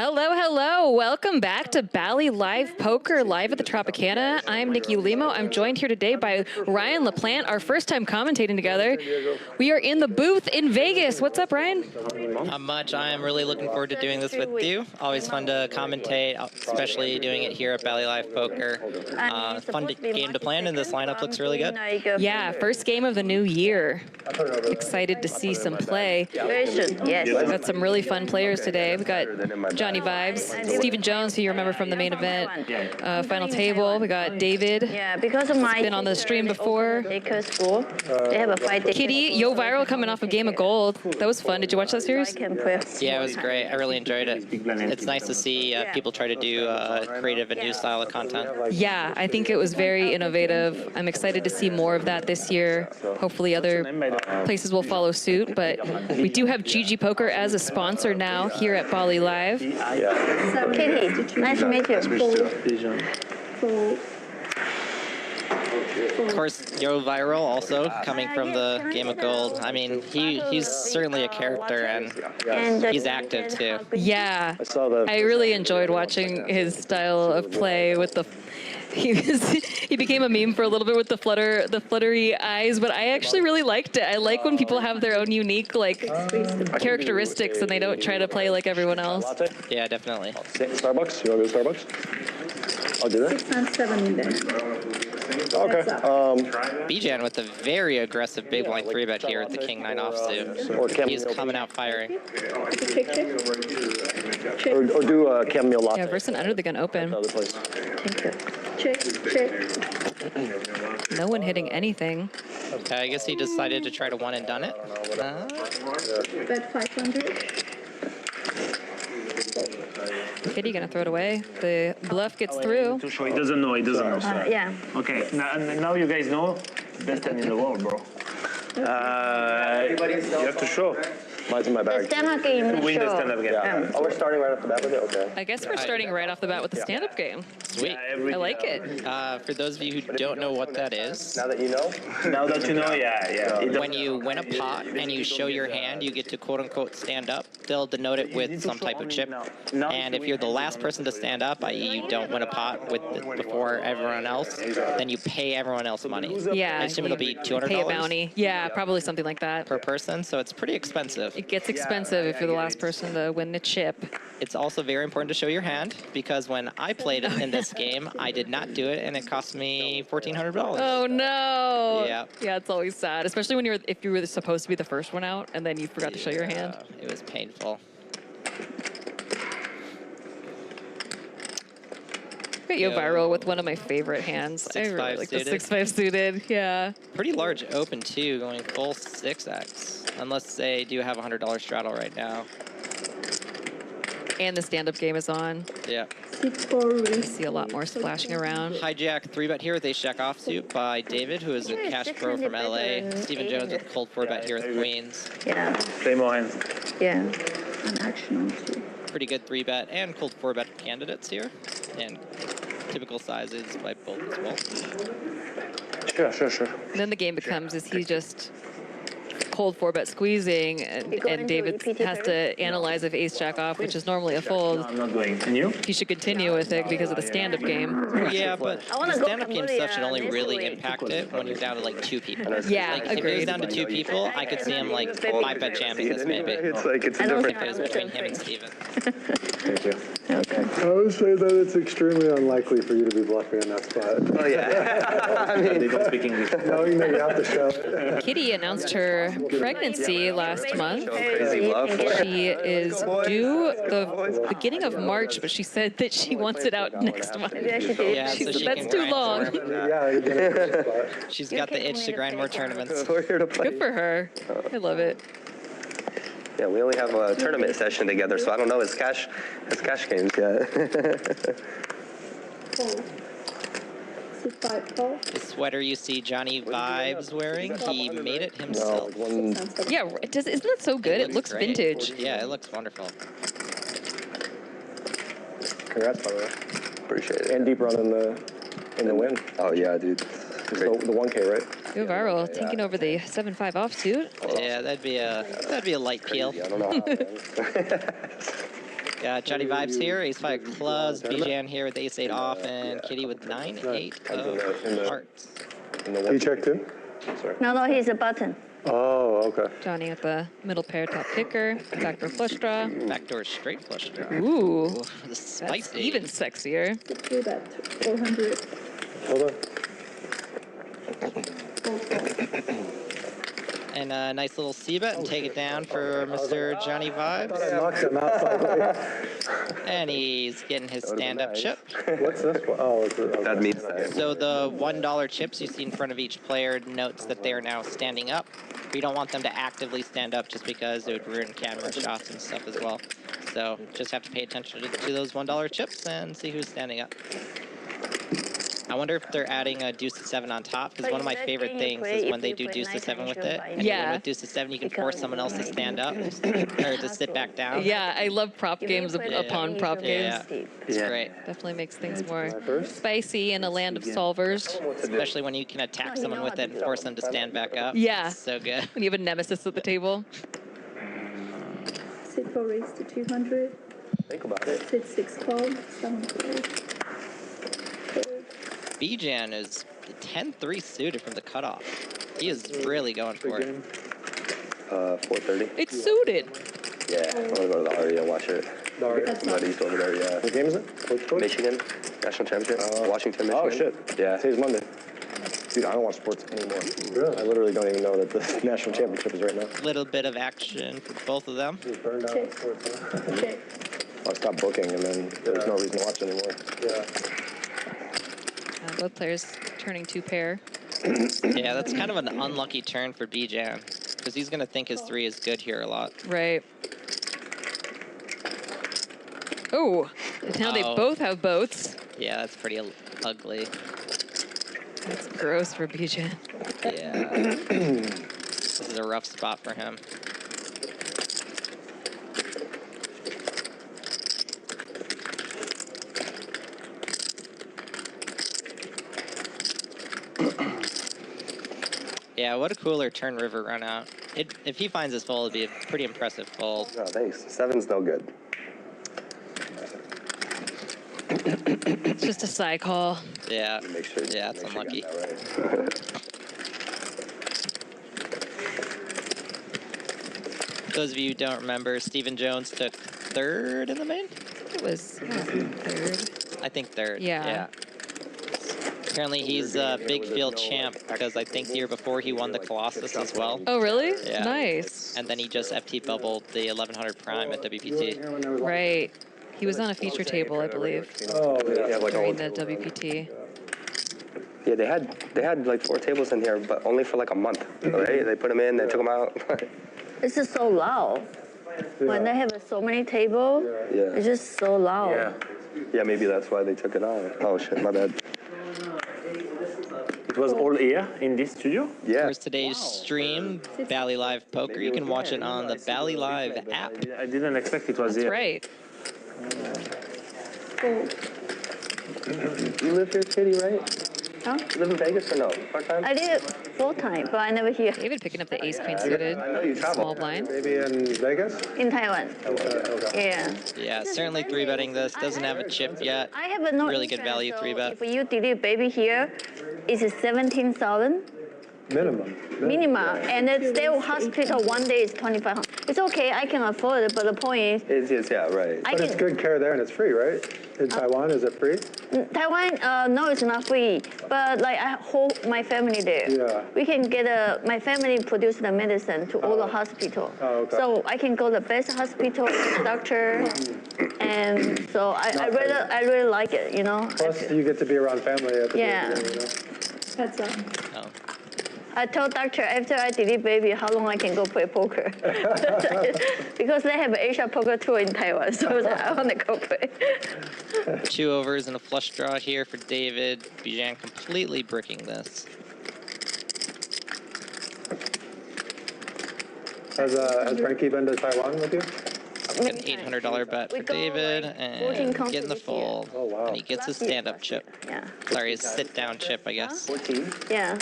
Hello, hello. Welcome back to Bally Live Poker, live at the Tropicana. I'm Nikki Limo. I'm joined here today by Ryan LaPlante, our first time commentating together. We are in the booth in Vegas. What's up, Ryan? Not much. I am really looking forward to doing this with you. Always fun to commentate, especially doing it here at Bally Live Poker. Fun game to plan, and this lineup looks really good. Yeah, first game of the new year. Excited to see some play. Very soon, yes. We've got some really fun players today. We've got Johnny Vibes, Stephen Jones, who you remember from the main event, Final Table. We got David. Yeah, because of my been on the stream before. School, they have a fight. Kitty, YoHViral coming off a game of gold. That was fun. Did you watch that series? Yeah, it was great. I really enjoyed it. It's nice to see people try to do creative and new style of content. Yeah, I think it was very innovative. I'm excited to see more of that this year. Hopefully other places will follow suit, but we do have GG Poker as a sponsor now here at Bally Live. Kitty, nice to meet you. Of course, YoHViral also coming from the Game of Gold. I mean, he's certainly a character, and he's active too. Yeah, I really enjoyed watching his style of play with the. He became a meme for a little bit with the fluttery eyes, but I actually really liked it. I like when people have their own unique characteristics and they don't try to play like everyone else. Yeah, definitely. Starbucks? You want to go to Starbucks? I'll do that. 6 and 7 in there. Okay. Bijan with a very aggressive big blind 3-bet here at the King 9 offsuit. He's coming out firing. Or do chamomile latte. Yeah, versus an under the gun open. Check. No one hitting anything. Okay, I guess he decided to try to one and done it. Bet 500. Kitty gonna throw it away. The bluff gets through. Too short. He doesn't know. Yeah. Okay, now you guys know. Best hand in the world, bro. You have to show. Mine's in my bag. Stand-up game. Win the stand-up game. Oh, we're starting right off the bat with it? Okay. I guess we're starting right off the bat with the stand-up game. Sweet. I like it. For those of you who don't know what that is, Now that you know? Now that you know, yeah. when you win a pot and you show your hand, you get to quote-unquote stand up. They'll denote it with some type of chip. And if you're the last person to stand up, i.e. you don't win a pot before everyone else, then you pay everyone else money. Yeah. I assume it'll be $200 Pay a bounty. Yeah, probably something like that. per person, so it's pretty expensive. It gets expensive if you're the last person to win the chip. It's also very important to show your hand, because when I played in this game, I did not do it, and it cost me $1,400. Oh no! Yeah. Yeah, it's always sad, especially when if you were supposed to be the first one out and then you forgot to show your hand. It was painful. YoHViral with one of my favorite hands. I really like the 6-5 suited. Yeah. Pretty large open too, going full 6x, unless they do have a $100 straddle right now. And the stand-up game is on. Yeah. 6-4 I see a lot more splashing around. Hijack 3-bet here with ace-jack offsuit by David, who is a cash pro from LA. Stephen Jones with a cold 4-bet here with queens. Yeah. Play more hands. Yeah. and action also. Pretty good 3-bet and cold 4-bet candidates here, and typical sizes by both as well. Sure. And then the game becomes is he just cold 4-bet squeezing, and David has to analyze if ace-jack off, which is normally a fold. No, I'm not going. And you? He should continue with it because of the stand-up game. Yeah, but the stand-up game stuff should only really impact it when you're down to like 2 people. Yeah, Like, if it was agreed. down to 2 people, I could see him like 5-bet jamming this maybe. It's like, it's a If different... it was between him and Steven. Thank you. Okay. I would say that it's extremely unlikely for you to be bluffing in that spot. Oh, yeah. They don't speak English. Knowing that you have to show. Kitty announced her pregnancy last month. Crazy bluff. She is due the beginning of March, but she said that she wants it out next month. Yeah, She so said she that's can too grind long. more. Yeah, you're gonna be in the spot. She's got the itch to grind more tournaments. We're here to play. Good for her. I love it. Yeah, we only have a tournament session together, so I don't know his cash games yet. Fold. 6-5 fold. The sweater you see Johnny Vibes wearing, he made it No, himself. one... Yeah, isn't it so good? It looks great. vintage. Yeah, it looks wonderful. Congrats, by the way. Appreciate it. And deep run in the win. Oh, yeah, dude. Just the 1K, right? YoHViral taking over the 7-5 offsuit. Yeah, that'd be a light peel. I don't know how, man. Got Johnny Vibes here, ace-5 clubs, Bijan here with ace-8 off, and Kitty with 9-8 of hearts. You check too? No, he's a button. Oh, okay. Johnny with the middle pair top kicker, backdoor flush draw. Backdoor straight flush draw. Ooh, The that's spicy. even sexier. The 2 bet 400. Hold on. And a nice little C-bet and take it down for Mr. Johnny Vibes. I knocked him out slightly. And he's getting his stand-up chip. What's this one? Oh, it's okay. That means that. So the $1 chips you see in front of each player notes that they are now standing up. We don't want them to actively stand up just because it would ruin camera shots and stuff as well. So just have to pay attention to those $1 chips and see who's standing up. I wonder if they're adding a deuce to 7 on top, because one of my favorite things is when they do deuce to 7 with it. And Yeah. with deuce to 7, you can force someone else to stand up or to sit back down. Yeah, I love prop games upon prop games. Yeah. It's great. Definitely makes things more first? spicy in a land of solvers. Especially when you can attack someone with it and force them to stand back up. Yeah. It's so good. When you have a nemesis at the table. Sit 4 raised to 200. Think about it. Sit 6 call. 7 call. Bijan is 10-3 suited from the cutoff. He is really going for it. 4:30. It's suited. Yeah, I'm gonna go to the Aria, watch it. Buddies over there, yeah. What game is it? Michigan, national championship. Washington, Michigan. Oh, shit. Yeah. Today's Monday. Dude, I don't watch sports anymore. Really? I literally don't even know that the national championship is right now. Little bit of action for both of them. Just burned out. Check. Check. I stopped booking, and then there was no reason to watch anymore. Yeah. Both players turning 2 pair. Yeah, that's kind of an unlucky turn for Bijan, because he's going to think his 3 is good here a lot. Right. Oh, and now they Oh. both have boats. Yeah, that's pretty ugly. That's gross for Bijan. Yeah. This is a rough spot for him. Yeah, what a cooler turn river run out. If he finds his fold, it'd be a pretty impressive fold. Oh, thanks. 7's no good. It's just a side call. Yeah. Make sure. Yeah, it's make sure unlucky. you got that right. Those of you who don't remember, Stephen Jones took 3rd in the main? It was 3rd. I think 3rd. Yeah. Apparently he's a big field champ because I think the year before he won the Colossus as well. Oh, really? Yeah. Nice. And then he just FT bubbled the 1100 Prime at WPT. Right. He was on a feature table, I believe, Oh, yeah. Like during the WPT. Yeah, they had like 4 tables in here, but only for like a month. Right? They put them in, they took them out. It's just so loud. When they have so many tables, Yeah. it's just so loud. Yeah, maybe that's why they took it out. Oh shit, my bad. It was all here in this studio? Yeah. Here's today's stream, Bally Live Poker. You can watch it on the Bally Live app. I didn't expect it was That's here. right. Fold. You live here, Kitty, right? Huh? You live in Vegas or no? Part-time? I did it 4 times, but I never hear. David picking up the ace queen suited. I know you travel. Small blind. Maybe in Vegas? In Taiwan. Okay. Yeah. Yeah, certainly 3-betting this. Doesn't have a chip yet. I have a no Really good interest, value so 3-bet. If you delete baby here, it's 17,000 Minimum. minimum, and then stay in hospital 1 day is 2,500. It's okay, I can afford it, but the point is, Yeah, right. I But it's can. good care there and it's free, right? In Taiwan, is it free? Taiwan, no, it's not free, but like I hold my family there. Yeah. We can get my family produce the medicine to all the hospital. Oh, okay. So I can go the best hospital, doctor, and so I really like it, you know. Plus, you get to be around family at the Yeah. beginning, you know? Heads up. Oh. I told doctor after I delete baby how long I can go play poker. Because they have Asia poker tour in Taiwan, so I was like, I want to go play. 2 overs and a flush draw here for David. Bijan completely bricking this. Has Frankie been to Taiwan with you? An $800 bet We for go, David, like, 14 and countries getting the this year. fold. Oh, wow. And he gets his stand-up chip. Yeah. Sorry, his sit-down chip, I guess. 14? Yeah.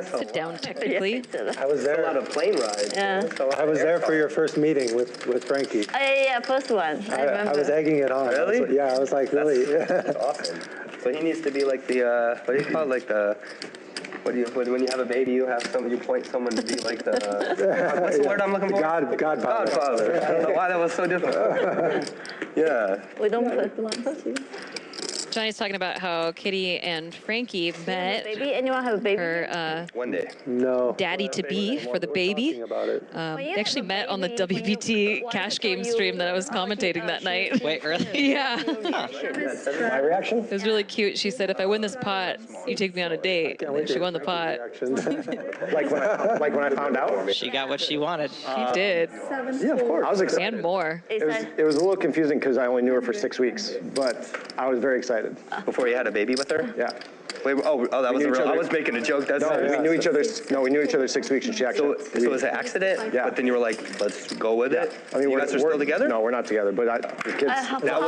sit down technically. I was A lot there. of plane rides. Yeah. So I was there for your first meeting with Frankie. Yeah, first one. I remember. I was egging it on. Really? Yeah, I was like, really. That's awesome. So he needs to be like the, what do you call it? Like the, when you have a baby, you point someone to be like the, what's the word I'm looking for? Godfather. Godfather. I don't know why that was so difficult. Yeah. We don't put Belongs to. Johnny's talking about how Kitty and Frankie met baby. Anyone have a baby? her One day. No. daddy-to-be for the We're baby. talking about it. They actually met on the WPT cash game stream that I was commentating that night. Wait, really? Yeah. My reaction? It was really cute. She said, if I win this pot, you take me on a date. And then she won the pot. Like when I found out? She got what she wanted. She did. Yeah, of course. I was excited. And more. It was a little confusing because I only knew her for 6 weeks, but I was very excited. Before you had a baby with her? Yeah. Wait, that was knew a each real, I other. was making a joke. That's No, we knew each other. No, we knew each other 6 weeks, and she actually. So it was an accident? Yeah. But then you were like, let's go with it? I mean, you guys are still together? No, we're not together. But the kids. That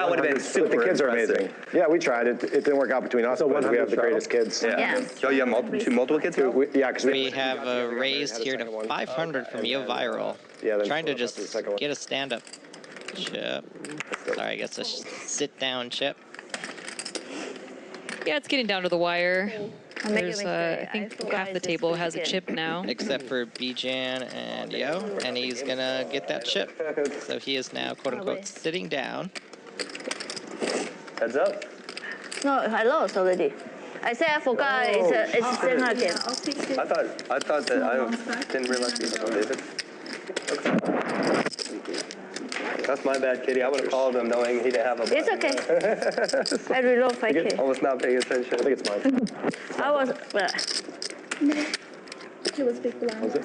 would have been super The kids are impressive. amazing. Yeah, we tried it. It didn't work out between us, So but we have 100 the greatest kids. Yeah. Yo, you have multiple kids now? Yeah, because We have raised here to 500 from YoHViral. Yeah, then Trying to that's the just second one. get a stand-up chip. Sorry, I guess a sit-down chip. Yeah, it's getting down to the wire. I make a There's, mistake. I think forgot half the it's table this has a weekend. chip now. Except for Bijan and Yo, and he's gonna get that chip. So he is now, quote-unquote, sitting down. Heads up. No, I lost already. I said I forgot. It's still not again. I'll take it. I thought that I didn't realize you were David. That's my bad, Kitty. I would have called him knowing he didn't have a It's okay. I reload 5K. I was not paying attention. I think it's mine. I was. It was big blind.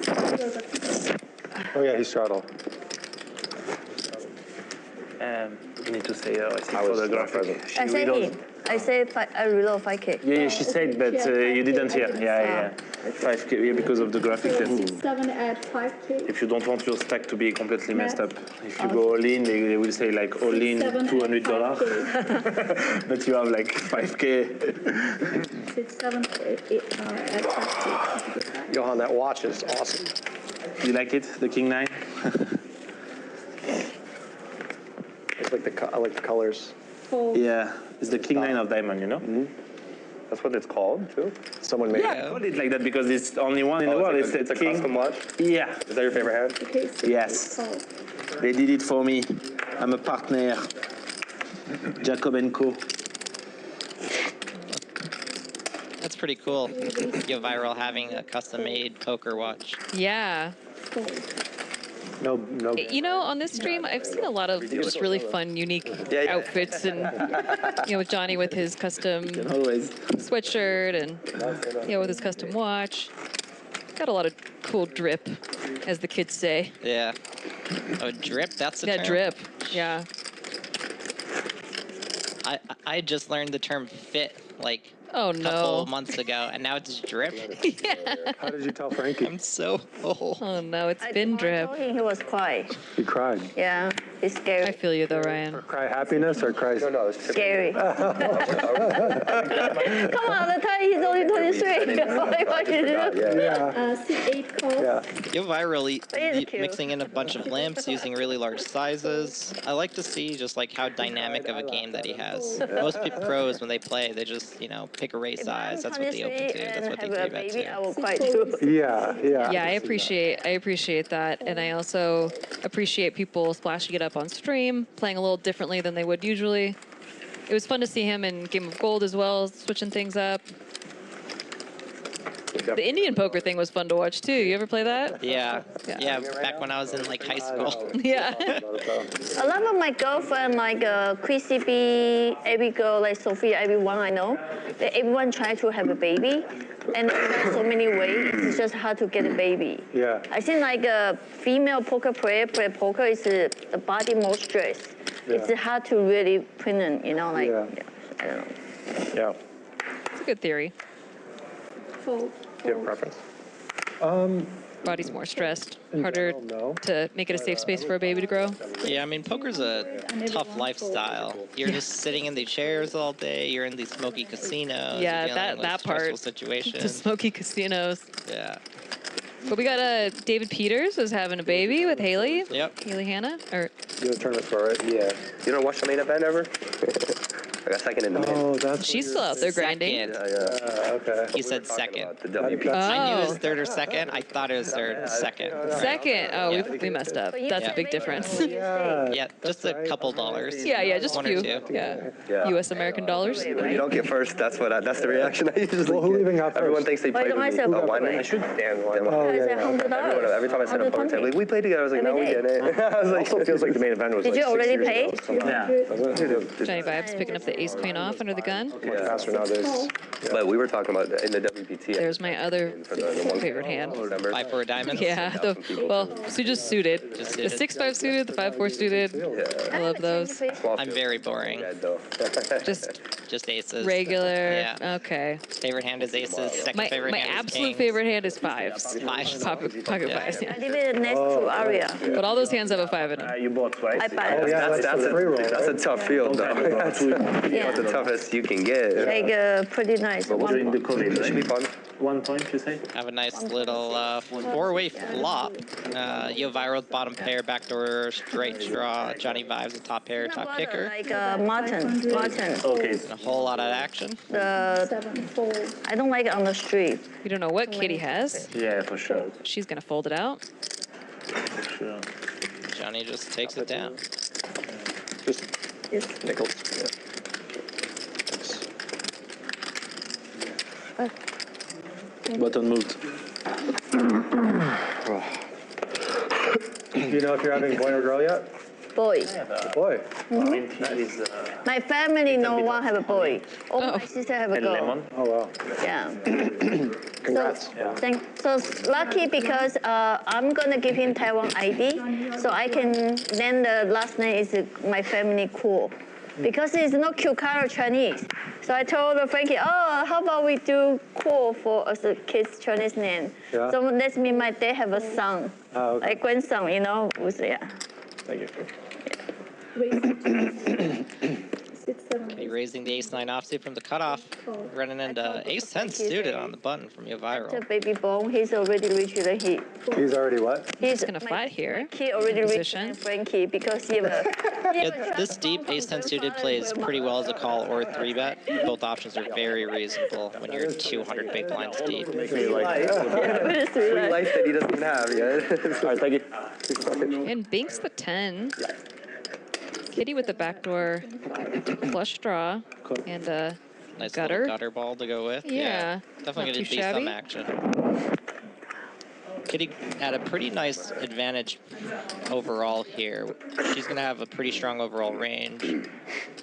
Oh, yeah, he straddled. You need to say, I see I for was the not graphic. present. I said him. I said I reload 5K. Yeah, she said, but you didn't hear. Yeah. 5K, yeah, because of the graphic. That's 7 at 5K. if you don't want your stack to be completely messed up. If you go all in, they will say like all in $200, but you have like 5K. 6, 7, 8 at 5K. Johan, that watch is awesome. You like it, the King 9? It's like I like the colors. Fold. Yeah, it's the King 9 of diamond, you know? That's what it's called, too? Someone made I call it like that because it's the only one in the world. It's a King. custom watch? Yeah, Is that your favorite hand? Okay, 6, Yes. fold. they did it for me. I'm a partner. Jacob & Co. That's pretty cool. YoHViral having a custom-made poker watch. Yeah. Fold. No. You know, on this stream, I've seen a lot of just really fun, unique Yeah. outfits, and with Johnny with his custom Always. sweatshirt, and with his custom watch. Got a lot of cool drip, as the kids say. Yeah. Oh, drip? That's the Yeah, term? drip. Yeah. I just learned the term fit like Oh a couple no. months ago, and now it's drip. How did you tell Frankie? I'm so full. Oh no, it's I been drip. told him he was quiet. He cried. Yeah, it's I scary. feel you though, Ryan. Cry happiness or cry? No, it's Scary. Come on, the time he's only 23. What you do? Yeah. C8 call. Yeah. YoHViral is cute. mixing in a bunch of limps using really large sizes. I like to see just like how dynamic of a game that he has. Most pros when they play, they just pick a race size. That's what they open to. That's what they have a give it baby, I to. will cry too. Yeah. Yeah, I appreciate that, and I also appreciate people splashing it up on stream, playing a little differently than they would usually. It was fun to see him in Game of Gold as well, switching things up. The Indian poker thing was fun to watch too. You ever play that? Yeah, Yeah. yeah. Back when I was in like high school. Yeah. A lot of my girlfriend, like Chrissy B, every girl, like Sophia, everyone I know, everyone try to have a baby. And there's so many ways. It's just hard to get a baby. Yeah. I think like a female poker player play poker is the body more stress. It's hard to really present, Yeah. I don't know. Yeah. It's a good theory. Fold. Do you have a preference? Body's more stressed, harder no. to make it a safe space for a baby to grow. Yeah, I mean, poker's a tough lifestyle. You're just sitting in the chairs all day. You're in these smoky casinos. Yeah, you're dealing with that stressful part. situations. The smoky casinos. Yeah. But we got David Peters is having a baby with Haley. Yep. Haley Hannah. Or You have a tournament for it? Yeah. You don't watch the main event ever? I got second in the main. Oh, that's. she's still out there grinding. Second. Okay. He said second. The WP. I knew it Oh. was third or second. I thought it was third or second. Second. Oh, Yeah. we messed up. But you That's a can big make difference. money. Yeah, just a couple dollars. Yeah, just a One or few. two. Yeah. Yeah. U.S. American dollars. If you don't get first, that's the reaction I usually Well, who get. even got Everyone first? thinks they Why played don't I with me. say Oh, why Multiway? not? I should. Damn. Oh, It's yeah. $100. Every time I set a opponent, say, like, we played together. I was like, no, we Every day. didn't. I was It like, also feels like the main event was Did like you 6 already years pay? ago, somehow. Yeah. Johnny Vibes picking up the ace queen off under the gun. Much faster nowadays. But we were talking about in the WPT. There's my other for the one favorite hand. Remember? 5-4 diamond. Yeah, so just suited. Just The suited. 6-5 suited, the 5-4 suited. I love those. I'm very boring. Just aces. Regular. Yeah. Okay. Favorite hand is aces. Second My favorite hand absolute is favorite hand is fives. Fives. Pocket Yeah. fives. I Yeah. live in next to Aria. But all those hands have a 5 in them. You bought twice. I buy Oh, yeah, that's the free roll. That's a tough field, though. That's Yeah. the toughest you can get. Like pretty nice. During the COVID, It should be right? fun. 1 point, you say? Have a nice little 4-way flop. YoHViral bottom pair, backdoor, straight draw. Johnny Vibes, the top pair, top kicker. Like Martin. Okay. A whole lot of action. I don't like it on the street. You don't know what Kitty has. Yeah, for sure. She's going to fold it out. For sure. Johnny just takes it down. Just nickels. Button moved. Do you know if you're having a boy or girl yet? Boy. Boy. That is My family no one have a boy. All Oh. my sister have a and girl. lemon. Oh, wow. Yeah. Congrats. So lucky because I'm gonna give him Taiwan ID, so I can. Then the last name is my family cool, because it's not cute color Chinese. So I told Frankie, oh, how about we do cool for as a kid's Chinese name? Yeah. So that means my dad have a son, Oh, okay. like grandson, you know. Yeah. Thank you. Okay, raising the ace-9 offsuit from the cutoff. Running into ace-10 suited on the button from The YoHViral. baby born, he's already richer than he. He's already what? He's gonna flat here. Kid already richer Position. than Frankie because he have a. Yeah, this deep ace-10 suited plays pretty well as a call or 3-bet. Both options are very reasonable when you're 200 big blinds deep. Free life that he doesn't even have yet. All right, thank you. And Binks the 10. Kitty with the backdoor flush draw. And Nice gutter. little gutter ball to go with. Yeah, Definitely not going too to be some shabby. action. Kitty had a pretty nice advantage overall here. She's going to have a pretty strong overall range.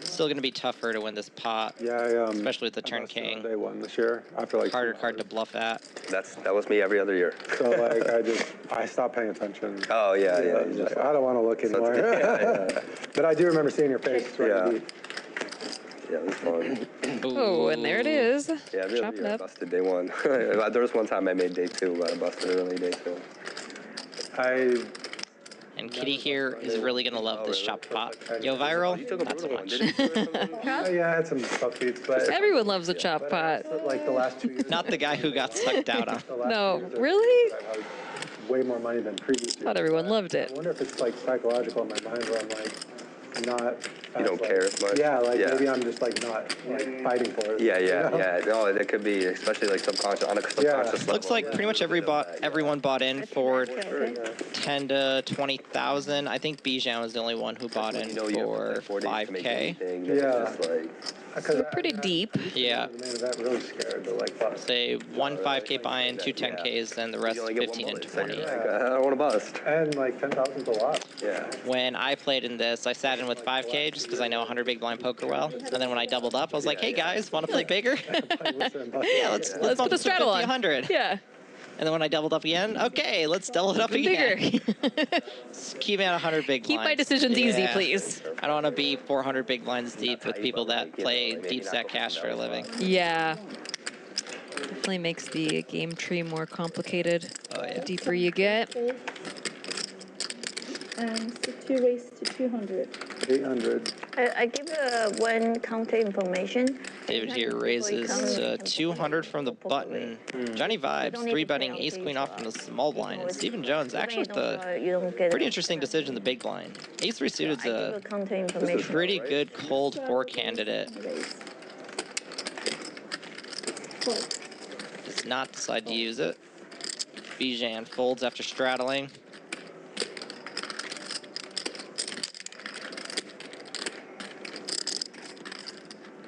Still going to be tougher to win this pot, Yeah, especially with the turn king. Day one this year. After like Harder card to bluff at. That was me every other year. So like I stopped paying attention. Oh yeah. I was like, I don't want to look anymore. But I do remember seeing your face. Yeah. Yeah, it was fun. oh, and there it is. Yeah, every Chop other it year I up. busted day one. There was one time I made day two, but I busted early day two. And Kitty here is really going to love this chopped pot. YoHViral, not so much. Yeah, I had some tough beats, but Everyone loves a chop pot. like the last 2 years. Not the guy who got sucked out on. the last No, 2 years, really? I've had way more money than previous years. Thought everyone loved I it. wonder if it's like psychological in my mind where I'm like not. You don't care as much? Yeah, like Yeah. maybe I'm just like not like fighting for it. Yeah. you know? No, it could be, especially like subconscious, on a subconscious level. Looks like pretty much everyone bought in for 10 to 20,000. I think Bijan was the only one who bought in You know you have, like, for 4 days to make 5K. anything. Yeah. It's like, Because Pretty deep. Yeah. The main event really scared to like bust. Say one 5K buy-in, two 10Ks, and the rest you only get one 15 and bullet, so 20. you're like, I don't want to bust. And like 10,000's a lot. Yeah. When I played in this, I sat in with 5K just because I know 100 big blind poker well. And then when I doubled up, I was like, hey guys, want to play bigger? Listen, bust. Yeah, let's Let's bump put a this to straddle 50, on. 100. Yeah. And then when I doubled up again, okay, let's double it up Even again. bigger. Just keep it at 100 big Keep blinds. my decisions easy, Yeah. please. I don't want to be 400 big blinds deep with people that play deep stack cash for a living. Yeah. Definitely makes the game tree more complicated Oh, yeah. the deeper you get. And so 2 raised to 200. 800. I give one counter information. David here raises 200 from the button. Johnny Vibes, 3-betting ace queen off from the small blind. And Stephen Jones, actually with the pretty interesting decision, the big blind. Ace 3 suited's a pretty good cold 4 candidate. Does not decide to use it. Bijan folds after straddling.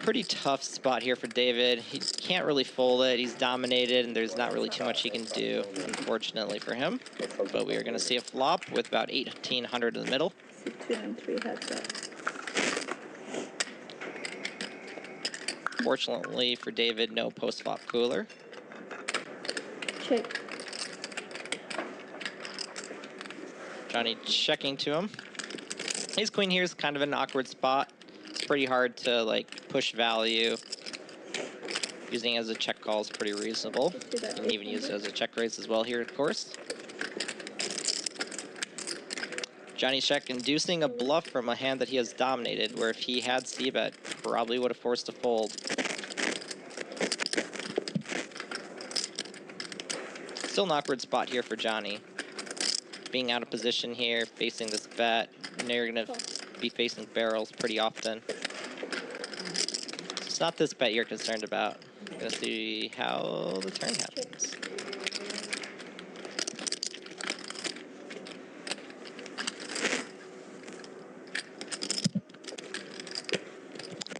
Pretty tough spot here for David. He can't really fold it. He's dominated, and there's not really too much he can do, unfortunately for him. But we are going to see a flop with about 1,800 in the middle. 2 and 3 heads up. Fortunately for David, no post-flop cooler. Check. Johnny checking to him. Ace queen here is kind of an awkward spot. It's pretty hard to like push value. Using it as a check call is pretty reasonable. You can even use it as a check raise as well here, of course. Johnny's check inducing a bluff from a hand that he has dominated, where if he had c-bet, probably would have forced a fold. Still an awkward spot here for Johnny. Being out of position here, facing this bet, and you're gonna be facing barrels pretty often. It's not this bet you're concerned about. You're gonna see how the turn happens.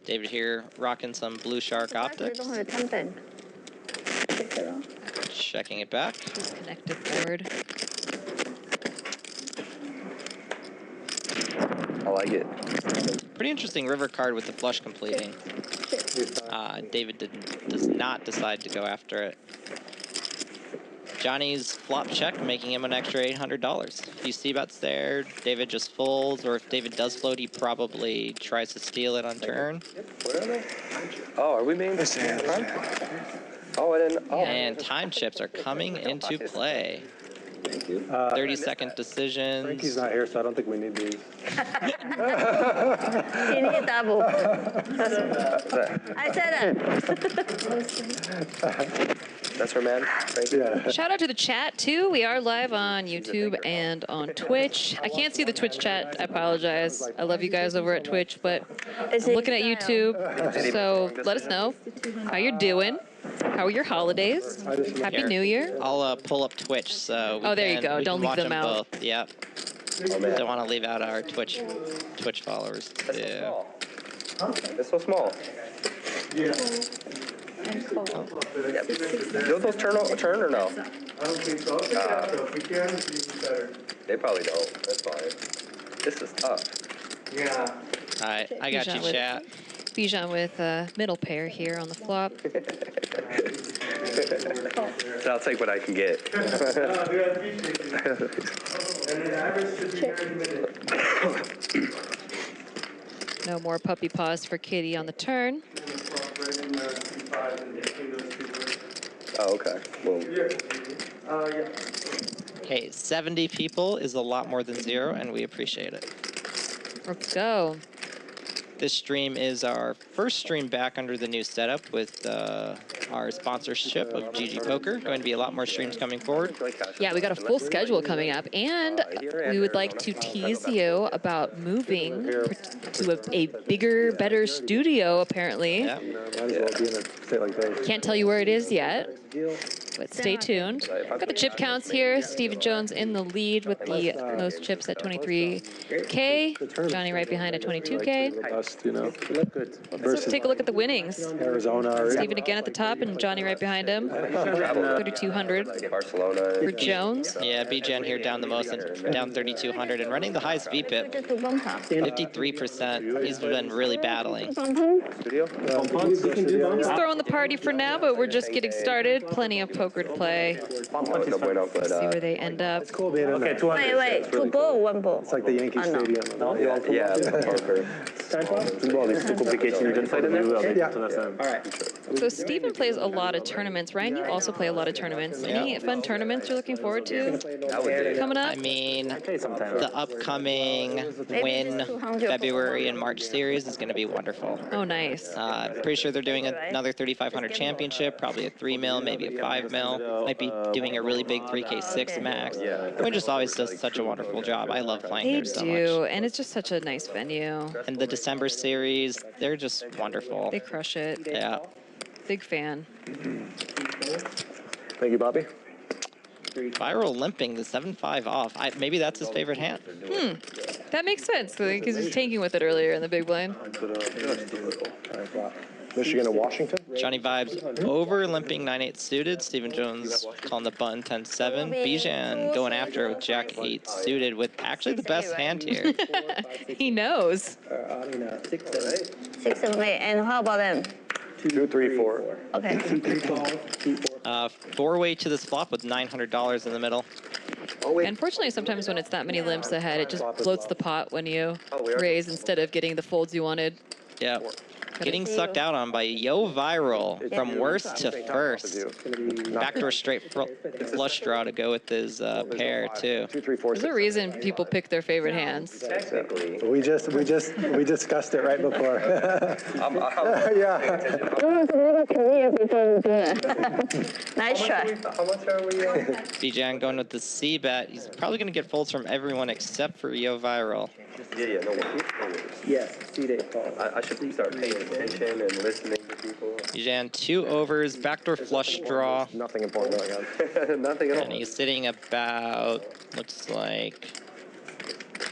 David here rocking some blue shark optics. Checking it back. Disconnected board. I like it. Pretty interesting river card with the flush completing. David does not decide to go after it. Johnny's flop check, making him an extra $800. If you see bets there, David just folds, or if David does float, he probably tries to steal it on turn. What are they? Oh, are we being the same? Oh, I didn't. Oh. And time chips are coming into play. Thank you. 30-second decisions. Frankie's not here, so I don't think we need these. He need double. I said it. That's her man. Thank you. Yeah. Shout out to the chat too. We are live on YouTube and on Twitch. I can't see the Twitch chat. I apologize. I love you guys over at Twitch, but I'm looking at YouTube. So let us know how you're doing. How are your holidays? Happy Here. New Year. I'll pull up Twitch so we there you can- go. we Don't can leave watch them out. Both. Yep. Oh, man. Don't want to leave out our Twitch followers That's too. so small. It's so small. And call. Yep. Do those turn or no? I don't think so. If we can, it's even better. They probably don't. That's fine. This is tough. Yeah. All right, I got you, Bijan with- chat. Bijan with middle pair here on the flop. So I'll take what I can get. No more puppy paws for Kitty on the turn. Oh, okay. Well, Okay, 70 people is a lot more than 0, and we appreciate it. Let's go. This stream is our first stream back under the new setup with our sponsorship of GG Poker. Going to be a lot more streams coming forward. Yeah, we got a full schedule coming up, and we would like to tease you about moving to a bigger, better studio, apparently. Yeah. Might as well be in a state like this. Can't tell you where it is yet, but stay tuned. Got the chip counts here. Stephen Jones in the lead with the most chips at 23K. Johnny right behind at 22K. Dust, you know. good. Let's take a look at the winnings. Arizona. Stephen again at the top and Johnny right behind him. 3,200 Barcelona. for Jones. Yeah, Bijan here down the most, and down 3,200, and running the highest VPIP, 53%. He's been really battling. Studio? He's throwing the party for now, but we're just getting started. have plenty of poker to play. No bueno, but, See where they end up. It's cool being in Okay, there. 200. Wait, two ball or one ball? It's like the Yankee Oh, no. Stadium. yeah, poker. Football is too complicated. You can fight in there? Yeah. So Steven plays a lot of tournaments. Ryan, you also play a lot of tournaments. Any fun tournaments you're looking forward to coming up? I mean, sometimes. the upcoming Win February and March series is going to be wonderful. Oh, nice. Pretty sure they're doing another 3,500 championship, probably a 3 mil, maybe a 5 mil. Might be doing a really big 3K6 max. Win just always does such a wonderful job. I love playing They there so do, much. and it's just such a nice venue. And the December series, they're just wonderful. They crush it. Yeah. Big fan. Thank you, Bobby. Viral limping the 7-5 off. Maybe that's his favorite hand. That makes sense because he was tanking with it earlier in the big blind. Michigan and Washington. Johnny Vibes over limping 9-8 suited. Steven Jones calling the button 10-7. Bijan going after it with Jack 8 suited with actually the best hand here. He knows. 6, 7, 8. And how about them? 2, 3, 4. Okay. 4-way to this flop with $900 in the middle. Unfortunately, sometimes when it's that many limps ahead, it just floats the pot when you raise instead of getting the folds you wanted. Yeah. Getting sucked out on by YoHViral from worst to first. Backdoor straight flush draw to go with his pair too. 2, 3, 4. There's a reason people pick their favorite hands. We discussed it right before. Yeah. Nice try. How much are we on? Bijan going with the C bet. He's probably going to get folds from everyone except for YoHViral. Yeah, no worries. Yes, C-Day call. I should start paying attention and listening to people. Bijan 2 overs, backdoor flush draw. Nothing important going on. Nothing at all. And he's sitting about, looks like,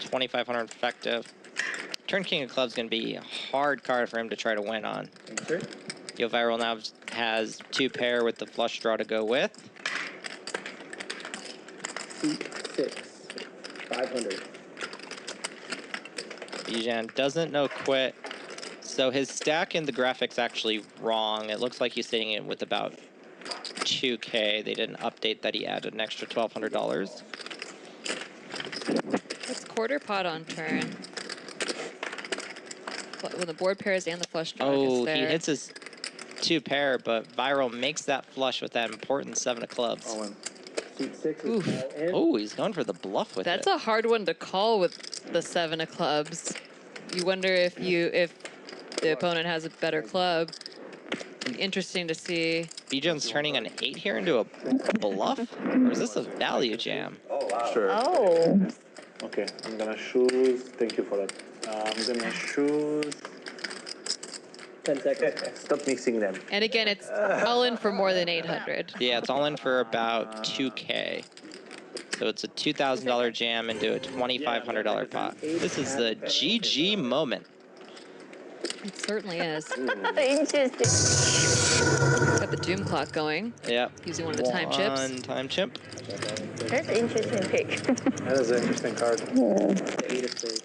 2,500 effective. Turn King of Clubs going to be a hard card for him to try to win on. YoHViral now has 2 pair with the flush draw to go with. 6, 500. Bijan doesn't know quit. So his stack in the graphic's actually wrong. It looks like he's sitting in with about 2K. They didn't update that he added an extra $1,200. It's quarter pot on turn. When the board pairs and the flush draw is there. He hits his 2 pair, but Viral makes that flush with that important 7 of clubs. Suit 6 Oof. is all in. Oh, he's going for the bluff with That's it. a hard one to call with the 7 of clubs. You wonder if the opponent has a better club. Interesting to see. Bijan's turning an 8 here into a bluff? Or is this a value jam? Oh, wow. Sure. Oh. Okay, I'm gonna choose. Thank you for that. I'm gonna choose. 10 seconds. Stop mixing them. And again, it's all in for more than 800. Yeah, it's all in for about 2K. So it's a $2,000 jam into a $2,500 pot. This is the GG moment. It certainly is. Interesting. Got the doom clock going. Yep. Using one of the time chips. One time chip. That's an interesting pick. That is an interesting card. 8 of spades.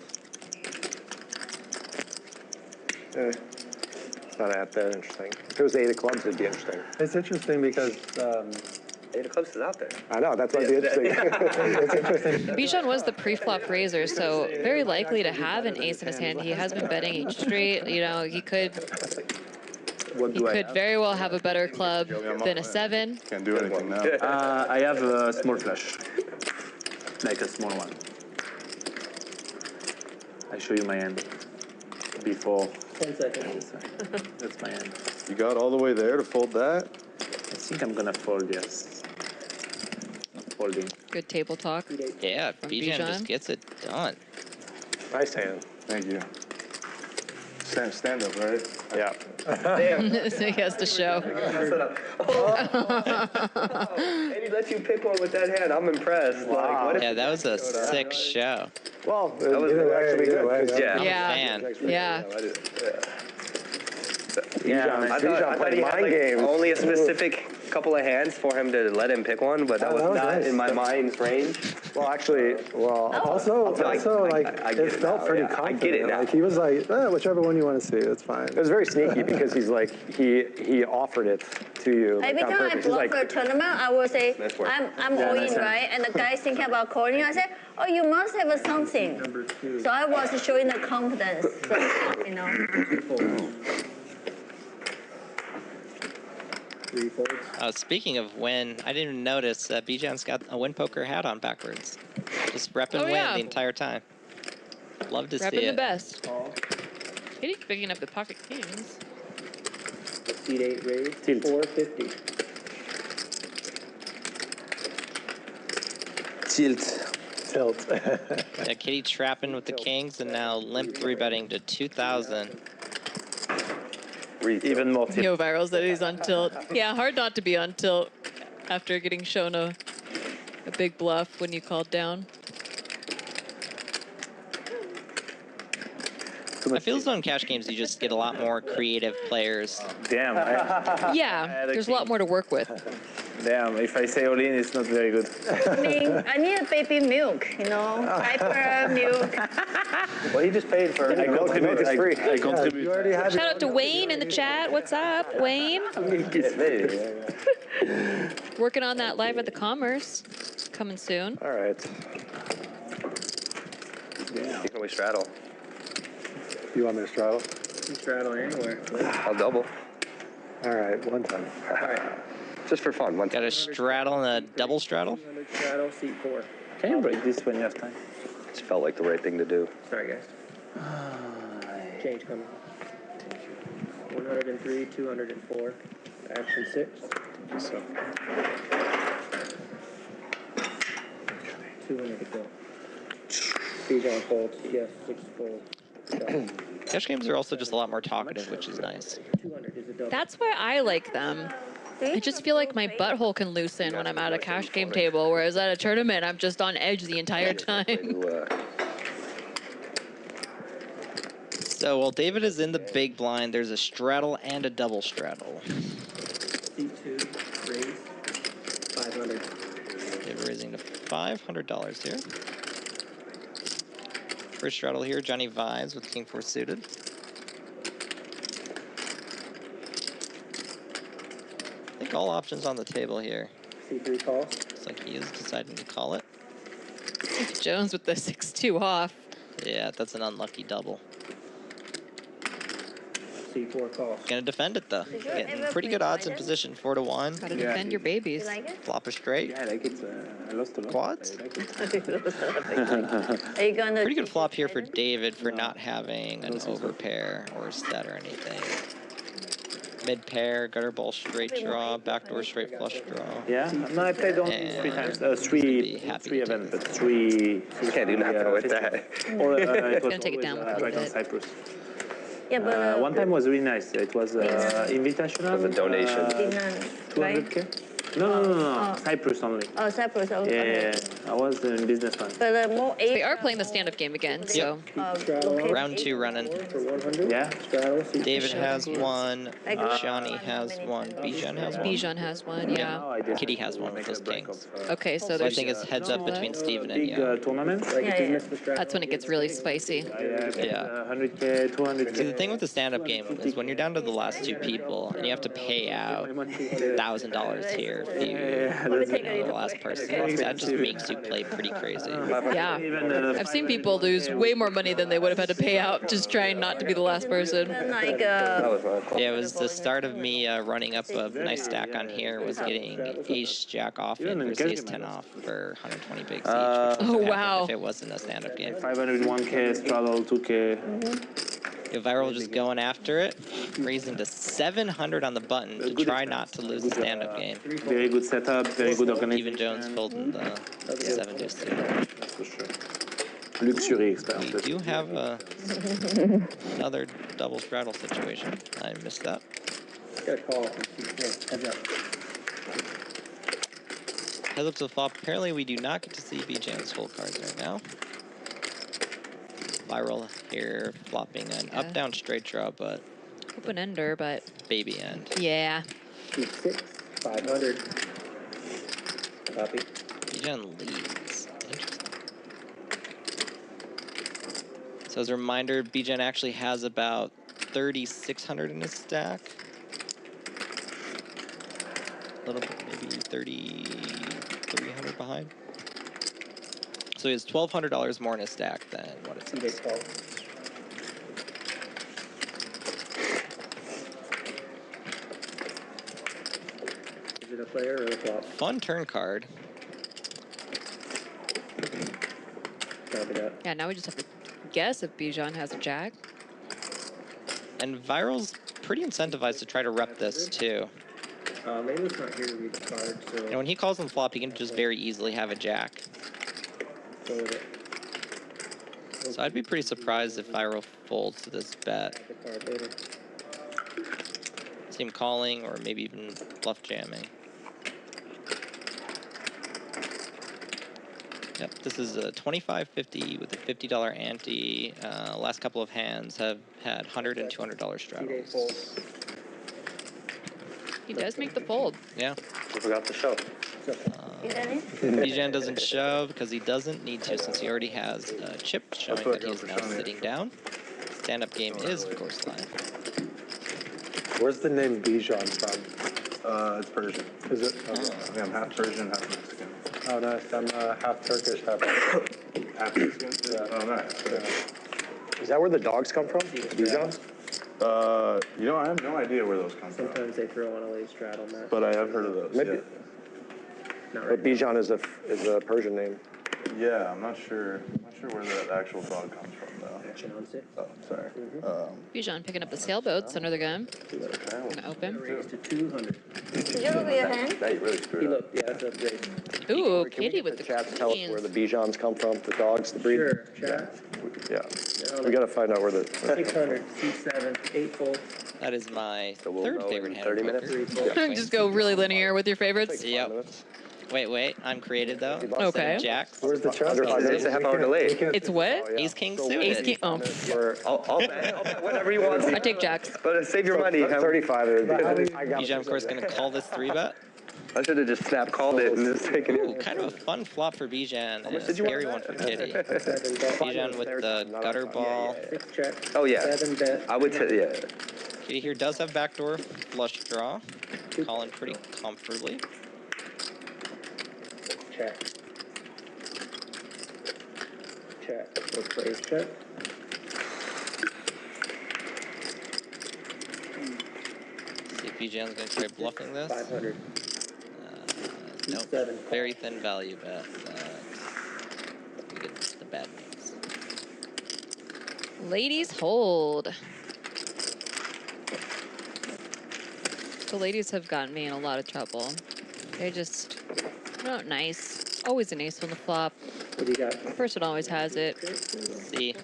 It's not that interesting. If it was 8 of clubs, it'd be interesting. It's interesting because 8 of clubs is out there. I know, that's why it'd be interesting. it's interesting. Bijan was the pre-flop raiser, so very likely to have an ace in his hand. He has been betting each straight. You know, he could very well have a better club than a 7. Can't do anything now. I have a small flush. Like a small one. I show you my hand before. 10 seconds. That's my hand. You got all the way there to fold that? I think I'm gonna fold, yes. I'm folding. Good table talk. Yeah, From Bijan Bijan. just gets it done. Nice hand. Thank you. Stand up, right? Yeah. So he has to show. And he let you pick one with that hand. I'm impressed. Like, what if Yeah, that was a sick show. Well, That was either way, actually either good, way. 'cause Yeah. I'm Yeah. a fan. Yeah. Yeah, I thought he had mind like games. only a specific couple of hands for him to let him pick one, but that was not nice. in my mind's range. Well, actually, Also, like, I get it it felt now, pretty yeah. I confident. get it now. Like, he was like, whichever one you want to see, that's fine. it was very sneaky because he's like, he offered it to you like, Every on time I purpose. He's block like, for a tournament, I will say, Nice work. I'm all in, right? And the guy's thinking about calling. I said, oh, you must have something. So I was showing the confidence, so, you know. Three folds. Speaking of win, I didn't even notice that Bijan's got a win poker hat on backwards. Just repping win yeah. the entire time. Love to see Repping the it. best. Call. Kitty's picking up the pocket kings. Seat 8 raise. Tilt. 450. Tilt. Yeah, Kitty trapping with the kings and now limp 3-betting to 2,000. Even more tilt. YoHViral said he's on tilt. Yeah, hard not to be on tilt after getting shown a big bluff when you called down. I feel as though in cash games you just get a lot more creative players. Damn. Yeah, there's a lot more to work with. Damn, if I say all in, it's not very good. I mean, I need a baby milk, you know, diaper milk. Well, he just paid for I contribute. it's free. I contribute. You already have Shout out to Wayne in the chat. What's up, Wayne? Working on that live at the Commerce. Coming soon. all right. You can always straddle. You want me to straddle? You straddle anywhere. I'll double. All right, one time. Just for fun. One Got time. a straddle and a double straddle. 200 straddle, seat 4. Can you break this when you have time? Just felt like the right thing to do. Sorry, guys. Change coming. 103, 204. Action 6. So. 200 to go. Bijan folds. Yes, 6 folds. Cash games are also just a lot more talkative, which is nice. 200 is a double. That's why I like them. I just feel like my butthole can loosen when I'm at a cash game table, whereas at a tournament, I'm just on edge the entire time. So while David is in the big blind, there's a straddle and a double straddle. Seat 2, raise. 500. David raising to $500 here. First straddle here, Johnny Vibes with King 4 suited. I think all options on the table here. C3 call. Looks like he is deciding to call it. Jones with the 6-2 off. Yeah, that's an unlucky double. C4 call. Gonna defend it though. you Getting ever pretty play good odds in Biden? position, 4-1. Gotta defend your babies. You like it? Flop a straight. Yeah, I like it. I lost a lot. Quads? I like it. Are you gonna? Pretty good flop here for David for not having an overpair or set or anything. Mid pair, gutter ball straight draw, backdoor straight flush draw. Yeah, no, I played only And 3 times. be Three happy events, to but 3. You can't do nothing with that. Or, it was Gonna take it always, down with a right on bit. Cyprus. Yeah, but One time was really nice. It was invitational. It was a donation. right? 200K? No. Cyprus only. Oh, Cyprus. Okay. Yeah, I was in business man. But more They are playing the stand-up game again, so. Round 2 running. For 100. Yeah. Straddle, C4. David has one, I got Johnny has one, Bijan has one. Bijan has one, Now yeah. I did Kitty has one with those kings. Okay, so So I there's. think it's heads up between Steven and big you. tournaments. Like Yeah, if you yeah. miss the straddle. That's when it gets really spicy. Yeah. 100K, 200K. See, the thing with the stand-up game is when you're down to the last 2 people and you have to pay out $1,000 here if you know, the last person, that just makes you play pretty crazy. Yeah. I've seen people lose way more money than they would have had to pay out just trying not to be the last person. like That was fun. Yeah, it was the start of me running up a nice stack on here, was getting ace jack off and versus ace 10 off for 120 bigs each. Which Oh, would happen wow. If it wasn't a stand-up game. 501K, straddle, 2K. YoHViral just going after it, raising to 700 on the button to try not to lose the stand-up game. Very good setup, very good organization. Even Jones folding the 7 deuce suit. That's for sure. Luxury We experience. do have another double straddle situation. I missed that. Got a call. Yeah, heads up. Heads up to the flop. Apparently, we do not get to see Bijan's full cards right now. Viral here, flopping an up-down straight draw, but Open ender, but baby end. yeah. Seat 6. 500. Copy. Bijan leads. Interesting. So as a reminder, Bijan actually has about 3,600 in his stack. A little bit, maybe 3,300 behind. So he has $1,200 more in his stack than what it says. Is it a player or a flop? Fun turn card. Copy that. Yeah, now we just have to guess if Bijan has a jack. And Viral's pretty incentivized to try to rep this too. Layla's not here to read the card, so And when he calls him flop, he can just very easily have a jack. go with it. So I'd be pretty surprised if Viral folds to this bet. The card later. See him calling or maybe even bluff jamming. Yep, this is a 25.50 with a $50 ante. Last couple of hands have had $100 and $200 straddles. He does make the fold. Yeah. We forgot to show. Bijan doesn't show because he doesn't need to since he already has a chip showing that he is now sitting down. Stand-up game is, of course, live. Where's the name Bijan from? It's Persian. Is it? Yeah, I'm half Persian, half Mexican. Oh, nice. I'm half Turkish, half. Half Mexican? Yeah. Oh, nice. Is that where the dogs come from? Bijan? You know, I have no idea where those come from, Sometimes they throw on a late straddle, Matt. but I have heard of those. Maybe. Not But right Bijan is a Persian name. Yeah, I'm not sure. Where that actual dog comes from, though. Chance it. Oh, sorry. Bijan picking up the sailboats under the gun. Gonna open. Raise to 200. Did you look at your hand? Now you really He screwed up. looked, yeah, that's a raise. Ooh, Can we kitty get with the the chat to tell us where the queens. Bijans come from, the dogs, the breed? Sure, chat. Yeah. We got to find out where the. 600, C7, 8 folds, That is my So we'll third know favorite in hand. 30 of minutes? poker. 3 folds. Just go really linear with your favorites. Yep. Wait, I'm created though. Okay. Jacks. Where's the chat? Under 5 minutes, a half hour delay. It's what? Ace King So suited. Ace king. Oh, Or I'll bet whatever you want. I take jacks. But save your money. 35 is. Bijan, of course, going to call this 3-bet. I should have just snap called it and just taken Ooh, it. kind of a fun flop for Bijan and a did you want scary to one for bet? Kitty. 7 bet. Bijan with the gutter ball. 6 check. Oh, yeah. 7 bet. I would say, yeah. Kitty here does have backdoor flush draw. Calling pretty comfortably. Check. Check. Both plays check. See if Bijan's going to try bluffing this. 500. Nope. 7. Very thin value bet. We get the bad names. Ladies hold. The ladies have gotten me in a lot of trouble. They're just not nice. Always an ace on the flop. What do you got? The person always has it. See,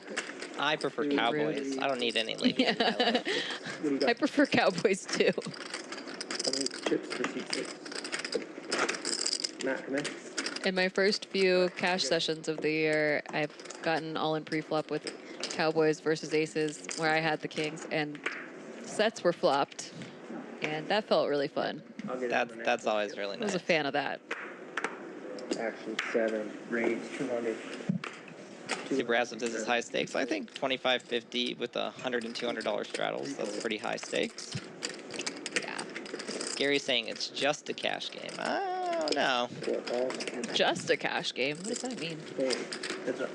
I prefer Cowboys. I don't need any ladies in my life. What do you I got? prefer Cowboys too. How many chips for C6? Matt, come in. In my first few cash sessions of the year, I've gotten all in pre-flop with Cowboys versus Aces, where I had the Kings, and sets were flopped, and that felt really fun. I'll get it on the next That's one. always really I nice. was a fan of that. Action 7. Raise 200. Super Ass, if this is high stakes, I think 25.50 with $100 and $200 straddles. That's pretty high stakes. Yeah. Gary's saying it's just a cash game. I don't know. 4 calls. Just a cash game. What does that mean? Fold. Heads up.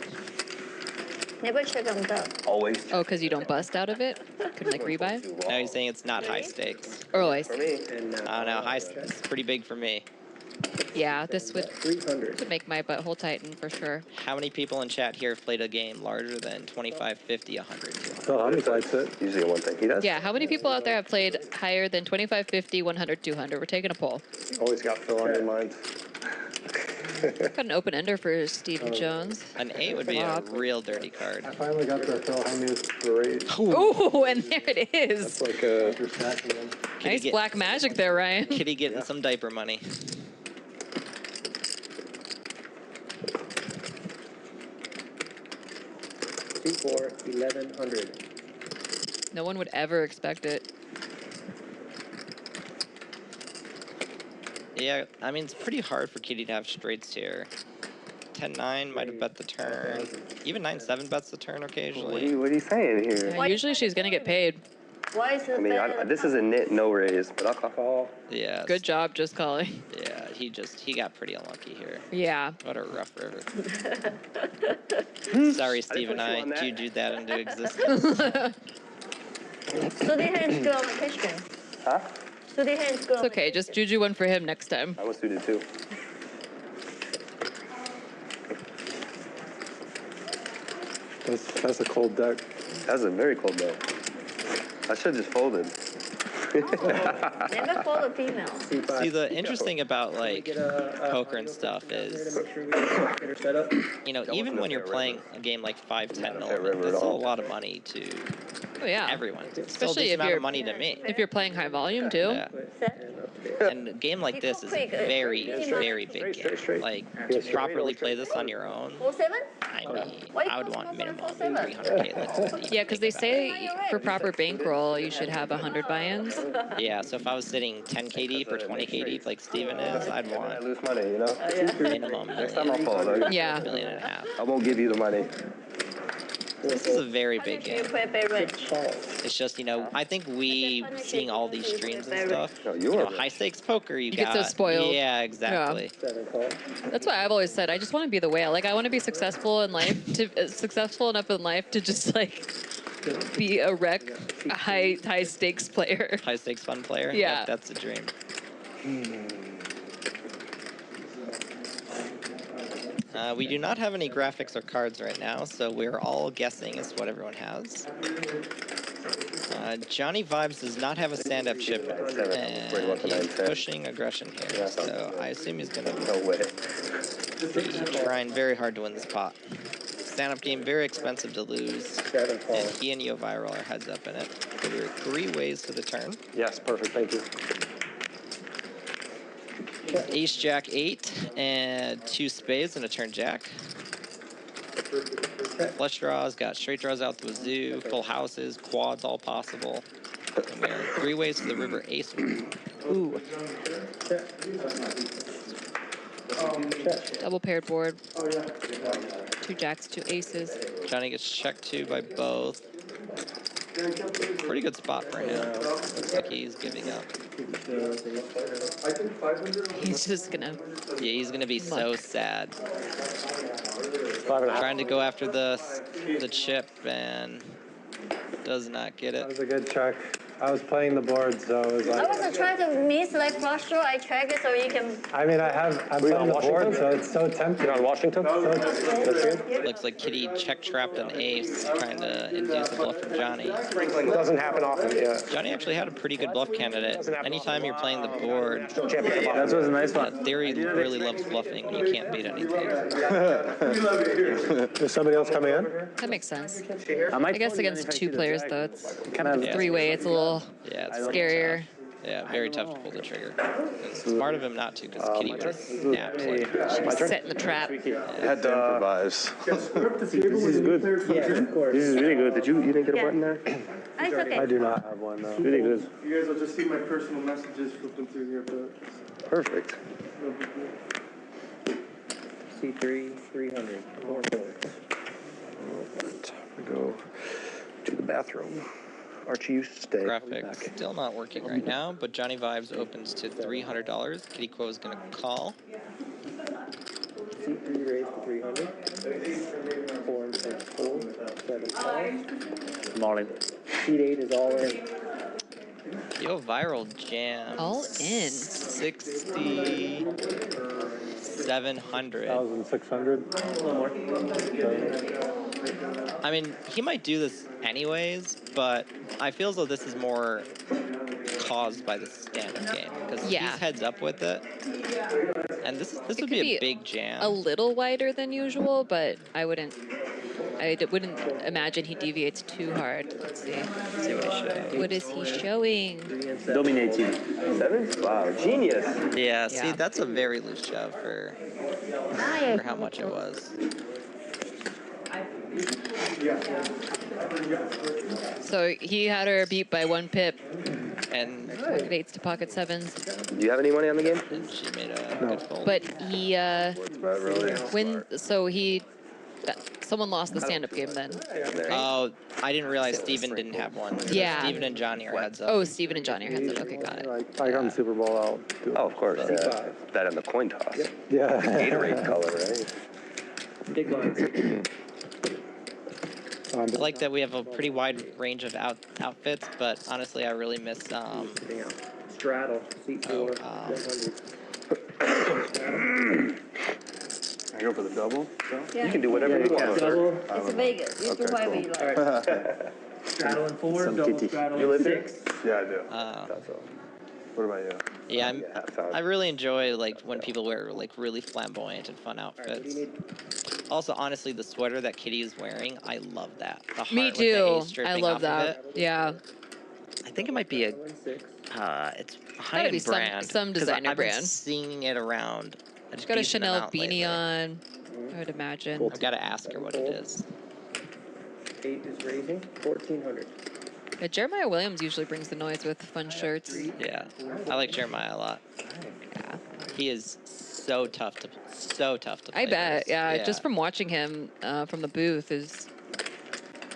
Never check on that. Always. Oh, because you don't bust out of it? Couldn't like rebuy? Now he's saying it's not high stakes. Oh, I For see. me. And now. I don't know. High stakes is pretty big for me. Yeah, this would 300. make my butthole tighten for sure. How many people in chat here have played a game larger than 25.50, 100, 200? Oh, Honey likes it. Usually one thing he does. Yeah, how many people out there have played higher than 25, 50, 100, 200? We're taking a poll. Always got Phil on your mind. Got an open ender for Stephen Jones. An 8 would be a real dirty card. I finally got the Phil Honey's parade. Ooh, and there it is. It's like a. You're stacking them. Nice get- black magic there, Ryan. Kitty getting some diaper money. C4, 1100. No one would ever expect it. Yeah, I mean, it's pretty hard for Kitty to have straights here. 10-9 might have bet the turn. Even 9-7 bets the turn occasionally. What are you saying here? Yeah, usually she's gonna get paid. Why is it? I mean, this is a nit no raise, but I'll call. Yeah. Good job just calling. Yeah, he got pretty unlucky here. Yeah. What a rough river. Sorry, Steve and I jujued that into existence. So the hands go on question. Huh? So the hands go. It's okay. Just juju one for him next time. I was suited too. That's a cold deck. That's a very cold deck. I should have just folded. Never fold a female. See, the interesting about like poker and stuff is, you know, even when you're playing a game like 5-10 Norman, that's still a lot of money to yeah. everyone. It's Especially still a if decent amount you're of money to me. If you're playing high volume too. Yeah. And a game like this is a very, very big game. Like, to properly play this on your own, 4-7? I mean, I would want minimum 300K. Like, Yeah, because they say for proper bankroll, you should have 100 buy-ins. yeah, so if I was sitting 10K deep or 20K deep like Steven is, I'd I want lose money, you know? minimum Next time I'll fold. Okay? Yeah. million and a half. I won't give you the money. This is a very big You game. play very rich. It's just, you know, I think we seeing all these streams and stuff, No, you you know, are. high stakes poker, you get got. so spoiled. Yeah, exactly. That's why I've always said I just want to be the whale. Like I want to be successful in life, successful enough in life to just like be a high stakes player. High stakes fun player. Yeah. That's a dream. We do not have any graphics or cards right now, so we're all guessing as to what everyone has. Johnny Vibes does not have a stand-up chip, and he's pushing aggression here, so I assume he's going to be trying very hard to win this pot. Stand-up game, very expensive to lose, and he and YoHViral are heads up in it. So there are 3 ways to the turn. Yes, perfect. Thank you. Ace, Jack, 8, and 2 spades and a turn Jack. Flush draws, got straight draws out the wazoo, full houses, quads, all possible. And we are 3 ways to the river ace. Ooh. Double paired board. 2 jacks, 2 aces. Johnny gets checked to by both. Pretty good spot for him. Looks like he's giving up. He's just gonna. Yeah, he's gonna be so sad. 5.5. Trying to go after the chip and does not get That it. was a good check. I was playing the board, so it was I like. was trying to miss like flush draw. I check it so you can. I mean, I'm playing the board, so it's so tempting. You're on Washington? Looks like Kitty check trapped an ace, trying to induce a bluff from Johnny. It doesn't happen often, yeah. Johnny actually had a pretty good bluff candidate. Anytime you're playing the board, That was a nice one. Theory really loves bluffing when you can't beat anything. Is somebody else coming in? That makes sense. I might I guess fold again against if I 2 see the players jack. though, it's Kind of 3-way. It's a little Yeah, it's scarier. Yeah, very tough to pull the trigger. It's smart of him not to, because Kitty would have snapped. Like, Set in the trap. Had to improvise. This is good. Yeah, of course. This is really good. You didn't get a button there? It's okay. I do not have one though. Really good. You guys will just see my personal messages flipping through here, but Perfect. C3, 300, 4 boards. We go to the bathroom. Archie, you stay. graphics still not working right now, but Johnny Vibes opens to $300. Kitty Quo is going to call. C3 raised to 300. 4 and 6 fold. 7 5. Marlin. Seat 8 is all in. YoHViral jam. All in. 6,700. 1,600. I mean, he might do this anyways, but I feel as though this is more caused by the stand-up game, because Yeah. he's heads up with it. And this would could be be a big jam. A little wider than usual, but I wouldn't imagine he deviates too hard. Let's see. See what he shows. What is he showing? Dominating. 7? Wow, genius. Yeah, see, Yeah. that's a very loose shove for how much it was. So he had her beat by 1 pip, And Pocket 8s to pocket 7s. Do you have any money on the game? she made a good fold. But he, someone lost the stand-up game then. Oh, I didn't realize Steven didn't have one. Yeah. Steven and Johnny are heads up. Oh, Steven and Johnny are heads up. Okay, got it. I got the Super Bowl out. Oh, of course. Yeah. That and the coin toss. Yeah. Gatorade color, right? Big lines. I like that we have a pretty wide range of outfits, but honestly, I really miss Straddle, seat 4, 100. I go for the double. You can do whatever you want. Double, It's Vegas. You do whatever you like. straddle and 4, double straddle You live and there? 6. Yeah, I do. That's all. What about you? Yeah, Half time. I really enjoy like when people wear like really flamboyant and fun outfits. Also, honestly, the sweater that Kitty is wearing, I love that. The heart Me with the too. ace dripping I love off of that. it. Yeah. I think it might be a Six. it's a Gotta high-end be brand. some 'cause designer I've been brand. seeing it around. She's got a Chanel beanie on, I would imagine. I've got to ask her what it is. 8 is raising, 1400. Yeah, Jeremiah Williams usually brings the noise with fun shirts. Yeah, I like Jeremiah a lot. Yeah. He is so tough to play. I bet. with. Yeah, just from watching him from the booth,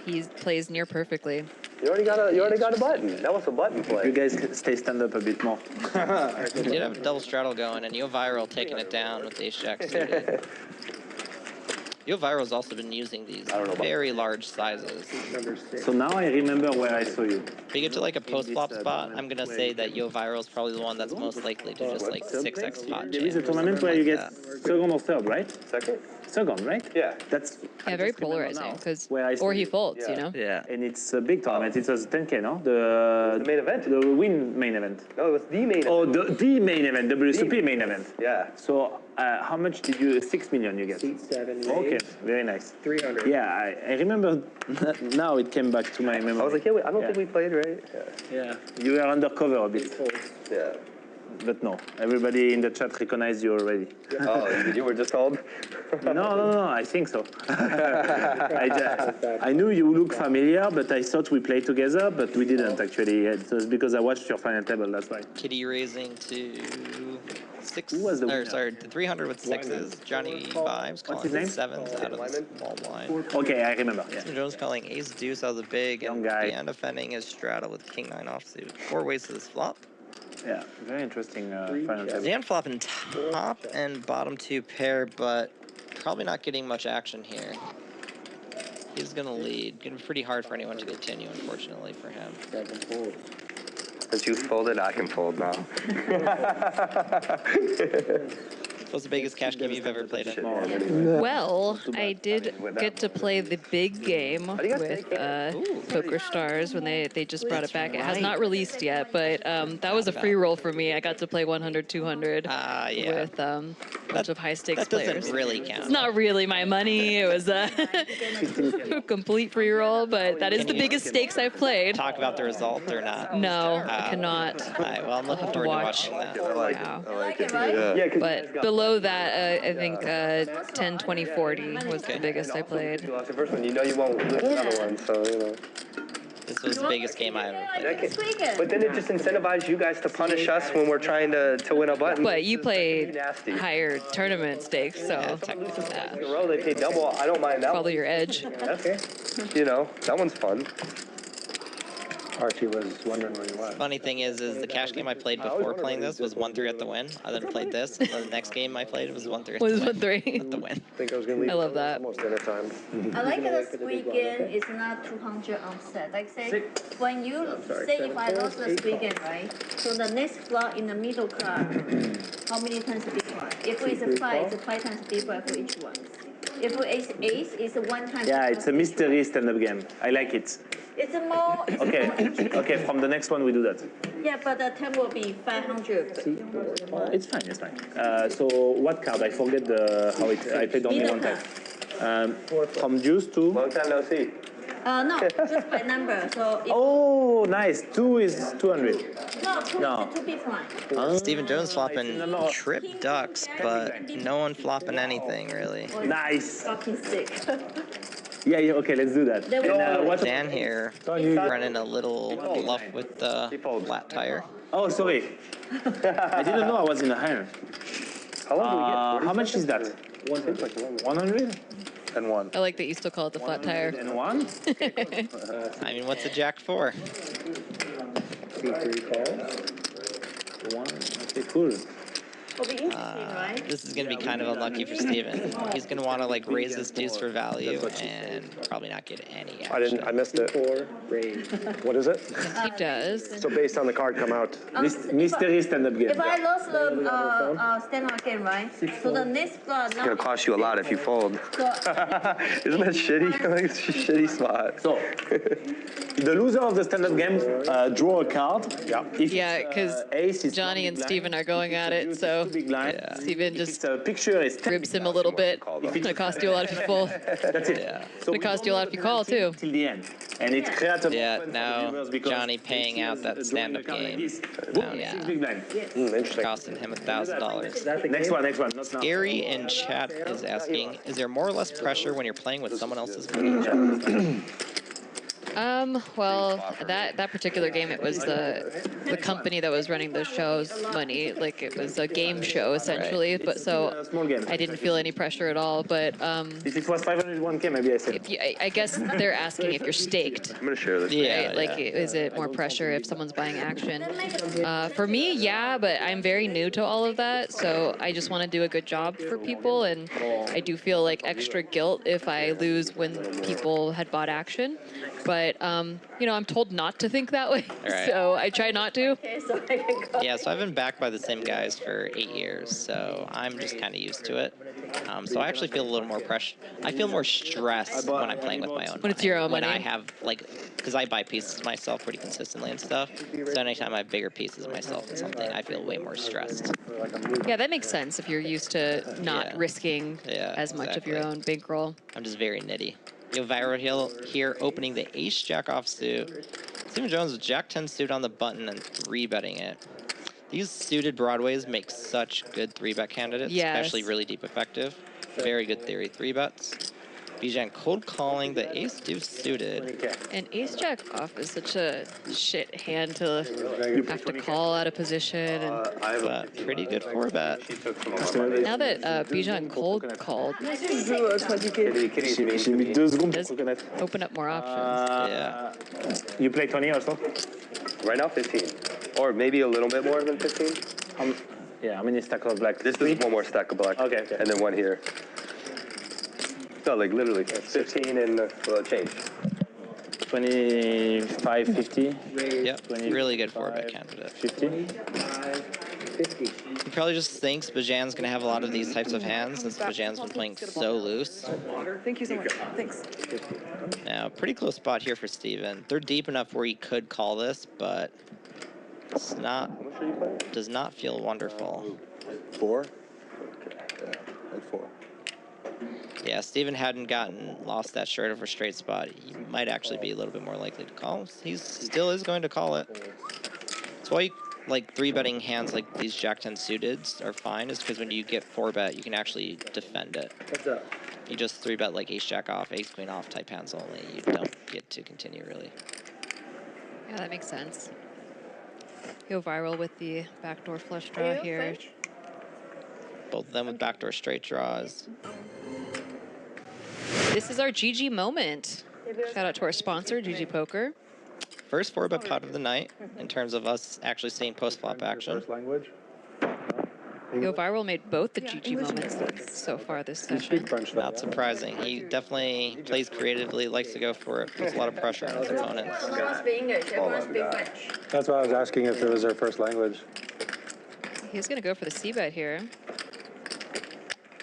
he plays near perfectly. You already got a button. That was a button play. You guys stay stand up a bit more. He did have a double straddle going, and YoHViral taking it down with ace jack suited. YoHViral's also been using these very large sizes. Number 6. So now I remember where I saw you. If you get to like a post-flop spot, I'm gonna say that YoHViral is probably the one that's most likely to just like 6x pot There is a jam or tournament something where you like get that. second or third, right? Second? Second, right? Yeah. That's Yeah, very polarizing. Where I saw Or he you. folds, you Yeah. know? Yeah. And it's a big tournament. It was 10K, no? The main event. The win main event. No, it was the main Oh, event. the main event, WSOP main event. Yeah. So how much did you? 6 million you get. Seat 7, Okay, raise, very nice. 300. Yeah, I remember. Now it came back to my memory. I was like, yeah, I don't think we played, right? Yeah, you were undercover a bit, Folds. Yeah. but no. Everybody in the chat recognized you already. Oh, you were just told? No, I think so. I knew you look familiar, but I thought we played together, but we didn't actually. It was because I watched your final table, that's why. Kitty raising to 6. Who was the winner? Sorry, the 300 with 6s. Johnny Vibes calling his name? 7s out of the small blind. Okay, I remember. Yeah. Tim Jones calling ace deuce out of the big, Young and guy. Deanna defending his straddle with king 9 offsuit. 4 ways to this flop. Yeah, very interesting final table. Dan flopping top and bottom 2 pair, but probably not getting much action here. He's gonna lead. Gonna be pretty hard for anyone to continue, unfortunately for him. 7 folds. Since you folded, I can fold now. What's the biggest cash game you've ever played in? Well, I did get to play the big game with Poker Stars when they just brought it back. It has not released yet, but that was a free roll for me. I got to play 100, 200 Yeah. with a bunch of high stakes That doesn't players. really count. It's not really my money. It was a complete free roll, but that is the biggest stakes I've played. Talk about the result or not? No, I cannot. All right, well, I'm looking forward to Watch. watching that. Wow. I like it, right? Yeah, But below that, I think 10, 20, 40 was the biggest I played. you lost your first one. You know you won't lose another one, so, you know. This was the biggest game I ever played. This weekend. But then it just incentivizes you guys to punish us when we're trying to win a button. But you played nasty. higher tournament stakes, so In a row, they pay double. I don't mind that follow one. your edge. You know, that one's fun. Archie was wondering where you was. Funny thing is the cash game I played before playing this was 1-3 at the win. I then played this, and then the next game I played was 1-3 at Was the win. 1-3. At the win. I think I was going to leave. I love that. Almost dinner time. I like this weekend is not 200 on set. Like say, when you say if I lost this weekend, right? So the next flop in the middle card, how many times big blind? If it's a 5, it's 5 times big blind for each one. If it's ace, it's a 1 time. Yeah, it's a mystery stand-up game. I like it. It's a more. It's Okay, more interesting. okay. From the next one we do that. Yeah, but the time will be 500. It's fine. It's fine. So what card? I forget how it. I played only Middle one time. card. From juice to. Long time no see. No, just by number. So if, Oh, nice. 2 is 200. no, two No. is a 2 big blind. Stephen Jones flopping trip ducks, but no one flopping anything really. Nice. Fucking sick. Yeah, okay, let's do that. And, what's Dan here running a little bluff with the flat tire. Oh, sorry. I didn't know I was in a hand. How long do we get? How much is that? 100? And 1. I like that you still call it the flat tire. And 1? I mean, what's a jack for? 3 calls. 1. Okay, cool. It'll be interesting, right? This is going to be kind of unlucky for Steven. He's going to want to like raise his deuce for value and probably not get any action. I missed it. 4 raise. What is it? He does. So based on the card come out. Mystery stand-up game. If I lost the stand-up game, right? So the next spot. It's gonna cost you a lot if you fold. Isn't that shitty? Like, it's a shitty spot. So, the loser of the stand-up game draw a card. Yeah. Yeah, because Johnny and Steven are going at it, so Steven just ribs him a little bit. It's going to cost you a lot if you fold. That's it. Yeah. It's going to cost you a lot if you call, too. Till the end. And it's creative. Yeah, now Johnny paying out that stand-up game. Oh, yeah. Interesting. Costing him $1,000. Next one. Not now. Gary in chat is asking, is there more or less pressure when you're playing with someone else's money? Well, that particular game, it was the company that was running the show's money. Like, it was a game show, essentially. But so I didn't feel any pressure at all. But if it was 501k, maybe I said. I guess they're asking if you're staked. I'm gonna share this. Yeah, Right? Like, is it more pressure if someone's buying action? For me, yeah, but I'm very new to all of that, so I just want to do a good job for people, and I do feel like extra guilt if I lose when people had bought action. But, you know, I'm told not to think that way, Right. so I try not to. Yeah, so I've been backed by the same guys for 8 years, so I'm just kind of used to it. So I actually feel a little more pressure. I feel more stress when I'm playing with my own When it's your own When money. I have, like, because I buy pieces myself pretty consistently and stuff, so anytime I have bigger pieces of myself in something, I feel way more stressed. Yeah, that makes sense if you're used to not Yeah. risking Yeah, as much of your exactly. own bankroll. I'm just very nitty. YoHViral here opening the ace jack offsuit. Steven Jones with jack 10 suit on the button and 3-betting it. These suited broadways make such good 3-bet candidates, Yes. especially really deep effective. Very good theory 3-bets. Bijan cold calling the ace deuce suited. And ace jack off is such a shit hand to have to call out of position. And But pretty good 4-bet. now that Bijan cold called, J'ai mis 2 secondes does pour reconnaître. open up more options. Yeah. You play 20 also? Right now, 15. Or maybe a little bit more than 15. Yeah, how many stacks of black? This is one more stack of black. Okay. And then one here. No, like literally 15 and change. 25, 50, Yep. Really good 4-bet candidate. 50. 50. He probably just thinks Bajan's going to have a lot of these types of hands since Bajan's been playing so loose. Thank you so much. Thanks. Now, pretty close spot here for Steven. They're deep enough where he could call this, but it's not, does not feel wonderful. 4? Yeah, like 4. Yeah, Steven hadn't lost that short over straight spot. He might actually be a little bit more likely to call. He still is going to call it. That's why, like, 3-betting hands like these Jack 10 suiteds are fine, is because when you get 4-bet, you can actually defend it. What's up? You just 3-bet like ace jack off, ace queen off type hands only. You don't get to continue, really. Yeah, that makes sense. Go viral with the backdoor flush draw here. Both of them with backdoor straight draws. This is our GG moment. Shout out to our sponsor, GG Poker. First 4-bet pot of the night in terms of us actually seeing post-flop action. First language? YoHViral made both the GG moments so far this session. Not surprising. He definitely plays creatively, likes to go for it, puts a lot of pressure on his opponents. Everyone speak English, everyone speak French. That's why I was asking if it was their first language. He's going to go for the C-bet here.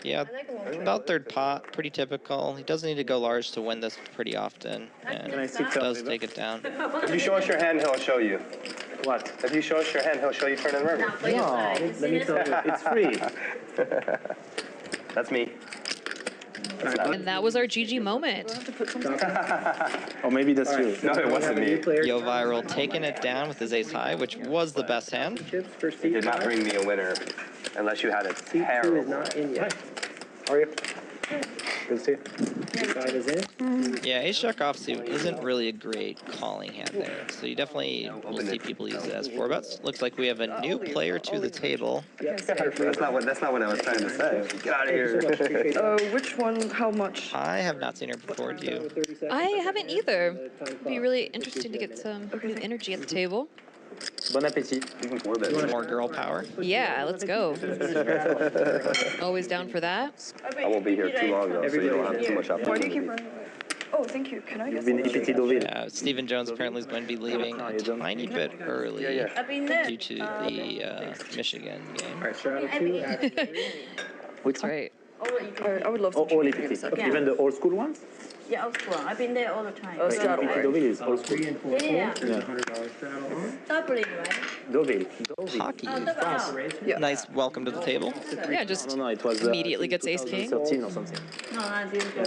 Yeah, about third pot, pretty typical. He doesn't need to go large to win this pretty often, and does take it down. If you show us your hand, he'll show you. What? If you show us your hand, he'll show you turn and river. No, let me tell you, it's free. That's me. And that was our GG moment. Or maybe that's you. No, it wasn't me. YoHViral taking it down with his ace high, which was the best hand. He did not bring me a winner unless you had a terrible. Not in yet. How are you? Good to see you. Yeah, ace jack offsuit isn't really a great calling hand there, so you definitely will see people use it as 4-bets. Looks like we have a new player to the table. That's not what I was trying to say. Get out of here. Which one? How much? I have not seen her before, do you? I haven't either. It'd be really interesting to get some new energy at the table. Bon appétit. More girl power. Yeah, let's go. Always down for that. I won't be here too long though, so you don't have too much Why do you opportunity. keep running away? Oh, thank you. Can I get Been épité Deauville. Stephen Jones apparently is going to be leaving a tiny bit early due to the Michigan game. That's right. I would love to. All épité. Even the old school ones? Yeah, old school. I've been there all the time. Épité Deauville is old school. Yeah. Doubling, right? Deauville. Pocky. Yeah. Nice welcome to the table. Yeah, just No, it was immediately gets ace king. 13 or something. No, I didn't go.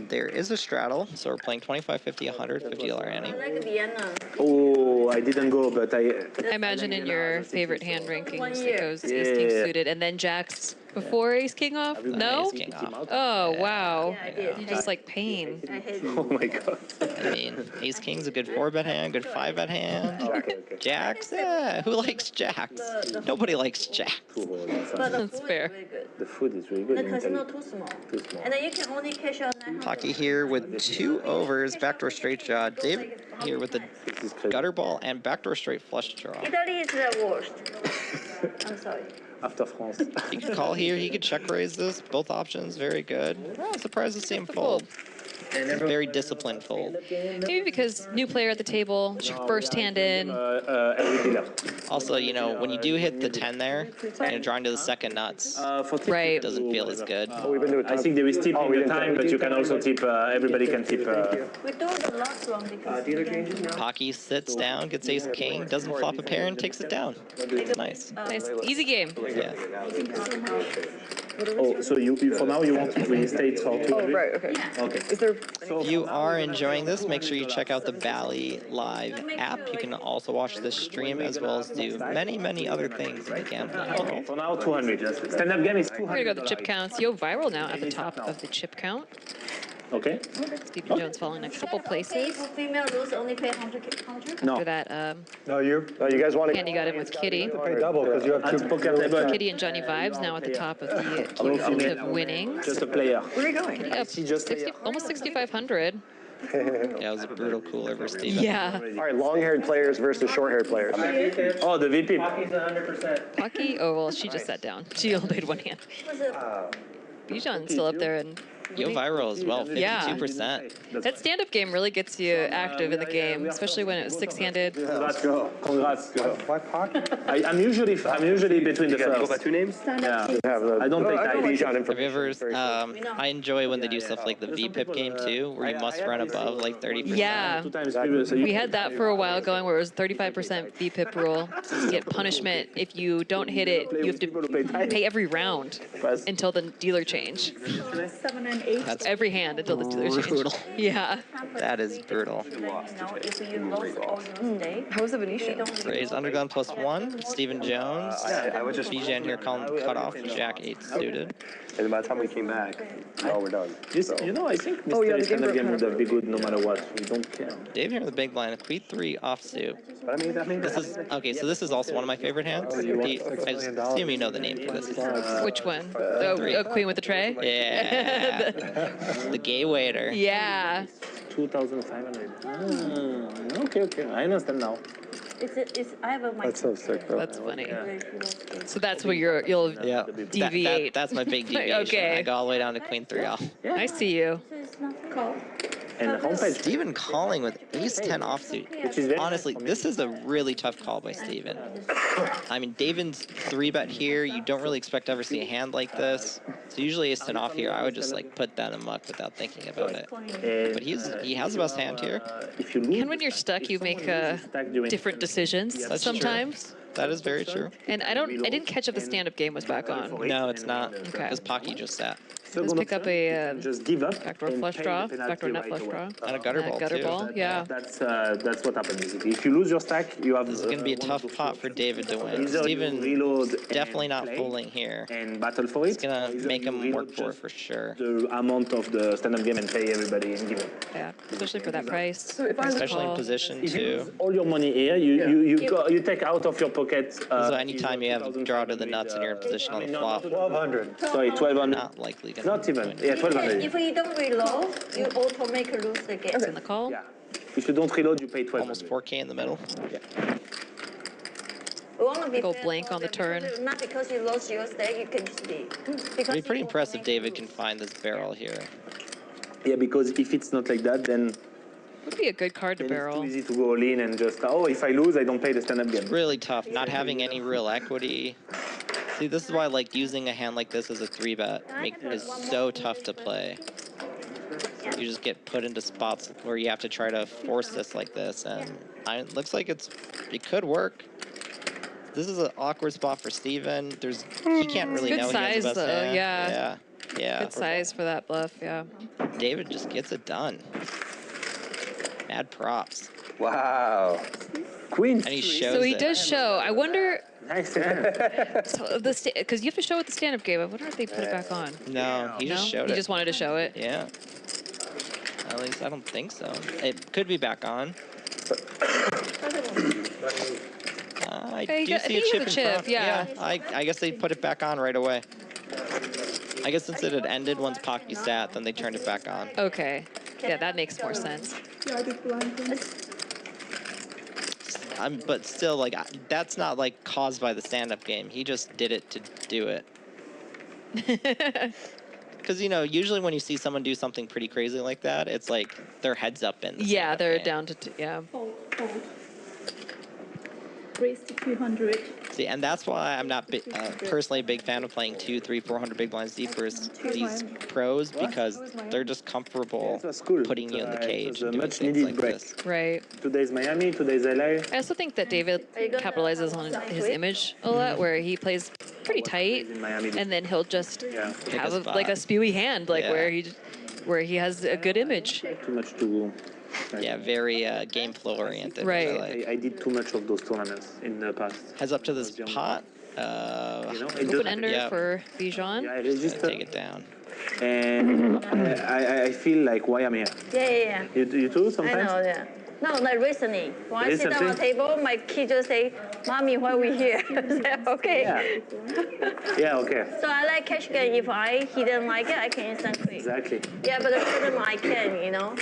There is a straddle, so we're playing 25, 50, 100, $50 ante. I like Vienna. Oh, I didn't go, but I imagine in your favorite hand rankings it goes ace king suited and then jacks before ace king off. No? Ace king off. Oh wow. Yeah, I did. You just like pain. I hate oh my god. I mean, ace king's a good 4-bet hand, good 5-bet hand. Jacks? Yeah, who likes jacks? Nobody likes jacks. But the That's food fair. is very good. The food is really good. The in casino Italy. too small. Too small. And then you can only cash out 900. Pocky here with 2 overs, backdoor straight draw. Dave here with the gutter ball and backdoor straight flush draw. Italy is the worst. I'm sorry. After France. He could call here, he could check raise this. Both options, very good. Oh, I'm surprised to see him fold. Very disciplined fold. Maybe because new player at the table, first hand in. Every dealer. Also, you know, when you do hit the 10 there, and you're drawing to the second nuts, For tip, Right. it doesn't feel as good. We've been doing I think there is tip in the time, but you can also tip, everybody can tip. We do the last one because Pocky sits down, gets ace king, doesn't flop a pair, and takes it down. It's nice. Nice, easy game. Yeah. Oh, so you for now you want to reinstate for 200? Oh, right. Okay. Okay. Is there? If you are enjoying this, make sure you check out the Bally Live app. You can also watch this stream as well as do many, many other things in the gambling world. For now, 200. Stand-up game is 200. We're gonna go to the chip counts. YoHViral now at the top of the chip count. Okay. Stephen Jones falling a couple places. for female rules only pay 100. No. After that, No, you You guys want to? Candy got in with Kitty. pay double because you have At two. poker table, Kitty and Johnny Vibes now at the top of the cumulative winnings. just a player. Where are you going? Up 60, almost 6,500. Yeah, it was a brutal cooler versus Steven. Yeah. All right, long-haired players versus short-haired players. Oh, the VP. Pocky, oh well, she just sat down. She only played one hand. Bijan's still up there and YoHViral as well, 52%. Yeah. That stand-up game really gets you active in the game, especially when it was six-handed. Congrats, girl. Congrats, girl. Why Pocky? I'm usually between the You guys go by first. two names? Yeah. Have the I don't take that. Have you ever, I enjoy when they do stuff like the VPIP game too, where you must run above like 30%. Yeah. 2 times previous. So We had that for a while going where it was 35% VPIP rule. You get punishment. If you don't hit it, you have to pay every round until the dealer change. 7 and 8. That's Every hand until the dealer change. brutal. Yeah. That is brutal. If you lose all those days, How was the Venetian? Raise undergun +1. Stephen Jones. I was just. Bijan here calling the cutoff. Jack 8 suited. And by the time we came back, oh, we're done. You know, I think Oh, yeah, Mr. the Stand-up game game would broke have been good no matter what. We don't care. Dave here in the big blind, Queen 3 offsuit. But I mean, This is okay. So this is also one of my favorite hands. I assume you know the name for this. Which one? Oh, Queen with the tray? Yeah, the gay waiter. Yeah. 2,500. Okay. I understand now. I have a mic. That's so sick, though. That's funny. So that's where you'll Yeah, deviate. that's my big deviation. Okay. I go all the way down to Queen 3 off. I see you. It's not cold. And the homepage. Steven calling with ace 10 offsuit. Which is very Honestly, this is a really tough call by Steven. I mean, Davin's 3-bet here. You don't really expect to ever see a hand like this. So usually ace 10 off here, I would just like put that in muck without thinking about it. But he has the best hand here. If you lose, And when you're stuck, you make different decisions That's sometimes. That is very true. And I didn't catch up the stand-up game was back on. No, it's not. Okay. Because Pocky just sat. Let's pick up a just give up backdoor and flush pay draw, the penalty backdoor nut right flush away. draw. And a gutter ball, gutter too. ball, yeah. That's what happens basically. If you lose your stack, you have. This is going to be a one tough of those pot two for options. David to win. Either you Steven reload definitely and not play fooling here. and battle for it. It's going or to either make you him reload work for it just for sure. the amount of the stand-up game and pay everybody and give it. Yeah, especially for that price. So if I look Especially in call. position, If you too. lose all your money here, you take out of your pocket. So anytime you have a draw to the nuts and you're in position on the flop, 1,200. Sorry, 1,200. not likely going to Not even. Yeah, 1,200. If you don't reload, you automatically lose the game. In the call. Yeah. If you don't reload, you pay 1,200. almost 4K in the middle. We want to be Go fair blank for on the them, turn. because not because you lost your stake, you can just be. It'd be pretty impressive David can find this barrel here. Yeah, because if it's not like that, then Would be a good card to it's barrel. too easy to go all in and just, oh, if I lose, I don't pay the stand-up game. Really tough, not having any real equity. See, this is why like using a hand like this as a 3-bet is so tough to play. You just get put into spots where you have to try to force this like this, and it looks like it could work. This is an awkward spot for Steven. He can't really Good know size, he has the best though, hand. yeah. Yeah. Good size for that bluff, yeah. David just gets it done. Mad props. Wow. Queen. And he shows So he it. does show. I wonder, Nice hand. because you have to show at the stand-up game. I wonder if they put it back on. No, he just showed He it. just wanted to show it. Yeah. At least I don't think so. It could be back on. I Hey, do I see think a he chip has in a chip, front. yeah. I guess they put it back on right away. I guess since it had ended once Pocky sat, then they turned it back on. Okay. Yeah, that makes more sense. Yeah, I did blind. But still, like, that's not like caused by the stand-up game. He just did it to do it. Because, you know, usually when you see someone do something pretty crazy like that, it's like their head's up in the Yeah, stand-up they're game. down to, yeah. Raise to 200. See, and that's why I'm not personally a big fan of playing 200, 300, 400 big blinds deep versus these pros, because they're just comfortable putting you in the cage and doing things like this. Right. Today's Miami, today's LA. I also think that David capitalizes on his image a lot, where he plays pretty tight, and then he'll just have like a spewy hand, like where he has a good image. Too much to. Yeah, very game flow oriented. Right. Which I like. I did too much of those tournaments in the past. Heads up to this pot. Open ender for Bijan. Yeah, I register. Take it down. And I feel like why I'm here. Yeah. You too I sometimes? know, yeah. No, like recently. When I sit down Recently? at the table, my kid just say, Mommy, why are we here? I say, okay. Yeah, okay. So I like cash game. If he didn't like it, I can instantly. Exactly. Yeah, but the problem I can, you know.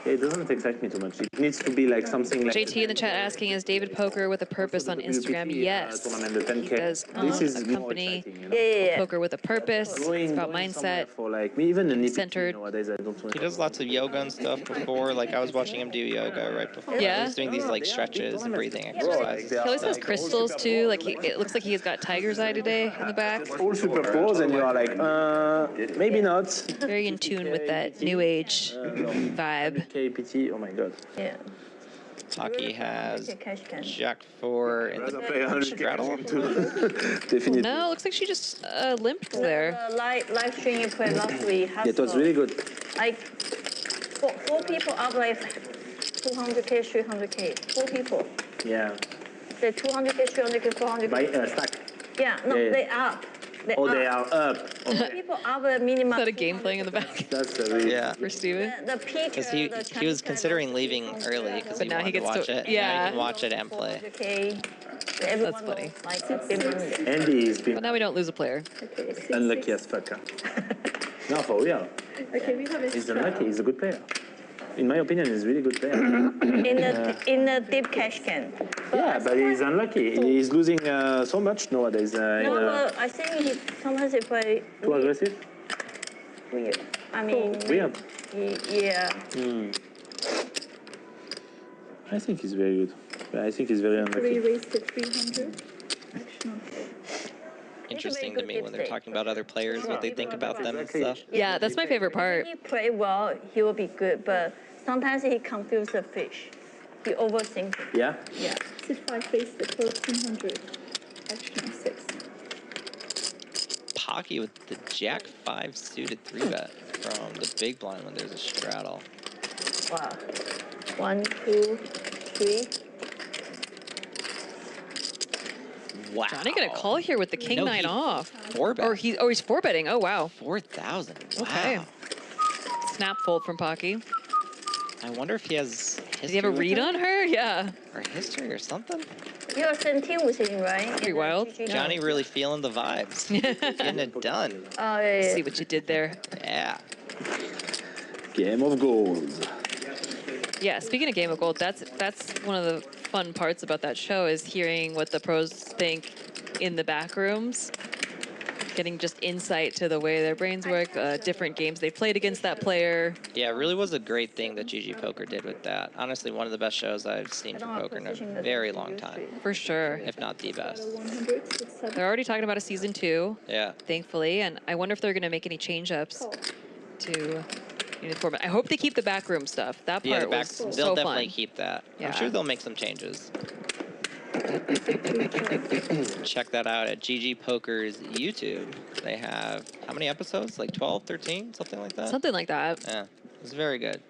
It doesn't excite me too much. It needs to be like something like. JT in the chat asking, is David Poker with a purpose on Instagram? Yes. Tournament, the 10K. He does This is a more company, exciting, you know? Yeah. Poker with a purpose. It's about Going somewhere mindset. for like me, even an Centered. nowadays, I don't want He does lots of yoga and stuff before. Like, I was watching him do yoga right before. Yeah? He's doing these, like, stretches and breathing exercises. He always has crystals too. Like it looks like he's got tiger's eye today in the back. all super pros, and you are like, maybe not. Very in tune with that new age vibe. KPT, oh my god. Yeah. Pocky has Cash can. Jack 4 in the straddle. Definitely. No, looks like she just limped there. The live stream you played last week. It was really good. Like, four people up like 200K, 300K. 4 people. Yeah. The 200K, 300K, 400K. By stack. Yeah, no, Yeah. they up. They are up. Okay. People up the minimum. Is that a game playing in the back That's a really. Yeah. for Steven? The peak. Because he was considering leaving early because he now he wanted to gets watch to- it. Now yeah. he can watch it and play. 400K. Everyone That's funny. knows, like, everyone. Andy has But been now we don't lose a player. unlucky as fuck. No, for real. Okay, we have a He's unlucky. He's a good player. In my opinion, he's a really good player. In the deep cash can. Yeah, but he's unlucky. He's losing so much nowadays. No, but I think sometimes he play Too aggressive? weird. I mean, Weird. yeah. I think he's very good. I think he's very we unlucky. raised to 300. Action on Interesting to me when they're talking about other players, what they think about them and stuff. Yeah, that's my favorite part. If he play well, he will be good, but sometimes he confuse the fish. He overthinks it. Yeah? Yeah. Sit 5 raised to 1300. Action on 6. Pocky with the Jack 5 suited 3-bet from the big blind when there's a straddle. Wow. 1, 2, 3. Wow. Johnny got a call here with the king nine off. 4-bet. Or he's four betting. Oh wow. 4,000. Wow. Okay. Snap fold from Pocky. I wonder if he has history. Does he have a read on her? Yeah. Or history or something? You're same team with him, right? Pretty wild. Johnny really feeling the vibes. Getting it done. Oh, yeah. See what you did there. Yeah. Game of gold. Yeah, speaking of Game of Gold, that's one of the fun parts about that show is hearing what the pros think in the back rooms. Getting just insight to the way their brains work, different games they played against that player. Yeah, it really was a great thing that GG Poker did with that. Honestly, one of the best shows I've seen for poker in a very long time. For sure. If not the best. They're already talking about a season 2. Yeah. Thankfully, and I wonder if they're going to make any change-ups to the format. I hope they keep the backroom stuff. That part Yeah, was they'll so definitely fun. keep that. Yeah. I'm sure they'll make some changes. Check that out at GG Poker's YouTube. They have, how many episodes? Like 12, 13? Something like that? Something like that. Yeah, it's very good.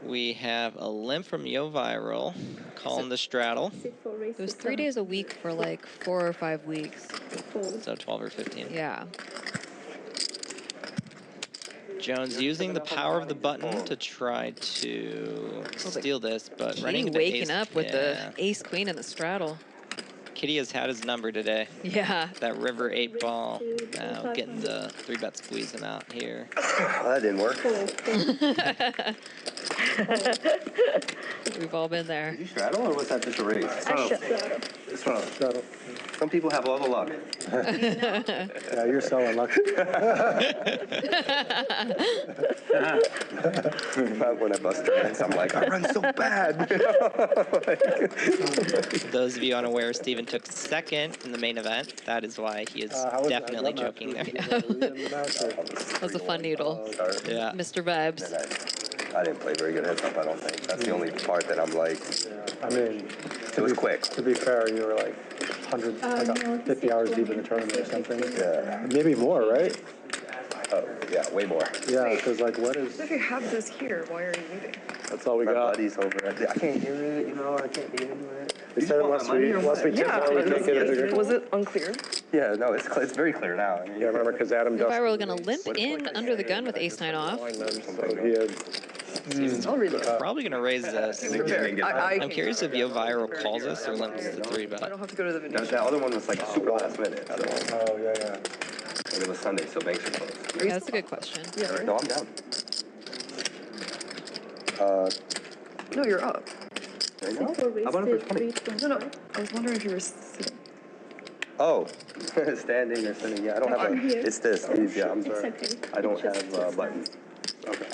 We have a limp from YoHViral, calling the straddle. It was 3 days a week for like 4 or 5 weeks. So 12 or 15. Yeah. Jones using the power of the button to try to steal this, but running Kitty into waking ace, up with yeah. the ace queen and the straddle. Kitty has had his number today. Yeah. That river 8 ball. Now getting the 3-bet squeeze him out here. Well, that didn't work. We've all been there. Did you straddle or was that just a raise? Straddle. Some people have all the luck. Yeah, you're so unlucky. When I bust strads, I'm like, I run so bad. Those of you unaware, Steven took second in the main event. That is why he is definitely joking there. That was a fun noodle. Yeah. Mr. Vibes. I didn't play very good heads up, I don't think. That's the only part that I'm like, I mean, it was quick. To be fair, you were like 50 hours deep in the tournament or something. Yeah. Maybe more, right? Oh, yeah, way more. Yeah, because like, what is? If you have this here, why are you leaving? That's all we My got. buddy's over it. I can't hear it, you know, I can't hear it. We said unless we tip more, we can't get it bigger. Was it unclear? Yeah, no, it's very clear now. I mean, Yeah, remember, because Adam does. YoHViral gonna limp in under the gun with ace 9 off. So he had. I'll read it. Probably going to raise this. I'm curious if YoHViral calls us or limps the 3-bet. I don't have to go to the Venetian. that other one was like super last minute. Oh yeah. And it was Sunday, so banks are closed. Yeah, that's a good question. Yeah, right? No, I'm down. No, you're up. Right now? For I bought it for 20. No. I was wondering if you were sitting. Oh, standing or sitting. Yeah, I don't have I'm a. here. It's this. These, yeah, I'm It's sorry. okay. I don't Just have a button. Okay.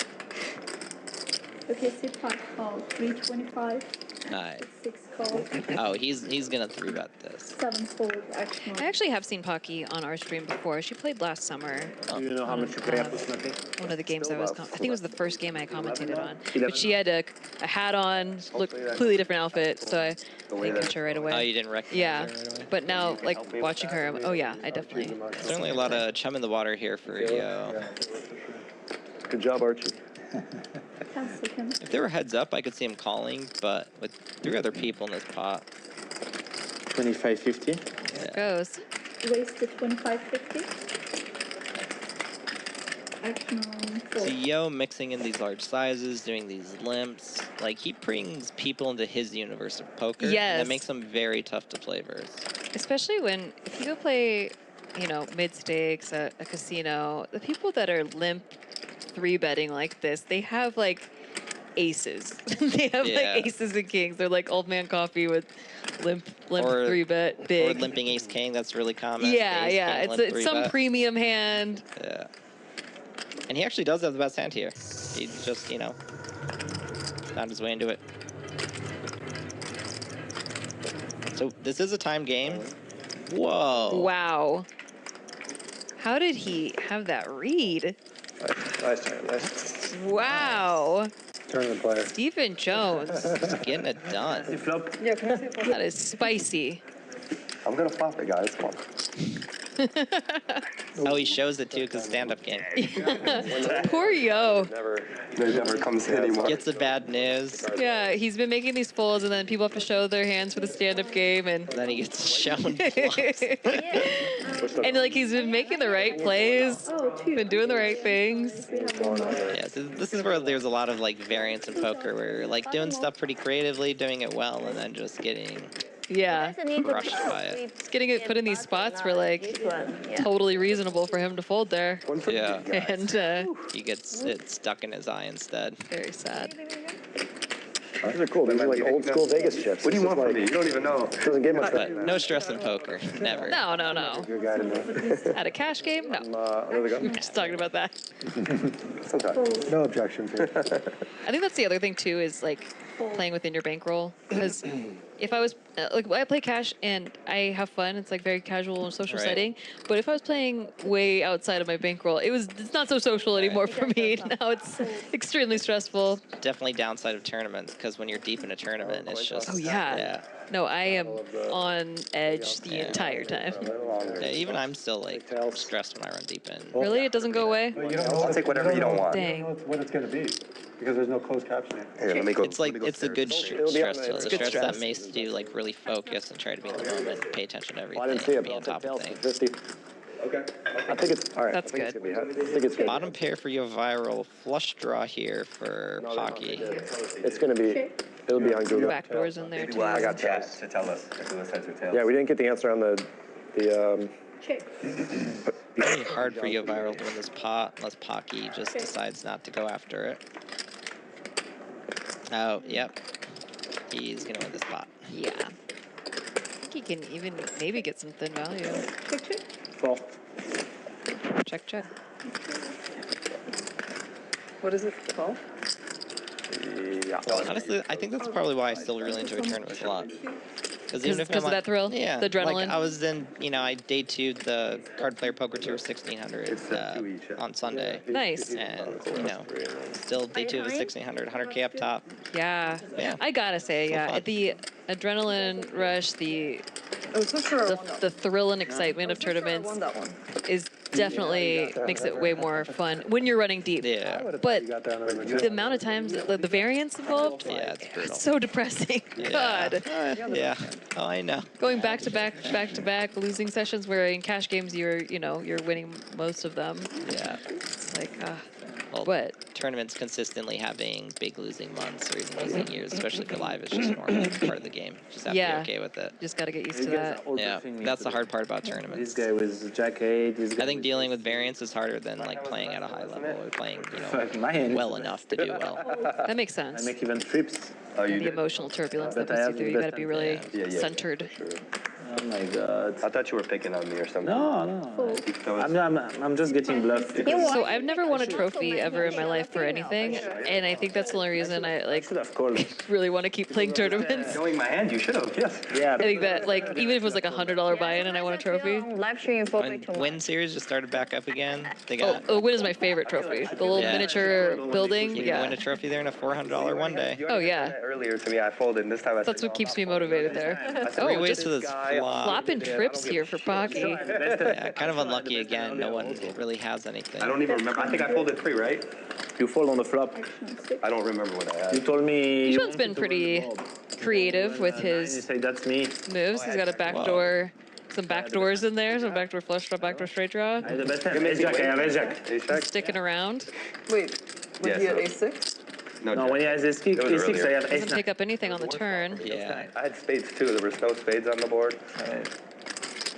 Okay, sit back call 325. Nice. 6 call. Oh, he's going to 3-bet this. 7 fold action. I actually have seen Pocky on our stream before. She played last summer. Do you know how much you pay up with nothing? One of the games I was, I think it was the first game I commentated on. But she had a hat on, looked completely different outfit, so I didn't catch her right away. Oh, you didn't recognize Yeah, her right away? but now, like, watching her, I'm, oh yeah, I definitely. Certainly a lot of chum in the water here for Yo. Good job, Archie. Cancel him. If there were heads up, I could see him calling, but with 3 other people in this pot. 25.50. There goes. Raise to 2550. Action on 4. See Yo mixing in these large sizes, doing these limps. Like, he brings people into his universe of poker. Yes. And that makes them very tough to play versus. Especially when, if you go play, you know, mid-stakes at a casino, the people that are limp 3-betting like this, they have, like, aces. They have, like, aces and kings. They're like old man coffee with limp or 3-bet big. Or limping ace king, that's really common. Yeah, ace yeah. king, It's some premium hand. Yeah. And he actually does have the best hand here. He just, you know, found his way into it. So this is a timed game. Whoa. Wow. How did he have that read? Nice turn. Nice. Wow. Turn the player. Stephen Jones. Just getting it done. Yeah, can I see a That is spicy. I'm gonna flop it, guys. Come on. Oh, he shows it too because stand-up game. Poor Yo. It never comes anymore. Gets the bad news. Yeah, he's been making these folds, and then people have to show their hands for the stand-up game, and Then he gets shown flops. and like he's been making the right plays, been doing the right things. Yeah, so this is where there's a lot of like variance in poker, where you're like doing stuff pretty creatively, doing it well, and then just getting Yeah, crushed by it. just getting it put in these spots were like totally reasonable for him to fold there. Yeah, And he gets it stuck in his eye instead. very sad. These are cool. These are like old school Vegas chips. What do you This want is from me? You don't even know. Doesn't get much But no stress in poker, never. No. Good guy to know. At a cash game? No. There we go. Just talking about that. Sometimes. No objections here. I think that's the other thing too is like playing within your bankroll. Because if I was like I play cash and I have fun, it's like very casual and social Right. setting. But if I was playing way outside of my bankroll, it's not so social anymore for me. Now it's extremely stressful. Definitely downside of tournaments, because when you're deep in a tournament, it's just Oh yeah. No, I am on edge the entire time. Yeah, even I'm still like stressed when I run deep in. Really, it doesn't go away. You don't know I'll take whatever you don't want. Dang. You don't know what it's going to be because there's no closed captioning. Here, let me go. It's like let me go it's a good upstairs. stress tool. It's The good stress that stress. makes you like really focus and try to be in the moment, pay attention to I didn't see everything, it. be on top of things. 50. Okay. I think it's all right. That's I think good. It's gonna be, I think it's good. Bottom pair for YoHViral, flush draw here for Pocky. It's gonna be. It'll be on Google. Backdoors in there Maybe too. we'll ask got chat those. to tell us if it was heads or tails. Yeah, we didn't get the answer on the Check. Pretty hard for YoHViral to win this pot unless Pocky just decides not to go after it. Oh, yep. He's gonna win this pot. Yeah. I think he can even maybe get some thin value. Check, check. Fall. Check, check. What is it? 12? Yeah. Honestly, I think that's probably why I still really enjoy tournaments a lot. Because even if Because I'm of that thrill? yeah, The adrenaline? Like I was in, I day 2 the Card Player Poker Tour 1600 on Sunday. Nice. And, still day 2 of the 1600, 100K up top. Yeah. Yeah. I gotta say, So yeah. fun. The adrenaline rush, I was not sure I won that. the thrill and excitement of I won tournaments that one. is definitely makes it way more fun when you're running deep. Yeah. But You got that on the the amount of times the variance involved, Yeah, it's brutal. it's so depressing. God. Yeah. Oh, I know. Going back to back, losing sessions where in cash games you're winning most of them. Yeah. It's like, Well, but tournaments consistently having big losing months or even losing years, especially for live, is just normal part of the game. Just have to Yeah. be okay with it. just gotta get used to that. Yeah, that's the hard part about tournaments. This guy with Jack 8. This guy I think dealing with variance is harder than like playing at a high level or playing, my hand. well enough to do well. That makes sense. I make even trips. Oh, you The did? emotional turbulence that But I puts you have through, the you gotta best be really Yeah, centered. Oh my god. I thought you were picking on me or something. No. I'm just getting bluffed. So I've never won a trophy ever in my life for anything, and I think that's the only reason I like Should have called. really want to keep playing tournaments. Knowing my hand, you should have. Yes. Yeah. I think that like even if it was like $100 buy-in and I won a trophy. Live streaming for When Win Series just started back up again, they got Win is my favorite trophy. The little Yeah. miniature building. you can win a Yeah. trophy there in a $400 one day. Oh yeah. Earlier to me, I folded, and this time I That's said, what keeps me motivated there. Three Oh, ways just to this flop. flopping trips here for Pocky. Yeah, kind of unlucky again. No one really has anything. I don't even remember. I think I folded 3, right? You fall on the flop. I don't remember what I You had. told me. Each you one's been wanted to pretty win the ball. creative with You his say that's me. moves. He's got a backdoor, some backdoors in there, some backdoor flush draw, backdoor straight draw. I have the best hand. Ace Jack, I have Ace Jack. Ace Jack? Sticking around. Wait, was Yes. he at A6? No, No, Jack. when he has Ace 6, It was I earlier. have Ace Doesn't 9. pick up anything on the turn. Yeah. I had spades too. There was no spades on the board.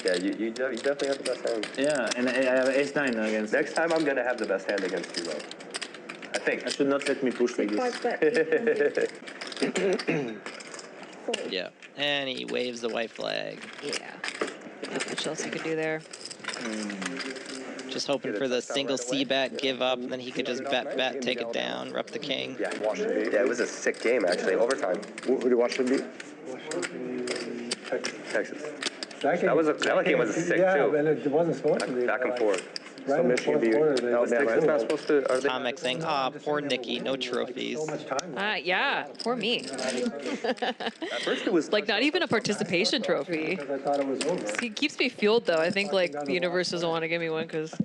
Yeah, you definitely have the best hand. Yeah, and I have Ace 9 against. Next time I'm gonna have the best hand against you, though. I think. I should not let me push like this. 5 bet. Yeah. And he waves the white flag. Yeah. Not much else you could do there. Just hoping for the single C bet, give up, and then he could just bet, take it down, rep the king. Yeah, Washington beat. Yeah, it was a sick game actually. Overtime. Who did Washington beat? Texas. That game was a sick yeah, too. and it wasn't supposed to be. Back and forth. Right in the Michigan fourth beat quarter, they Alabama. just It's not supposed to. Are they? Tom Mix saying, "Ah, poor Nikki, no trophies." So much time left. Yeah, poor me. At first it was Like not even a participation trophy. Because I thought it was over. He keeps me fueled though. I think like the universe doesn't want to give me one because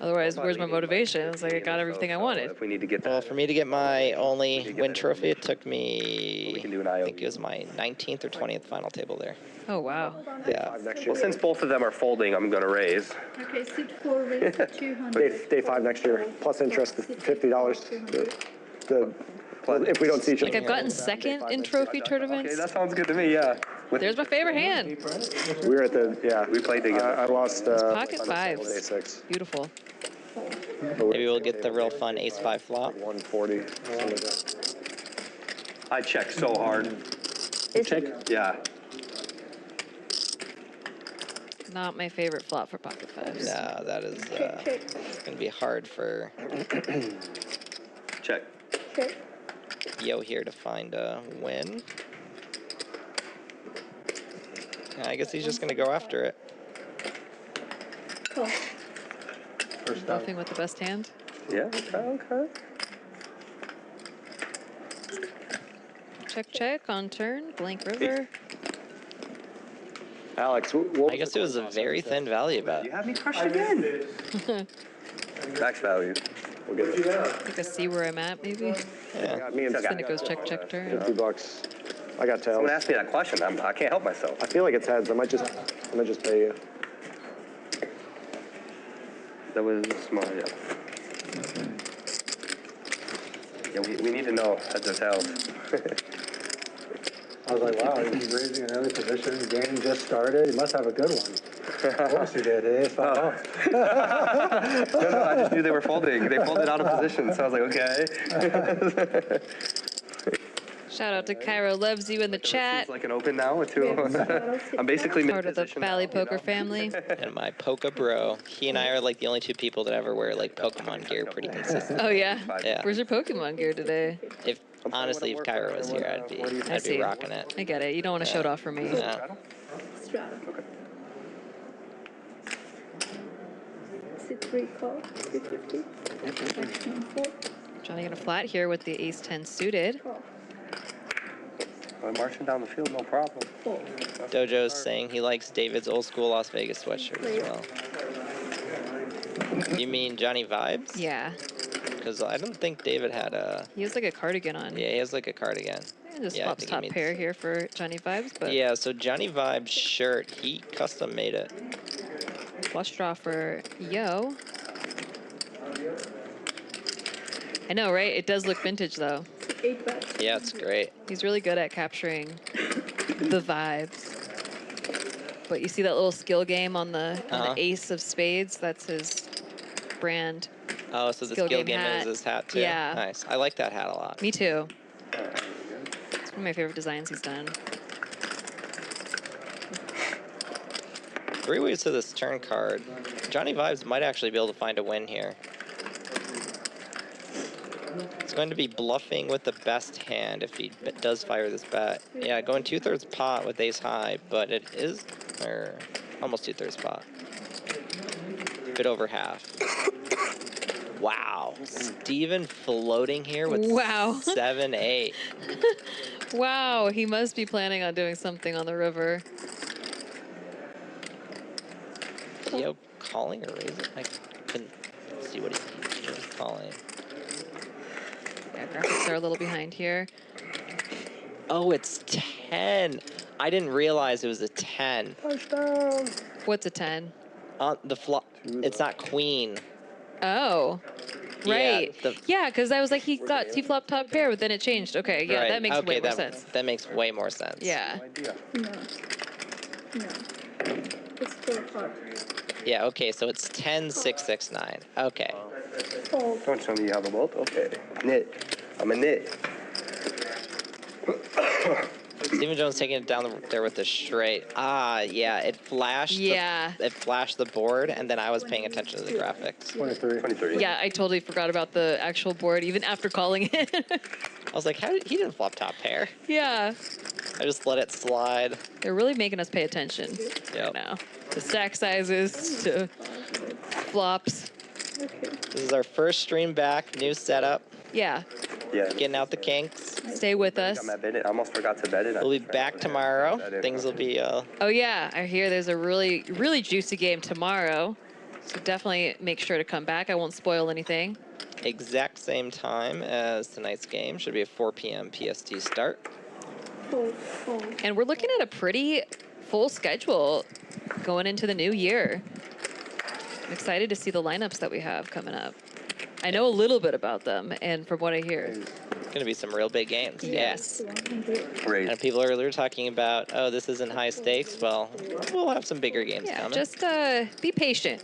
otherwise, where's my motivation? It's like I got everything I wanted. If we need to get Well, that, for me to get my only win trophy, it took we me, can do an I IOU. think it was my 19th or 20th final table there. Oh wow. Yeah. Well, since both of them are folding, I'm gonna raise. Okay, sit 4 raise to 200. Day 5 next year, plus interest, $50. If we don't see each Like other. I've gotten second in trophy Okay, tournaments. that sounds good to me. Yeah. There's my favorite hand. We were at the, yeah. We played together. I lost Pocket on the final fives. day 6. Beautiful. Maybe we'll get the real fun ace-5 flop. 140. Something like that. I checked so hard. Check. Yeah. Not my favorite flop for pocket fives. No, that is it's gonna be hard for Check. Check. Yo here to find a win. I guess he's just gonna go after it. Call. First time. Bluffing with the best hand. Yeah. Okay. Check on turn. Blank river. Alex, I guess it was a very thin value bet. You have me crushed again. Max value. We'll get it. Like a see where I'm at maybe. Yeah. Me and Then it goes check turn. $50. I got tails. Someone asked me that question. I can't help myself. I feel like it's heads. I might just pay you. That was smart. Yeah. Yeah, we need to know heads or tails. I was like, wow, he's raising an early position. The game just started. He must have a good one. Of course he did. It's fine. No, I just knew they were folding. They folded out of position, so I was like, okay. Shout out to Cairo Loves You in the chat. It's like an open now with 2. I'm basically Part of the mid-position Valley now, Poker family. And my Poke bro. He and I are like the only 2 people that ever wear like Pokemon gear pretty consistently. Oh yeah. Yeah. Where's your Pokemon gear today? If honestly, if Cairo was here, I'd be see. rocking it. I get it. You don't want to show it off for me. Yeah. Strata. Sit 3 call. 350. Maximum 4. Johnny gonna flat here with the ace 10 suited. Call. I'm marching down the field, no problem. 4. Dojo's saying he likes David's old school Las Vegas sweatshirt as well. You mean Johnny Vibes? Yeah. Because I don't think David had a. He has like a cardigan on. Yeah, he has like a cardigan. And just Yeah, I swaps think he top means- pair here for Johnny Vibes, but Yeah, so Johnny Vibes shirt, he custom made it. flush draw for Yo. I know, right? It does look vintage though. 8 bets. Yeah, it's great. He's really good at capturing the vibes. But you see that little skill game on the ace of spades? That's his brand. Oh, so the Skill skill game game hat. is his hat too. Yeah. Nice. I like that hat a lot. Me too. It's one of my favorite designs he's done. 3 ways to this turn card. Johnny Vibes might actually be able to find a win here. It's going to be bluffing with the best hand if he does fire this bet. Yeah, going 2/3 pot with ace high, but it is, or almost 2/3 pot. Bit over half. Wow, Steven floating here with Wow. 7-8. Wow, he must be planning on doing something on the river. Yo, calling or raising? I couldn't see what he was calling. Yeah, graphics are a little behind here. Oh, it's 10. I didn't realize it was a 10. Touchdown. What's a 10? The flop. It's not queen. Oh. Right. Yeah, Yeah, because I was like, he got T-flop top pair, but then it changed. Okay, yeah, Right. that makes way more sense. That makes way more sense. Yeah. No. No. It's 4 hard. Yeah, okay, so it's 10, 6, 6, 9. Okay. Fold. Don't show me you have a bolt? Okay. Knit. I'm a knit. Stephen Jones taking it down there with the straight. Ah, yeah, it flashed. Yeah. It flashed the board, and then I was paying attention to the graphics. 23. 23. Yeah, I totally forgot about the actual board, even after calling it. I was like, how did he didn't flop top pair? Yeah. I just let it slide. They're really making us pay attention right now. To stack sizes, to flops. Okay. This is our first stream back, new setup. Yeah. Yeah. Getting out the kinks. Stay with us. Got my bed in. I almost forgot to bed it. We'll be back tomorrow. Things will be. Oh yeah, I hear there's a really juicy game tomorrow. So definitely make sure to come back. I won't spoil anything. Exact same time as tonight's game. Should be a 4 p.m. PST start. And we're looking at a pretty full schedule going into the new year. I'm excited to see the lineups that we have coming up. I know a little bit about them, and from what I hear. Going to be some real big games. Yes. Great. And people earlier talking about, oh, this isn't high stakes. Well, we'll have some bigger games coming. Just be patient.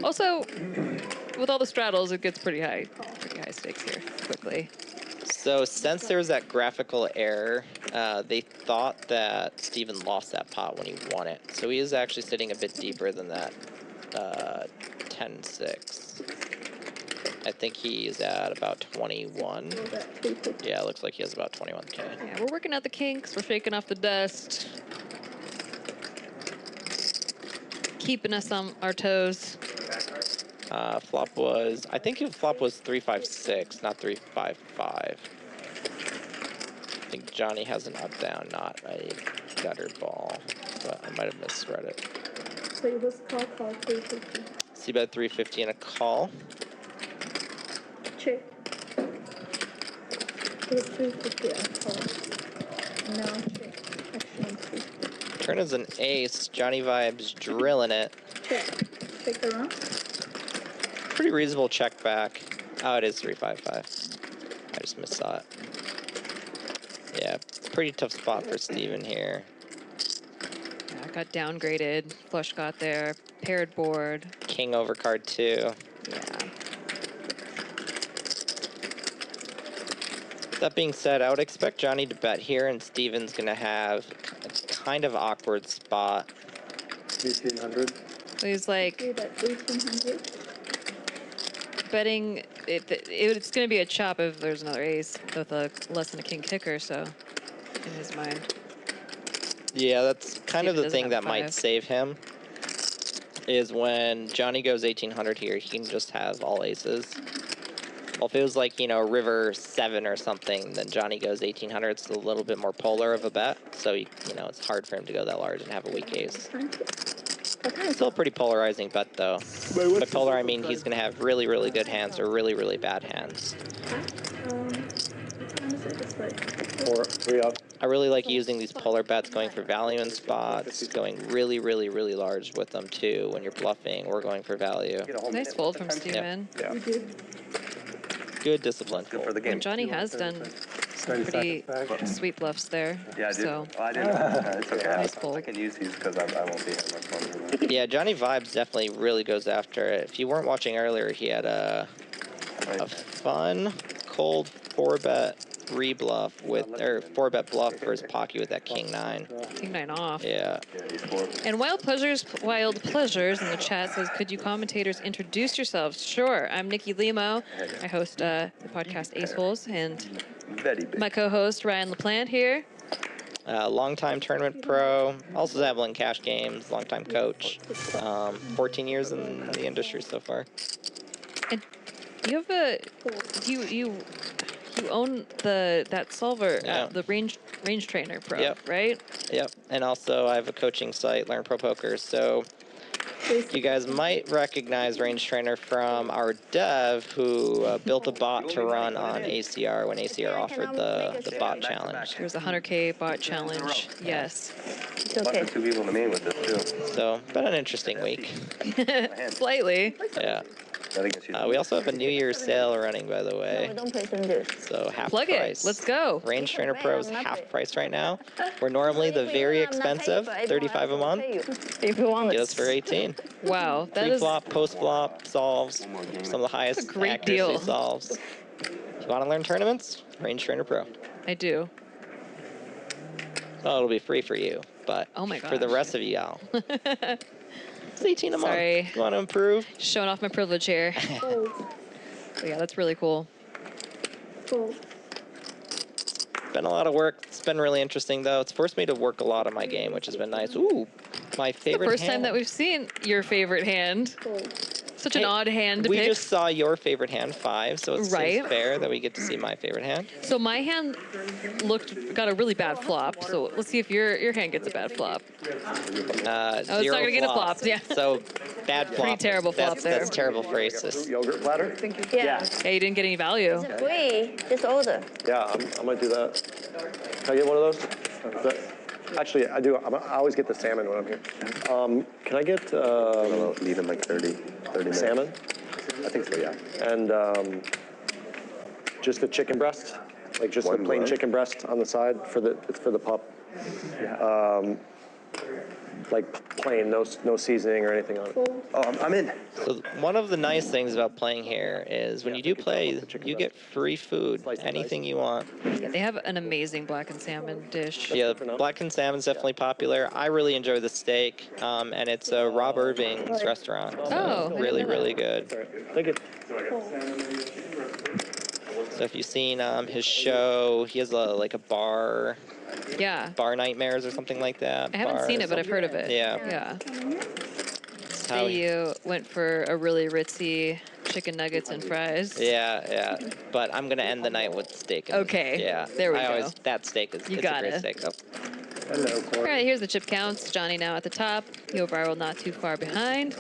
Also, with all the straddles, it gets pretty high stakes here quickly. So since there was that graphical error, they thought that Steven lost that pot when he won it. So he is actually sitting a bit deeper than that 10-6. I think he's at about 21. Yeah, it looks like he has about 21K. Yeah, we're working out the kinks. We're shaking off the dust. Keeping us on our toes. Flop was, I think flop was 3-5-6, not 3-5-5. I think Johnny has an up down, not a gutter ball, but I might have misread it. So it was call 350. See bet 350 and a call. Check. It was 350 and call. Now check. Action 350. Turn is an ace. Johnny Vibes drilling it. Check. Check the round. Pretty reasonable check back. Oh, it is 3-5-5. I just missaw it. Yeah, pretty tough spot for Steven here. Yeah, got downgraded. Flush got there. Paired board. King over card 2. Yeah. That being said, I would expect Johnny to bet here, and Steven's going to have a kind of awkward spot. 1800. So he's like 1800. betting it's going to be a chop if there's another ace with a less than a king kicker, so in his mind. Yeah, that's kind of Steven the thing doesn't that have might 5. save him, is when Johnny goes 1800 here, he can just have all aces. Well, if it was like, you know, river 7 or something, then Johnny goes 1800. It's a little bit more polar of a bet, so, you know, it's hard for him to go that large and have a weak ace. Still a pretty polarizing bet, though. By polar, I mean he's going to have really, really good hands or really, really bad hands. Or 3 up. I really like using these polar bets, going for value in spots, going really, really, really large with them, too. When you're bluffing, we're going for value. Nice fold from Steven. Yeah. Good discipline. Good for the game. And Johnny has done some pretty sweet bluffs there. Yeah, I did. So Oh, I didn't. It's okay. Nice fold. I can use these because I won't be having much fun. Yeah, Johnny Vibes definitely really goes after it. If you weren't watching earlier, he had a fun, cold 4-bet rebluff with, or 4-bet bluff versus Pocky with that King 9. King 9 off. Yeah. And Wild Pleasures in the chat says, could you commentators introduce yourselves? Sure. I'm Nikki Limo. I host the podcast Ace Holes, and my co-host Ryan LaPlante here. Longtime tournament pro, also dabbling cash games, longtime coach. 14 years in the industry so far. And you have a you own that solver, the range trainer pro, right? Yep. And also I have a coaching site, Learn Pro Poker. So you guys might recognize Range Trainer from our dev who built a bot to run on ACR when ACR offered the bot challenge. There's a 100K bot challenge. Yes. It's okay. 2 people to me with this too. So, been an interesting week. Slightly. Yeah. We also have a New Year's sale running, by the way. No, don't play some this. So half Plug price. it. Let's go. Range Trainer Pro is half price right now. We're normally the very expensive, $35 a month. If you want it. Get us for 18. Wow, that is Preflop, post-flop solves, some of the highest great accuracy deal. solves. If you want to learn tournaments, Range Trainer Pro. I do. Well, it'll be free for you, but Oh my for the gosh. rest of y'all, it's 18 a month. Sorry. You want to improve? Showing off my privilege here. But yeah, that's really cool. been a lot of work. It's been really interesting, though. It's forced me to work a lot on my game, which has been nice. Ooh, my favorite First hand. time that we've seen your favorite hand. Such an odd hand to we pick. just saw your favorite hand, 5, so it Right. seems fair that we get to see my favorite hand. So my hand got a really bad flop. So let's see if your hand gets a bad flop. It's not gonna get a flop, yeah. So bad flop. Pretty terrible flop there. That's terrible for aces. Yogurt platter? Yeah. Yeah, you didn't get any value. It's free. Just order. Yeah, I might do that. Can I get one of those? Actually, I do. I always get the salmon when I'm here. Can I get Leave in like 30 minutes. salmon? I think so, yeah. And just a chicken breast, like just One a plain breast? chicken breast on the side it's for the pup. Like plain, no seasoning or anything on it. Oh, I'm in. So one of the nice things about playing here is when you do play, you get free food, anything you want. Yeah, they have an amazing blackened salmon dish. Yeah, blackened salmon's definitely popular. I really enjoy the steak, and it's Rob Irving's restaurant. So Oh, I didn't really, know that. really good. Thank you. So if you've seen his show, he has like a bar nightmares or something like that. I haven't seen it, but I've heard of it. Yeah. Yeah. That's how Say you went for a really ritzy chicken nuggets and fries. Yeah. But I'm gonna end the night with steak. Okay, Yeah. there we go. That steak is You it's a got great it. steak. Oh. Hello, All right, here's the chip counts. Johnny now at the top. YoHViral not too far behind.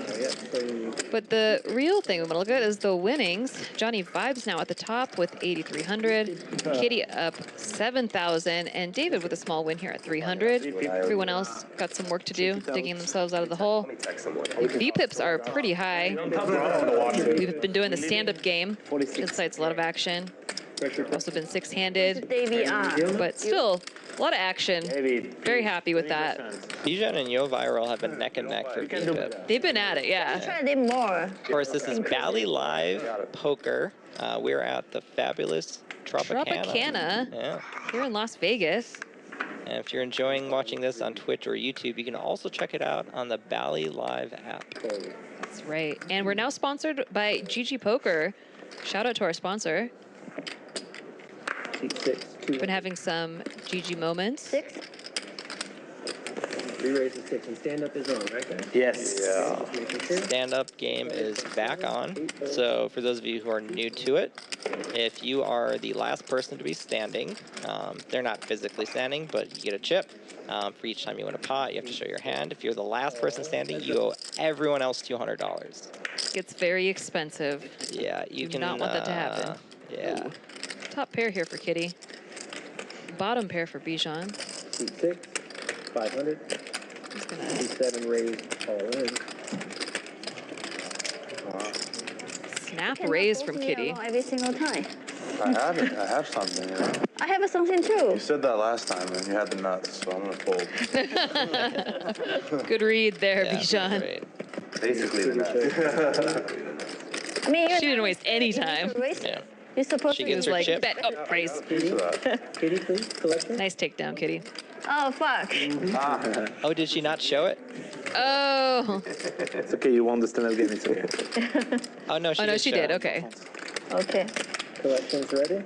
But the real thing we want to look at is the winnings. Johnny Vibes now at the top with 8,300. Kitty up 7,000. And David with a small win here at 300. Everyone else got some work to do, digging themselves out of the hole. V-pips are pretty high. We've been doing the stand-up game. This site's a lot of action. Also been six-handed, Davey on. but still a lot of action. Very happy with that. Bijan and YoHViral have been neck and neck for V-pip. They've been at it, yeah. Try them more. Of course, this is Bally Live Poker. We're at the fabulous Tropicana. Yeah. Here in Las Vegas. And if you're enjoying watching this on Twitch or YouTube, you can also check it out on the Bally Live app. That's right. And we're now sponsored by GG Poker. Shout out to our sponsor. Been having some GG moments. 6. 3 raises 6, and stand-up is on, right, guys? Yes. Stand-up game is back on. So for those of you who are new to it, if you are the last person to be standing, they're not physically standing, but you get a chip. For each time you win a pot, you have to show your hand. If you're the last person standing, you owe everyone else $200. Gets very expensive. Yeah, you Do can not want that to happen. Yeah. Top pair here for Kitty. Bottom pair for Bijan. 6, 500. He's gonna 7 raised all in. snap raise from Kitty. Every single time. I have it. I have something. You know? I have something too. You said that last time, and you had the nuts, so I'm gonna fold. Good read there, Yeah, Bijan. great. Basically the nuts. I mean, She didn't waste any time. Yeah. You're supposed She to gets use her Like, chip. bet up, raise. Kitty, please, collection. Nice takedown, Kitty. Oh, fuck. Oh, did she not show it? Oh. It's okay, you won the stand-up game, it's okay. Oh, no, she Oh, no, did she show did. it. Okay. Okay. Collection's ready.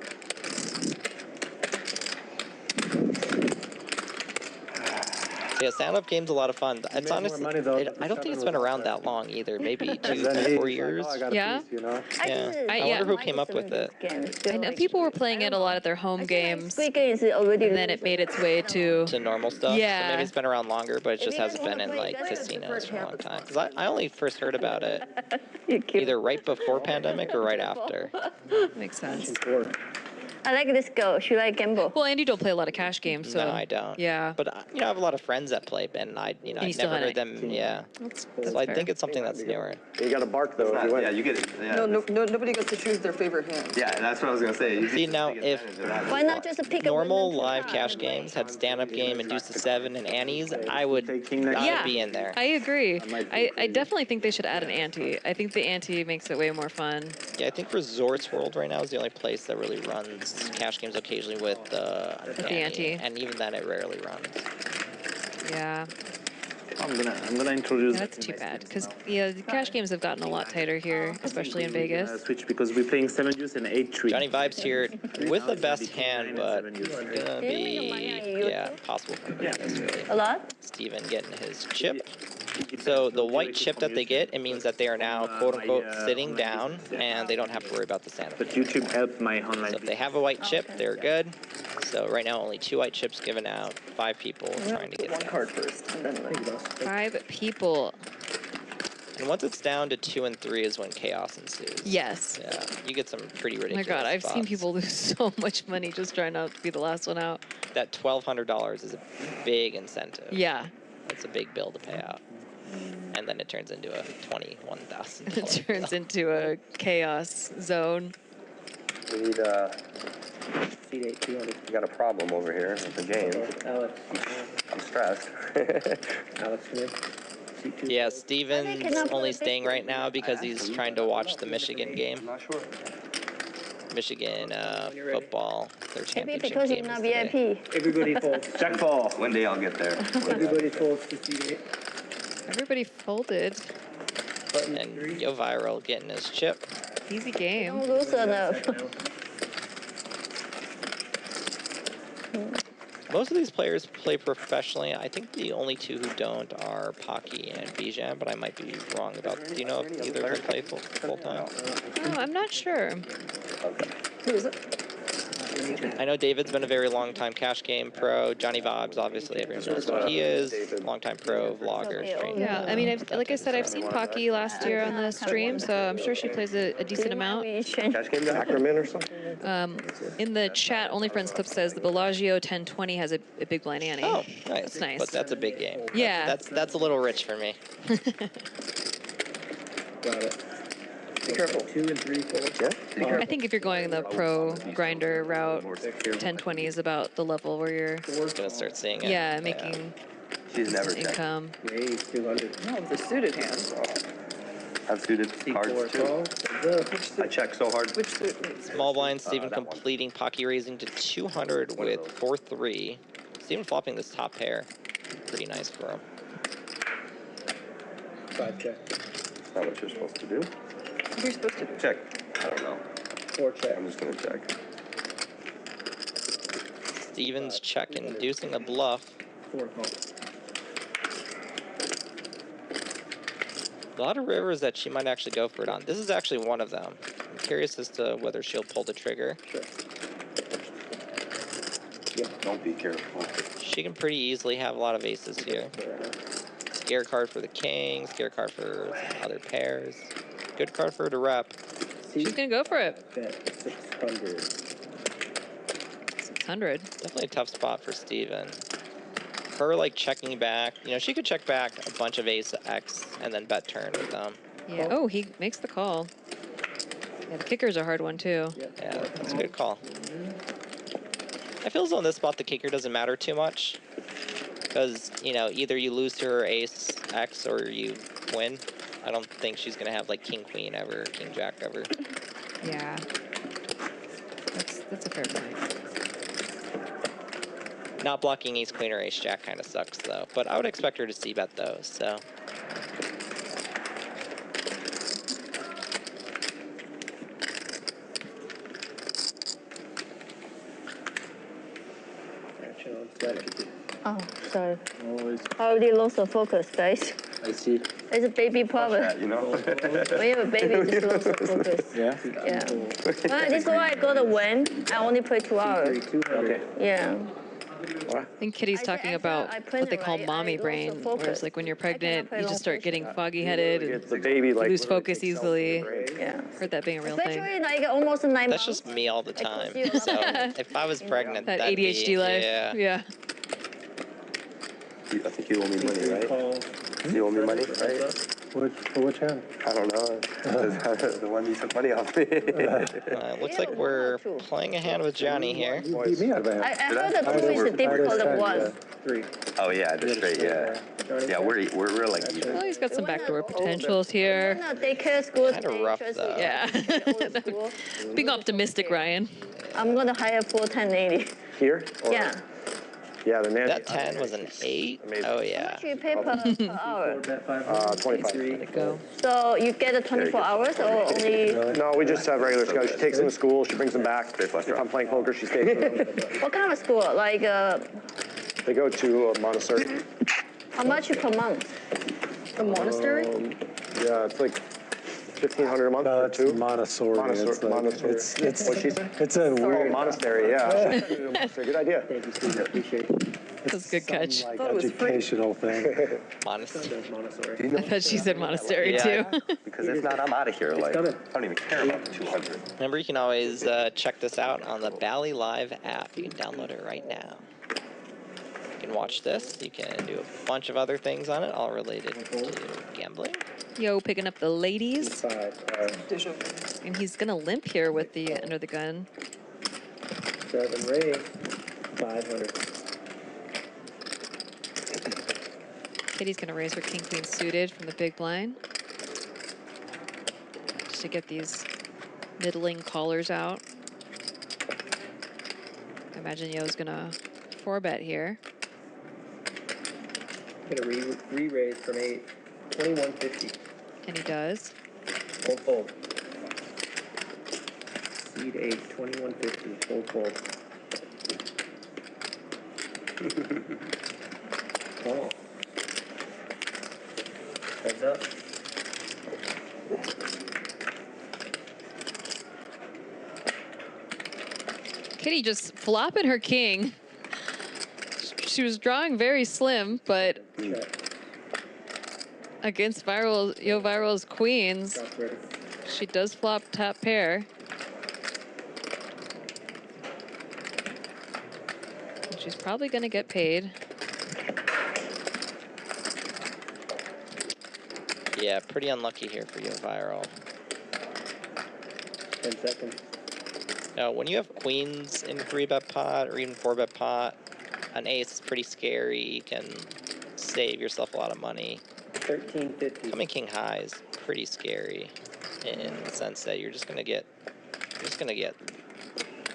Yeah, stand-up game's a lot of fun. It's more honestly, money, though. I don't think it's been around that long either. Maybe 2, Then 4 he's years. Like, oh, I got a Yeah? piece, you know? Yeah. I I wonder who like came up with it. I know people were playing it a lot at their home games, Squid Game is already and then it made its way to. To normal stuff. Yeah. So maybe it's been around longer, but it just you hasn't guys been in wanna play, like guys, casinos for a long time. Because I only first heard about it You're cute. either right before pandemic or right after. Makes sense. I like this girl. She like gamble. Well, and you don't play a lot of cash games, so. No, I don't. Yeah. But you know, I have a lot of friends that play, and I you I've still never had heard it. them. Yeah. That's So I fair. think it's something that's newer. You got to bark though if you win. Yeah, you get it. Yeah. Nobody gets to choose their favorite hand. Yeah, that's what I was gonna say. You See, get now to take if advantage of that. Why not just pick a normal winner to live try? cash games had stand-up game and Deuce to 7 and Annie's, I would Yeah, be in there. I agree. I definitely think they should add an ante. I think the ante makes it way more fun. Yeah, I think Resorts World right now is the only place that really runs cash games occasionally with the ante. and even then it rarely runs. Yeah. I'm gonna introduce. Yeah, that's too bad because the cash games have gotten a lot tighter here, especially in Vegas. Switch because we're playing 7 deuce and 8-3. Johnny Vibes here with the best hand, but it's gonna be possible for Vegas, really. A lot? Steven getting his chip. So the white chip that they get, it means that they are now quote-unquote sitting down and they don't have to worry about the stand-up. But YouTube helped my online. So if they have a white chip, they're good. So right now only 2 white chips given out, 5 people trying to get One that. card first, and then 5 people. And once it's down to 2 and 3 is when chaos ensues. Yes. Yeah, you get some pretty Oh my ridiculous God, I've seen spots. people lose so much money just trying not to be the last one out. That $1,200 is a big incentive. Yeah. It's a big bill to pay out. And then it turns into a $21,000 It turns into a chaos zone. We need Seat 8, 200. we got a problem over here with the game. Alex. I'm stressed. Alex, come in. Seat 2. Yeah, Steven's only staying right now because he's trying to watch the Michigan game. I'm not sure. Michigan football, their Maybe championship because game you're is not today. VIP. Everybody folds. Jack 4. One day I'll get there. Everybody folds to seat 8. Everybody folded. And YoHViral getting his chip. Easy game. Don't lose enough. Most of these players play professionally. I think the only 2 who don't are Pocky and Bijan, but I might be wrong about. Do you know if either of them play full time? Oh, I'm not sure. who is it? I know David's been a very long time cash game pro. Johnny Vibes, obviously, everyone knows what he is. Long time pro, vlogger, streamer. Yeah, I mean, like I said, I've seen Pocky last year on the stream, so I'm sure she plays a decent amount. Cash game guy? Ackerman or something? In the chat, Only Friends Clip says the Bellagio 1020 has a big blind ante. Oh, nice. That's nice. But that's a big game. Yeah. That's a little rich for me. Got it. Be careful. 2 and 3 folds. Yeah. I think if you're going the pro grinder route, 1020 is about the level where you're, Gonna start seeing it. yeah, making She's never decent checked. income. Ace, 200. No, it's a suited hand. I've suited Seat 4, cards too. calls. I check so hard. Which suit? Small blind, Steven that one. completing Pocky raising to 200 with 4-3. Steven flopping this top pair. Pretty nice for him. 5 check. That's not what you're supposed to do. You're supposed to. Check. I don't know. 4 check. I'm just gonna check. Steven's check inducing a bluff. 4 calls. A lot of rivers that she might actually go for it on. This is actually one of them. I'm curious as to whether she'll pull the trigger. Sure. Don't be careful. She can pretty easily have a lot of aces here. Scare card for the king, scare card for some other pairs. Good card for her to rep. She's gonna go for it. Bet 600. 600. Definitely a tough spot for Steven. Her like checking back, you know, she could check back a bunch of ace X and then bet turn with them. Yeah. Oh, he makes the call. Yeah, the kicker's a hard one too. Yeah, that's a good call. I feel as though in this spot the kicker doesn't matter too much. Because, you know, either you lose to her ace X or you win. I don't think she's going to have like king queen ever, king jack ever. Yeah. That's a fair point. Not blocking ace queen or ace jack kind of sucks though. But I would expect her to c-bet those, so. Oh, sorry. Always. I already lost the focus, guys. I see. It's a baby problem. That, you know? When you have a baby, you just lose the focus. Yeah? Yeah. Well, this is why I go to win. I only play 2 hours. 200. Okay. Yeah. I think Kitty's talking about what they call mommy brain, where it's like when you're pregnant, you just start getting foggy-headed and The baby, like, lose literally focus takes cells from the easily. brain. Yeah. Heard that being a real thing. Especially like almost 9 months. That's just me all the time. you a So lot. if I was pregnant, That that'd ADHD be, life. Yeah. Yeah. I think you owe me money, right? Call. You owe me money, right? For which hand? I don't know. The one you took money off me. It looks like we're playing a hand with Johnny here. You beat me out of a hand. I heard the 2 is the difficult of 1. 3. Oh yeah, the straight, yeah. Yeah, we're like even. Well, he's got some backdoor potentials here. No, daycare school. Kinda rough, though. Yeah. Being optimistic, Ryan. I'm gonna hire full 1080. Here? Or Yeah. Yeah, the nanny. That 10 was an 8. Amazing. Oh How yeah. much you pay per hour? 25. Let it go. So you get the 24 hours or only? No, we just have regular schedule. She takes them to school. She brings them back. If I'm playing poker, she stays with them. What kind of school? Like, They go to Montessori. how much per month? A monastery? Yeah, it's like 1,500 a month No, for it's two. Montessori. Montessori. It's What she said? it's a Oh, weird. monastery. Yeah. Monastery. Good idea. Thank you, Steve. I appreciate it. That's a good some, catch. like Thought it was free. educational thing. Honestly. Does Montessori. I thought she said monastery Yeah. too. Because if not, I'm out of here. Like, I coming. don't even care about the 200. Remember, you can always check this out on the Bally Live app. You can download it right now. You can watch this. You can do a bunch of other things on it, all related to gambling. Yo, picking up the ladies. 5, Dish of And he's going to limp here with the under the gun. 7 raise, 500. Kitty's going to raise her king queen suited from the big blind. Just to get these middling callers out. I imagine Yo's going to 4-bet here. Gonna re-raise from 8, 2150. And he does. Fold. Seed 8, 2150. Fold. Call. Heads up. Kitty just flopping her king. She was drawing very slim, but against YoHViral's queens, Stop ready. she does flop top pair. And she's probably going to get paid. Yeah, pretty unlucky here for YoHViral. 10 seconds. Now, when you have queens in 3-bet pot or even 4-bet pot, an ace is pretty scary. You can save yourself a lot of money. 1350. Coming king high is pretty scary in the sense that you're just gonna get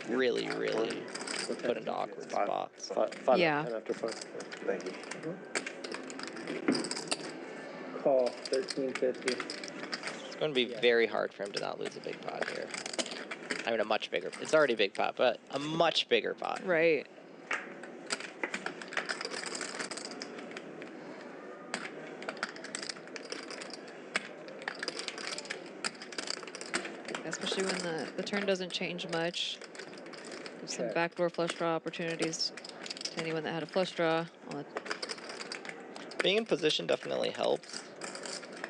really put into awkward spots. Five Yeah. 10 after 5. Thank you. Call 1350. It's going to be very hard for him to not lose a big pot here. I mean, a much bigger. It's already a big pot, but a much bigger pot. Right. Especially when the turn doesn't change much. There's some backdoor flush draw opportunities to anyone that had a flush draw. Being in position definitely helps.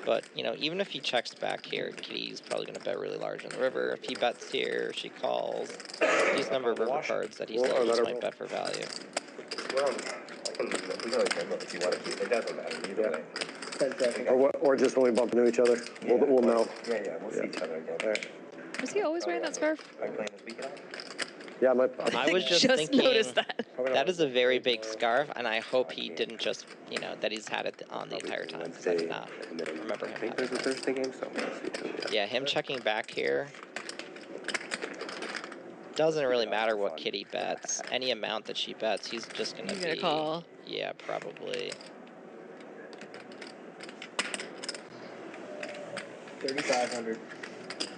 But, you know, even if he checks back here, Kitty's probably going to bet really large on the river. If he bets here, she calls. These number of river cards that he still just might bet for value. Well, we can always handle it if you want to keep it. It doesn't matter either way. 10 seconds. Or just when we bump into each other, we'll know. Yeah, we'll see each other again. All right. Was he always wearing that scarf? Are you playing this weekend? Yeah, I was just thinking, noticed that. that is a very big scarf, and I hope he didn't just, you know, that he's had it on the entire time, because I did not remember I him think having there's a Thursday game, so we'll see too. Yeah, him checking back here doesn't really matter what Kitty bets. Any amount that she bets, he's just going to be... He's gonna call. Yeah, probably. 3500.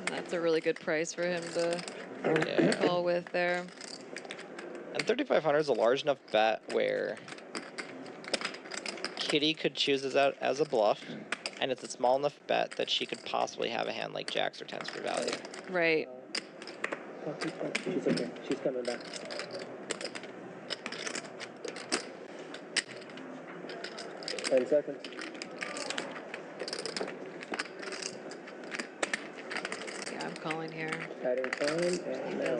That's a really good price for him to Yeah. call with there. And 3,500 is a large enough bet where Kitty could choose this out as a bluff, and it's a small enough bet that she could possibly have a hand like jacks or tens for value. Right. She's okay. She's coming back. Ten seconds. Yeah, I'm calling here. Adding time and now.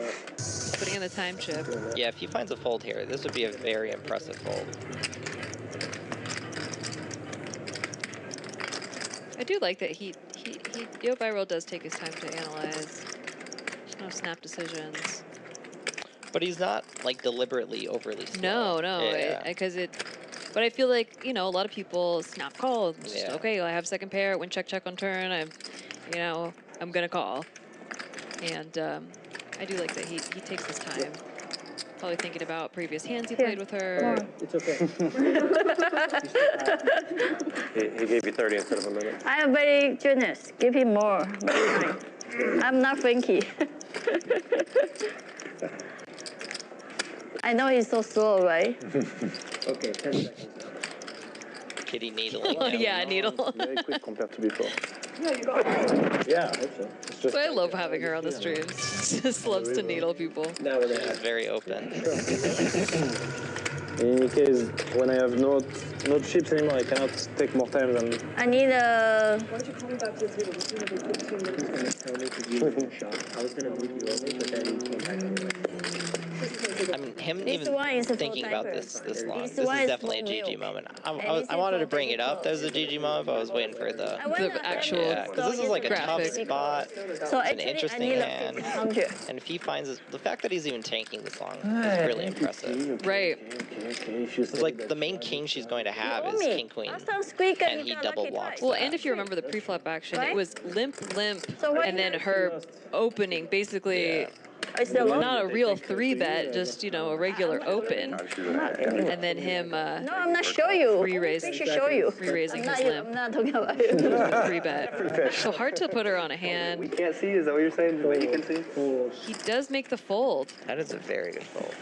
Putting in the time chip. Yeah, if he finds a fold here, this would be a very impressive fold. I do like that YoHViral does take his time to analyze. There's no snap decisions. But he's not, like, deliberately overly slow. No, Yeah. but I feel like, you know, a lot of people snap call. Just, Yeah. okay, I have second pair, win check on turn. I'm gonna call. And I do like that he takes his time. Probably thinking about previous hands he played with her. It's okay. He gave you 30 instead of a minute. I am very generous. Give him more. I'm not Frankie. I know he's so slow, right? Okay, 10 seconds. Kitty needling. Oh, yeah, needle. Very quick compared to before. Yeah, you got it. Yeah, I hope so. It's just, I love having her on the streams. Just loves to needle people. Now we're She's very open. In case when I have no chips anymore, I cannot take more time than. I need a. Why don't you call me back to this video? It's gonna be 15 minutes. He's gonna tell me to use your shot. I was gonna move you over, but then he came back anyway. I mean, him This even one is a thinking full about diaper. this long. This This one is is definitely a full GG milk. moment. And I this wanted is to bring for it up as a GG moment, but I was waiting for the. I want The actual Yeah, because this is like a tough graphic. spot. So It's an actually, I interesting need a hand. 1500. And if he finds this, the fact that he's even tanking this long is really impressive. Right. It's like the main king she's going to have is King Queen, Last time squeak and he double blocks. Well, that. and if you remember the pre-flop action, Right? it was limp, So what and do then you- her opening, basically Yeah. Is there long? not a real 3-bet, just, you know, a regular open. And then him No, I'm not show you. Re-raise- I should show you. re-raising his I'm limp. not talking about you. 3-bet. So hard to put her on a We hand. can't see. Is that what you're saying? The way you can see? He does make the fold. That is a very good fold.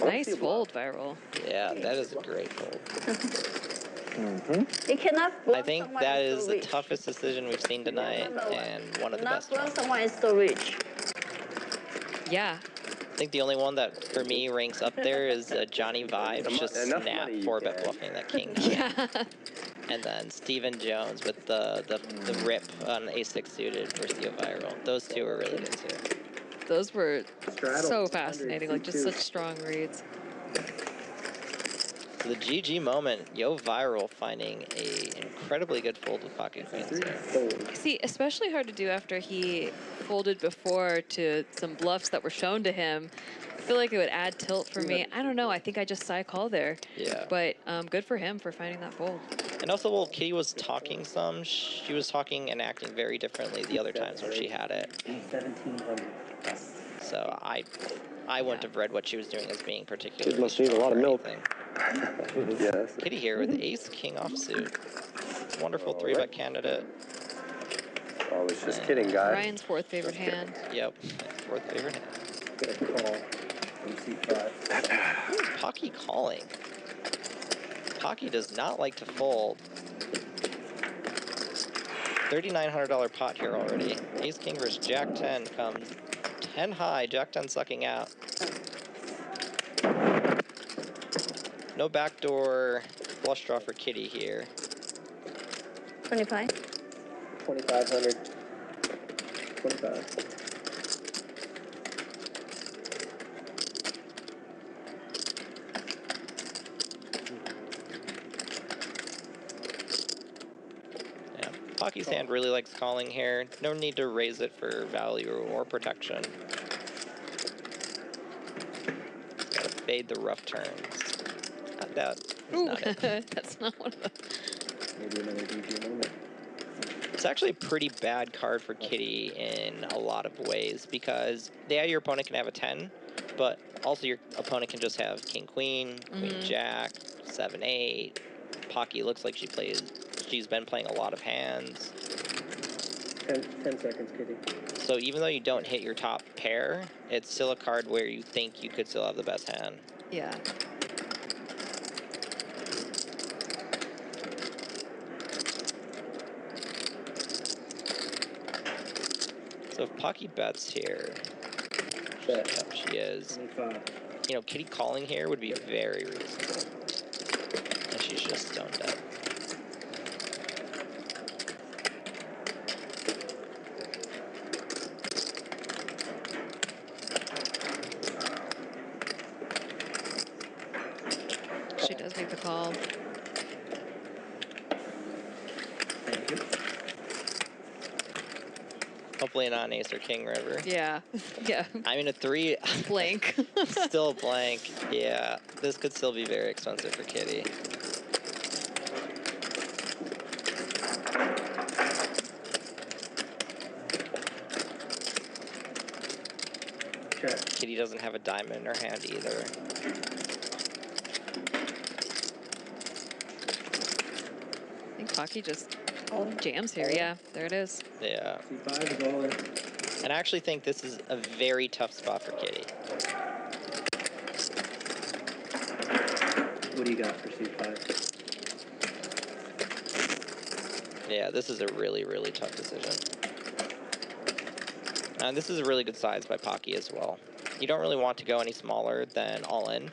Nice fold, Viral. Yeah, that is a great fold. You cannot I block think someone that who's is so the rich. toughest decision we've seen tonight, and one of the Not best block ones. someone is so rich. Yeah. I think the only one that, for me, ranks up there is Johnny Vibes, just Enough snap money you 4-bet can. bluffing that king. Yeah. And then Steven Jones with the rip on A6 suited versus YoHViral. Those two are really good too. Those were Straddle, so fascinating, like just 100, such strong reads. So the GG moment, YoHViral finding a incredibly good fold with pocket queens here. See, especially hard to do after he folded before to some bluffs that were shown to him. I feel like it would add tilt for me. I don't know. I think I just side call there. Yeah. But good for him for finding that fold. And also, while Kitty was talking some, she was talking and acting very differently the other times when she had it. 1700. So I wouldn't have read what she was doing as being particularly Kids must need a lot of strong or milk. anything. Yes. Kitty here with ace king offsuit. Wonderful 3-bet candidate. I was just kidding, guys. Ryan's fourth favorite hand. Yep, fourth favorite hand. Get a call from C5. Pocky calling. Pocky does not like to fold. $3,900 pot here already. Ace king versus Jack 10 comes 10 high. Jack 10 sucking out. No backdoor flush draw for Kitty here. 25. 2500. 25. Yeah, Pocky's hand really likes calling here. No need to raise it for value or protection. Gotta fade the rough turns. That is Ooh, not it. that's not one of them. Maybe another GG moment. It's actually a pretty bad card for Kitty in a lot of ways because your opponent can have a 10, but also your opponent can just have king queen, queen jack, 7-8. Pocky looks like she's been playing a lot of hands. 10 seconds, Kitty. So even though you don't hit your top pair, it's still a card where you think you could still have the best hand. Yeah. So if Pocky bets here, Bet. yep, she is. 25. You know, Kitty calling here would be very reasonable. And she's just stone dead. She does make the call. Thank you. Hopefully not an ace or king river. Yeah. Yeah. I mean, a 3, Blank. still blank. Yeah, this could still be very expensive for Kitty. Check. Kitty doesn't have a diamond in her hand either. I think Pocky just jams here. Yeah, there it is. Yeah. C5 is all in. And I actually think this is a very tough spot for Kitty. What do you got for C5? Yeah, this is a really, really tough decision. And this is a really good size by Pocky as well. You don't really want to go any smaller than all in.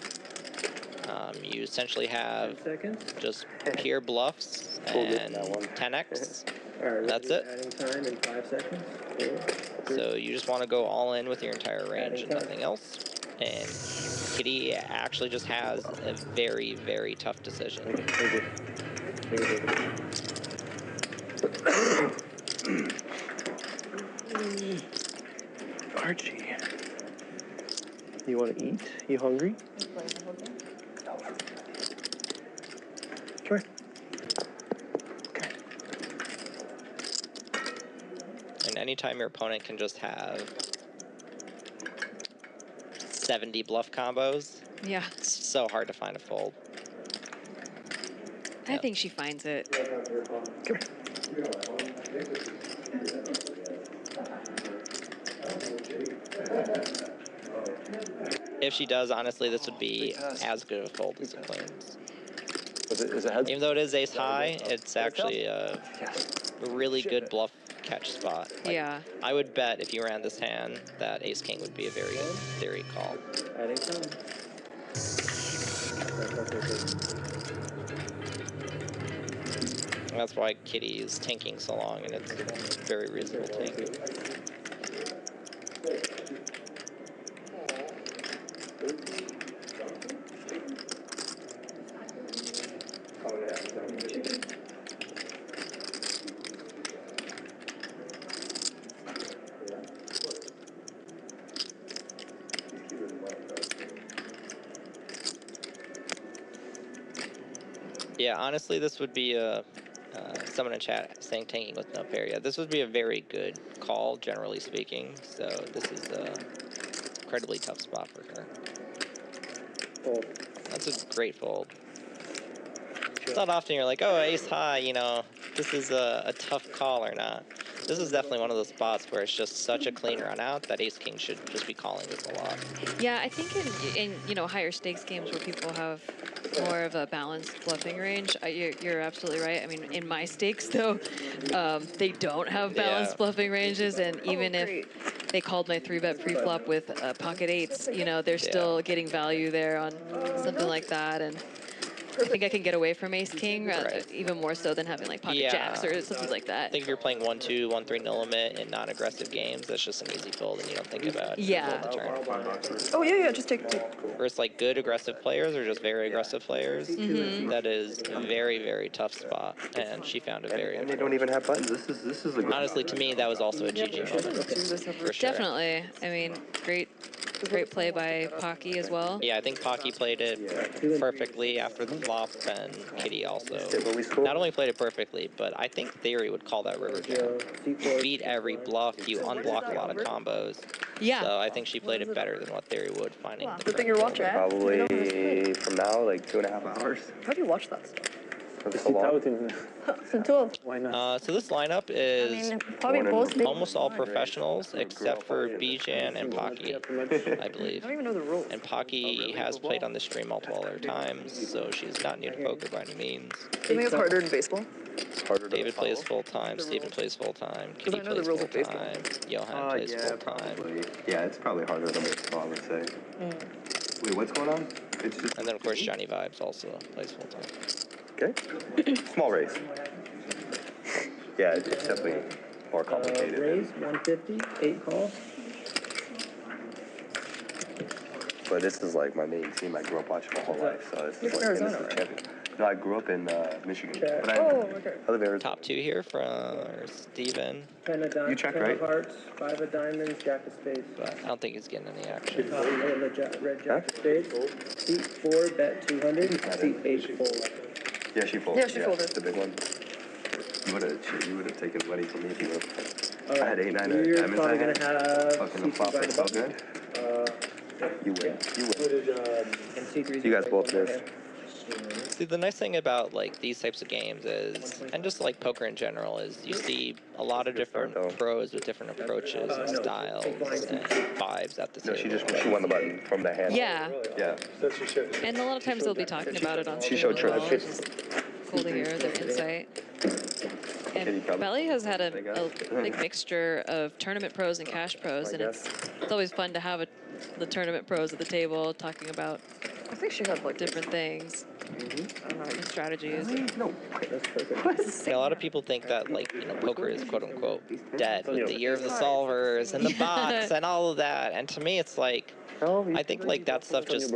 You essentially have just pure bluffs and 10x. That's it. Adding time in 5 seconds. 4, 3. So you just want to go all in with your entire range and nothing else. And Kitty actually just has a very, very tough decision. Archie, you want to eat? You hungry? Come here. Okay. And anytime your opponent can just have 70 bluff combos, Yeah. it's so hard to find a fold. I think she finds it. Come If she does, honestly, this would be as good of a fold as the queens. Is it heads? Even though it is ace high, it's actually a really good bluff catch spot. Like, Yeah. I would bet if you ran this hand that ace king would be a very good theory call. Adding time. And that's why Kitty is tanking so long, and it's a very reasonable tank. Yeah, honestly, this would be a someone in chat saying tanking with no pair. Yeah, this would be a very good call, generally speaking. So this is a incredibly tough spot for her. Fold. That's a great fold. It's not often you're like, oh, ace high, you know, this is a tough call or not. This is definitely one of those spots where it's just such a clean run out that ace king should just be calling this a lot. Yeah, I think in you know, higher stakes games where people have more of a balanced bluffing range, you're absolutely right. I mean, in my stakes though, they don't have balanced bluffing ranges, and even if they called my 3-bet preflop with pocket eights, you know, they're still getting value there on something like that. And I think I can get away from ace king even more so than having like pocket jacks or something like that. I think if you're playing 1-2, 1-3 no limit in non-aggressive games, that's just an easy fold and you don't think about it. Oh, yeah, just take it. Versus like good aggressive players or just very aggressive players, that is a very, very tough spot, and she found it very. And they don't even have buttons. This is a good. Honestly, to me, that was also a GG moment. For sure. Definitely. I mean, great play by Pocky as well. Yeah, I think Pocky played it perfectly after the flop, and Kitty also not only played it perfectly, but I think Theory would call that river jam. You beat every bluff, you unblock a lot of combos. Yeah. So I think she played it better than what Theory would, finding the Good thing you're watching. Probably from now, like 2.5 hours. How do you watch that stuff? That's so long. Why not? So this lineup is Probably both. almost all professionals except for Bijan and Pocky, I believe. I don't even know the rules. And Pocky has played on the stream multiple other times, so she's not new to poker by any means. Do you think it's harder in baseball? David plays full time, Steven plays full time, Kitty I know plays the rules full of baseball. time, Johan plays full time. Yeah, it's probably harder than baseball, I would say. Wait, what's going on? It's just. And then of course Johnny Vibes also plays full time. Okay. Small raise. Yeah, it's definitely more complicated. Raise 150, 8 calls. But this is like my main team. I grew up watching my whole life, so this is like Arizona, innocent right? champion. No, I grew up in Michigan. But I live in Arizona. Top two here from Steven, 10 of diamonds, You checked, 10 right? of hearts, 5 of diamonds, jack of spades. but I don't think he's getting any action. Red jack of spades. Seat 4, bet 200. Seat 8, fold. Yeah, she folded. Yeah, she folded. The big one. You would have taken money from me if you would have. I had 8, 9 You're diamonds. probably going to have Fucking the flop was so good. You win. You What win. did, and C3's You guys both missed. See, the nice thing about like these types of games is, and just like poker in general, is you see a lot of different pros with different approaches and styles and vibes at the No, table. she won the button from the hand. Yeah. Yeah. And a lot of times they'll be talking about it on She stream showed as well. trick. It's just cool to hear their insight. And Belly has had a big mixture of tournament pros and cash pros, and it's always fun to have the tournament pros at the table talking about I think she had like different things and strategies. No. A lot of people think that like poker is quote unquote dead with the year of the solvers and the box and all of that, and to me it's like I think like that stuff just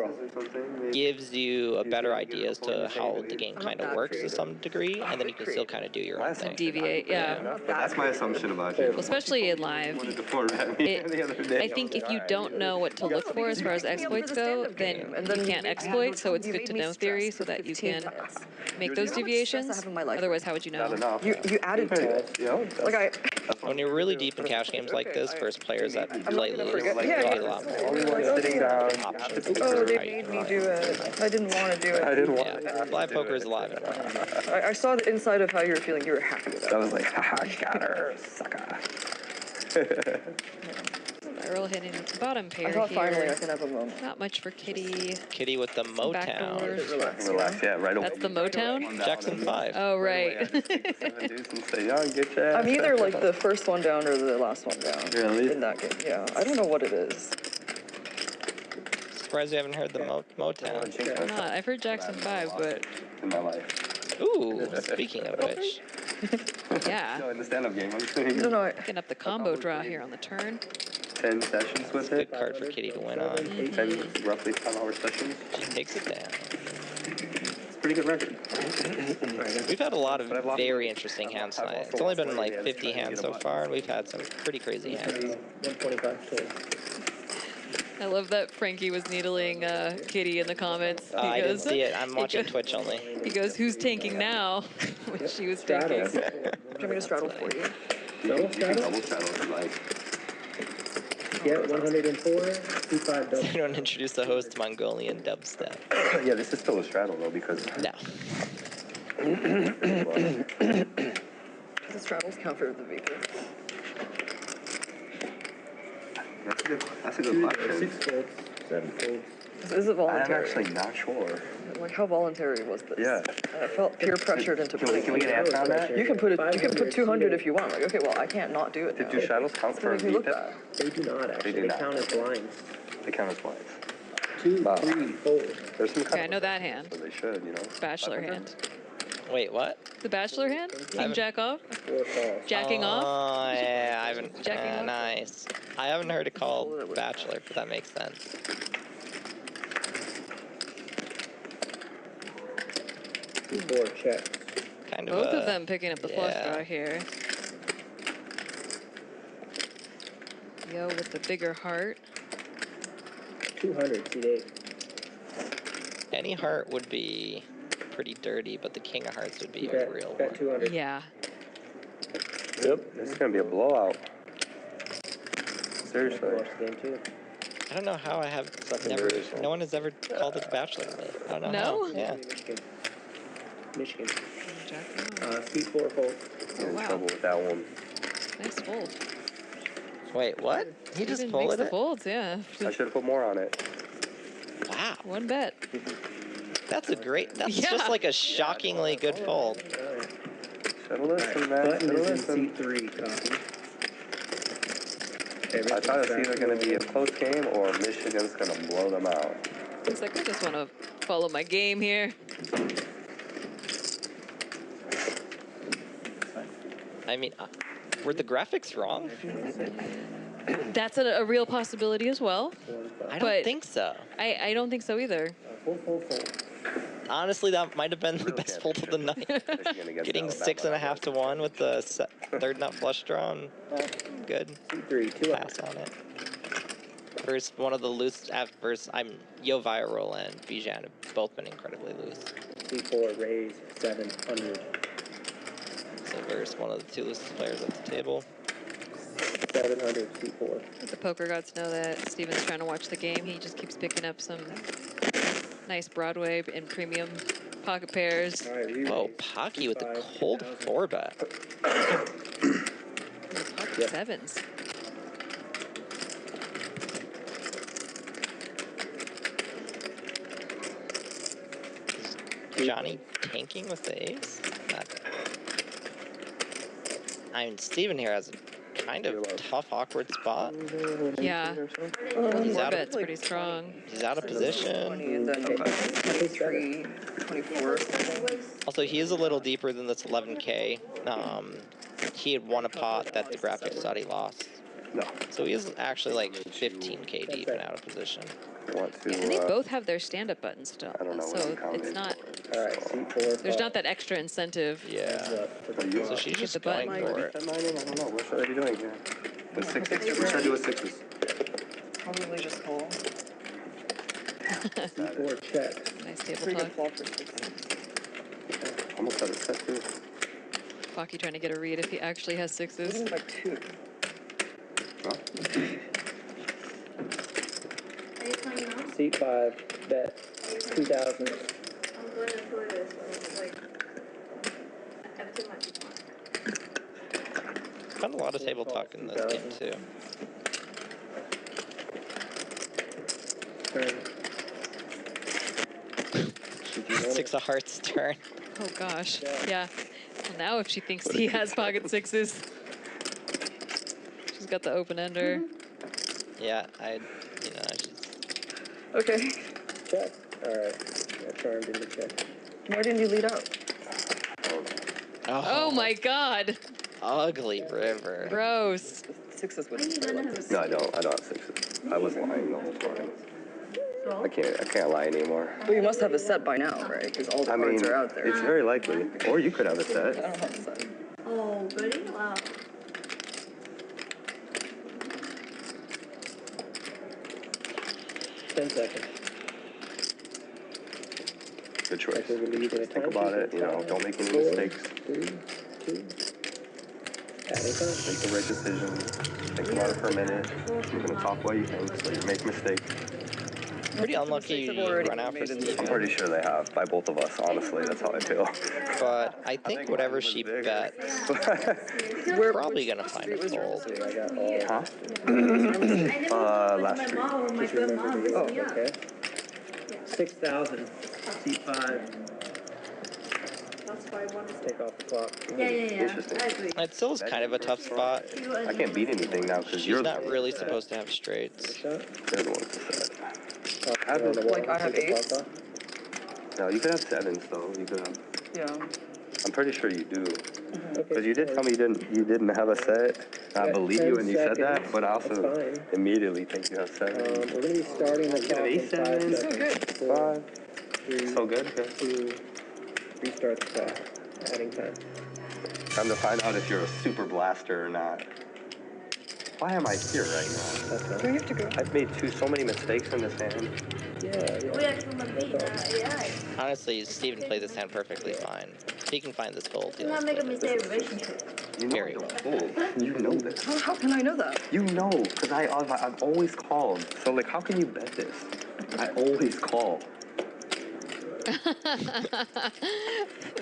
gives you a better idea as to how the game kind of works to some degree, and then you can still kind of do your own thing. Deviate, yeah. That's my assumption about you. Well, especially in live. I think if you don't know what to look for as far as exploits go, then you can't exploit, so it's good to know theory so that you can make those deviations. Otherwise, how would you know? You added to it. Like When you're really deep in cash games like this, first players that play lose, they get a lot more Sitting down. options. oh, they made me do it. I didn't want to do it. I didn't want Yeah, live poker is alive and well. I saw the inside of how you were feeling. You were happy with that. I was like, haha, got her, sucker. Viral hitting bottom pair I thought finally I here. can have a moment. Not much for Kitty. Kitty with the Motown. Backdoor. Relax, yeah, right away. That's the Motown? Jackson 5. Oh, right. I'm either like the first one down or the last one down. Really? In that game, yeah. I don't know what it is. Surprised you haven't heard the Motown. I'm not. I've heard Jackson 5, but In my life. Ooh, speaking of which. yeah. No, in the stand-up game, I'm saying. No, no, Picking up the combo draw here on the turn. 10 sessions with Good it. card for Kitty to win on. 10 roughly 5-hour sessions. She takes it down. It's a pretty good record. We've had a lot of very interesting hands tonight. It's only been like 50 hands so far, and we've had some pretty crazy hands. 125 total. I love that Frankie was needling Kitty in the comments. He I didn't goes, see it. I'm watching Twitch only. He goes, who's tanking now? When she was tanking. do you want me to straddle for you? Double straddle? Double straddle if you like. Yeah, 104, 25 double. You don't introduce the host to Mongolian dubstep. Yeah, this is still a straddle though because. No. The straddles count for the VP. That's a good question. 6 folds, 7 folds. Is it I'm voluntary? actually not sure. Like, how voluntary was this? Yeah. I felt peer pressured into putting Can we get an answer on that? You can put it. You can put 200 if you want. Like, okay, well, I can't not do it now. Do straddles count It's for gonna a make me look VPIP? bad. They do not actually. do They not. count as blinds. They count as blinds. 2, Wow. 3, 4. There's some kind Okay, I of know that hand. so they should, you know. Bachelor hand. Wait, what? The bachelor hand? King jack off? 4 falls. Jacking off? Oh, yeah, I haven't. Jacking off? Nice. I haven't heard it called Bachelor, but that makes sense. 2, 4 checks. Kind of Both of them picking up the flush yeah. draw here. Yo with the bigger heart. 200, C8. Any heart would be pretty dirty, but the king of hearts would be a Bet, real bet one. 200. Yeah. Yep. This is gonna be a blowout. Seriously. Watch the game too. I don't know how I have never. No one has ever called it the Bachelor to me. I don't know No? how. Yeah. Michigan. Michigan. Jacking off. Speed 4 fold. In wow. trouble with that one. Nice fold. Wait, what? He just Even makes folded the it? folds, yeah. I should have put more on it. Wow. One bet. That's a great. That's Yeah. just like a shockingly good fold. Should have listened, man. Button Should have is in listened. C3, copy. I thought it's either gonna be a close game or Michigan's gonna blow them out. Looks like I just want to follow my game here. I mean, were the graphics wrong? That's a real possibility as well. I don't But- think so. I don't think so either. Honestly, that might have been the best fold of the night. Michigan against Getting Alabama. 6.5 to 1 with the third nut flush draw. And, good. C3, 2 Pass on it. Versus one of the loose. Versus YoHViral and Bijan have both been incredibly loose. C4, raise 700. So versus one of the two loosest players at the table. 7, 700, C4. The poker gods know that Steven's trying to watch the game. He just keeps picking up some nice Broadway and premium pocket pairs. Whoa, Pocky with the cold 4-bet. Pocket sevens. Johnny tanking with the ace? I mean, Steven here has a kind of tough, awkward spot. Yeah. He's out of, Bet's pretty strong. He's out of position. 23, 24. Also, he is a little deeper than this 11K. He had won a pot that the graphics thought he lost. No. So he is actually like 15K deep and out of position. Yeah, and they both have their stand-up buttons still. So it's not. All right, C4. There's not that extra incentive. Yeah. So she's just going for it. I don't know. What should I be doing here? With 6-6? What should I do with 6s? Probably just call. C4 check. Nice table Pretty good talk. flop for 6. Almost had a set too. Pocky trying to get a read if he actually has sixes. Even like 2. Huh? C5, bet 2,000. I'm going to put this like after my Found a lot of table talk in this game too. Turn. 6 of hearts turn. Oh gosh. Yeah. Well, now if she thinks he has pocket sixes, she's got the open ender. Yeah, I just... Okay. Check. All right. I turned into check. Why didn't you lead out? Oh my god. Ugly river. Gross. 6s with. No, I don't have 6s. I was lying the whole time. I can't lie anymore. Well, you must have a set by now, right? Because all the cards are out there. It's very likely. Or you could have a set. I don't have a set. Oh, really? Wow. Ten seconds. Good choice. We're going to use it. Think about it. Don't make any mistakes. 3, 2. Adding time. Make the right decision. Think about it for a minute. You're going to talk while you think, so you make mistakes. Pretty unlucky you run out for Steven. I'm pretty sure they have, by both of us, honestly. That's how I feel. But I think whatever she bets, we're probably going to find a fold. Huh? Last street. Oh, okay. 6,000. C5. That's why I wanted to Take off the clock. Yeah. Interesting. I agree. It still is kind of a tough spot. I can't beat anything now because She's you're not really supposed to have straights. They're the ones that said. Like I have 8s? No, you could have 7s though. You could have. Yeah. I'm pretty sure you do. Because you did tell me you didn't have a set. I believe you when you said that, but I also immediately think you have 7. We're going to be starting the clock in 5 seconds. So good. 5. 3, So good. Okay. 2. Restart the clock. Adding time. Time to find out if you're a super blaster or not. Why am I here right now? That's right. Do you have to go? I've made so many mistakes in this hand. Yeah. We are human beings. AI. Honestly, Steven played this hand perfectly fine. If he can find this fold, Do not make a mistake in relationship. You know Very I well. don't fold. You know this. How can I know that? You know, because I've always called. So, like, how can you bet this? I always call.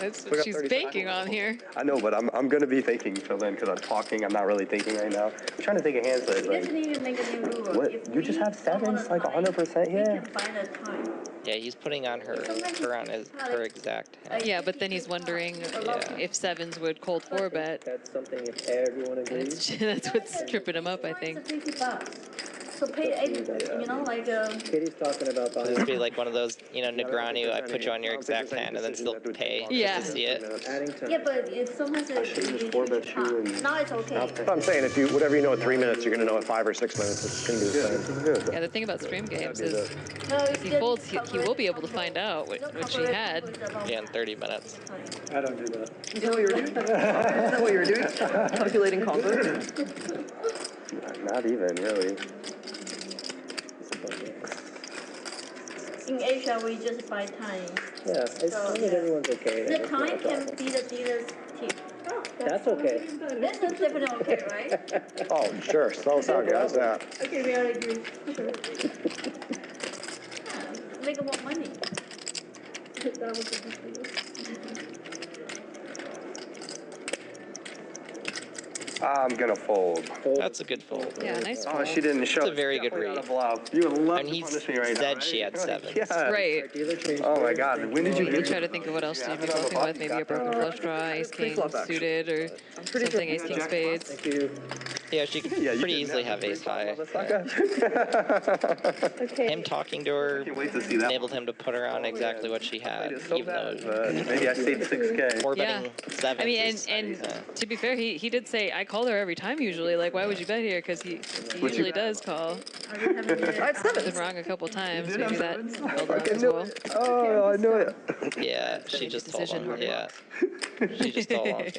That's what she's banking on here. I know, but I'm going to be thinking till then because I'm talking. I'm not really thinking right now. I'm trying to think of hands that, He like, doesn't even make a new rule. what? If You just we have 7s, like, don't want a 100%? time, Yeah. We can find a time. Yeah, he's putting on her her exact hand. Yeah, but then he's wondering if sevens would cold 4-bet. That's something if everyone And agrees. that's what's tripping him up, I It's think. $50. So pay 80, like Kitty's talking about So buying. this would be like one of those, Negrani, I put you on your exact hand and then still pay Yeah. just to see it. Adding time. yeah, but if sometimes I should have just 4-bet you and... now it's okay. I'm saying, if you, whatever you know at 3 minutes, you're going to know at 5 or 6 minutes. It's going to be the same. Yeah, the thing about stream games is No, if he folds, he will be able to find out what she had. Yeah, in 30 minutes. I don't do that. Is that what you were doing? Is that what you were doing? Calculating combos? Not even, really. In Asia, we just buy time. Yeah, as long as everyone's okay. The time can be the dealer's tip. That's okay. This is definitely okay, right? Oh, sure. So sorry, how's that? Okay, we are agree. Make more money. That was a good deal. I'm gonna fold. That's a good fold. Yeah, nice Oh, fold. she didn't show. It's a very good read. You would love And to he punish me right now, said right? she had sevens. Yeah. Right. Oh my God. When did you Maybe get try to think of what else you'd be bluffing with. Maybe a broken flush draw, ace king Preflop, actually. suited, or something ace king spades. Thank you. Yeah, she could pretty easily have ace high. Okay. Him talking to her Can't wait to see that. enabled him to put her on exactly what she had, even though Maybe I saved 6K. or Yeah. betting sevens. I mean, is- and to be fair, he did say I call her every time usually. Like, why would you bet here? Because he usually does call. I had Been sevens. wrong a couple times. Maybe that held I off as knew well. it. Oh, I knew it. yeah, she just told decision. him. Yeah, she just told him. I'm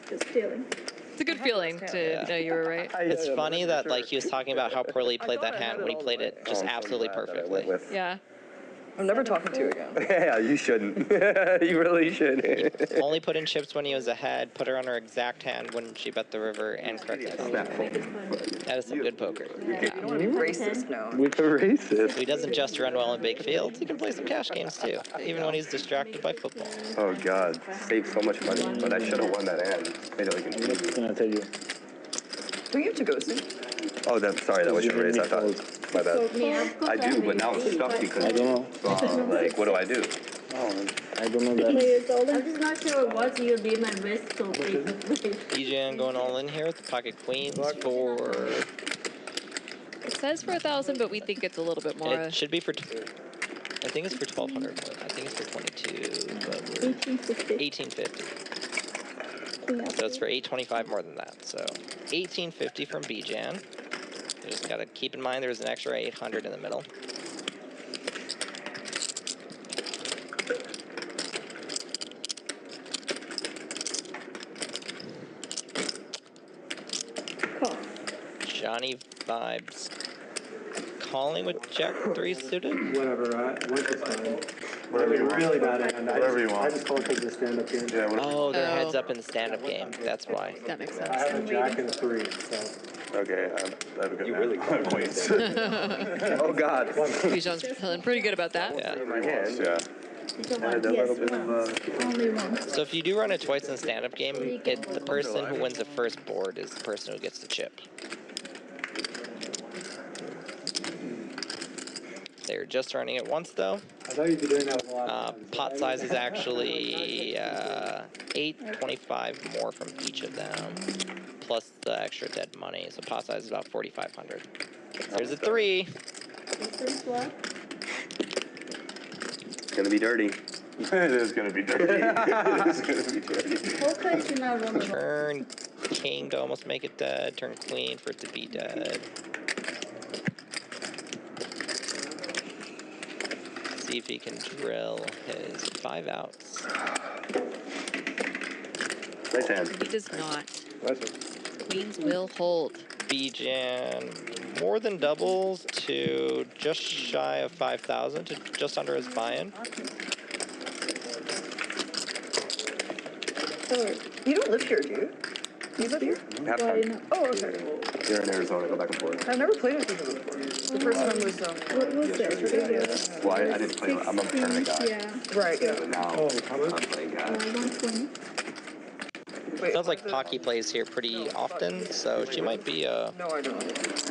just stealing. It's a good feeling to know you were right. It's funny that like he was talking about how poorly he played that hand when he played it just absolutely perfectly. Yeah. I'm never talking to you again. Yeah, you shouldn't. You really shouldn't. Only put in chips when he was ahead, put her on her exact hand when she bet the river, and correctly called. That is some good poker. You don't want to be racist now. With the racist. He doesn't just run well in big fields, he can play some cash games too, even when he's distracted by football. Oh God, saved so much money, but I should have won that hand. Made it like an easy. Can I tell you? Do you have to go soon? Oh, sorry, that was your raise. I thought. My bad. I do, but now I'm stuck because I don't know. like, what do I do? Oh, I don't know that. I'm just not sure what you did my wrist so big. Bijan going all in here with the pocket queens for. It says for 1,000, but we think it's a little bit more. It should be for. I think it's for 1,200. I think it's for 22, but we're 1850. So it's for 825 more than that. So 1850 from Bijan. You just gotta keep in mind there's an extra 800 in the middle. Johnny vibes. Calling with Jack 3 suited. Whatever, what's the time? Really bad hand. Whatever you want. I just call it the stand-up game. Yeah, Oh, they're Oh. heads up in the stand-up game. That's why. That makes I sense. have a jack and a 3, so. okay, I have a good You really hand. points. Oh God. Bijan's feeling pretty good about that. Yeah. My hand. Yeah. And a little bit of Only one. So if you do run it twice in the stand-up game, the person who wins the first board is the person who gets the chip. They're just running it once though. I thought you'd be doing that with a lot of times. Pot size is actually 825 more from each of them, plus the extra dead money. So pot size is about 4,500. There's a 3. This what? It's gonna be dirty. It is gonna be dirty. It is gonna be dirty. Poker is not one of them. Turn king to almost make it dead. Turn queen for it to be dead. See if he can drill his 5 outs. Nice hand. He does not. Nice one. Queens will hold. Bijan more than doubles to just shy of 5,000 to just under his buy-in. You don't live here, do you? You live here? Half time. Oh, okay. You're in Arizona. Go back and forth. I've never played with you before. The first one was, What was that? Well, I didn't play. I'm a tournament guy. Yeah. right, yeah. But now Oh, how much? I'm playing guy. 120. Wait, Sounds like Pocky plays here pretty often, so she might be a no, I don't.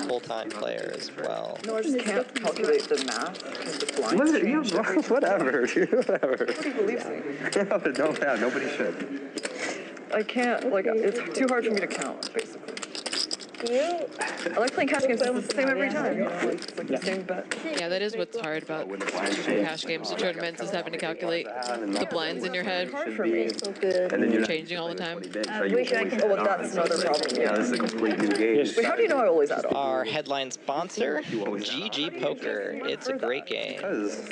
full-time player as well. No, I just can't calculate the math because the blinds change every time. Whatever, dude. Whatever. Nobody believes me. Don't. Yeah, nobody should. I can't, like, it's too hard for me to count, basically. I like playing cash games, it's the same every time, you know, like, it's like the same bet. Yeah, that is what's hard about cash games and tournaments is having to calculate the blinds in your head. Hard for me. So good. And then you're Changing all the time. I wish I could. Oh, well, that's another problem. Yeah, this is a complete new game. Wait, how do you know I always add on? Our headline sponsor, GG Poker. It's a great game.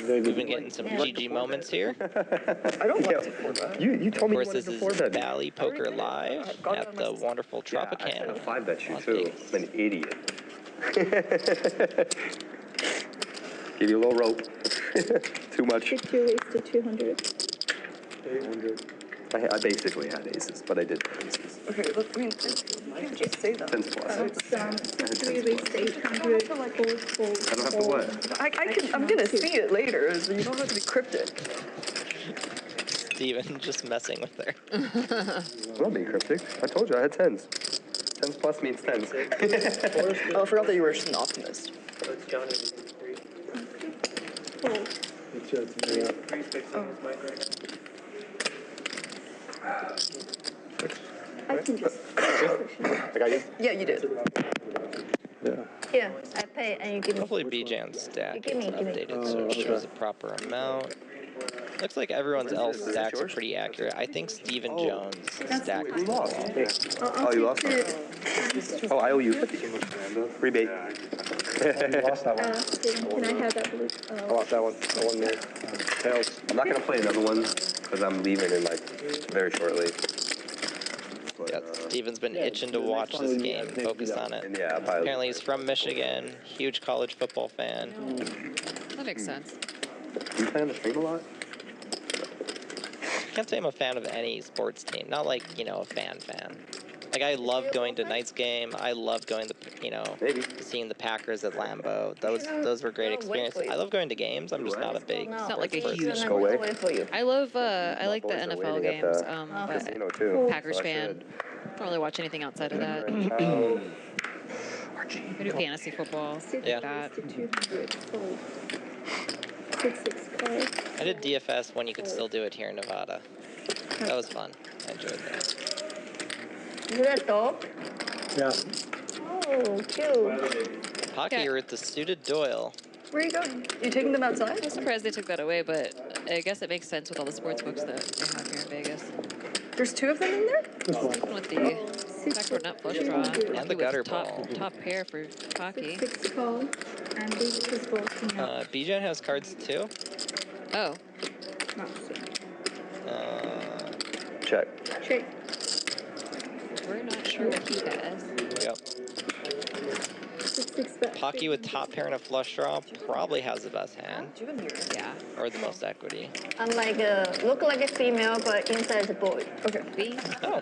We've been getting some GG moments here. I don't like to four bet. You told Of me course, you this wanted is to 4-bet. Valley Poker Live at the wonderful Yeah, I should Tropicana. have 5-bet you Las too. Vegas. I'm an idiot. Give you a little rope. Too much. 52 is to 200. 800. I basically had aces, but I did have aces. Okay, look, I mean, you can't just say that. 10s plus. It's 3 raised to 800, fold, fold. I don't have to what? I'm gonna see it later, so you don't have to be cryptic. Steven just messing with her. I'm not being cryptic. I told you I had 10s. 10s plus means 10s. Oh, I forgot that you were just an optimist. That's Johnny. Fold. It's me up. 3 fixing his mic right I can just. I got you. Yeah, you did. Yeah. Here, I pay and you give me. Hopefully Bijan's stack Give me, gets give me. updated so it shows the proper amount. Looks like everyone's else stacks are pretty accurate. I think Steven Jones' stack is lost. I'll Oh, you lost take one? Oh, I owe you 50. Rebate. You lost that one. Can I have that blue? I lost that one. I won there. Tails. I'm not going to play another one because I'm leaving in like very shortly. But, Yeah, Steven's been itching to watch this game, focus on it. yeah, Apparently he's from Michigan, huge college football fan. That makes sense. Do you plan to stream a lot? I can't say I'm a fan of any sports team. Not like, you know, a fan. Like, I love going to Knights game. I love going to, you know, seeing the Packers at Lambeau. Those were great experiences. I love going to games. I'm just not a big. It's not like a huge. Go away. I love. I like the NFL games. Casino But too. Packers fan. Don't really watch anything outside of that. I do fantasy football. Yeah. That. 200, fold. 6, 5. I did DFS when you could still do it here in Nevada. That was fun. I enjoyed that. Is that a dog? Yeah. Oh, cute. Pocky, you're at the suited Doyle. Where are you going? You taking them outside? I'm surprised they took that away, but I guess it makes sense with all the sports books that they have here in Vegas. There's 2 of them in there? Even with the backward nut flush draw. And the gutter top, ball. top pair for Pocky. 6 call. And these is bolting out. Bijan has cards too. Oh. Not seen. Check. Check. We're not sure what he has. Yep. 6, bet. Pocky with top pair and a flush draw probably has the best hand. Yeah. Or the most equity. I'm like look like a female, but inside is a boy. Okay. B. Oh,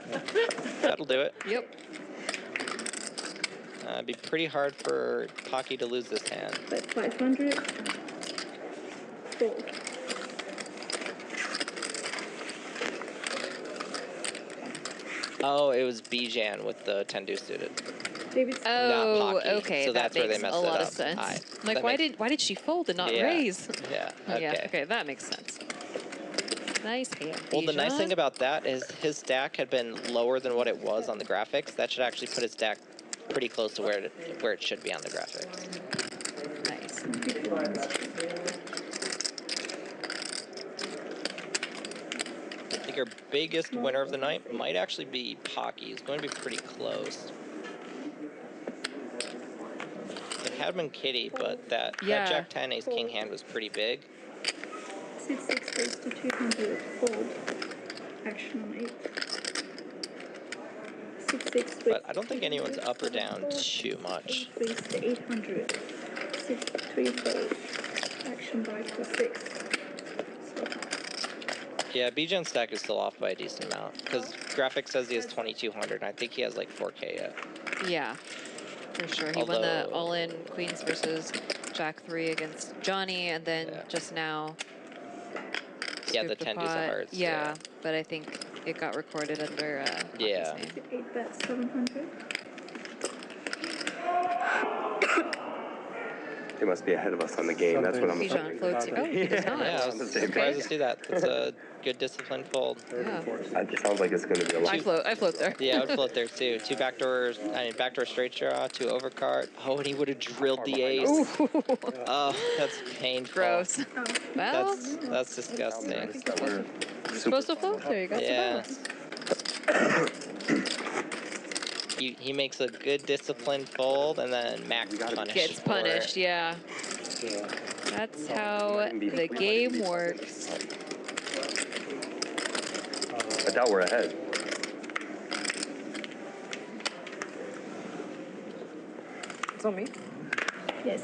that'll do it. Yep. It'd be pretty hard for Pocky to lose this hand. Bet 500. Fold. Oh, it was Bijan with the 10-deuce suited. David's Oh, Pocky. okay. So that that's where they makes messed a it lot up. of sense. Aye. Like, That why did she fold and not Yeah. raise? Yeah. Oh, Okay. yeah. Okay, that makes sense. Nice hand. Well, the nice Bijan. thing about that is his stack had been lower than what it was on the graphics. That should actually put his stack pretty close to where it should be on the graphics. Nice. I think our biggest winner of the night might actually be Pocky. It's going to be pretty close. It had been Kitty, but that Jack 10 Ace King hand was pretty big. 6, raised to 200. Fold. Action on 8. 6, But I don't think anyone's up or down too much. Raised to 800. 6, 3, fold. Action by for 6. Yeah, Bijan's stack is still off by a decent amount because graphics says he has 2,200. And I think he has like 4K yet. Yeah, for sure. He won the all-in Queens versus Jack 3 against Johnny, and then just now. Yeah, the 10 deuce of hearts. Yeah, but I think it got recorded under. Yeah. 8 bet 700. They must be ahead of us on the game. That's what I'm Bijan floats. Oh, he does not. Yeah, I was surprised to see that. That's a good disciplined fold. Yeah. It sounds like it's going to be a lot. I float there. Yeah, I would float there too. 2 backdoors, backdoor straight draw, 2 overcard. Oh, and he would have drilled the ace. Oh, that's painful. Gross. Well, that's disgusting. you're supposed to float there. You got Yeah. to balance. He makes a good disciplined fold, and then Max Gets punished, yeah. That's how the game works. I doubt we're ahead. It's on me? Yes.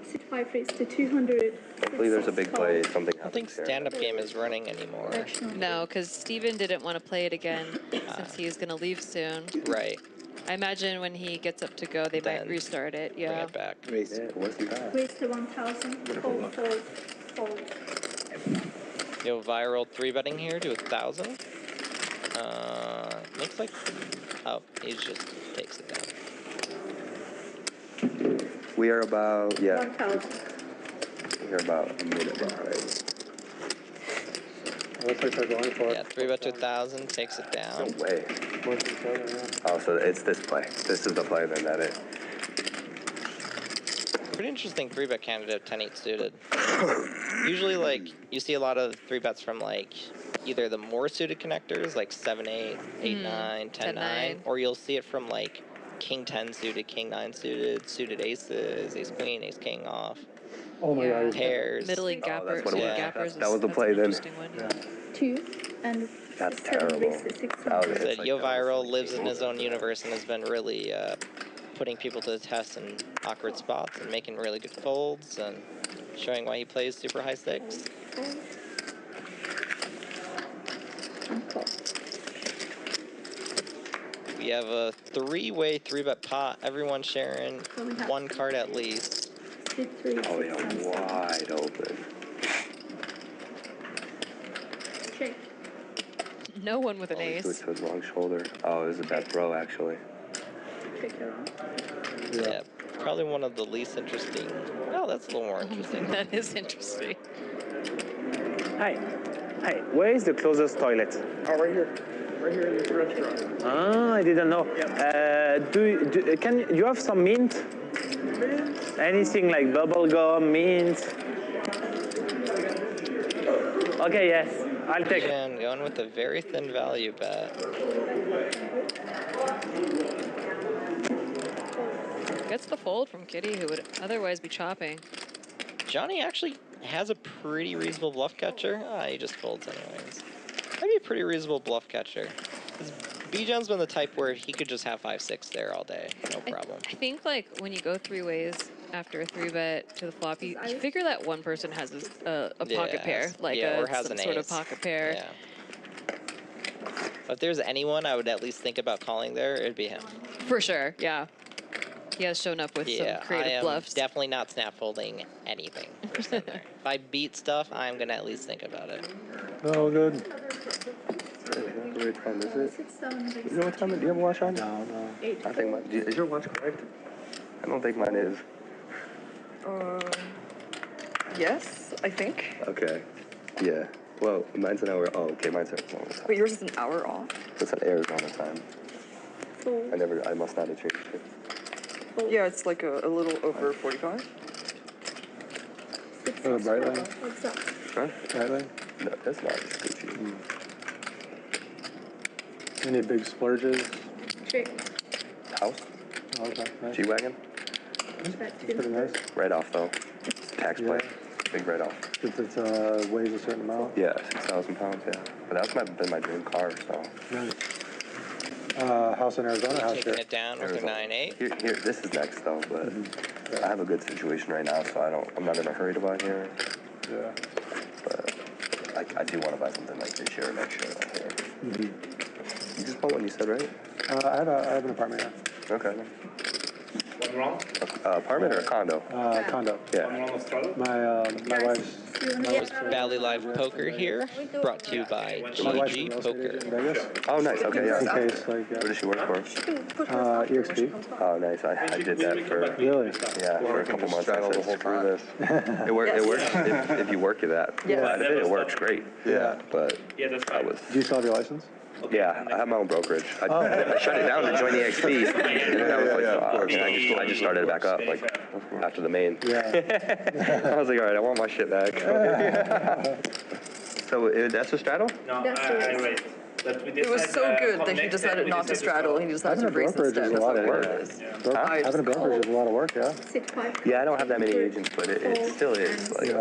6, 5 raised to 200. Hopefully there's a big play, something I don't think happens here. stand-up game is running anymore. No, because Steven didn't want to play it again since he's going to leave soon. Right. I imagine when he gets up to go, they might restart it. Bring Yeah. it back. Yeah, what's that? Raised to 1,000. Fold, fold, fold. YoHViral 3-betting here to 1,000. Looks like, oh, he just takes it down. We are about, 1,000. we are about a minute behind. Looks like they're going for it. Yeah, 3-bet to 1,000, takes it down. No way. Oh, so it's this play. This is the play then that it. Pretty interesting 3-bet candidate, 10-8 suited. Usually, like, you see a lot of 3-bets from, like, either the more suited connectors, like 7-8, 8-9, 10-9, or you'll see it from, like, King-10 suited, King-9 suited, suited aces, ace-queen, ace-king off. Oh my God. Pairs. Middling that's gappers. what it was. Gappers That was the that's play an then. interesting one. Yeah. 2 and That's 7 terrible. raised to 600. That was That like YoHViral lives in his own universe and has been really putting people to the test in awkward spots and making really good folds and showing why he plays super high stakes. We have a 3-way 3-bet pot. Everyone sharing one card at least. Oh yeah, wide open. Check. No one with an Oh, he ace. switched to his wrong shoulder. Oh, it was a bad throw actually. Check it out. Yeah, probably one of the least interesting. Oh, that's a little more interesting. That is interesting. Hi. Hi. Where is the closest toilet? Oh, right here. Right here in this restaurant. Ah, I didn't know. Can you have some mint? Anything like bubble gum, mint? Okay, yes. I'll take it. And going with a very thin value bet. Gets the fold from Kitty, who would otherwise be chopping. Johnny actually has a pretty reasonable bluff catcher. Ah, he just folds anyways. That'd be a pretty reasonable bluff catcher. B-John's been the type where he could just have 5-6 there all day, no problem. I think like when you go 3 ways after a 3-bet to the flop, you figure that one person has a pocket pair, like or has some an sort ace. of pocket pair. Yeah. If there's anyone I would at least think about calling there, it'd be him. For sure, yeah. He has shown up with some creative I am bluffs. definitely not snap folding anything. There. If I beat stuff, I'm gonna at least think about it. Oh, good. What time is it? You know what time it is? Do you have a watch on? No. I think mine. Is your watch correct? I don't think mine is. Yes, I think. Okay. Yeah. Well, mine's an hour. Oh, okay. Mine's an hour. Wait, yours is an hour off? It's an Arizona time. I must not have changed it. Yeah, it's like a little over 45. Bright line? What's up? Huh? Bright line? No, that's not Gucci. Any big splurges? Check. House? Oh, okay, nice. G-Wagon? Back to Pretty nice. Write-off, though. Tax play. Big write-off. If it weighs a certain amount? Yeah, 6,000 pounds, yeah. But that's been my dream car, so. Nice. House in Arizona, house Taking here. it down with a 9-8. Here, this is next, though, but I have a good situation right now, so I'm not in a hurry to buy here. Yeah. But I do want to buy something like this year or next year. Like here. You just bought one, you said, right? I have an apartment here. Okay. Apartment or a condo? Condo. Yeah. My wife's Valley Live Poker here, brought to you by GG Poker. Vegas. Oh, nice. Okay, yeah. In case, like, What does she work for? EXP. Oh, nice. I did that for Really? for a couple months. I the whole time. It works if you work at that. Yeah. It works great. Yeah. But I was. Do you still have your license? Yeah, I have my own brokerage. I shut it down to join the XP, and then I was like, I just started it back up, like, after the main. Yeah. I was like, all right, I want my shit back. So that's a straddle? That's the raise. It was so good that he decided not to straddle. He decided to race instead. Having a brokerage is a lot of work. I Having a just brokerage is a lot of work, yeah. Yeah, I don't have that many agents, but it still is. Like,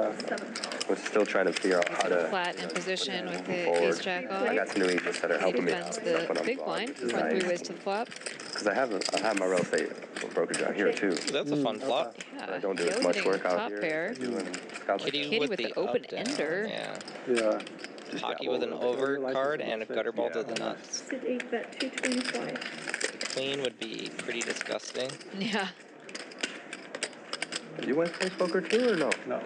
we're still trying to figure out how to Flat in position with the forward. ace jack I off. got some new agents that are He helping me defends out the when I'm big gone, blind. which is Run nice. 3 ways to the flop. Because I have my real estate brokerage out here too. That's a fun flop. Yeah. I don't do as Yo much hitting work out top here. pair. Doing scouts. Kitty with the open up-down, ender. Yeah. Yeah. Pocky with an over card and a gutter ball to the nuts. Sit 8 bet 225. Clean would be pretty disgusting. Yeah. You went face poker too or no? No.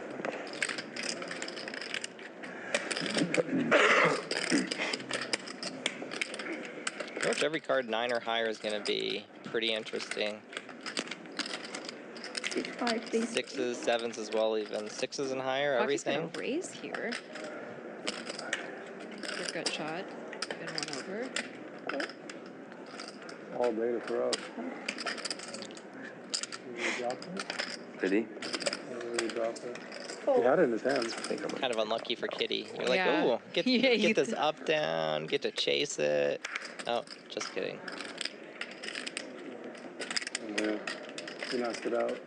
Pretty much every card 9 or higher is going to be pretty interesting. 5, please. 6s, 7s as well, even 6s and higher, Pocky's everything. gonna raise here. Good gut shot. Been one over. All day to throw. Did he? He had it in his hands. Kind of unlucky for Kitty. You're like, Yeah. oh, get Yeah, this up, down, get to chase it. Oh, just kidding. Yeah. He knocked it out.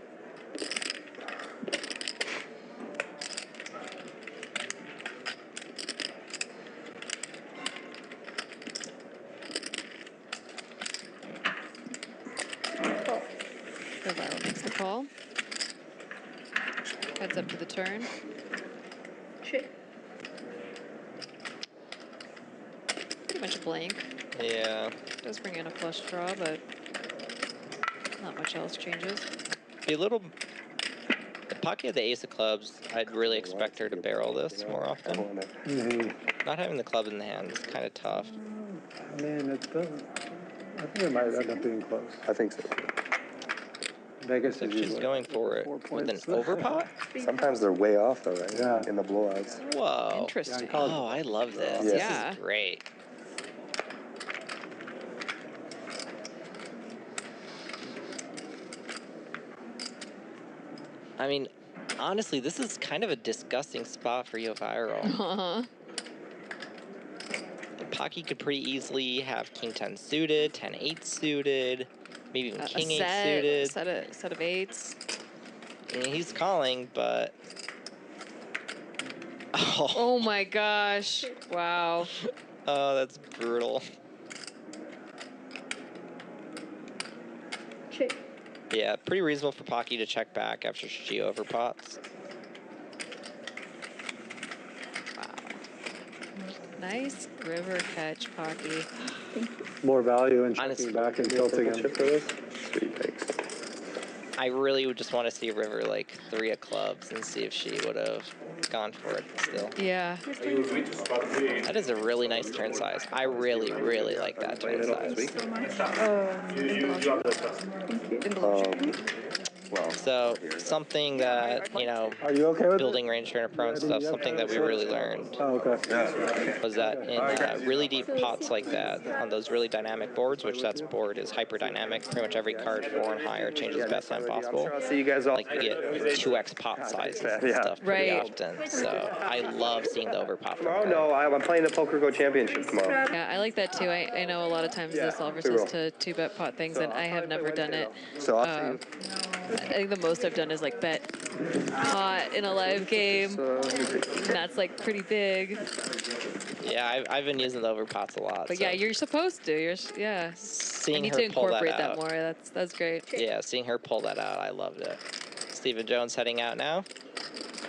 YoHViral makes the call. Heads up to the turn. Check. Pretty much a blank. Yeah. Does bring in a flush draw, but not much else changes. Be a little. If Pocky had the ace of clubs, I'd really expect her to barrel this more often. Not having the club in the hand is kind of tough. I mean, it doesn't. I think it might end up being close. I think so. Vegas So is she's usually going for it with an overpot? Sometimes they're way off though, right? Yeah. In the blowouts. Whoa. Interesting. Oh, I love this. Yes. Yeah. This is great. I mean, honestly, this is kind of a disgusting spot for YoHViral. Uh-huh. Pocky could pretty easily have King 10 suited, 10 8 suited, maybe even King 8 suited. Set of eights. I mean, he's calling, but Oh my gosh. Wow. oh, that's brutal. Check. Yeah, pretty reasonable for Pocky to check back after she overpots. Nice river catch, Pocky. more value in Honestly, checking back and tilting him. Chip for this? Sweet, thanks. I really would just want to see River like 3 of clubs and see if she would have gone for it still. Yeah. That is a really nice turn size. I really, really like that turn size. Well, So something that, you know, Are you okay with building range turn pro and stuff, something that we really learned Oh, okay. was that in really deep pots like that, on those really dynamic boards, which that's board is hyper dynamic, pretty much every card 4 and higher changes best time possible. I'll see you guys all. Like you get 2x pot sizes and stuff pretty Right. often. So I love seeing the overpop. Tomorrow, no, I'm playing the Poker Go Championship tomorrow. Yeah, I like that too. I know a lot of times the solver says to 2-bet pot things, and I have never done it. So I'll see you. I think the most I've done is like bet pot in a live game, and that's like pretty big. Yeah, I've been using the overpots a lot. But so yeah, you're supposed to. Yeah. I seeing need her to pull incorporate that out. more. That's great. Yeah, seeing her pull that out, I loved it. Stephen Jones heading out now.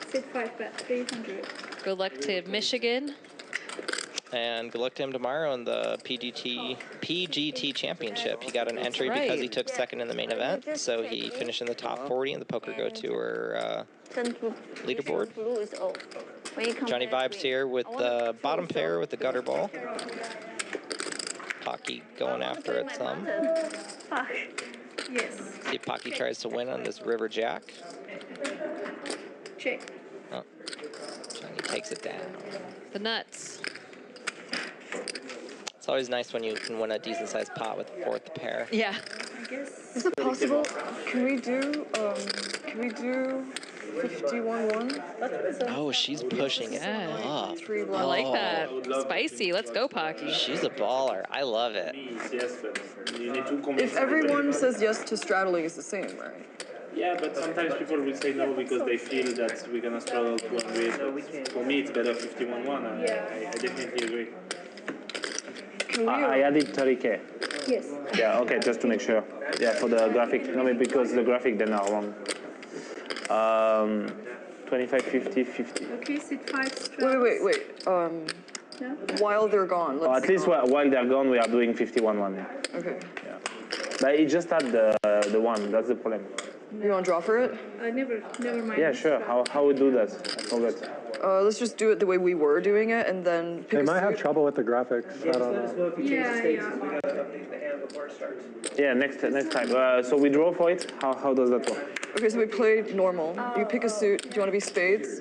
Sit 5 bet 300. Good luck to Michigan. And good luck to him tomorrow in the PGT Championship. He got an entry right. because he took second in the main event, so he finished in the top 40 in the Poker Go Tour leaderboard. Johnny Vibes here with the bottom pair with the gutter ball. Pocky going after it some. Yes. See if Pocky tries to win on this River Jack. Check. Oh, Johnny takes it down. The nuts. It's always nice when you can win a decent sized pot with the 4th pair. Yeah. Is it possible? Can we do 51-1. Oh, she's pushing it up. Three I blind. like that. Spicy. Let's go, Pocky. She's a baller. I love it. Yes, but you need to convince If everyone says yes to straddling, it's the same, right? Yeah, but sometimes people will say no because they feel that we're gonna struggle to win. But for me, it's better 51-1. I definitely agree. I added 30K. Yes. Yeah, okay, just to make sure. Yeah, for the graphic. No, because the graphic then are wrong. 25, 50, 50. Okay, sit 5 straddles. Wait. No? While they're gone, let's... At least while they're gone, we are doing 51-1. Yeah. Okay. Yeah. But it just had the one. That's the problem. You want to draw for it? Never mind. Yeah, sure. How we do that? I forgot. Let's just do it the way we were doing it, and then pick They a might have suit. trouble with the graphics. I don't know. Yeah, next time. So we draw for it. How does that work? Okay, so we played normal. You pick a suit. Do you want to be spades?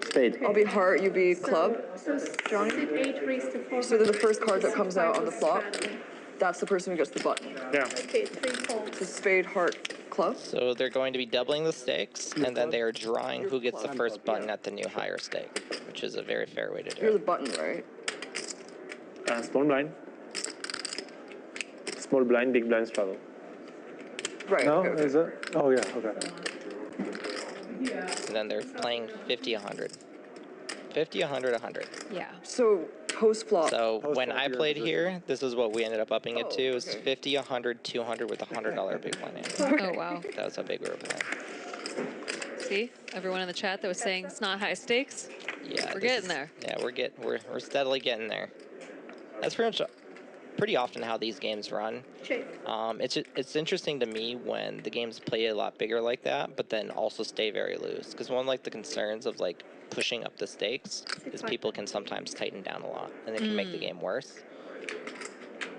Spade. I'll be heart, you be club. So Johnny? sit 8 raised to 4. So the first card that comes out on the flop, that's the person who gets the button. Yeah. Okay, 3 folds. So spade, heart, club. So they're going to be doubling the stakes, and then they are drawing who gets the first button at the new higher stake, which is a very fair way to do You're the it. button, right? Small blind. Small blind, big blind straddle. Right. No, okay. is it? Oh, yeah, okay. And then they're playing 50, 100. 50, 100, 100. Yeah. So post flop. So when I played here, this is what we ended up upping it to. It was okay. 50, 100, 200 with a $100 big blind hand. Oh, wow. That was how big we were playing. See? Everyone in the chat that was saying it's not high stakes. Yeah, We're this getting is- there. Yeah, we're steadily getting there. That's pretty often how these games run. Check. It's interesting to me when the games play a lot bigger like that, but then also stay very loose. Because one like the concerns of like pushing up the stakes is people can sometimes tighten down a lot, and it can make the game worse.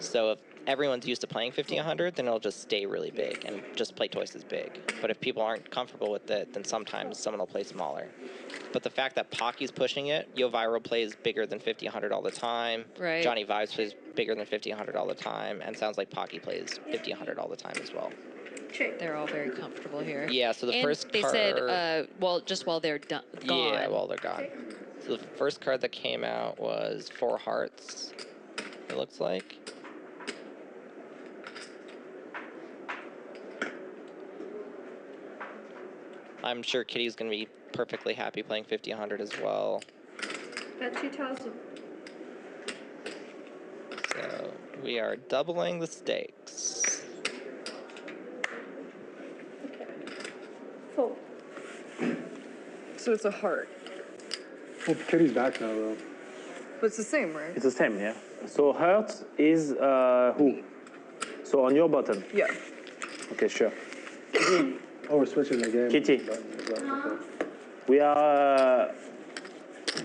So if everyone's used to playing 50, 100, then it'll just stay really big and just play twice as big. But if people aren't comfortable with it, then sometimes someone will play smaller. But the fact that Pocky's pushing it, YoHViral plays bigger than 50, 100 all the time. Right. Johnny Vibes plays bigger than 50, 100 all the time. And sounds like Pocky plays 50, 100 all the time as well. Check. They're all very comfortable here. Yeah, so the And first they card... said, well, just while they're gone. Yeah, while they're gone. So the first card that came out was 4 hearts, it looks like. I'm sure Kitty's going to be perfectly happy playing 50, 100 as well. Bet 2,000. So we are doubling the stakes. Fold. So it's a heart. Well, Kitty's back now, though. But it's the same, right? It's the same, yeah. So heart is who? So on your button. Yeah. Okay, sure. Oh, we're switching the game. Kitty.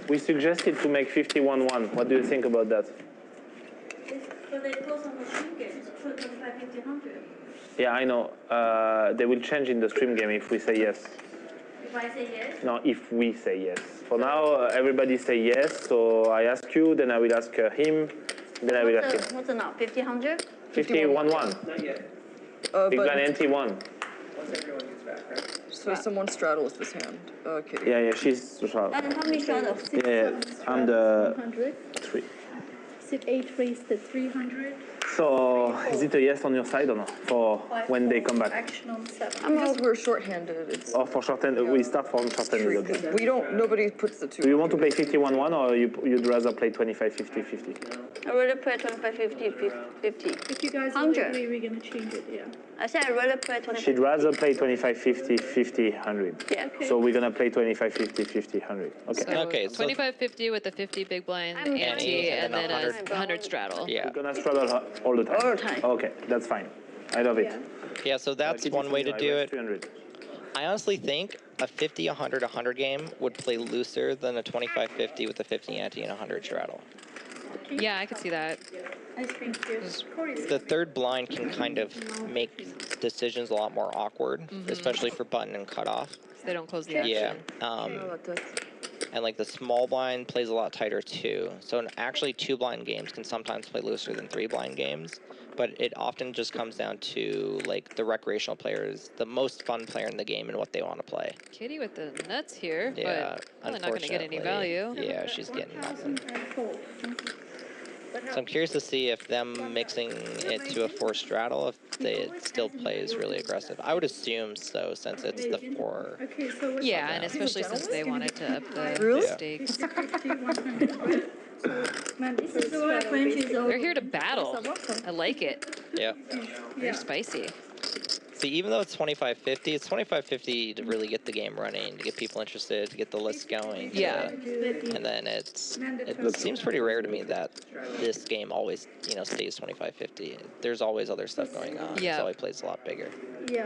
We suggested to make 51-1. What do you think about that? But they close on the stream game. It's 25, 50, 100. Yeah, I know. They will change in the stream game if we say yes. If I say yes, No, if we say yes. For now, everybody say yes. So I ask you, then I will ask him, then I will ask him. What's the now? 50, 100? 51-1. Not yet. Big blind But NT1. Once everyone gets back, right? so someone straddles this hand. Kitty. Yeah, she's. And how many straddles? Yeah, I'm the 100. 3. Sit 8 raised to 300. So, is it a yes on your side or no? For when they come back? Action on 7. Because we're shorthanded, it's Or for short-handed? We start from short-handed, okay. we don't. Nobody puts the two. Do you want to play 51-1 or you'd rather play 25-50-50? I rather play 25, 50, 50. If you guys all 100. agree, we're going to change it, yeah. I said I'd rather play 25. She'd rather play 25-50, 50-100. Yeah. So we're gonna play 25-50, 50-100. Okay. So Okay, so- 25-50 with a 50 big blind I'm ante, fine. and then a 100. 100 straddle. Yeah. We're gonna struggle all the time. All the time. Okay, that's fine. I love it. Yeah. Yeah, so that's one way to do it. 300. I honestly think a 50, 100, 100 game would play looser than a 25-50 with a 50 ante and a 100 straddle. Yeah, I could see that. I think there's Corey's. The third blind can kind of make decisions a lot more awkward, especially for button and cutoff. So they don't close the Yeah. action. Oh, that's And like the small blind plays a lot tighter too. So actually 2 blind games can sometimes play looser than 3 blind games. But it often just comes down to like the recreational players, the most fun player in the game and what they want to play. Kitty with the nuts here, Yeah, but probably not going to get any value. Yeah, she's getting nothing. So I'm curious to see if them mixing it to a 4 straddle, if it still plays really aggressive. I would assume so, since it's the 4. Yeah, and especially since they wanted to up the Really? stakes. They're They're here to battle. I like it. Yeah. Very spicy. See, even though it's 25.50, it's 25.50 to really get the game running, to get people interested, to get the list going. Yeah. And then it seems pretty rare to me that this game always, stays 25.50. There's always other stuff going on. Yeah. It always plays a lot bigger. Yeah.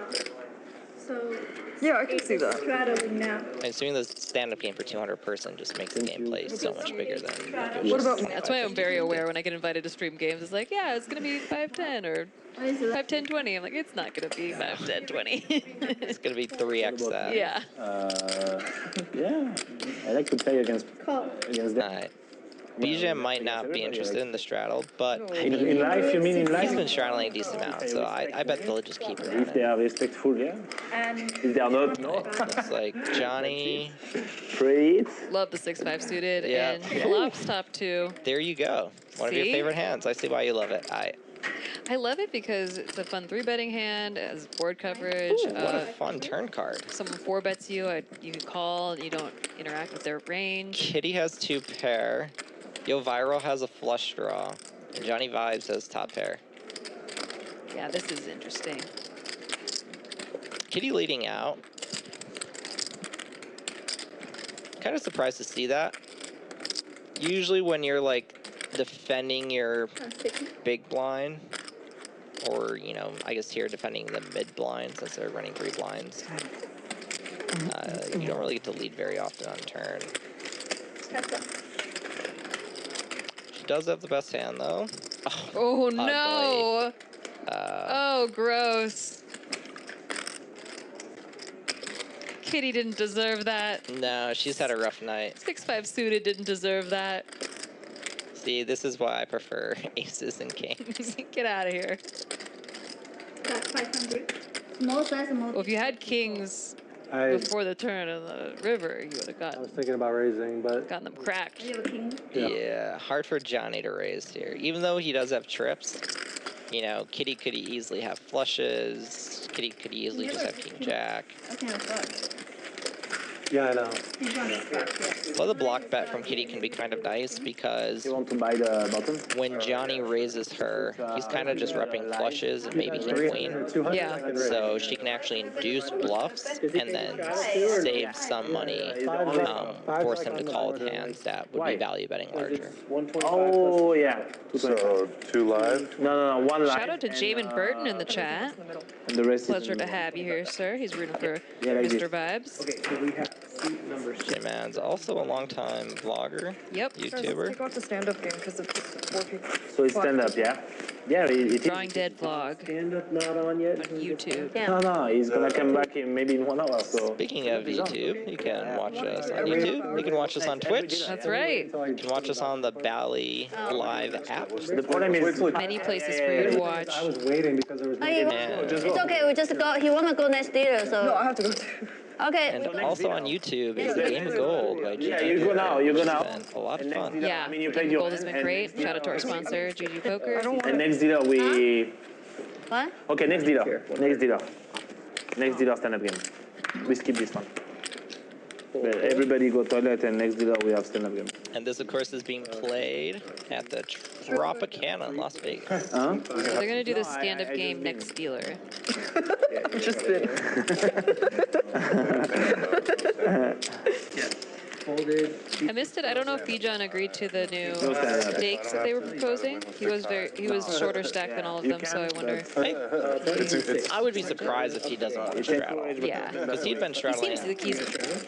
So Yeah, I can see that. straddling now. I'm assuming the stand-up game for 200 person just makes the gameplay so much bigger than What about That's why I'm very aware when I get invited to stream games. It's like, yeah, it's going to be 510 or 51020. I'm like, it's not going to be 51020. It's going to be 3x that. Yeah. Yeah, I like to play against them. Alright. BJ might not be interested in the straddle, but In life, you mean in life? he's been straddling a decent amount, so I bet they'll just keep it If running. they are respectful, yeah. And If they are not, no. Looks like Johnny. Pray it. Love the 6-5 suited. Yeah. And flops top 2. There you go. One of your See? favorite hands. I see why you love it. I love it because it's a fun 3-betting hand, it has board coverage. Ooh, what a fun turn card. Someone 4-bets you, you can call, you don't interact with their range. Kitty has 2 pair. YoHViral has a flush draw. And Johnny Vibes has top pair. Yeah, this is interesting. Kitty leading out. Kind of surprised to see that. Usually when you're like defending your big blind, or I guess here defending the mid blind since they're running 3 blinds, you don't really get to lead very often on turn. She does have the best hand though. Oh no! Oh, gross. Kitty didn't deserve that. No, she's had a rough night. 6-5 suited didn't deserve that. See, this is why I prefer aces and kings. Get out of here. that's 500. Small size, small. Well, if you had kings before the turn of the river, you would have I was thinking about raising, but gotten them cracked. You have a king. Yeah, hard for Johnny to raise here. Even though he does have trips, Kitty could easily have flushes. Kitty could easily just have king jack. Okay, I've got. yeah, I know. Well, the block bet from Kitty can be kind of nice because You want to buy the bottom? when Johnny raises her, he's kind of just repping flushes and maybe king queen. 200, Yeah. I can raise. So she can actually induce bluffs and then save some money, force him to call with hands that would be value betting larger. Oh, yeah. So 2 live. No, 1 live. Shout out to Jamin Burton in the chat. And the rest Pleasure is to have you here, sir. He's rooting for Yeah, like Mr. Vibes. Okay, so we have seat number 6. J-Man's also a long-time vlogger, Yep. Let's YouTuber. take off the stand-up game because it's 4 people. So it's stand up, yeah? Yeah, it is. Drawing Dead vlog Stand up not on yet. on YouTube. No, he's gonna come back maybe in 1 hour. So Speaking of YouTube, you can watch us on YouTube. You can watch us on Twitch. That's right. You can watch us on the Bally Live app. the problem is, Many places for you to watch. I was waiting because there was no. It's okay. We just go. He wanna go next year, so. No, I have to go too. Okay. And also on YouTube is the Game of Gold by GG. Yeah, you go now, you go now. It's been a lot of fun. Yeah, I mean, you played your Gold has been great. Shout out to our sponsor, GG Poker. And next dealer we. What? Okay, next dealer. Next dealer. Next dealer stand up game. We skip this one. But everybody go toilet and next dealer we have stand up game. And this, of course, is being played at the Tropicana in Las Vegas. So they're gonna do the stand-up game next dealer. Just did. Folded. I missed it. I don't know if Bijan agreed to the new stakes that they were proposing. He was shorter stacked than all of them, so I wonder. I would be surprised if he doesn't want to straddle. Yeah. Because he'd been He straddling. seems like he's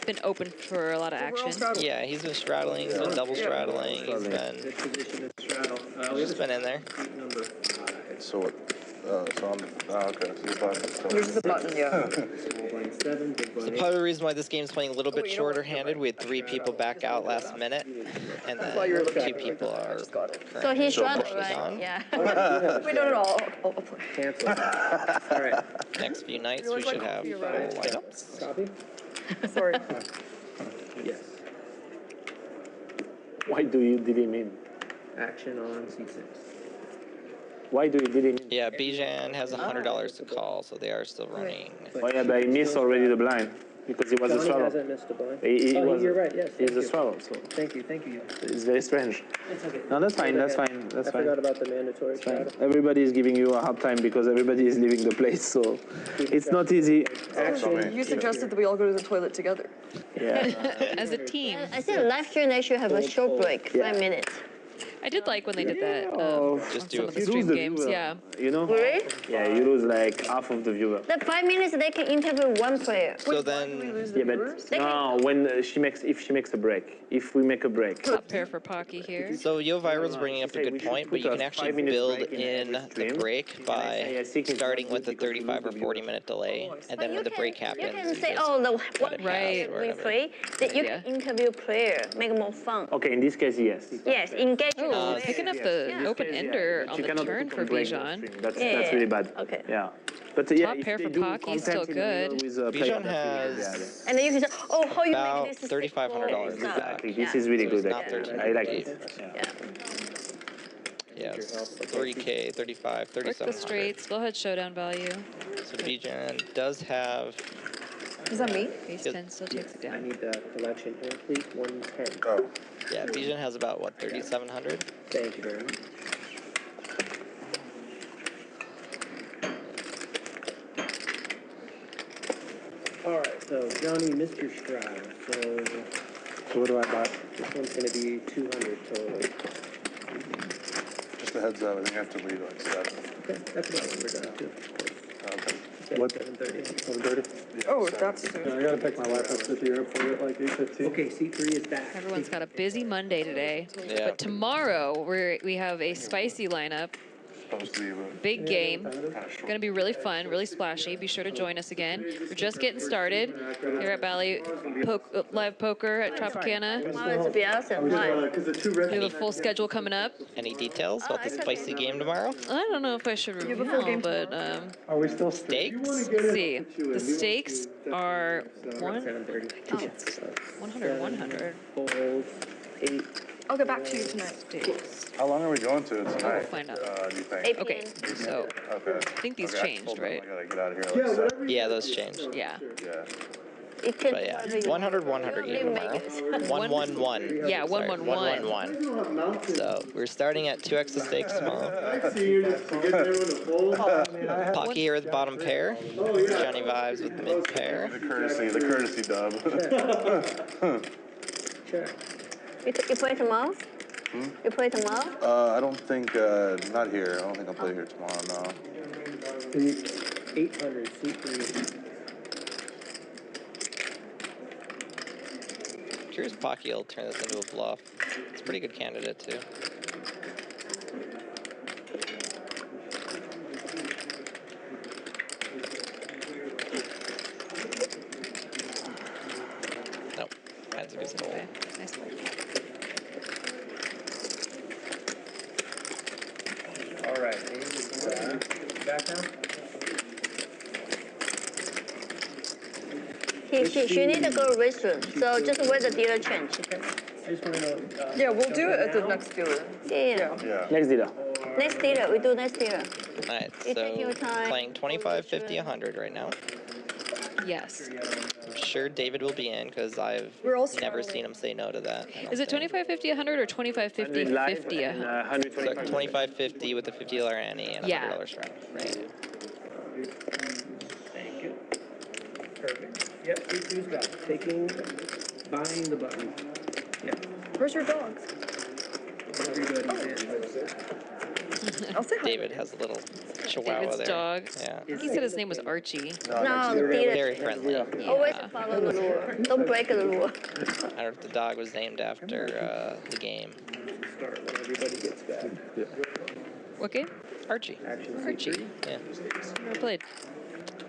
been open for a lot of action. Yeah, he's been straddling, he's been double straddling, he's been Position and straddle. just been in there. Seat number 5. So So I'm, okay, so your button is still. Here's the button, yeah. So part of the reason why this game's playing a little bit shorter-handed, we had 3 people back out last minute, and then 2 people are So he's currently short, right? gone. Yeah. Wait, no, I'll play. Cancel. All right. Next few nights, we should have full lineups. Copy? Sorry. Yes. Why do you delete him? Action on C6. Why do you delete him? Yeah, Bijan has $100 to call, so they are still running. Oh yeah, but he missed already the blind because he was a Johnny swallow. hasn't missed a blind. He Oh, was, you're right, yes. He's thank a you. swallow, so Thank you. it's very strange. It's okay. No, that's fine, that's Okay. fine, that's I fine. forgot about the mandatory Fine. shot. Everybody is giving you a hard time because everybody is leaving the place, so it's not easy. Action. You suggested that we all go to the toilet together. Yeah. As a team. I think live stream they should have a short break, 5 minutes. I did like when they did that Just on do some it. of the You lose stream the games. viewer, Yeah. You know? Really? Yeah, you lose like half of the viewer. The 5 minutes they can interview one player. So then, Yeah, but no, when if she makes a break, if we make a break. Top pair for Pocky here. so YoHViral's bringing up a We good should point, but put you a can actually 5 minutes build break in in every the stream. break by starting with a 35 or 40 minute delay, and then when the break happens, You can you say, just oh, the let it pass Right. or whatever. replay. That you Yeah. can interview player, make it more fun. Okay, in this case, yes. Yes, engage Oh, the picking player. up the Yeah. open ender on She the cannot turn put for on break the Bijan. stream. That's Yeah. really bad. Okay. Yeah. But yeah, Top if pair they for do Pocky, content still in the good. middle with a player, Bijan that's really has And then you can say, oh, how you about make this $3,500 stuff. Exactly. This Yeah. is really So good. it's not Actually. 13 I like deep. it. Yeah. Yeah. Yes, 3K, 35, Work the 3700. straights. Go ahead, showdown value. So Bijan does have Is that me? Base 10 still takes it I down. need the collection here, please. 110. Oh, Yeah, Bijan has about, what, 3,700? Thank you very much. All right, so Johnny, Mr. Stroud. So what do I buy? this one's going to be 200 total. just a heads up, I think I have to leave like 7. Okay, that's about what we're done too. Okay. What? 7:30. 7:30? Oh, that's soon. I gotta pick my wife up to the airport at like 8:15. Okay, C3 is back. Everyone's got a busy Monday today. Yeah. But tomorrow, we have a spicy lineup. Supposed to be, but Big game. Going to be really fun, really splashy. Be sure to join us again. We're just getting started here at Bally Live Poker at Tropicana. Wow, it's be awesome. Why? We have a full schedule coming up. Any details about the spicy game tomorrow? I don't know if I should reveal, but Are we still Steaks? let's see. The stakes are 7:30. 100. Fold, 8. I'll get back to you tonight. Stakes. how long are we going to tonight? find out. Do you think? 8 Okay, p.m. so Okay. I think these Okay, changed, hold on, right? I gotta get out of here like 7. Yeah, those changed. Yeah. Yeah. It can But yeah, probably- 100 game tomorrow. 111. Yeah, 111. 111. So we're starting at 2x the stakes tomorrow. Pocky here with bottom pair. Johnny Vibes with mid pair. The courtesy dub. Check. You play tomorrow? You play tomorrow? I don't think, not here. I don't think I'll play here tomorrow, no. 800, C3. Curious if Pocky will turn this into a bluff. It's a pretty good candidate too. Nope. That's a good fold. Okay, nice fold. All right. Back now? She need to go to restroom, so just wait the dealer change. I just want to know. Yeah, we'll do it at the next dealer. Yeah. Yeah. Next dealer. Next dealer, we do next dealer. Alright, You take your so time. playing 25, 50, 100 right now. Yes. I'm sure David will be in because I've We're all never scrolling. seen him say no to that. I don't Is it think. 25, 50, 100 or 25, 50, 50, and 100? 125. So 25, 50 with a $50 ante and a Yeah. $100 strike. Right. Thank you. Perfect. Yep, C2's got it. Taking, buying the button. Yep. Where's your dogs? Everybody's in. I'll say hi. David has a little chihuahua David's there. dog. Yeah. He said his name was Archie. No, the dealer. Very friendly. Always Yeah. follow the rule. Don't break the rule. I don't know if the dog was named after the game. Start when everybody gets back. What game? Archie. Archie. Yeah. Never played.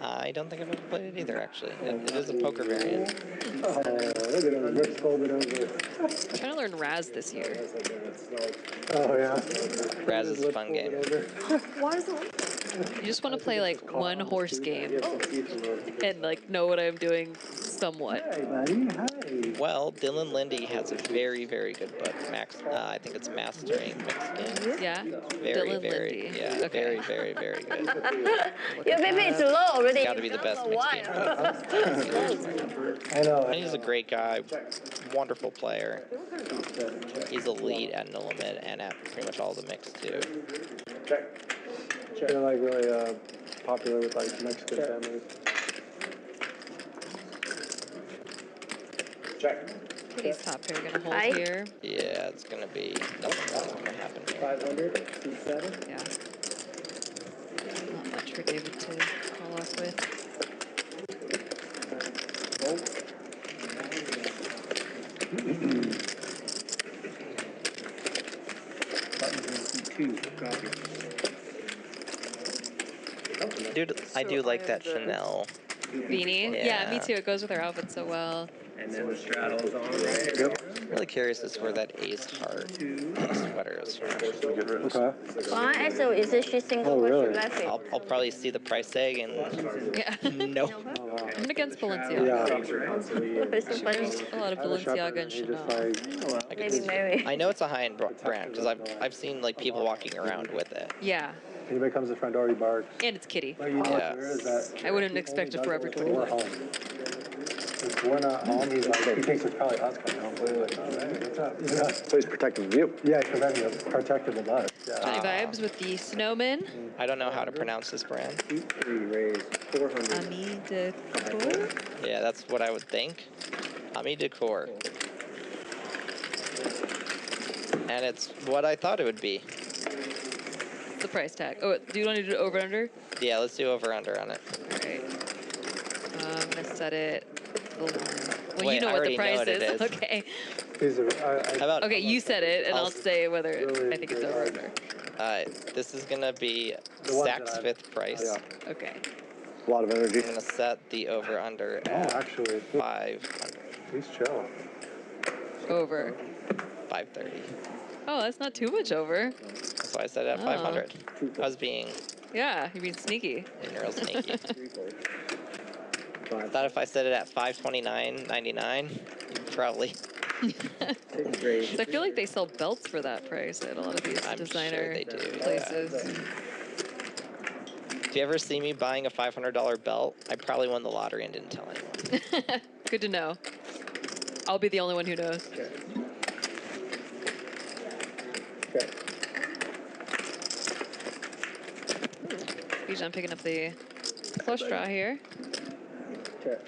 I don't think I've ever played it either, actually. It is a poker variant. Oh, look at him, Rick folded over. I'm trying to learn Raz this year. Oh, yeah. Raz is a fun game. Why is it? You just want to play like one horse game and like know what I'm doing somewhat. Hey, buddy, hi. Well, Dylan Lindy has a very, very good book. I think it's Mastering Mixed Games. Yeah? Very, Dylan very, Lindy. yeah, Okay. very, very, very good. Your baby is low already. Got to be the best mixed game. I know. And he's a great guy, wonderful player. He's elite at No Limit and at pretty much all the mix too. They're like really popular with like Mexican families. Kitty's top pair gonna hold Hi. here. Yeah, it's gonna be nothing wrong gonna happen here. 500, C7. Yeah. Not much for David to call off with. Two, copy. Dude, I do like that Chanel. Beanie? Yeah, me too. It goes with her outfit so well. And then the straddle's on right. Yep. I'm really curious as to where that Ace Heart sweater is from. Okay. Well, I asked her, is she single Oh, or really? she left it? I'll probably see the price tag and Yeah. no. I'm against Balenciaga. Yeah. It's so funny. A lot of Balenciaga and He Chanel. just like, Maybe Mary. I know it's a high-end brand because I've seen like people walking around with it. Yeah. anybody comes to the front door, he barks. And it's Kitty. But you know Yeah. what there is that I wouldn't expect a forever when we're 21. home. If we're not home, he's like, he thinks it's probably us coming home. We're like, oh, hey, what's up? You know? So he's protective of you. Yeah, protective of us. Yeah. Johnny Vibes with the Snowman. I don't know how to pronounce this brand. 3 raise, 400. Ami de Couture. Yeah, that's what I would think. Ami Decor. And it's what I thought it would be. What's the price tag? Oh, do you want to do over under? Yeah, let's do over-under on it. Alright. I'm gonna set it. Well, Wait, you know I what the already know price what it is. Okay. How about, Okay, you said it, and I'll say whether Really I think it's great over art. under. this is gonna be The ones Stack's that I- 5th price. Yeah. Okay. A lot of energy. I'm gonna set the over-under Oh, at actually, 500, he's chill. Over. 530. Oh, that's not too much over. That's why I set it at Oh. 500. I was being Yeah, you mean sneaky. real sneaky. 5. Thought if I set it at 529.99, you'd probably. 6 raise. I feel like they sell belts for that price at a lot of these I'm designer sure they do. places. If you ever see me buying a $500 belt, I probably won the lottery and didn't tell anyone. Good to know. I'll be the only one who knows. Okay. Usually I'm picking up the flush draw here. Check.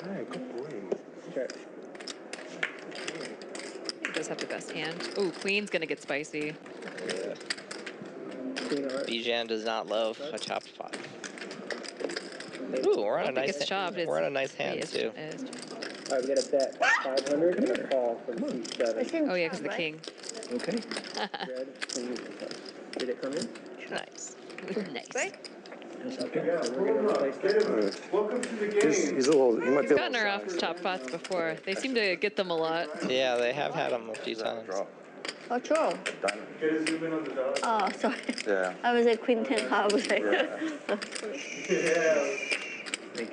Hey, good boy. Check. He does have the best hand. Ooh, queen's gonna get spicy. Queen heart. Bijan does not love a chopped 5. Ooh, we're on a think nice it's chopped. we're on a nice It hand is- too. it is chopped. Alright, we got a bet 500 and a call from C7. Oh yeah, because the king. Okay. Red, clean. Did it come in? Nice. Nice. Okay, so we're gonna replace that. Welcome to the game. He's a little, he might He's be a gotten her little off top pots before. They seem to get them a lot. Yeah, they have had them a few times. Oh, draw. Oh, sorry. Yeah. I was at Queen 10 half. Thank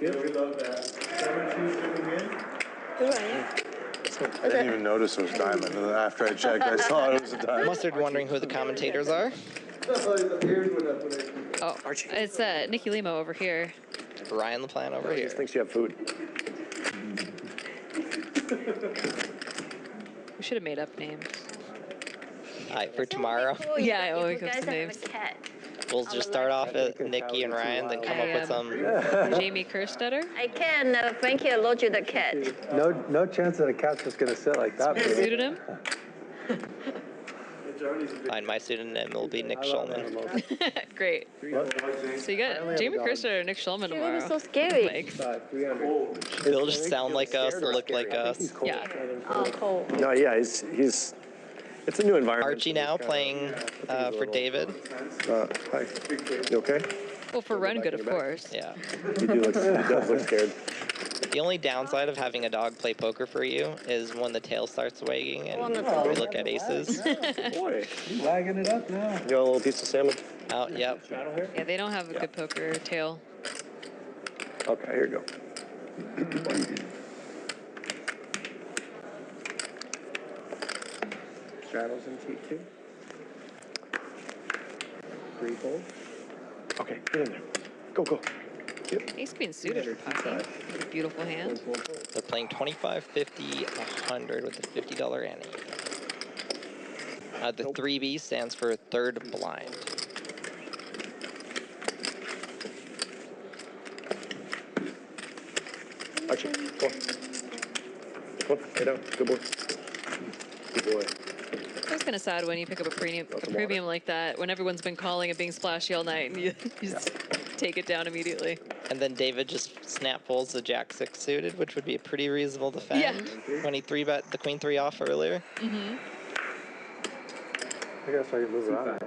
you. I didn't even notice it was diamond. And after I checked, I saw it was a diamond. Mustard wondering who the commentators are. Oh, it's Nikki Limo over here. Ryan LaPlante over He here. just thinks you have food. We should have made up names. Alright, for tomorrow, Yeah, I always You have guys some have names. a cat. we'll just start off at Nikki and Ryan, then come up with some. Jamie Kerstetter. I can, Frankie allergic to the cat. No chance that a cat's just gonna sit like that. baby. Pseudonym. Fine, my pseudonym will be Nick Schulman. Great. So you got Jamie Kerstetter and Nick Schulman She tomorrow. was so scary. Like, 300. They'll just sound like us, look like us. yeah. Oh, cool. No, yeah, he's It's a new environment. Archie now playing for David. Hi. You okay? Well, for Run Good, of course. Yeah. He does look scared. The only downside of having a dog play poker for you is when the tail starts wagging and we look at aces. Boy. You wagging it up now. You want a little piece of salmon? Oh, yep. Yeah, they don't have a good poker tail. Okay, here you go. Straddles and cheat too. Free fold. Okay, get in there. Go, go. Ace Queen suited for Pocky. Beautiful hand. They're playing 25, 50, 100 with a $50 ante. The 3B stands for third blind. Archie, go on. Go on, lay down. Good boy. Good boy. It's kind of sad when you pick up a premium like that, when everyone's been calling it being splashy all night, and you just take it down immediately. And then David just snap folds the Jack-6 suited, which would be a pretty reasonable defend when he 3-bet the Queen 3 off earlier. I guess I can move around.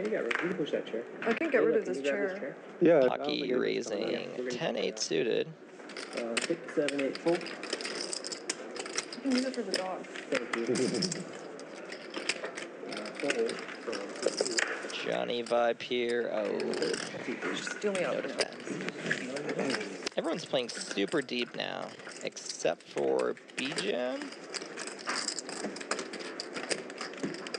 Yeah, you can push that chair. I can get rid of this chair. Yeah. Pocky raising 10-8 suited. 6, 7, 8, fold. I can use it for the dog. Thank you. Johnny vibe here. Oh, Just deal me out. no defense. Everyone's playing super deep now, except for BGM.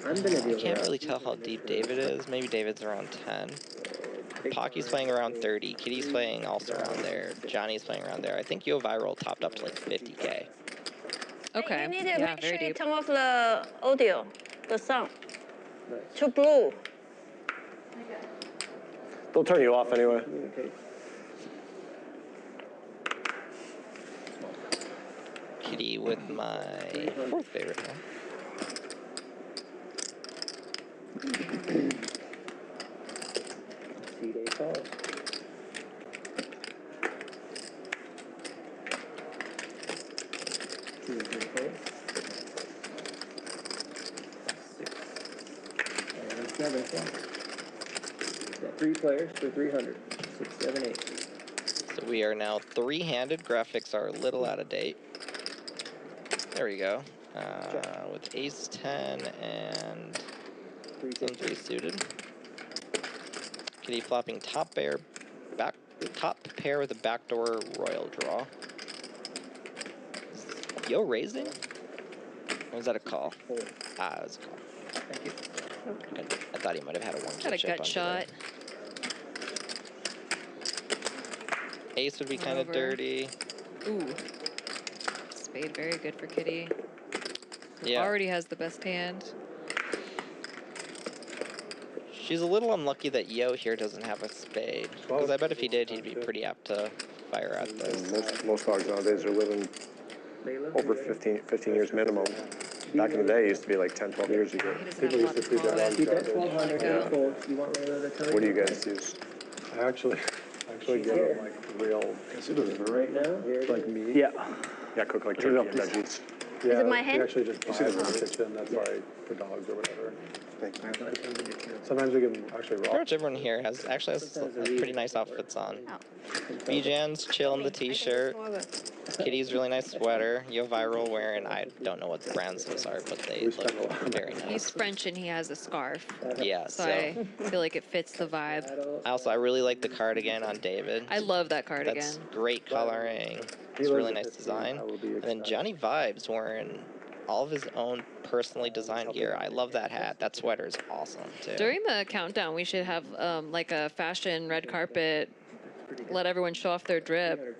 I can't really tell how deep David is. Maybe David's around 10. Pocky's playing around 30. Kitty's playing also around there. Johnny's playing around there. I think YoHViral topped up to like 50K. Okay. You need to make very sure you deep. turn off the audio, the sound. Too blue. They'll turn you off anyway. Kitty with my fourth favorite one. C-Day call. Two and three folds. 6 and 7 flat. Got 3 players for 300. 6, 7, 8. So we are now three-handed. Graphics are a little out of date. There we go. With ace 10 and 3 suited. Kitty flopping top pair with a backdoor royal draw. Is Yo raising? Or was that a call? Ah, it was a call. Thank you. I thought he might have had a one. Got a gut shot. Ace would be kind of dirty. Ooh. Spade, very good for Kitty. Yeah. Already has the best hand. She's a little unlucky that Yo here doesn't have a spade. Because I bet if he did, he'd be pretty apt to fire at this. Most dogs nowadays are living over 15 years minimum. Back in the day, it used to be like 10, 12 years ago. People used to feed their dogs Keep that garbage. 1200 folds. You want Layla to tell you? What do you guys use? I actually give them like real, Right now? like meat. Yeah, cook like turkey and veggies. Yeah, it my we hand? actually just buy it in the kitchen. That's like for dogs or whatever. Sometimes we give them actually raw. Pretty much everyone here has pretty nice outfits on. BJan's chill in the t-shirt. Kitty's really nice sweater. YoHViral wearing, I don't know what the brands those are, but they look very nice. He's French and he has a scarf. Yeah, So I feel like it fits the vibe. Also, I really like the cardigan on David. I love that cardigan. That's great coloring. It's a really nice design. And then Johnny Vibes wearing all of his own personally designed gear. I love that hat. That sweater is awesome, too. During the countdown, we should have like a fashion red carpet. Let everyone show off their drip.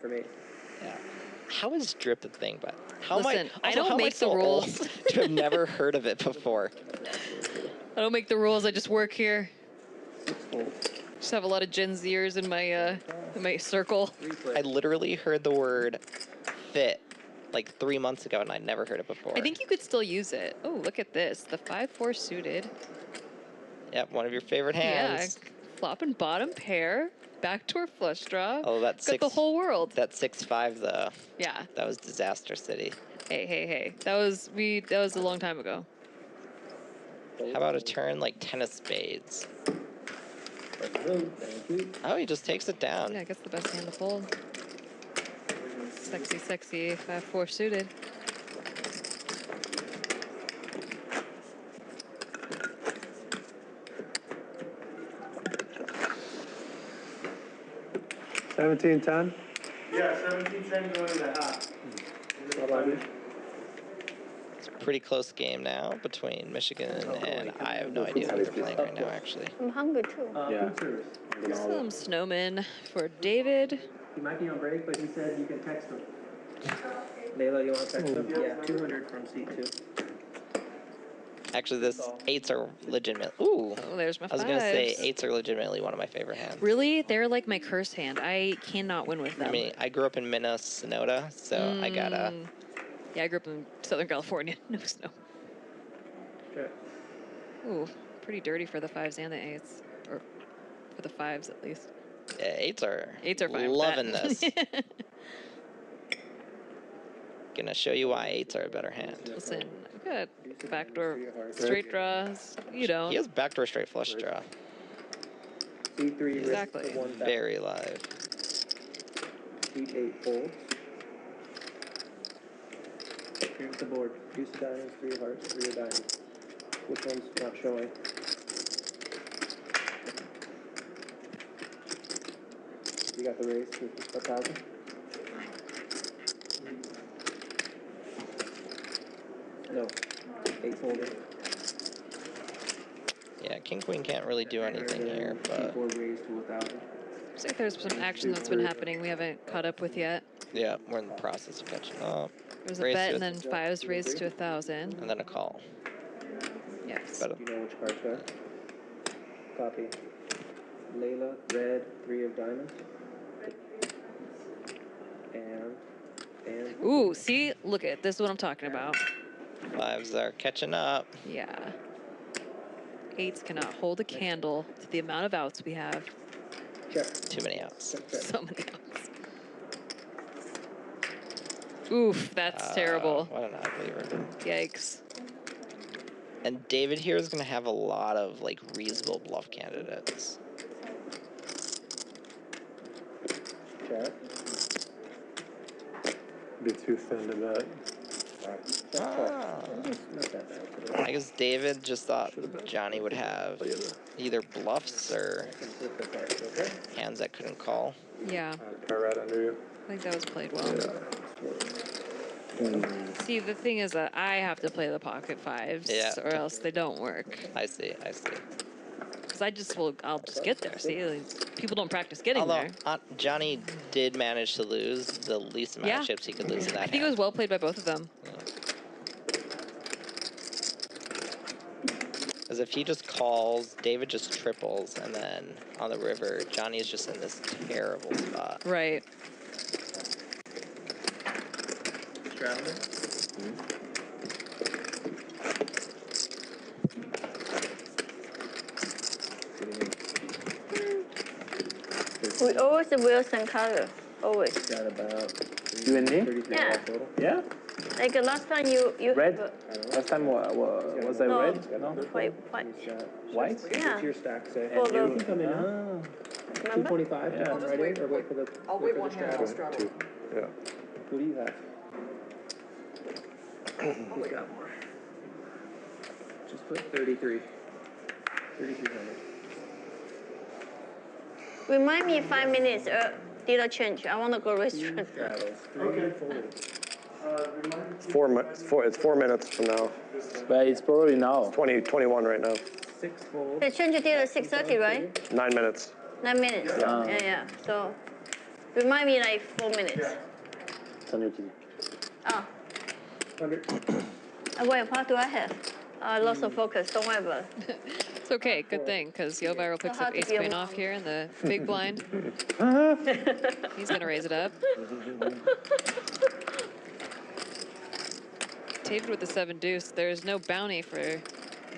Yeah. How is drip a thing? But how Listen, am I don't make the rules. To have never heard of it before. I don't make the rules. I just work here. Just have a lot of Gen Zers in my circle. I literally heard the word fit like 3 months ago, and I'd never heard it before. I think you could still use it. Oh, look at this. The 5-4 suited. Yep, one of your favorite hands. Yeah, flop and bottom pair. Backdoor flush draw. Oh, that's got the whole world. That 6-5 though. Yeah. That was Disaster City. Hey. That was a long time ago. How about a turn like 10 of spades? Thank you. Oh, he just takes it down. Yeah, I guess the best hand to fold. Sexy, sexy 5-4 suited. $17.10. Yeah, 17-10 going to the half. It's a pretty close game now between Michigan and I have no idea who they're playing right now, actually. I'm hungry too. Yeah. Some snowmen for David. He might be on break, but he said you can text him. Layla, you want to text him? Yeah, 200 from seat 2. Actually, this 8s are legitimate. Ooh. Oh, there's my I was going to say 5s. 8s are legitimately one of my favorite hands. Really? They're like my curse hand. I cannot win with them. I mean, I grew up in Minnesota, so I gotta... Yeah, I grew up in Southern California. No snow. Okay. Ooh, pretty dirty for the 5s and the 8s. Or for the 5s, at least. Yeah, 8s are, 8s are fine loving with this. that. Gonna show you why 8s are a better hand. Listen, I've got backdoor straight draws. You don't. He has backdoor straight flush draw. C3 Exactly. Very live. Seat 8 folds. Here's the board. Deuce of diamonds, 3 of hearts, 3 of diamonds. Which one's not showing? You got the raise to 1,000? No. 8 folded. Yeah, King Queen can't really do anything here, but C4 raised to 1,000. Looks like there's some action that's been happening we haven't caught up with yet. yeah, we're in the process of catching up. There was a Raised bet to and then 5s raised to 1,000. And then a call. Yes. But, Do you know which cards are? Copy. Layla, red, 3 of diamonds. And. Ooh, see? Look at this is what I'm talking about. 5s are catching up. Yeah. 8s cannot hold a candle to the amount of outs we have. Check. Too many outs. Check, check. So many outs. Oof, that's terrible. What an ugly river. Yikes. And David here is going to have a lot of like reasonable bluff candidates. Check. Be too thin to bet. I guess David just thought Johnny would have either bluffs or hands that couldn't call. Yeah. Pair right under you. I think that was played well. See, the thing is that I have to play the pocket 5s, Yeah. or else they don't work. I see. Because I'll just get there. See, like, people don't practice getting Although there. Johnny did manage to lose the least amount of chips he could lose in that I think it was well played by both of them. Because if he just calls, David just triples, and then on the river, Johnny is just in this terrible spot. Right. We always wear same color. Always. Got about You and me? 33 Yeah. total. Yeah? Like last time you Red? have Last time was I No. red? No? white. White? Yeah. What's your stack say? For the- You can come in now. Remember? 225 to come right in, or wait for the. I'll wait one hand, I'll straddle. straddle. Yeah. What do you have? I'll wait. Just put 33. 3,300. Remind me 5 minutes. Did I change? I want to go restaurant. Straddles. 3 folds. It's 4 minutes from now. But it's probably now. 21 right now. 6 folds. The change did at 6:30, right? 9 minutes. 9 minutes. Yeah. So remind me like 4 minutes. It's on your TV. Oh. 100. Wait, what do I have? Lots of focus. Don't worry about it. It's okay. Good thing, because YoHViral picks So up hard to ace be a queen mom. off here in the big blind. He's going to raise it up. David with the 7 deuce. There's no bounty for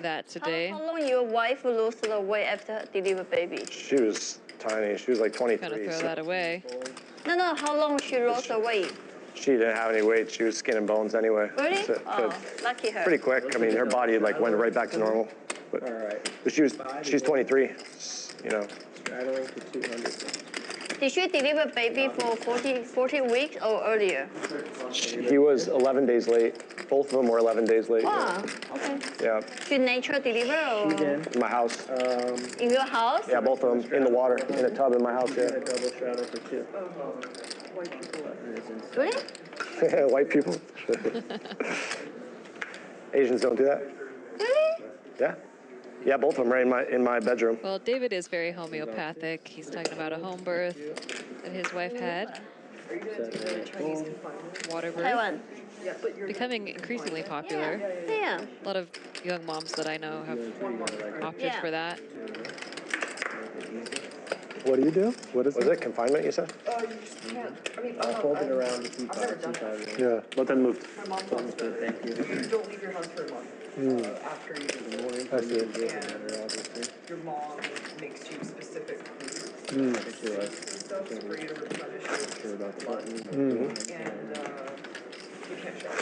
that today. How long your wife lose the weight after deliver baby? She was tiny. She was like 23. Kind of throw so that away. No. How long she lost the weight? she didn't have any weight. She was skin and bones anyway. Really? So, Oh, lucky her. pretty quick. I mean, her body like went right back to normal. But, All right. but she's 23. You know. Straddling to 200. Did she deliver baby for 14 weeks or earlier? He was 11 days late. Both of them were 11 days late. Wow, okay. Yeah. She nature deliver or? In my house. In your house? Yeah, both of them in the water, in a tub in my house, yeah. Double straddle for 2. Really? White people. Asians don't do that. Really? Yeah. Yeah, both of them right in my bedroom. Well, David is very homeopathic. He's talking about a home birth that his wife had. Water birth. Taiwan. Becoming increasingly popular. Yeah. A lot of young moms that I know have opted for that. What do you do? What is it? Was it confinement, you said? You just can't. I mean, I'll hold it around a few times. Yeah. Button moved. My mom told me to. Thank you. Don't leave your house for a month. After you do the morning. I see. And your mom makes you specific foods. Stuff for you to replenish your blood. And you can't shower.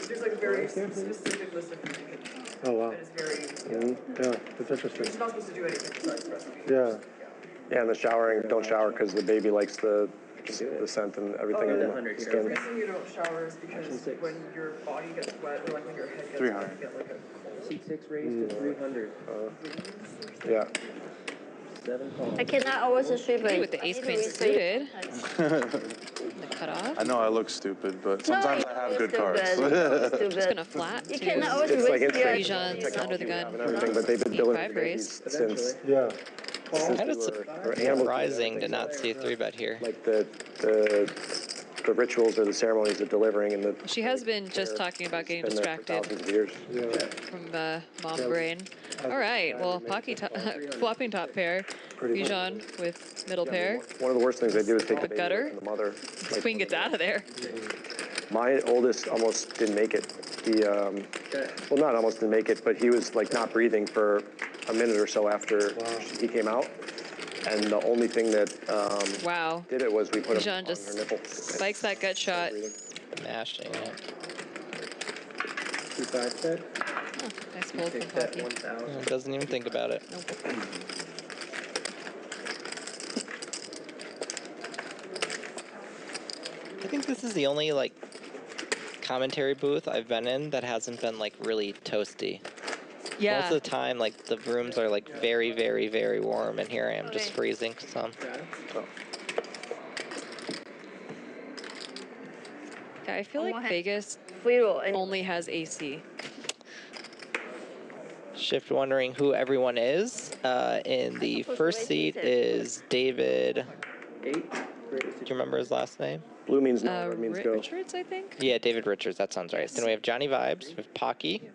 There's like a very specific list of foods you can eat. Oh, wow. That is very, Yeah, it's interesting. you're not supposed to do anything besides breastfeed. Yeah. Yeah, and the showering, don't shower because the baby likes the scent and everything in the The skin. reason you don't shower is because when your body gets wet, or like when your head gets wet, you get like a cold. Seat 6 raised to 300. Yeah. 7 calls. I cannot always sleep With the ace queen suited. The cutoff. I know I look stupid, but sometimes I have good cards. Just gonna flat You to cannot always It's like risk your Bijan's under the gun. And everything, but they've been building E5 raise. since Yeah. Kind of surprising to not see a 3-bet here. like the rituals or the ceremonies of delivering and the She has been just talking about getting been there for distracted thousands of years. from mom brain. All right, well, Pocky flopping top pair. Bijan with middle pair. One of the worst things they do is take the The baby gutter. away from the mother. The queen gets out of there. My oldest almost didn't make it. He, well, not almost didn't make it, but he was like not breathing for a minute or so after he came out. And the only thing that Wow. did it was we put him Bijan on just her nipple. spikes that gut shot. Mashing it. 2-5 set. Oh, nice fold from Take that Pocky. 1,000. Doesn't even think about it. I think this is the only like commentary booth I've been in that hasn't been like really toasty. Yeah. Most of the time, like the rooms are like very, very, very warm, and here I am just freezing some. Yeah, I feel like Vegas only has AC. Shift wondering who everyone is. In the first seat is David. 8. Do you remember his last name? Blue means no, red means go. Richards, I think? Yeah, David Richards. That sounds right. Then we have Johnny Vibes, we have Pocky,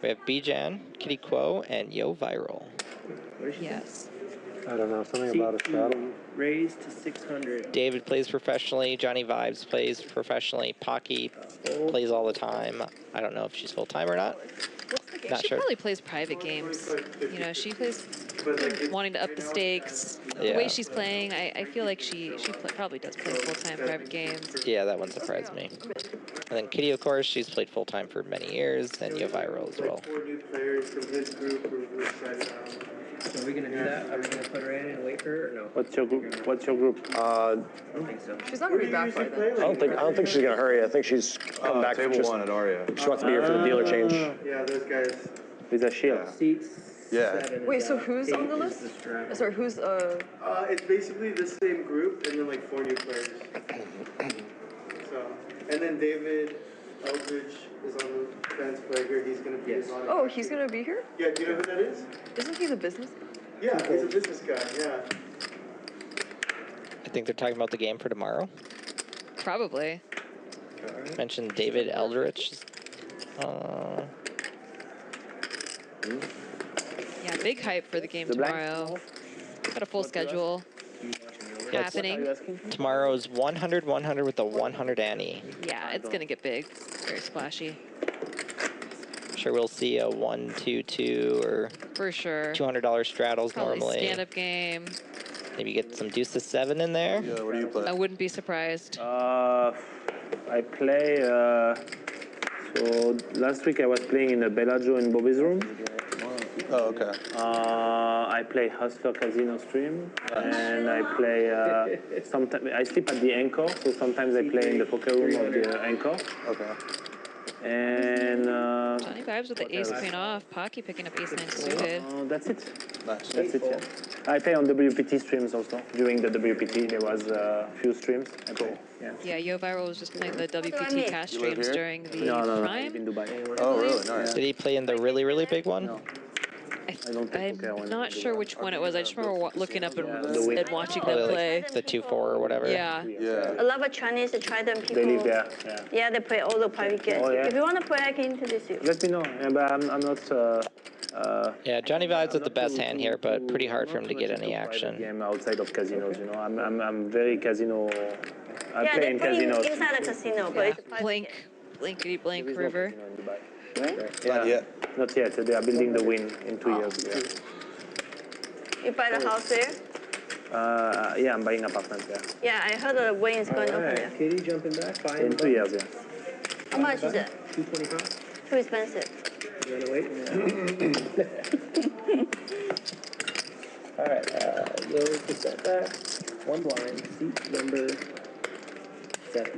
we have Bijan, Kitty Quo, and YoHViral. Yes. I don't know, something about a straddle. Raised to 600. David plays professionally. Johnny Vibes plays professionally. Pocky plays all the time. I don't know if she's full-time or not. Not She sure. probably plays private games. You know, she plays wanting to up the stakes. The Yeah. way she's playing, I feel like she probably does play full-time private games. Yeah, that wouldn't surprise me. And then Kitty, of course, she's played full-time for many years, and YoHViral as well. 4 new players from his group were excited about. So are we going to do that? Are we going to put her in and wait for her or no? What's your group? What's your group? I don't think so. She's not gonna be back by then. I don't think she's gonna hurry. I think she's come back. Table Just, 1 at Aria. she wants to be here for the dealer change. Yeah, those guys. With a shield. Seats. Yeah. 7 Wait, is so out. who's 8 on the is list? straddle. Sorry, who's It's basically the same group and then like 4 new players. So, and then David Eldridge is on the fence player here. He's gonna be on. Oh, he's gonna be here? Yeah, do you know who that is? Isn't he the business? Yeah, he's a business guy. Yeah. I think they're talking about the game for tomorrow. Probably. Mentioned David Eldridge. Yeah, big hype for the game tomorrow. Got a full schedule happening. Tomorrow's 100-100 with the 100 Annie. Yeah, it's gonna get big. Very splashy. Sure, we'll see a 1-2-2 or For sure. $200 straddles Probably normally. stand-up game. Maybe get some deuce to 7 in there. Yeah, what do you play? I wouldn't be surprised. I play So last week I was playing in a Bellagio in Bobby's room. Oh, okay. I play Hustler Casino stream, and I play. Sometimes I sleep at the Anchor, so sometimes I play in the poker room of the Anchor. Okay. And Johnny vibes with the ace queen off. Pocky picking up ace 9 suited. that's it. Nice. That's it. Yeah. I play on WPT streams also. During the WPT, there was a few streams. I play. Yeah. Yeah, YoHViral was just playing the WPT cash You live streams here? during the No, prime. in Dubai. Oh, really? Nice. Did he play in the really, really big one? No. I don't play poker I'm when not I do sure that. which one it was. I just remember looking up and watching Probably them like play. the 2-4 or whatever. Yeah. Yeah. A lot of Chinese Trident people. They live there. Yeah. Yeah, they play all the private games. Oh, yeah. If you want to play, I can introduce you. Let me know. Yeah, but I'm not. Yeah, Johnny vibes with the best hand here, but pretty hard for him to get any private action. game outside of casinos, you know. I'm very casino. I Yeah, play they in play casinos. inside the casino, but Yeah. it's a private Blink, game. blankety blank There is no river. casino in Dubai. Really? Not yet. Not yet. They are building the wing in 2 years. You buy the house there? Yeah, I'm buying apartment there. Yeah, I heard the wing is going to open there. Kitty jumping back. Buying In 2 years, yeah. How much is it? 225. Too expensive. You wanna wait? All right, low percent back. One blind. Seat number 7.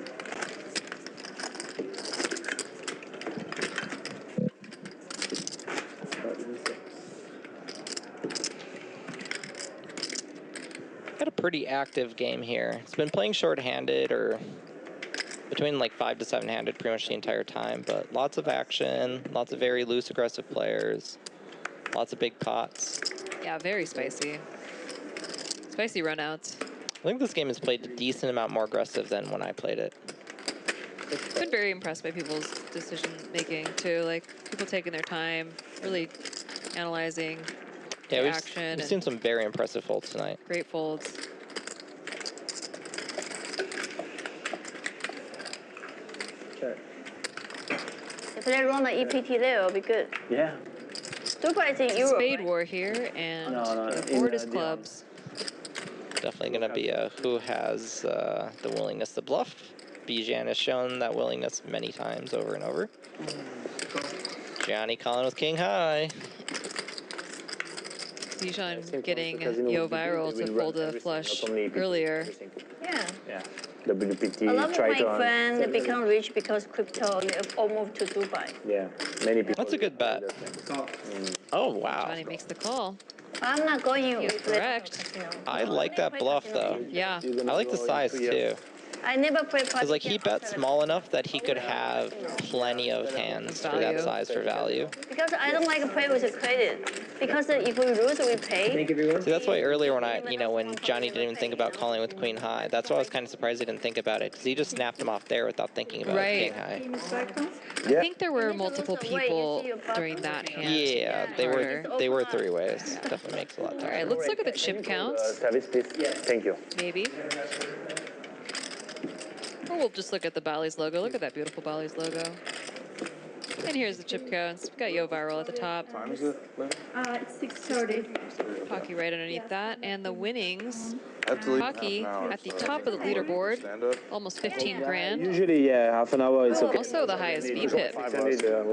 Button 6. Got a pretty active game here. It's been playing short-handed or between like 5 to 7-handed pretty much the entire time, but lots of action, lots of very loose, aggressive players, lots of big pots. Yeah, very spicy. Spicy runouts. I think this game is played a decent amount more aggressive than when I played it. Been very impressed by people's decision making too. Like people taking their time, really analyzing Yeah, the we've action. seen some very impressive folds tonight. Great folds. Check. If they run the EPT there, it'll be good. Yeah. Supervising Europe. Spade war here, and No, the in, board is the- clubs. Definitely going to be a who has the willingness to bluff. Bijan has shown that willingness many times over and over. Johnny calling with king high. Bijan getting YoHViral to fold a flush earlier. Yeah. Yeah. WPT, A lot of my Triton. friends they become rich because crypto they all moved to Dubai. Yeah, many people. That's a good bet. Oh, wow. Johnny makes the call. I'm not going with Correct. I like that bluff, though. Yeah. I like the size, too. I never played Because, like, he bet small enough that he could have plenty of hands for that Value. size for value. Because I don't like to play with the credit. Because if we lose, we pay. Thank you, everyone. See, that's why earlier when Johnny didn't even think about calling with queen high, that's why I was kind of surprised he didn't think about it, because he just snapped him off there without thinking about Right. king high. I think there were multiple people during that hand. Yeah, they Harder. were 3 ways. Definitely makes a lot of All right, sense. let's look at the chip counts, Service, please. Thank you. maybe. Or we'll just look at the Bally's logo. Look at that beautiful Bally's logo. And here's the chip counts. We've got YoHViral at the top. Time is it? It's 6:30. Pocky right underneath that. And the winnings, I have to leave in Pocky half an hour, at the so- top of the leaderboard, Stand-up. almost 15 grand. Usually, yeah, half an hour is okay. Also the highest VPIP.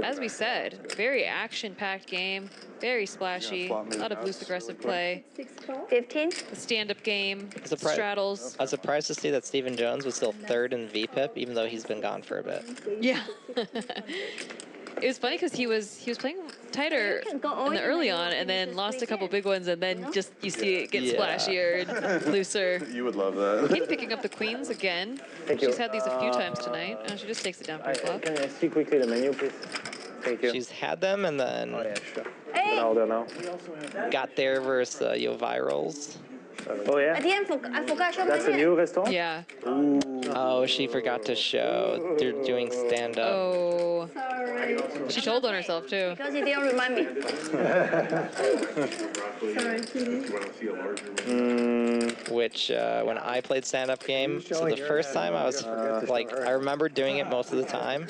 Yeah. As we said, very action-packed game, very splashy, a lot of loose aggressive play. 15? The stand-up game, Surprise. straddles. I was surprised to see that Stephen Jones was still 3rd in VPIP, even though he's been gone for a bit. Yeah. It was funny because he was playing tighter in the early on, and then lost a couple big ones, and then just you see it get Yeah. splashier and looser. You would love that. Kate picking up the queens again. Thank you. She's had these a few times tonight. Oh, she just takes it down Preflop. Can I see quickly the menu, please? Thank you. She's had them and then Oh, yeah, sure. Hey! An order now. got there versus YoHVirals. Oh, I yeah? didn't. I forgot to show my That's a hand. new restaurant? Yeah. Oh, she forgot to show. They're doing stand-up. Oh. Sorry. She told on herself too. Because he didn't remind me. Sorry, Kitty. With which when I played stand-up game, so the first time I was like, I remember doing it most of the time,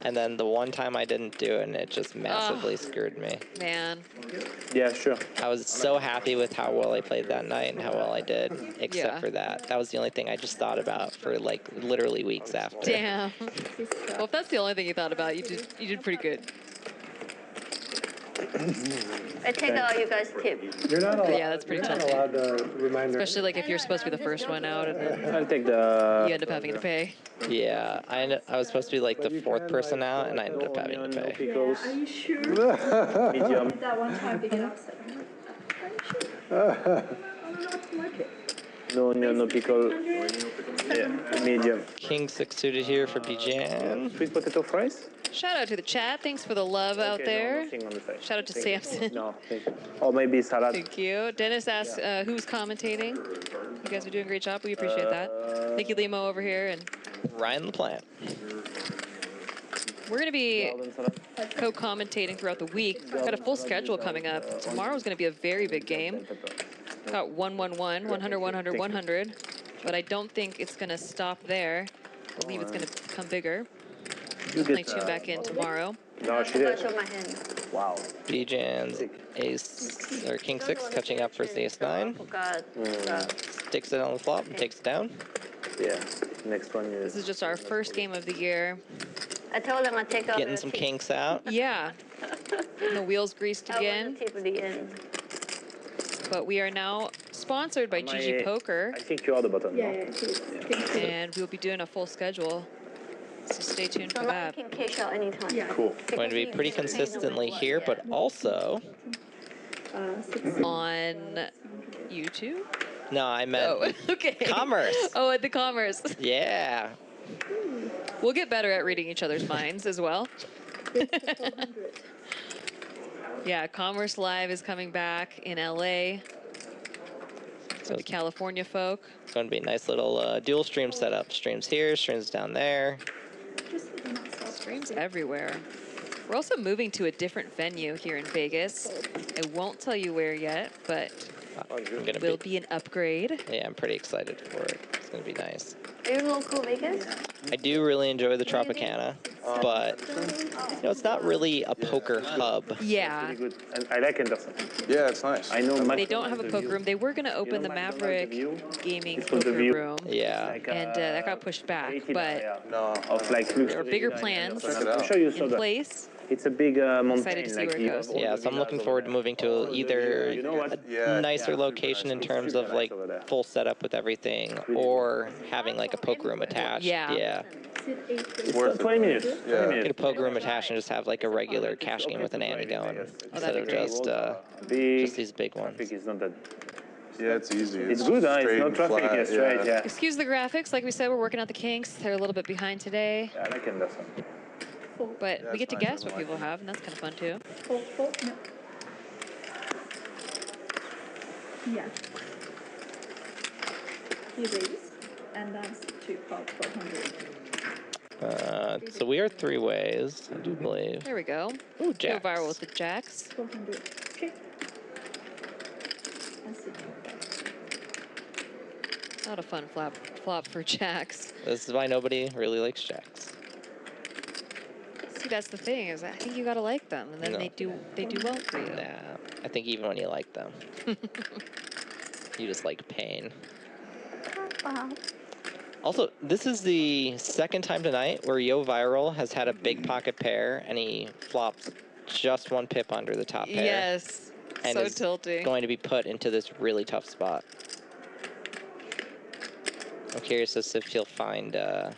and then the one time I didn't do it, and it just massively screwed me. Man. Yeah, sure. I was so happy with how well I played that night and how well I did, except for that. That was the only thing I just thought about for like literally weeks after. Damn. Well, if that's the only thing you thought about, you did pretty good. I take all you guys' tip. You're not allowed, Yeah, that's pretty you're not tilting. allowed to remind her. Especially like if you're supposed to be the first one out and then I'll take the. you end up having to pay. Yeah, I was supposed to be like the fourth person out, and I ended up having to No pay. pickles. Are you sure? Medium. That one time they get upset. Are you sure? No onion, no pickle. Yeah, medium. King 6 suited here for Bijan. Sweet potato fries? Shout out to the chat. Thanks for the love out there. Nothing on the side. Shout out to Thank Samson. you. No, thank you. Or maybe salad. Thank you. Dennis asks who's commentating. You guys are doing a great job. We appreciate that. Thank you, Limo, over here. And Ryan the Plant. we're going to be co-commentating throughout the week. We've got a full schedule coming up. Tomorrow's going to be a very big game. Got 111, 100, 100, 100. But I don't think it's going to stop there. I believe it's going to become bigger. Definitely tune back in tomorrow. No, she did. Show my hand. Wow. Bijan's ace, or King 6 catching up for his ace 9. God. Sticks it on the flop and takes it down. Yeah, next one is. This is just our first game of the year. I told them I'd take out Getting some kinks out. Yeah. And the wheels greased again. Tip at the end. But we are now sponsored by GG Poker. I think you are the button. Yeah, yeah. And we'll be doing a full schedule. So stay tuned for So that. can cash out anytime. Yeah. Cool. Going to be pretty consistently here, but also On YouTube? no, I meant Oh, okay. commerce. Oh, at the commerce. Yeah. We'll get better at reading each other's minds as well. Yeah, Commerce Live is coming back in LA. So the California folk. It's going to be a nice little dual stream setup. Streams here, streams down there. Streams everywhere. We're also moving to a different venue here in Vegas. I won't tell you where yet, but it will be an upgrade. Yeah, I'm pretty excited for it. It's going to be nice. Are you local Vegas? I do really enjoy the Tropicana, but you know, it's not really a poker hub. Yeah. Pretty good. And I like Anderson. Yeah, it's nice. I know They don't have a poker room. They were going to open the Maverick Gaming poker room. Yeah. And that got pushed back. But No. Of like there are bigger plans Check it out. I'm sure you saw in that. place. It's a big mountain. Excited to see where it goes. Yeah, so I'm looking forward to moving to either Yeah. a nicer location in terms of like full setup with everything, or having like a poker room attached. Yeah. Yeah. It's 20 minutes. 20 Yeah. minutes. Get a poker room attached and just have like a regular cash game with an ante going instead of just these big ones. Traffic is not that. Yeah, it's easy. It's good, huh? It's straight no and traffic. flat, Yeah, straight. Yeah. Excuse the graphics. Like we said, we're working out the kinks. They're a little bit behind today. I like Anderson. But we get to guess what people have, and that's kind of fun too. Fold, no. Yeah. He raised, and that's 2 cards, 1200. So we are 3 ways, I do believe. There we go. Ooh, Go jacks. viral with the jacks. 1200. Okay. That's it. Not a fun flop for jacks. This is why nobody really likes jacks. See, that's the thing is, I think you gotta like them, and then No. they do well for you. Nah, I think even when you like them, you just like pain. Also, this is the second time tonight where YoHViral has had a big pocket pair, and he flops just 1 pip under the top pair. Yes, and so is tilting. going to be put into this really tough spot. I'm curious as if he'll find a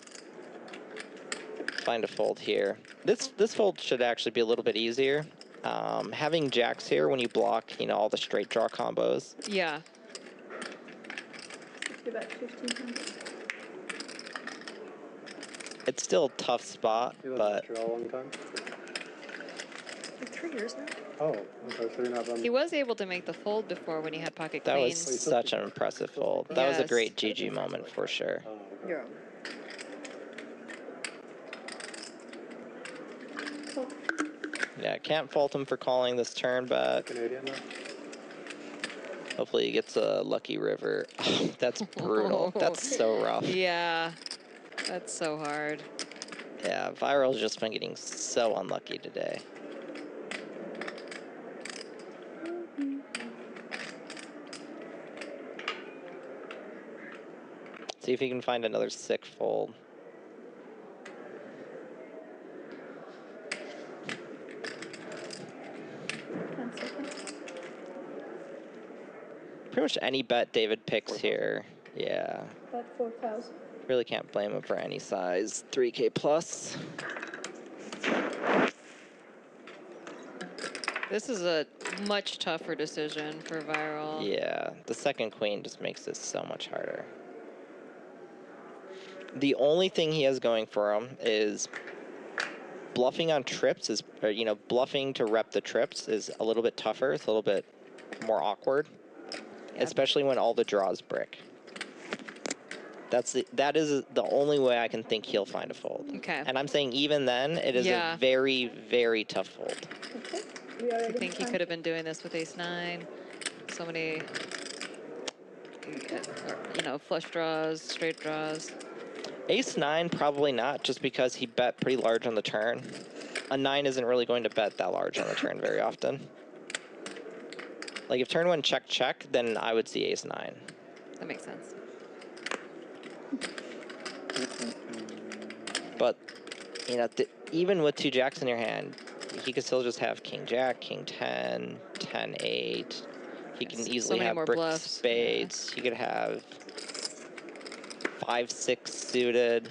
fold here. This fold should actually be a little bit easier. Having jacks here when you block, you know, all the straight draw combos. Yeah. About 1500. It's still a tough spot, but Draw one time. For 3 years now. Oh, okay, so you're not He was able to make the fold before when he had pocket that was queens. such an impressive fold. That was a Yes. great GG moment for sure. Yeah. Yeah, can't fault him for calling this turn, but Canadian now? Hopefully he gets a lucky river. That's brutal. That's so rough. Yeah, that's so hard. Yeah, Viral's just been getting so unlucky today. See if he can find another sick fold. Pretty much any bet David picks here. Yeah. Bet 4,000. Really can't blame him for any size. 3K plus. This is a much tougher decision for Viral. Yeah, the second queen just makes this so much harder. The only thing he has going for him is bluffing on trips is, or, you know, bluffing to rep the trips is a little bit tougher. It's a little bit more awkward, especially when all the draws brick. That is the only way I can think he'll find a fold. Okay. And I'm saying even then, it is a very, very tough fold. I think he could have been doing this with ace-9. So many, you know, flush draws, straight draws. Ace-9, probably not, just because he bet pretty large on the turn. A 9 isn't really going to bet that large on the turn very often. Like, if turn 1 check, then I would see ace-9. That makes sense. But, you know, even with 2 jacks in your hand, he could still just have king jack, king 10, 10 8. He can easily have brick spades. He could have 5 6 suited.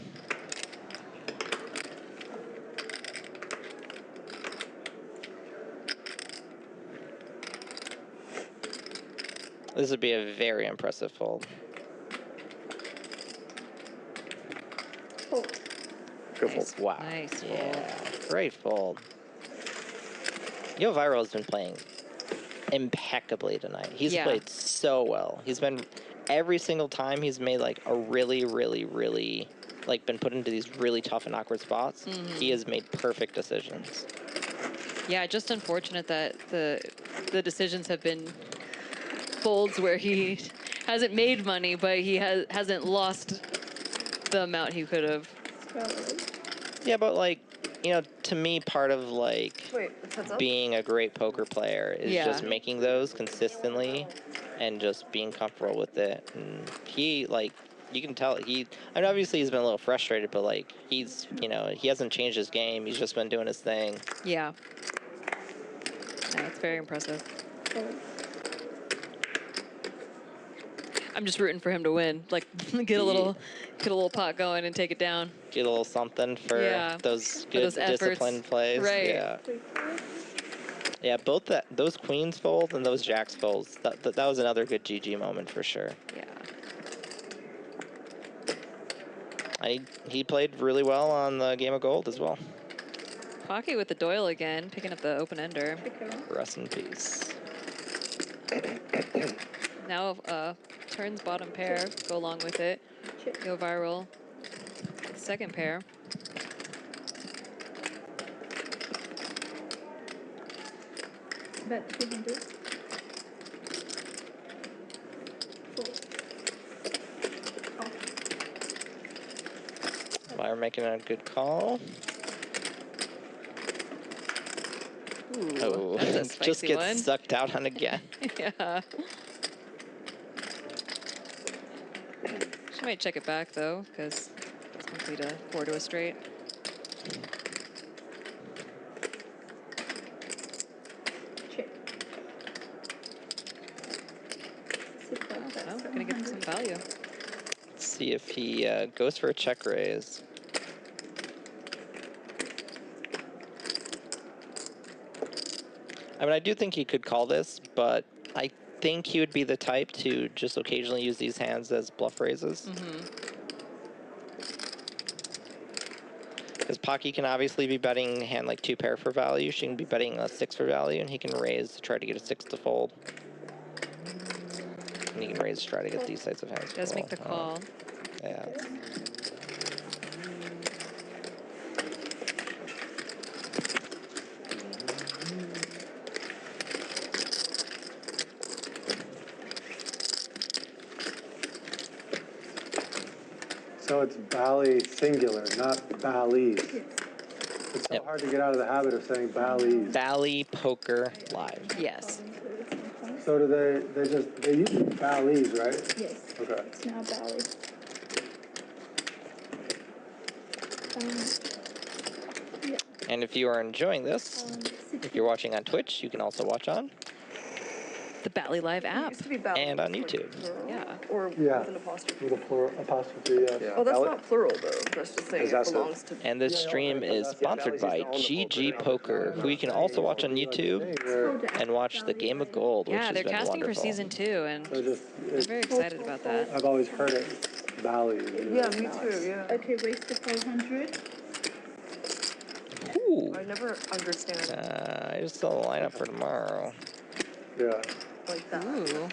This would be a very impressive fold. Good fold. Wow. Nice fold. Yeah, great fold. YoHViral has been playing impeccably tonight. He's played so well. He's been, every single time he's made like a really, like been put into these really tough and awkward spots, he has made perfect decisions. Yeah, just unfortunate that the decisions have been folds where he hasn't made money, but he hasn't lost the amount he could have. Yeah, but like, you know, to me, part of like being a great poker player is just making those consistently and just being comfortable with it. And he, like, you can tell I mean, obviously he's been a little frustrated, but like, he's, you know, he hasn't changed his game. He's just been doing his thing. Yeah. Yeah, it's very impressive. I'm just rooting for him to win. Like, get a little pot going and take it down. Get a little something for those good disciplined plays. Right. Yeah. Yeah, both those queens fold and those jacks folds. That was another good GG moment for sure. Yeah. He played really well on the Game of Gold as well. Pocky with the Doyle again, picking up the open ender. Rest in peace. Now turns bottom pair, go along with it. YoHViral, second pair. Bet 200. We're making a good call. Ooh, oh, that's a just gets one. sucked out on again. Yeah. She might check it back though, because it's complete a 4 to a straight. Check. Oh, gonna get some value. Let's see if he goes for a check raise. I mean, I do think he could call this, but I think he would be the type to just occasionally use these hands as bluff raises. Because Pocky can obviously be betting a hand like 2 pair for value. She can be betting a 6 for value, and he can raise to try to get a 6 to fold. And he can raise to try to get these types of hands to Does fold. make the call. Yeah. So it's Bally singular, not Bally's. It's so hard to get out of the habit of saying Bally's. Bally Poker Live. Yes. So do they use Bally's, right? Yes. Okay. It's now Bally. And if you are enjoying this, if you're watching on Twitch, you can also watch on the Bally Live app. Used to be Bally. and on YouTube. Yeah. Or Yeah. with an apostrophe. With a apostrophe, yeah. Oh, that's not plural though. That's just saying it belongs to. And this stream is sponsored by GG Poker, who you can also watch on YouTube and watch the Game of Gold, which Yeah, has they're been casting wonderful. for season 2, and I'm very excited about that. I've always heard it Bally. Yeah, me too. Yeah. Okay, raise to 500. Ooh. I never understand. I just saw the lineup for tomorrow. Yeah. Like that. Ooh.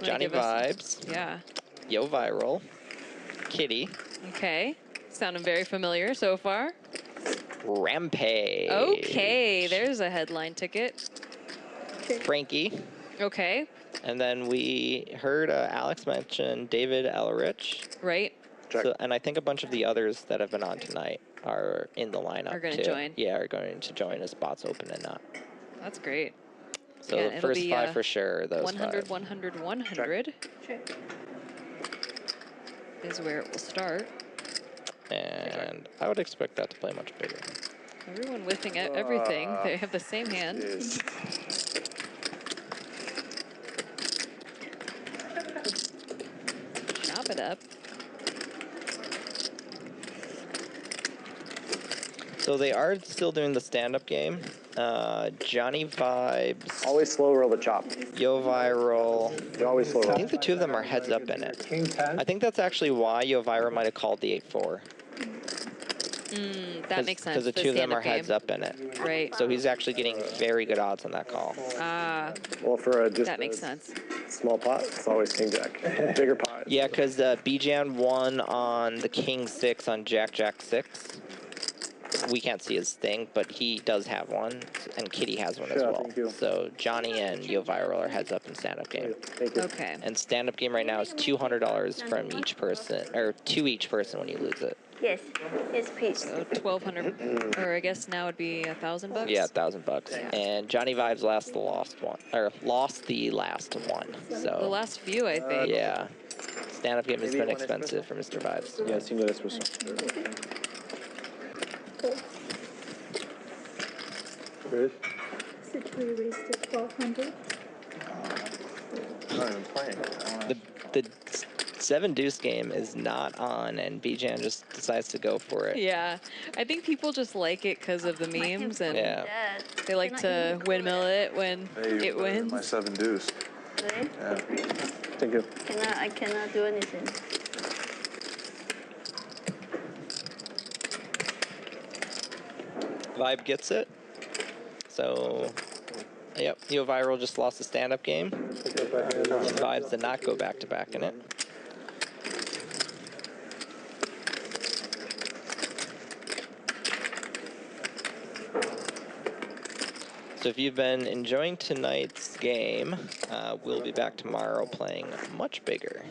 Johnny Give us- Vibes. Yeah. YoHViral. Kitty. Okay. Sounding very familiar so far. Rampage. Okay, there's a headline ticket. Frankie. Okay, And then we heard Alex mention David Ellerich. right. So, and I think a bunch of the others that have been on tonight are in the lineup. Are gonna too. join. Yeah, are going to join as spots open and not. That's great. So Yeah, the it'll first be, 5 for sure. Those 100, 5. 100, 100 Check. is where it will start. And I would expect that to play much bigger. Everyone whiffing at everything. They have the same hand. Chop it up. So they are still doing the stand-up game. Johnny Vibes. Always slow roll the chop. YoHViral. They always slow I roll. think the two of them are heads up in it. King 10? I think that's actually why YoHViral might have called the 8-4. That makes sense. Because the two of them are stand-up heads game. up in it. Right. So he's actually getting very good odds on that call. Ah, Well, for just that makes sense. small pot, it's always king jack. Bigger pot. Yeah, because Bijan won on the King 6 on Jack 6. We can't see his thing, but he does have one, and Kitty has one as Sure, well. thank you. So Johnny and YoHViral are heads up in stand-up game. Thank you. Okay. And stand-up game right now is $200 from each person, or to each person when you lose it. Yes. Yes, please. So 1,200, or I guess now would be $1,000. Yeah, $1,000. And Johnny Vibes lost the last one. So The last few, I think. yeah, stand-up game has been expensive for Mr. Vibes. Yeah, single espresso. Good. Situate raised to 1,200. I'm not even playing. The 7 deuce game is not on, and Bijan just decides to go for it. Yeah, I think people just like it because of the memes, and Yeah. they like to windmill it when Hey, it wins. my 7 deuce. Really? Yeah. Thank you. I cannot do anything. Vibe gets it. So, yep, YoHViral just lost the stand-up game. And Vibes did not go back-to-back in it. So if you've been enjoying tonight's game, we'll be back tomorrow playing much bigger.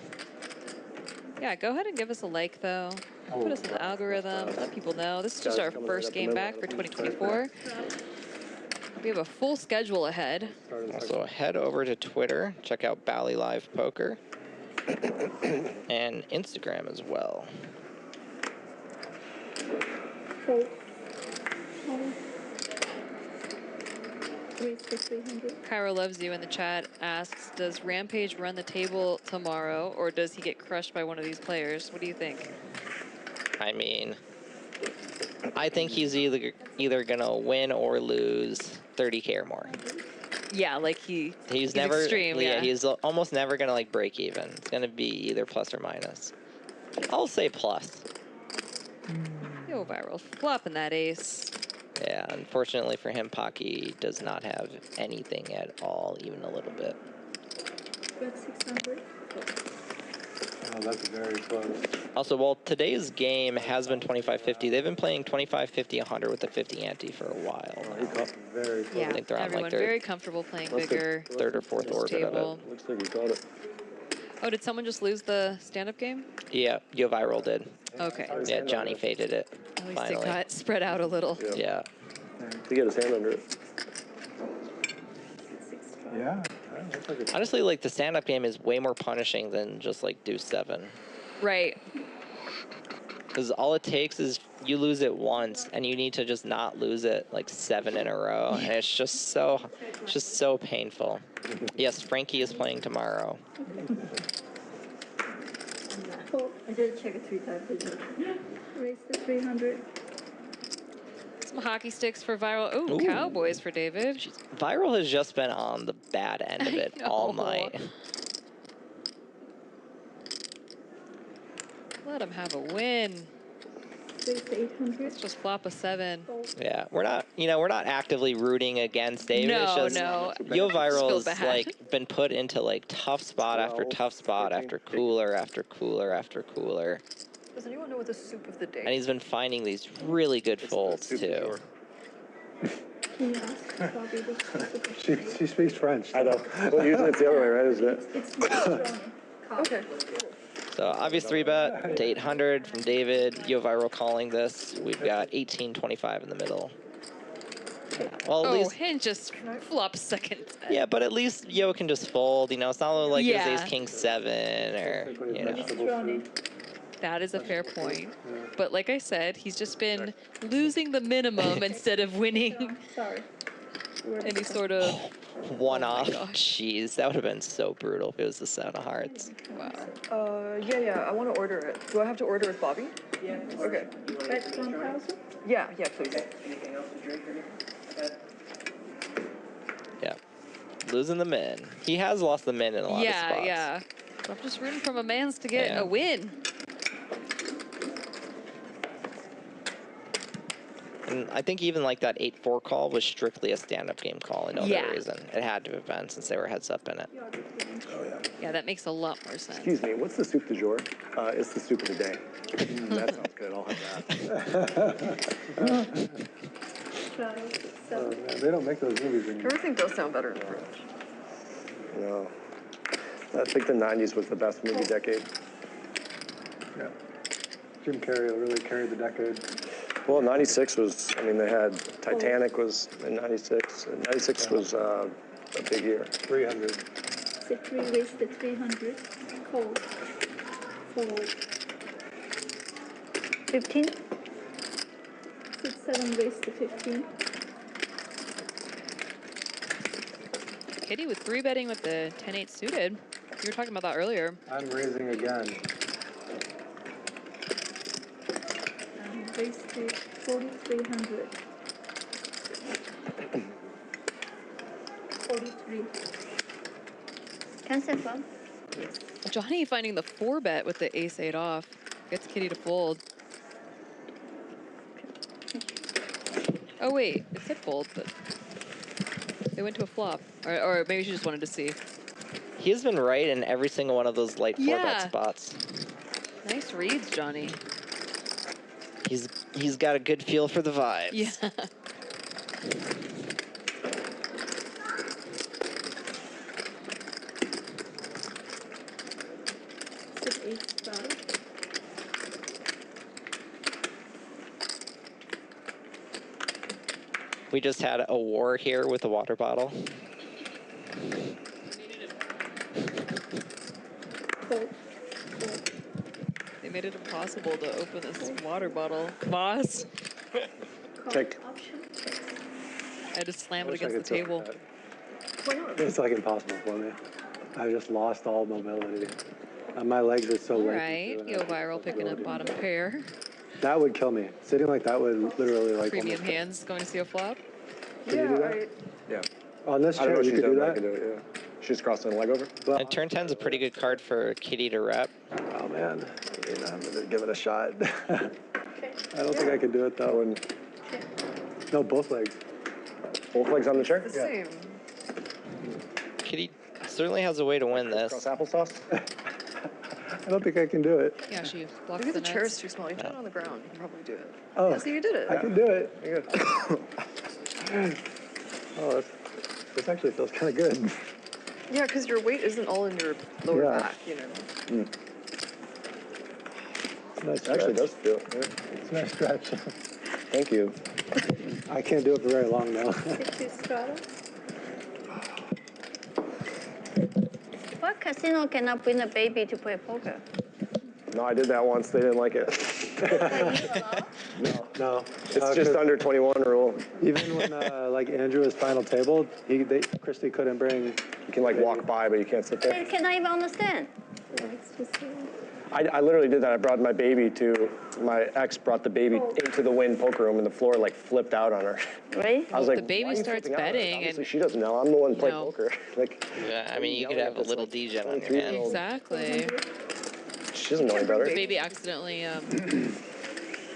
Yeah, go ahead and give us a like, though. Put us in the algorithm. Let people know. This is just our first game back for 2024. We have a full schedule ahead. Also, head over to Twitter, check out Bally Live Poker, and Instagram as well. Fold. Raised to 300. Cairo Loves You in the chat asks, does Rampage run the table tomorrow, or does he get crushed by one of these players? What do you think? I mean, I think he's either gonna win or lose 30K or more. Yeah, like he's never extreme, yeah. he's almost never gonna like break even. It's gonna be either plus or minus. I'll say plus. YoHViral flopping that ace. Yeah, unfortunately for him, Pocky does not have anything at all, even a little bit. Got 600. Oh, that's very close. Also, well, today's game has been 25-50. They've been playing 25-50, 100 with the 50 ante for a while now. Very close. Yeah, I think they're on everyone like their very comfortable playing bigger. third or fourth this orbit of table. it. Looks like you got it. Oh, did someone just lose the stand-up game? Yeah, YoHViral did. Okay. Yeah, Johnny faded it. At least Finally. it got spread out a little. Yeah. To get his hand under it. Yeah. That's like a Honestly, like the stand-up game is way more punishing than just like deuce 7. Right. Because all it takes is you lose it once, and you need to just not lose it like 7 in a row, and it's just so painful. Yes, Frankie is playing tomorrow. I did check it 3 times. Raise the 300. Some hockey sticks for Viral. Ooh, Ooh. Cowboys for David. Viral has just been on the bad end of it all night. Let him have a win. Raise the 800. Let's just flop a 7. Yeah, we're not actively rooting against David. It's No, just no. YoHViral's Feels bad. like been put into like tough spot after tough spot after cooler after cooler after cooler, Does anyone know what the soup of the day and he's been finding these really good folds too. Can you ask Bobby the She speaks French. I know. Well, usually it's the other way, right? Isn't it? It's not Okay. So obvious 3-bet to 800 from David. YoHViral calling this. We've got 1825 in the middle. Well, at least and just flop second. yeah, but at least Yo can just fold. You know, it's not like Yeah. there's Ace King 7 or you know. That is a fair point. But like I said, he's just been losing the minimum instead of winning Sorry. any sort of One-off. gosh. Jeez, that would have been so brutal if it was the 7 of hearts. Wow. Yeah, I want to order it. Do I have to order with Bobby? Yeah. Okay. Bet 1,000? Yeah, please. Anything else to drink or anything? Yeah. Losing the min. He has lost the min in a lot of spots. Yeah. But I'm just rooting for my mans to get Yeah. a win. And I think even like that 8-4 call was strictly a stand-up game call and no other reason. It had to have been since they were heads up in it. Yeah, that makes a lot more sense. Excuse me, what's the soup du jour? It's the soup of the day. That sounds good. I'll have that. Oh, man, they don't make those movies anymore. Everything does sound better in the fridge. No. I think the 90s was the best movie decade. Yeah. Jim Carrey really carried the decade. Well, 96 was, I mean, they had Titanic was in 96. And 96 was a big year. 300. The 3 raise the 300. Cold. Fold. 15? 6, 7 raise the 15. Kitty with 3-betting with the 10-8 suited. You were talking about that earlier. I'm raising again. Raise to 4,300. 43. Cancel fun. Johnny finding the 4-bet with the ace-8 off. Gets Kitty to fold. Oh, wait. It said fold, but they went to a flop. Or maybe she just wanted to see. He has been right in every single one of those light 4-bet Yeah. spots. Nice reads, Johnny. He's got a good feel for the vibes. Yeah. Sit 8 style. We just had a war here with a water bottle. Fold. They made it impossible to open this water bottle. Boss. Check. Option. I had to slam it Wish I against the could tell table. that. It's like impossible for me. I just lost all mobility. My legs are so All late. right. YoHViral picking up bottom pair. That would kill me. Sitting like that would literally like Premium almost- hands going to see a flop. Can you do that? Yeah. On this I don't know chair, what you she's could do doing, but I that? can do it, yeah. She's crossing a leg over. Well, And turn 10's a pretty good card for Kitty to rep. oh man, I mean, I'm gonna give it a shot. I don't think I could do it though. No, both legs. Both legs on the chair? The same. Kitty certainly has a way to win this. Cross applesauce? I don't think I can do it. Yeah, she blocks Maybe the the chair is nets. too small. You put it on the ground. You can probably do it. Oh, Yeah, see, you did it. I can do it. You're good. Oh, this actually feels kind of good. Yeah, because your weight isn't all in your lower back, you know. Nice It actually does feel. Yeah. It's a nice stretch. Thank you. I can't do it for very long now. What casino cannot bring a baby to play poker? No, I did that once. They didn't like it. No. It's just under 21 rule. Even when like Andrew was final table, Christy couldn't bring. You can like walk by, but you can't sit there. They cannot even understand. I literally did that. I brought my baby to, my ex brought the baby into the Wynn poker room, and the floor like flipped out on her. Right? I was like, the baby "Why are you starts flipping out?" betting, Obviously, and she doesn't know. I'm the one playing know. poker. Like, Yeah, I mean, you could have a little DJ on your hand. exactly. she doesn't know any better. The baby accidentally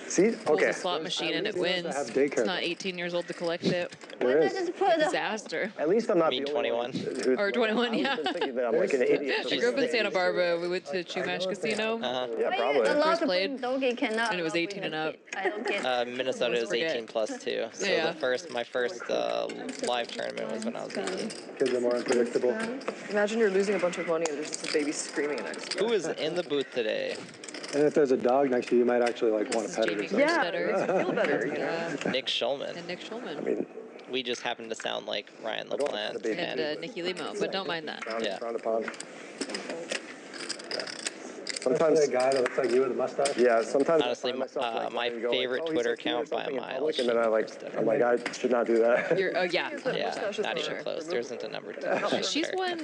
See? pulls Okay. a slot machine and it wins. have daycare. It's not 18 years old to collect it. Why not just put the Disaster. At least I'm not Me, the only 21. one who- Or 21, yeah. I've been thinking that I'm like an idiot. I grew up in Santa Barbara. We went to Chiang Casino. Yeah, a probably. lot First of played, doggy cannot. and it was allow 18 and bring a up. kid. I don't get. Minnesota is 18 plus too. So Yeah. my first live tournament was when I was 18. Kids are more unpredictable. Imagine you're losing a bunch of money and there's just a baby screaming next to you. Who is in the booth today? And if there's a dog next to you, you might actually like want to pet it or Jamie something. Yeah, Better. it makes you feel better, you know. Nick Schulman. And Nick Schulman. I mean, We just happen to sound like Ryan don't want LaPlante. the baby. And Nikki Limo, but don't mind that. frowned, Yeah. frowned upon. Sometimes Sometimes, a guy that looks like you with a mustache. yeah, sometimes Honestly, I find myself, like, my wanting to go, like, favorite oh, he's Twitter so cute or account by a something in mile public, is and then I'm like, I should not do that. You're, oh, yeah. Yeah, mustache is not even for close. There isn't a number two. She's won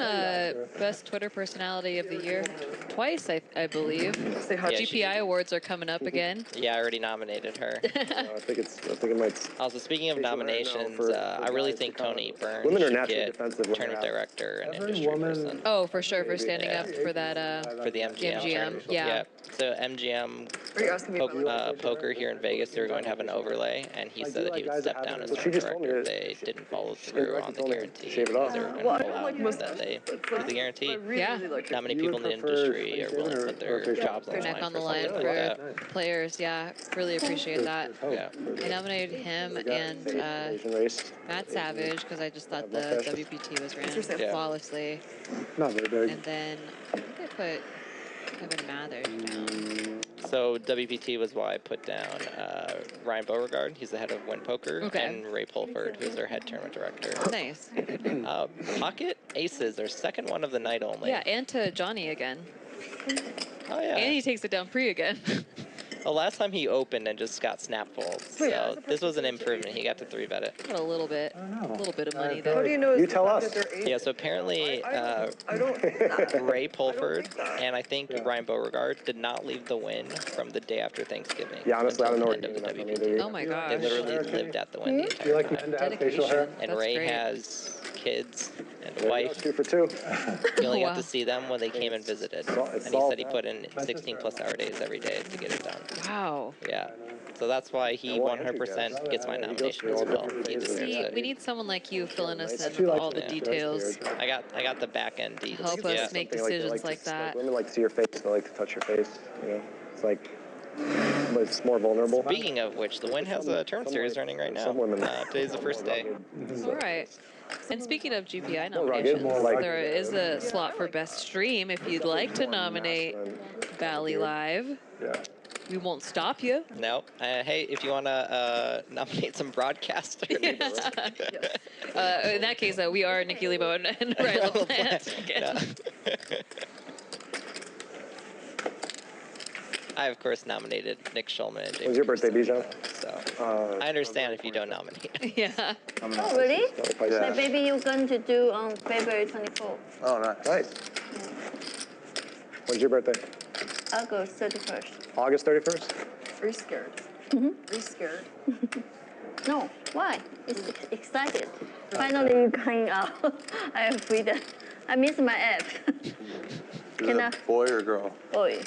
Best Twitter Personality of the Year twice, I believe. Say hi. Yeah, GPI awards are coming up again. Yeah, I already nominated her. I think it might. Also, speaking of Take it right now nominations, for I really guys to think come. Tony Burns Women are should naturally get defensive when tournament they're out. director and Every industry woman- person. Oh, for sure, for standing up for that. For the MGM. yeah. So MGM Are you asking me if I like poker here in Vegas, they were going to have an overlay, and he said that he would step down as tournament director if they didn't follow through on the guarantee. Shave it off. They were going to Well, I pull don't out, like and mustaches, then they but do the guarantee. I really, Yeah. really like Not many You people would in the prefer industry are willing to put their rotation? jobs on Their the line neck on for the line something for like that. players, yeah. Really appreciate that. Yeah. I nominated him and Asian race. Matt Savage because I just thought the WPT was ran Yeah. flawlessly. Not very big. And then I think I put Kevin Mathers down. So WPT was why I put down Ryan Beauregard. He's the head of Win Poker, Okay. and Ray Pulford, who's their head tournament director. Nice. Pocket Aces, their second one of the night only. Yeah, and to Johnny again. Oh yeah. And he takes it down pre again. The last time he opened and just got snap folds. So this was an improvement. He got to 3-bet it. Got a little bit of money How there. do you know? You it's tell the us. fact that they're Asian? Yeah, so apparently I don't. Ray Pulford and I think Ryan Beauregard did not leave the Win from the day after Thanksgiving. Yeah, honestly, I don't know until where the end you're of the doing that. WPT. Oh my They gosh. literally lived at the Win the You entire like time. men to have facial hair? And That's Ray great. has kids and a There you go, wife. 2 for 2. He only Wow. got to see them when they came and visited. all- And it's he all- said he put in 16 plus hour days every day to get it done. Wow. Yeah. So that's why he 100% gets my nomination as well. He deserves See, it. we need someone like you filling us in She with likes all the it. details. I got the back end deeds. Help yeah. us make Something they decisions to- like that. Women like to see your face. They like to touch your face. You know, it's like, but it's more vulnerable. Speaking of which, the Win has a tournament series running right now. Some women. Today's the first day. All right. And speaking of GPI More rugged, nominations, more like- there is a slot for Best Stream if you'd like to nominate Valley Live. Yeah. We won't stop you. No. Hey, if you want to nominate some broadcasters. In that case, we are Nikki Lebo and Ryan LaPlante. Yeah. I, of course, nominated Nick Schulman. And When's your birthday, Bijan? So I understand if you don't nominate. Yeah. Oh, really? Yeah. My baby, you're going to do on February 24th, Oh, nice. Nice. When's your birthday? August 31st. August 31st? Are you scared? Mm-hmm. Are you scared? No, why? It's excited. Finally, you're coming out. I have freedom. I miss my app. Is Can it a boy or girl? Boy,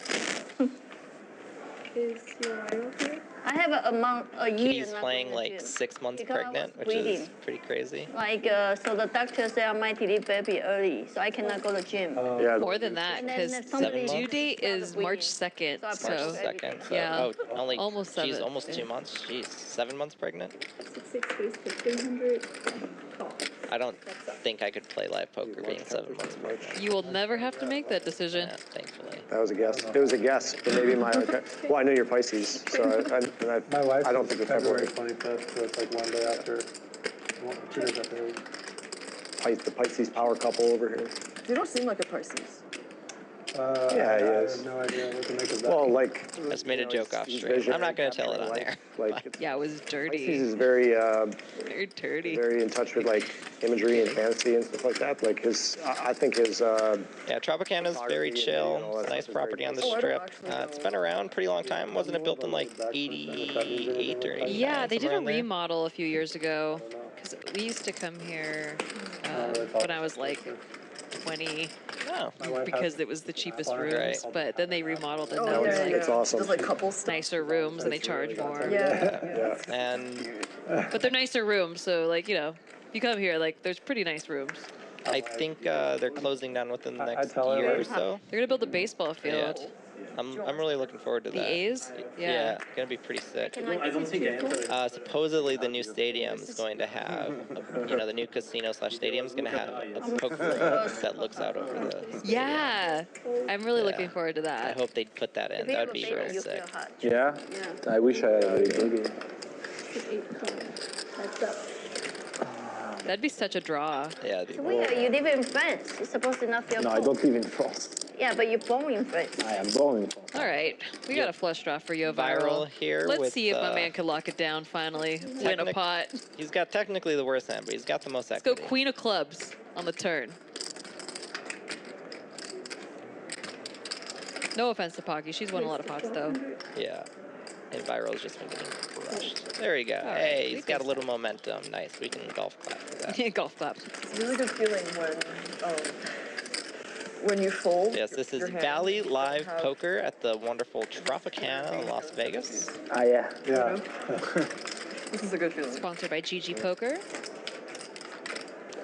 Is YoHViral here? I have a year. He's not playing going to like gym. 6 months Because I pregnant, was which is bleeding. pretty crazy. Like, so the doctor said I might deliver baby early, so I cannot go to gym. Yeah. More than that, And then because there's somebody the due else date started is March bleeding. 2nd. So I So, March March 2nd. So, yeah. oh, only Almost she's 7. almost 2 months. Jeez, 7 months pregnant. 66 space for 300. Call. I don't think I could play live poker being 7 months apart. You will never have to make that decision. Yeah, thankfully. That was a guess. It was a guess, but maybe my. Well, I know you're Pisces, so My wife. I don't think it's February February. 25th, so it's like one day after. 2 days after. The Pisces power couple over here. You don't seem like a Pisces. Yeah, he I is. have no idea what to make of that. Well, like. I just made a joke off stream. visionary, I'm not going to tell it on there. Like, Yeah, it was Pisces dirty. is very, Very dirty. very in touch with like imagery and fantasy and stuff like that. Like I think his. Yeah, Tropicana's very chill. It's a nice property on the strip. It's been around a pretty long time. Wasn't it built in like 88 or 89? Yeah, they did somewhere a around there? remodel a few years ago. Because we used to come here when I was like 20. Oh. Because it was the cheapest rooms, Right. but then they remodeled it. Oh, Now yeah, it's like It's awesome. Just like couple stuff. nicer rooms and they charge more. Yeah. And But they're nicer rooms, so like, you know, if you come here, like, there's pretty nice rooms. I think they're closing down within the next tell her, year or like- so. They're gonna build a baseball Yeah. field. I'm really looking forward to The that. A's? Yeah, gonna be pretty sick. I don't think I entered. Supposedly the new stadium is going to have, the new casino / stadium is going to have a poker room that looks out over the. Yeah, I'm really Yeah. looking forward to I that. hope they put that in. That would be real sick. Yeah? I wish I had a baby. That'd be such a draw. Yeah. It'd be Weird, you live in France. You're supposed to not feel No, I cold. don't live in France. Yeah, but you're born in France. I am born in France. All right, we got a flush draw for YoHViral. Viral here. Let's with, see if my man can lock it down finally. Win a technic- pot. He's got technically the worst hand, but he's got the most Let's go equity. Queen of Clubs on the turn. No offense to Pocky, she's won a lot of pots though. Yeah. And Viral's just been getting crushed. There we go. All right, Hey, we he's got a fixed little momentum. Nice. We can golf clap for that. Golf clap. It's a really good feeling when you fold. Yes, this is your hand. Valley Live Poker at the wonderful Tropicana in Las Vegas. Ah, yeah. Yeah. This is a good feeling. Sponsored by GG Poker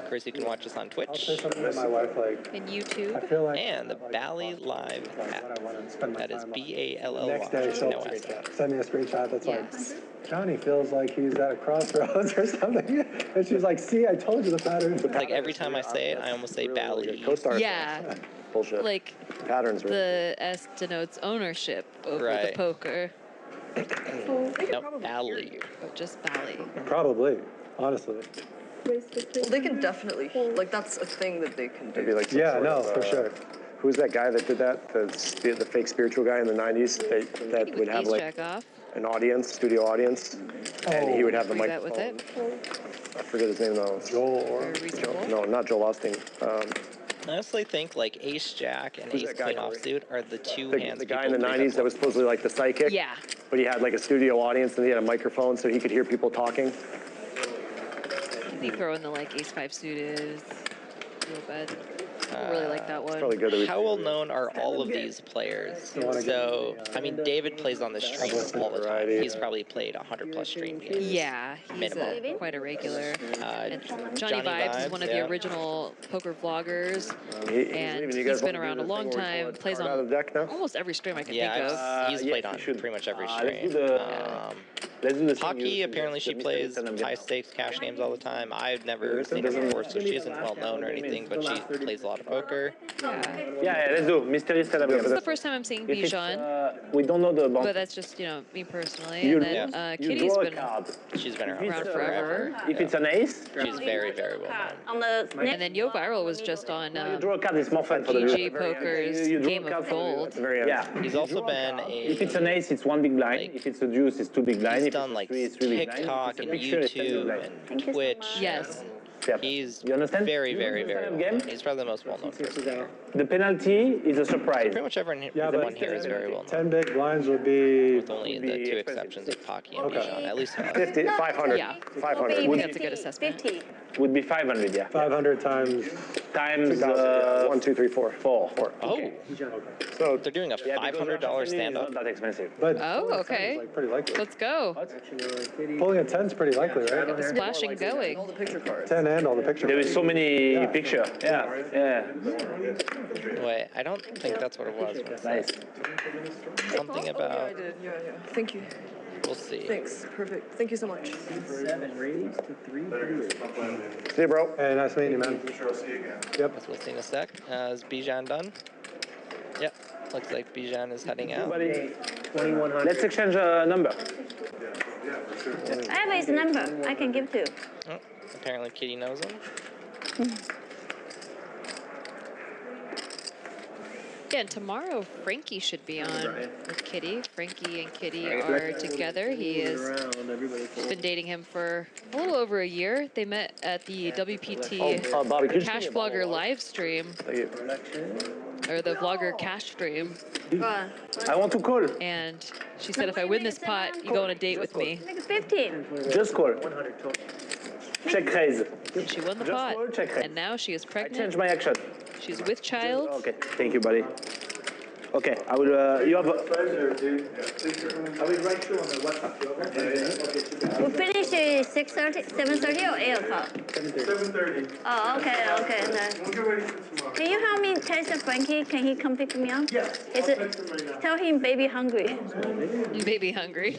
Of course, you can watch us on I'll say Twitch something to my wife, like, and I YouTube. feel like. and the Valley Live Like, app. what I want to spend my That is time on. BALLY. Next day, she'll No S. send me a screenshot that's Yes. like, Johnny feels like he's at a crossroads or something. And she's like, see, I told you the pattern. Like every time I say it, I almost say Bally. Co-star. Yeah, Bullshit. like Patterns. Really. the S denotes ownership over the Right. poker. No, Bally. Oh, just Bally. Probably, honestly. Well, they can definitely, like, that's a thing that they can do. Maybe like some Yeah, sort no, of, for sure. Who's that guy that did that? The fake spiritual guy in the 90s that would have Ace like jack off. an audience, studio audience, and he would have the Free bet with microphone. it. I forget his name though. Joel or Very reasonable. No, not Joel Osteen. I honestly think like Ace Jack and Who's Ace that guy, Queen Corey? offsuit are the two The hands. guy in the people 90s that was supposedly like the psychic. Yeah. But he had like a studio audience and he had a microphone so he could hear people talking. They throw in the like ace five suited. Real bad. I really like that one. Probably good that we. How well known are all of these players? So, I mean, David plays on the streams all the time. He's probably played 100+ stream games. Yeah, he's Minimum. quite a regular. And Johnny Johnny Vibes is Vibes, one of yeah. the original poker vloggers, He's and leaving. You he's guys been wanna do around a the long thing where we time. pull a Plays card out of on the deck now? almost every stream I can think Yeah, of. he's played on pretty much every stream. Let's do the Pocky, apparently she plays high stakes cash games all the time. I've never seen her before, so she isn't well known or anything, but she plays a lot of poker. Yeah, let's do mysterious setup game. This is the first time I'm seeing If it's, Bijan, we don't know the but bounty. that's just, me personally. You, And then you Kitty's draw a been card. She's been If around it's, forever. If it's an ace, She's very, very well known. On the And then YoHViral was just on you draw a card. It's more fun for the GG viewer. Poker's You draw a Game card of for the viewer. Gold. At the very end. Yeah. He's also been If it's a. an ace, it's one big blind. Like, if it's a deuce, it's two big blind. He's If done it's a like three, it's three big blind. TikTok If it's and a picture, it's ten big YouTube blind. and Thank you so Twitch. much. Yes. Yeah. He's You understand? very, You very, understand very the well game? known. He's probably the most well-known person here. The penalty is a surprise. Pretty much everyone Yeah, but here is very well known. 10 big blinds would be. With only the two exceptions of Pocky and Okay. Bijan, at least. 50, 500. Yeah. 500. think that's a good assessment. 50. Would be 500, yeah. 500 times. Times 1, 2, 3, 4. four. Oh, So they're doing a Yeah, because $500 it's stand-up. not that expensive. But Oh, pulling a 10 okay. is, like, pretty likely. Let's go. Pulling a 10's pretty likely, right? The splashing going. All the picture cards. 10 and all the pictures. There is so many Yeah. pictures. Yeah. Wait, I don't think that's what it was. Nice. Something Yeah, I about. did. Yeah. Thank you. We'll see. Thanks. Perfect. Thank you so much. 7 raised to 300. See you, bro. Hey, nice meeting you, man. Sure, I'll see you again. Yep. We'll see in a sec. Is Bijan done? Yep. Looks like Bijan is heading out. 2100. Let's exchange a number. I have his number. I can give to you. Oh, apparently Kitty knows him. Yeah, and tomorrow Frankie should be on with Kitty. Frankie and Kitty are together. He has been dating him for a little over a year. They met at the WPT Cash Vlogger live stream. Or the vlogger cash stream. I want to call. And she said, if I win this pot, you go on a date with me. Like 15. Just call. Check raise. And she won the Just pot. call, check raise. And now she is I pregnant. change my action. She's with child. Okay, thank you, buddy. Okay, I will, you have a... Pleasure, dude. I will write you on the WhatsApp. We finish at 6:30, 7:30 or 8 o'clock? 7:30. Oh, okay. Then. We'll get ready for tomorrow. Can you help me text Frankie? Can he come pick me up? Yeah, Is I'll it, text him right now. tell him baby hungry. Baby hungry.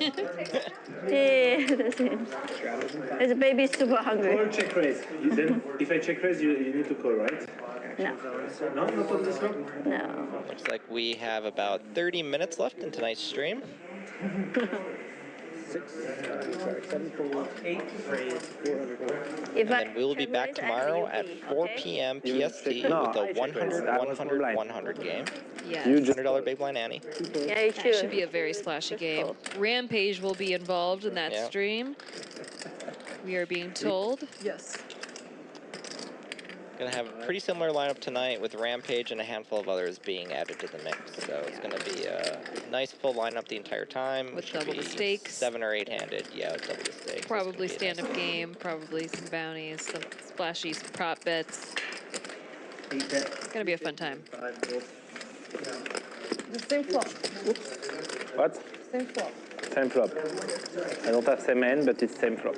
Yeah, that's it. His baby super hungry. Call, check raise. Then, if I check raise, you need to call, right? No. No, not on this one? No. Looks like we have about 30 minutes left in tonight's stream. 7.8 raised 400. If And then we'll be back tomorrow at 4 p.m. PST with a 100 game. Yes. $100 big blind Annie. Yeah, you That should. should be a very splashy game. Rampage will be involved in that Yeah. stream. We are being told. Yes. Gonna have a pretty similar lineup tonight with Rampage and a handful of others being added to the mix. So it's gonna be a nice full lineup the entire time. With Should double the be stakes. 7 or 8 handed. Yeah, with double the stakes. Probably stand-up game, probably some bounties, some splashy prop bets. 8 bet. It's gonna be a fun time. 5 goals. The same flop. What? Same flop. Same flop. I don't have same hand, but it's same flop.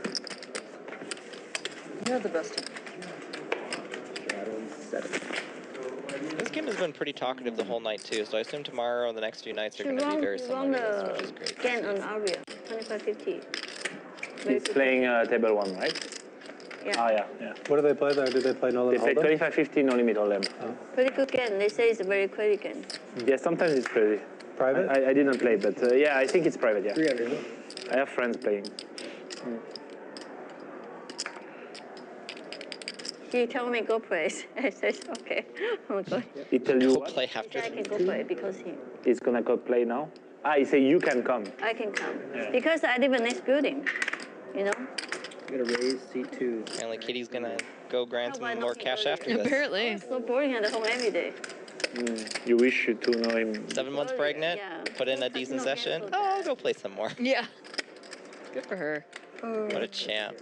You had the best. This game has been pretty talkative the whole night too, so I assume tomorrow and the next few nights are You going to be won, very you similar won to this, which is great. again on Aria, 25-50. He's playing table 1, right? Yeah. Ah, yeah. What do they play there? Do they play No They Limit play Hold'em? 25-50, no limit all them. Pretty good game. They say it's a very crazy game. Yeah, sometimes it's crazy. Private? I didn't play, but yeah, I think it's private, yeah. 300. I have friends playing. He told me go play. I said okay. I'm going. He tell you Go what? play after. I can go play because He's gonna go play now? Ah, he say you can come. I can come Yeah. because I live in next building. You know. You're gonna raise C2. Apparently Kitty's going to go grind How about some more not cash early? after this. Apparently. So boring at home every day. You wish you to know him. 7 months pregnant, Yeah. put in a decent session. Oh, I'll go play some more. Yeah. Good for her. What a champ.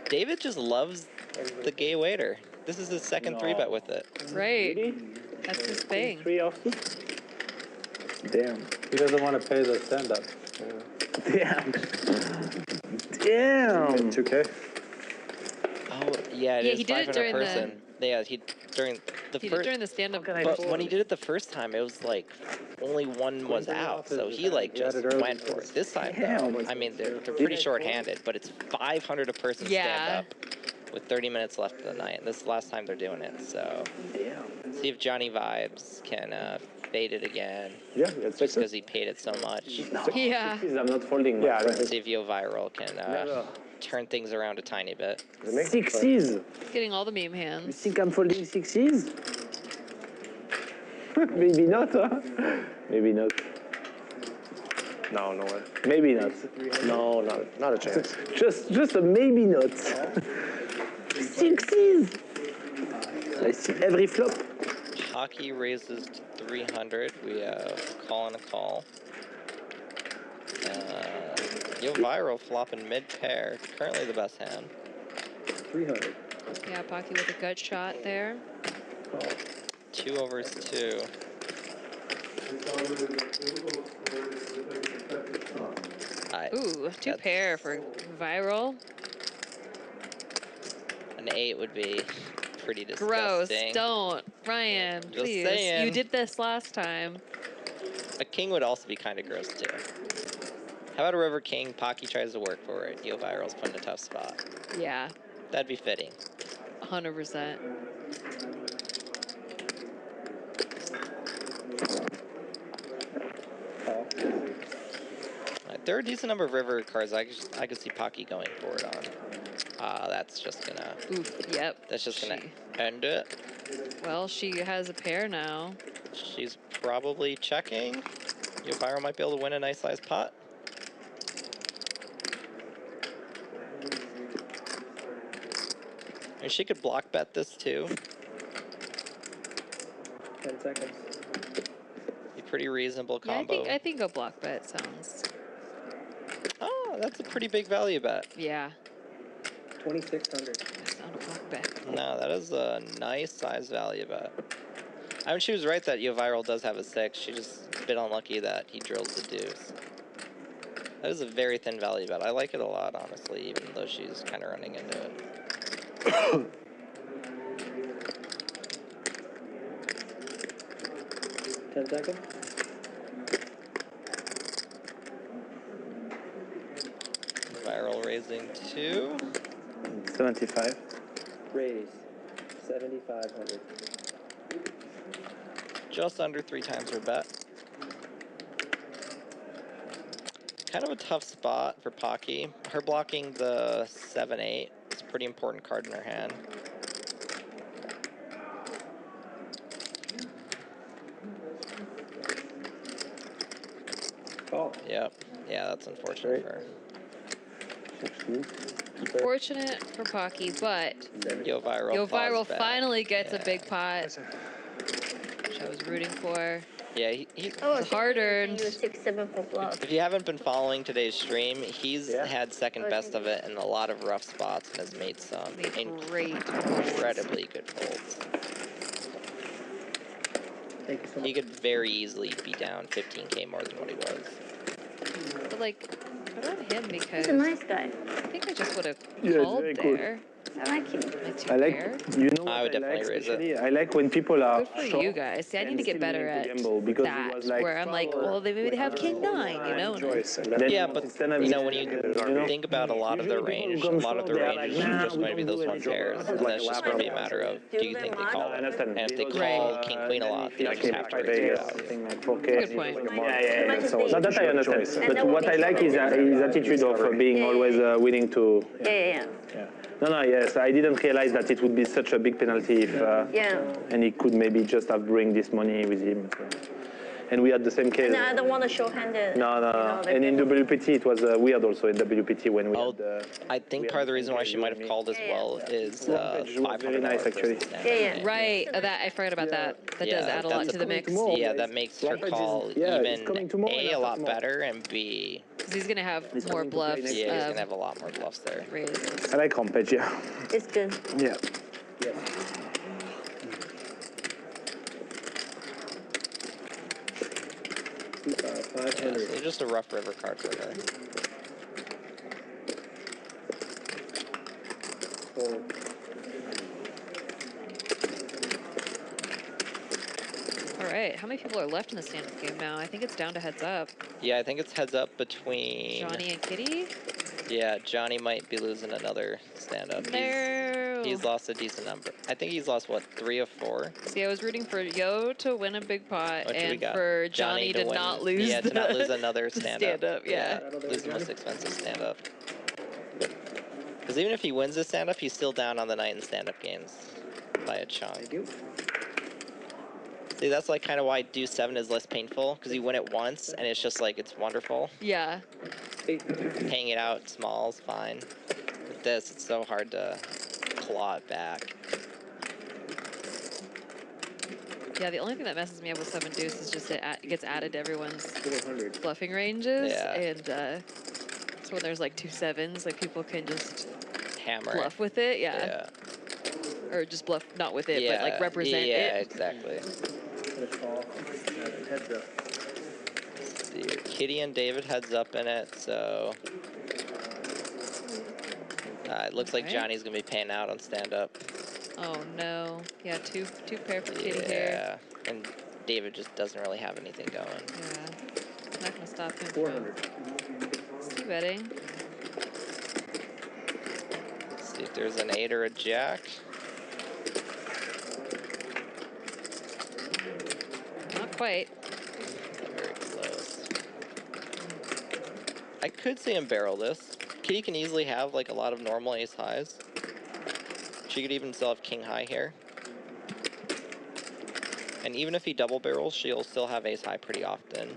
David just loves the gay waiter. This is his second 3-bet with it. Right. That's his thing. 3 off? Damn. He doesn't want to pay the stand-up. Damn. Damn. 2K. Oh, yeah, it Yeah, is he did it 500 during the- person. Yeah, during the He did first. during the stand-up. But when he did it the first time, it was like only one was out, so he like just went for it. This time, though, I mean, they're pretty short-handed, but it's 500 a person Yeah. stand up with 30 minutes left of the night. And this is the last time they're doing it, so see if Johnny Vibes can fade it again. Yeah, that's just because he paid it so much. Yeah. I'm not folding. Yeah, See if YoHViral can turn things around a tiny bit. Sixes. Getting all the meme You hands. think I'm folding sixes? Maybe not, huh? Maybe not. No, no way. Maybe not. No, not a chance. Just a maybe not. Sixes. I see every flop. Pocky raises to 300. We call and a call. YoHViral flopping mid-pair. Currently the best hand. 300. Yeah, Pocky with a gut shot there. 2 overs 2. Ooh, 2 pair for Viral. An 8 would be pretty Gross. disgusting. Don't. Ryan, Just please. saying. You did this last time. A king would also be kind of gross too. How about a River King? Pocky tries to work for it. YoHViral's put in a tough spot. Yeah. That'd be fitting. 100%. There are a decent number of river cards I could see Pocky going for it on. That's just gonna... Oof, yep. That's just gonna end it. Well, she has a pair now. She's probably checking. YoHViral might be able to win a nice sized pot. And she could block bet this too. 10 seconds. Be pretty reasonable combo. Yeah, I think a block bet sounds. Oh, that's a pretty big value bet. Yeah. 2,600. That's not a block bet. No, that is a nice size value bet. I mean, she was right that YoHViral does have a 6. She just a bit unlucky that he drills the deuce. That is a very thin value bet. I like it a lot, honestly, even though she's kind of running into it. 10 seconds. Viral raising 2. 75. Raise. 7,500. Just under 3 times her bet. Kind of a tough spot for Pocky. Her blocking the 7-8 is a pretty important card in her hand. Call. Yep. Yeah, that's unfortunate for her. Unfortunate for Pocky, but YoHViral finally gets a big pot, which I was rooting for. Yeah, he's hard-earned. 6-7 for bluff. If you haven't been following today's stream, he's had second best of it in a lot of rough spots and has made some incredibly good folds. Thank you so much. He could very easily be down 15K more than what he was. But like, put on him because He's a nice guy. I think I just would have Yeah, called it's very there. I like him. I like, you know, I would definitely raise it. I like when people are Good for short you guys. See, I need to get better at gamble because that. it was like Where I'm like, well, maybe they have King 9, you know? Yeah, but you know, when you think about a lot of their range, a lot of their range is just going to be those 1 pairs, and that's just going to be a matter of, do you think they call it? And if they call King Queen a lot, they just have to raise it out. Good point. Yeah. Now that I understand. But what I like is his attitude of being always willing to... Yeah. No, yes. I didn't realize that it would be such a big penalty if... And he could maybe just have bring this money with him. So. And we had the same case. No, I don't want to show-handed. No. And in WPT, it was weird also in WPT when we had... I think part of the reason why she might have called as well is $500 very nice, actually. Yeah. Right. That I forgot about that. That does add a lot to the mix. Yeah, that makes her call even A, a lot better, and B... Because he's going to have more bluffs. Yeah, he's going to have a lot more bluffs there. I like Rampage, yeah. It's good. Yeah. Yes. Yeah, so it's just a rough river card for her. All right. How many people are left in the stand-up game now? I think it's down to heads up. Yeah, I think it's heads up between... Johnny and Kitty? Yeah, Johnny might be losing another stand-up. No. He's lost a decent number. I think he's lost, what, 3 of 4? See, I was rooting for Yo to win a big pot What do we and got? for Johnny to win, not lose to not lose another stand-up. stand-up, yeah. Lose the most expensive stand-up. Because even if he wins this stand-up, he's still down on the night in stand-up games by a chunk. See, that's like kind of why Deuce 7 is less painful, because you win it once, and it's just like, it's wonderful. Yeah. Paying it out small is fine. With this, it's so hard to claw it back. Yeah, the only thing that messes me up with 7 deuce is just it gets added to everyone's bluffing ranges. Yeah. And so when there's like 2 7s, like people can just hammer bluff with it. Yeah. Or just bluff not with it, but like represent it. Yeah, exactly. Heads up. See, Kitty and David heads up in it, so it looks like Johnny's gonna be paying out on stand-up. Oh no! Yeah, two pair for Kitty here. Yeah, and David just doesn't really have anything going. Yeah, not gonna stop him. 400. See betting. Let's see if there's an 8 or a jack. Not quite. Very close. I could see him barrel this. Kitty can easily have like a lot of normal ace highs. She could even still have king high here. And even if he double barrels, she'll still have ace high pretty often.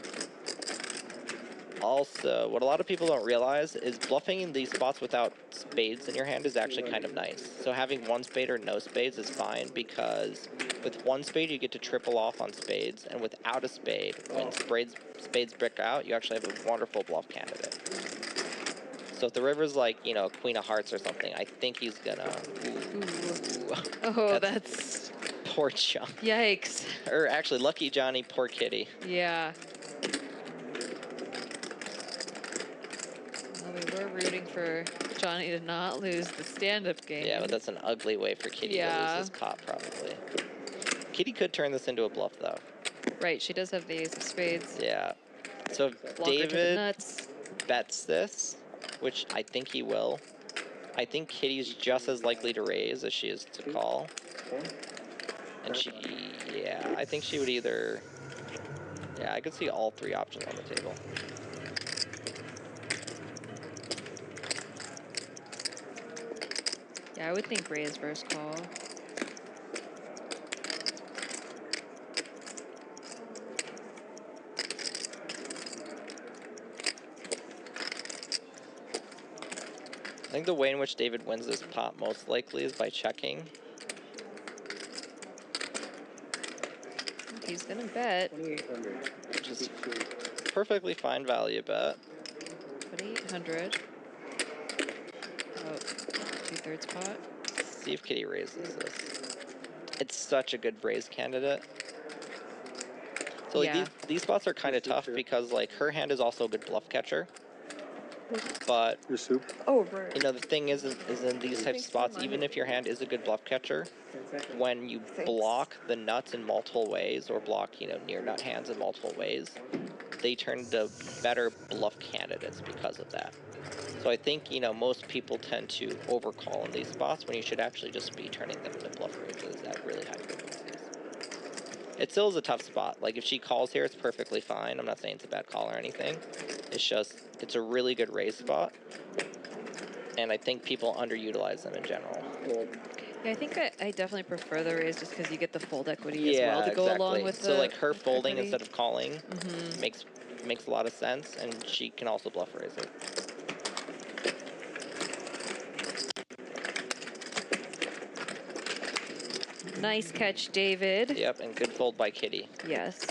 Also, what a lot of people don't realize is bluffing in these spots without spades in your hand is actually kind of nice. So having one spade or no spades is fine, because with one spade you get to triple off on spades, and without a spade, when spades brick out, you actually have a wonderful bluff candidate. So if the river's like, you know, queen of hearts or something, I think he's gonna... Ooh. Oh, that's... Poor Chiang. Yikes. Or actually, lucky Johnny, poor Kitty. Yeah. Well, we were rooting for Johnny to not lose the stand-up game. Yeah, but that's an ugly way for Kitty to lose this pot, probably. Kitty could turn this into a bluff, though. Right, she does have the ace of spades. Yeah. So if David bets this, which I think he will, I think Kitty's just as likely to raise as she is to call. And she, yeah, I think she would either, yeah, I could see all three options on the table. Yeah, I would think raise versus call. I think the way in which David wins this pot most likely is by checking. He's gonna bet. 2,800. Which is perfectly fine value bet. 2,800. Oh, 2/3 pot. See if Kitty raises this. It's such a good raise candidate. So like these spots are kind of tough because like her hand is also a good bluff catcher. But your soup. Oh, right. You know, the thing is in these types of spots, even if your hand is a good bluff catcher, when you block the nuts in multiple ways, or block, you know, near nut hands in multiple ways, they turn into better bluff candidates because of that. So I think, you know, most people tend to overcall in these spots when you should actually just be turning them into bluff raises at really high frequencies. It still is a tough spot. Like, if she calls here, it's perfectly fine. I'm not saying it's a bad call or anything. It's just, it's a really good raise spot. And I think people underutilize them in general. Yeah, I think I definitely prefer the raise just because you get the fold equity as well to go along with the So like her folding equity. instead of calling makes a lot of sense, and she can also bluff raise it. Nice catch, David. Yep, and good fold by Kitty. Yes.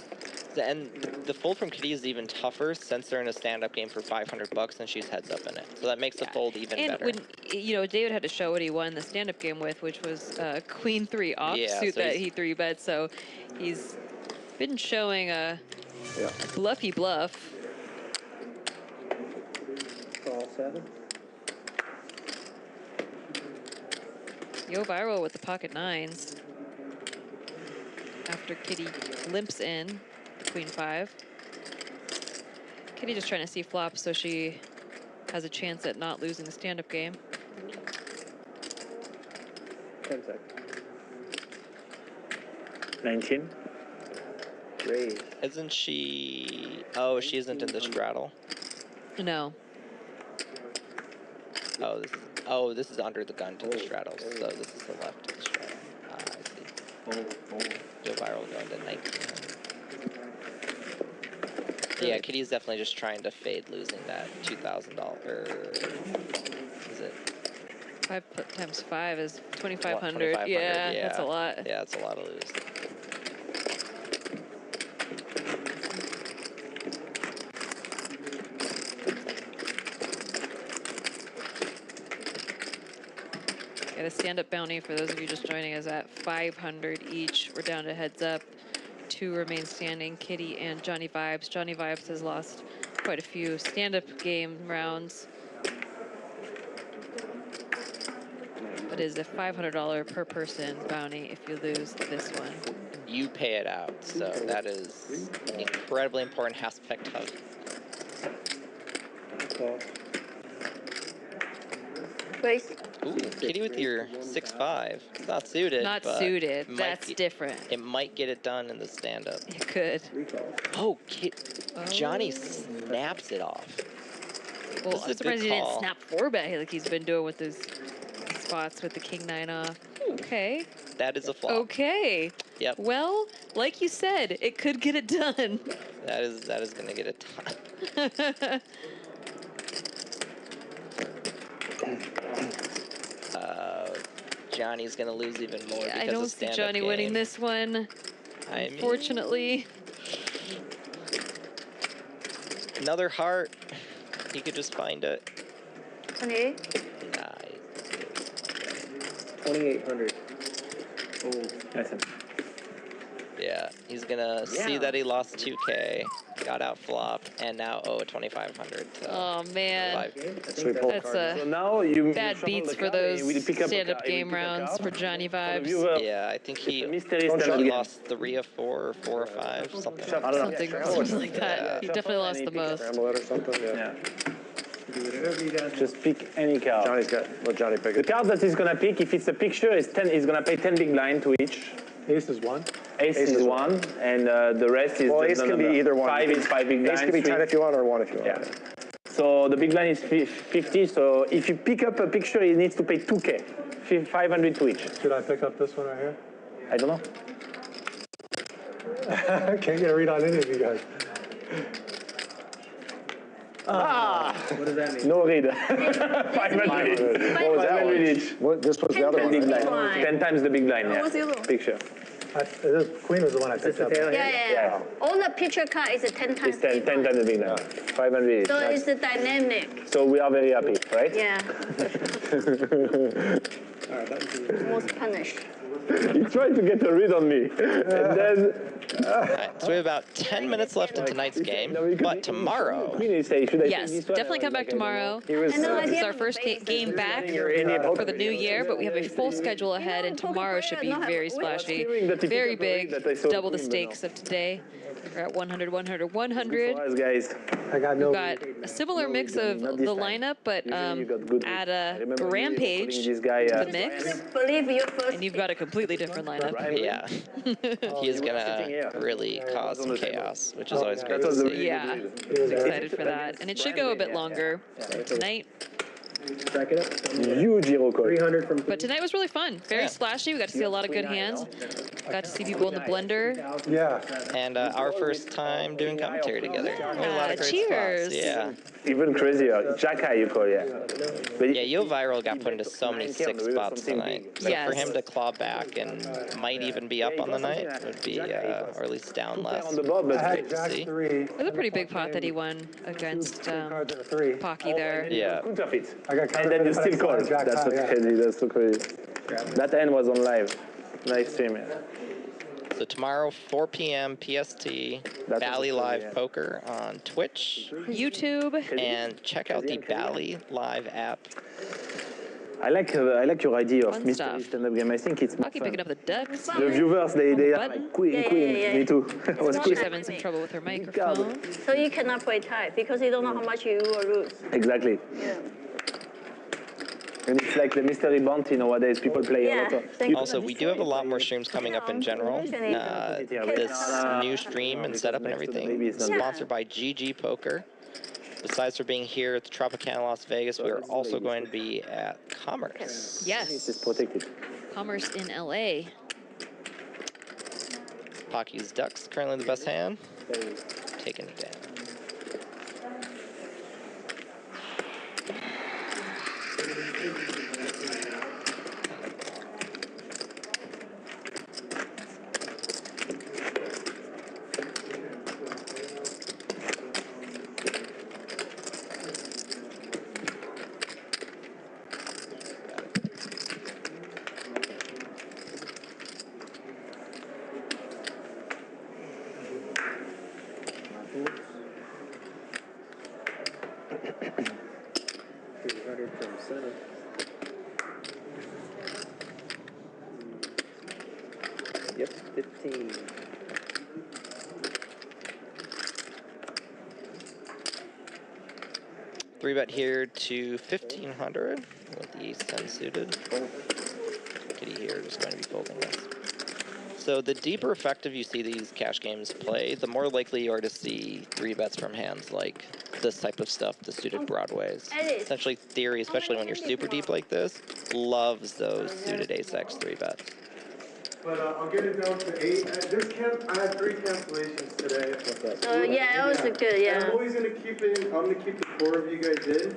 And the fold from Kitty is even tougher since they're in a stand-up game for $500 and she's heads up in it. So that makes the fold even better. And when, you know, David had to show what he won the stand-up game with, which was Queen 3 offsuit so that he 3-bet. So he's been showing a bluffy bluff. Call 7. YoHViral with the pocket nines. After Kitty limps in. Queen 5. Kitty just trying to see flop so she has a chance at not losing the stand-up game. 10 seconds. 19. Raise. Isn't she... Oh, she isn't in the straddle. No. Oh, this is under the gun to the straddle, so this is the left to the straddle. Ah, I see. YoHViral going to 19. Yeah, Kitty's definitely just trying to fade losing that $2,000. Is it? 5 times 5 is 2,500. 2,500. Yeah, that's a lot. Yeah, that's a lot to lose. Yeah, the stand-up bounty for those of you just joining is at 500 each. We're down to heads up. 2 remain standing, Kitty and Johnny Vibes. Johnny Vibes has lost quite a few stand-up game rounds. But it is a $500 per person bounty if you lose this one. You pay it out, so that is an incredibly important aspect of Recall. Raise. Ooh, Kitty with your 6'5". It's not suited. Not but suited. might That's get- different. It might get it done in the stand-up. It could. Recall. Oh, Johnny snaps it off. Well, This is I'm a surprised good he didn't call. snap 4-bet like he's been doing with his spots with the king 9 off. Okay. That is a flop. Okay. Yep. Well, like you said, it could get it done. That is gonna get it done. Johnny's gonna lose even more because I don't of see stand-up Johnny winning game. this one. I mean, Unfortunately. another heart. He could just find it. 28. Nice. 2,800. Oh, Nice. Yeah, he's gonna see that he lost 2K, got out flopped, and now owe 2,500. So Oh, man. Sweet pull That's card. So now you bad shuffle beats the for card and those you will pick up a stand-up card. You will game pick a rounds card. for Johnny For the vibes. viewer, yeah, I think he mystery Don't stand-up shut game. lost 3 of 4 or 4 or 5, something like that. I don't know. Something like that. Yeah. He definitely lost the most. Scramble it or something. Yeah. Yeah. Do whatever you guys Just pick any card. Johnny's got. Let Johnny pick The it. card that he's gonna pick, if it's a picture, is 10. He's gonna pay 10 big blind to each. Ace is 1. Ace is 1, and the rest is Well, just ace the can be number. either one. 5 is 5 big blind. Ace can be 10 if you want or 1 if you want. Yeah. So the big blind is 50. So if you pick up a picture, he needs to pay 2K, 500 to each. Should I pick up this one right here? I don't know. I can't get a read on any of you guys. What does that mean? No read. 500 each. What was that one? each. What, this was the other one. Big right? blind. 10 times the big blind. What Yeah. was the other one? Picture. Queen was the one I picked up. Yeah. All the picture card is a 10 times. It's 10 times the big blind. 500 each. So it's a dynamic. So we are very happy, right? Yeah. All right, that was Most punished. He tried to get a read on me. And then Alright, so we have about 10 minutes left in tonight's game, but tomorrow, Queenie say, should I take Yes, this one? definitely come back tomorrow. He was. I know, I This is did our first game back Indian for poker the new year, but we have a full schedule ahead, and tomorrow should be very splashy, very big, double the stakes of today. We're at 100, 100, 100. For us, guys. I got no. We've got a similar mix of the lineup, but Usually you got good add I a remember you rampage putting this guy, to the mix, Believe your first. and you've got a completely different lineup. yeah, he is gonna really cause some chaos, which is always great to see. Yeah, excited for that, and it should go a bit longer tonight. Stack it up. Huge hero code. 300 from. But tonight was really fun, very splashy. We got to see a lot of good hands. Got to see people in the blender. Yeah. And our first time doing commentary together. We had a lot of great Cheers. spots. Yeah. Even crazier. Jack high, you call it. But Yeah, YoHViral got put into so many 6 spots tonight. So Yes. for him to claw back and might even be up on the night would be, or at least down less. on the board, I but had to Jack see. 3. It was a pretty big pot that he won against Cards at a 3. Pocky there. Yeah. counterfeit. I got And then you still call. Jack That's so high, yeah. crazy. That's so crazy. That end was on live. Nice stream. Yeah. So tomorrow, 4 p.m. PST, Bally Live Poker on Twitch. YouTube. And check out the Bally Live app. I like your idea of Fun mystery stuff. stand-up game. I think it's more Pocky fun. picking up the ducks. The viewers, they are button. like queen. Yeah. Me too. I was It's She's queen. having some trouble with her microphone. So you cannot play tight because you don't know how much you will lose. Exactly. Yeah. And it's like the mystery bounty nowadays. People play a lot of. Also, we do have a lot more streams coming up in general. This new stream and setup and everything is sponsored by GG Poker. Besides for being here at the Tropicana Las Vegas, we are also going to be at Commerce. This is Yes. protected. Commerce in LA. Pocky's Ducks, currently the best hand. Taking it down. From center. Yep, 15. 3-bet here to 1500 with the ace-10 suited. Kitty here just going to be folding this. So the deeper effective you see these cash games play, the more likely you are to see 3-bets from hands like this type of stuff, the suited broadways. Essentially, theory, especially when you're super deep like this, loves those suited ace-x 3-bets. But I'll get it down to 8. I had 3 cancellations today. Yeah, it was good, yeah. And I'm always gonna keep it. I'm gonna keep the 4 of you guys in,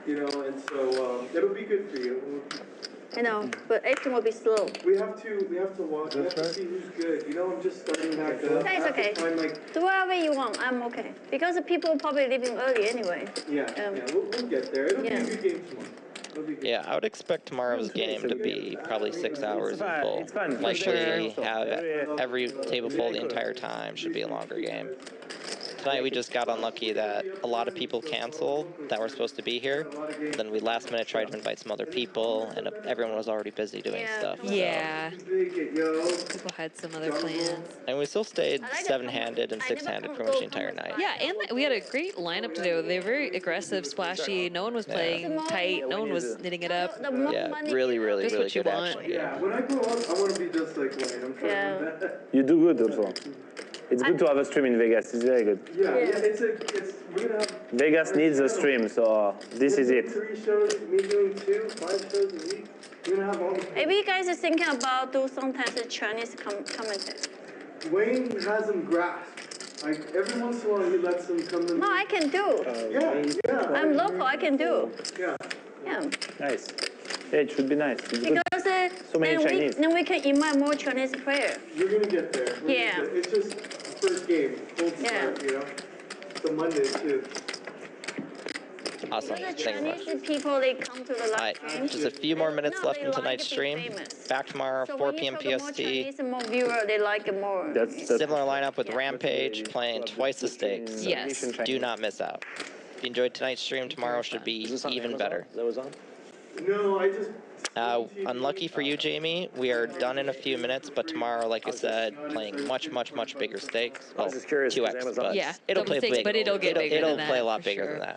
you know, and so it'll be good for you. I know, but 8 will be slow. We have to watch. We have to see who's good. You know, I'm just starting back up. That's okay. Do whatever you want. I'm okay because the people are probably leaving early anyway. Yeah, we'll get there. It'll be a good game tomorrow. Yeah, I would expect tomorrow's game to be probably 6 hours in full. Likely have every table full the entire time. Should be a longer game. Tonight we just got unlucky that a lot of people canceled that were supposed to be here. Then we last minute tried to invite some other people, and everyone was already busy doing stuff. Yeah. People had some other plans. And we still stayed 7-handed and 6-handed pretty much the entire night. Yeah, and we had a great lineup today. They were very aggressive, splashy. No one was playing tight. No one was knitting it up. Yeah, really Just what you good want. action. Yeah, when I grow up, I want to be just like Wayne. I'm trying to do that. You do good also. It's good to have a stream in Vegas. It's very good. Yeah, we're gonna have. Vegas needs a stream, so this is it. 3 shows, me doing 2, 5 shows a week. We're gonna have all. Maybe you guys are thinking about do sometimes a Chinese commentate. Wayne has them grasped. Like every once in a while, he lets them come in. No, I can do. Yeah. I'm local. I can do. Yeah. Yeah. Nice. Yeah, it should be nice. It's good. Because So many Chinese. then we can invite more Chinese players. You're gonna get there. Yeah. It's just first game, cold start, you know. It's a Monday too. Awesome. The Thanks Chinese much. people, they come to the live Alright, stream. just a few more minutes left they in like tonight's to be stream. famous. Back tomorrow, So 4 when you p.m. talk more PST. Chinese and more viewer, they like it more. That's Similar lineup with Rampage, playing twice the stakes. So Yes. do not miss out. If you enjoyed tonight's stream, tomorrow should be even better. That was on? No, I just. Unlucky for you, Jamie. We are done in a few minutes, but tomorrow, like I said, playing much big stakes. Well, just curious, 2x, Amazon- but Yeah, it'll double play stakes, big. but it'll get bigger It'll than play a that, lot for bigger sure. than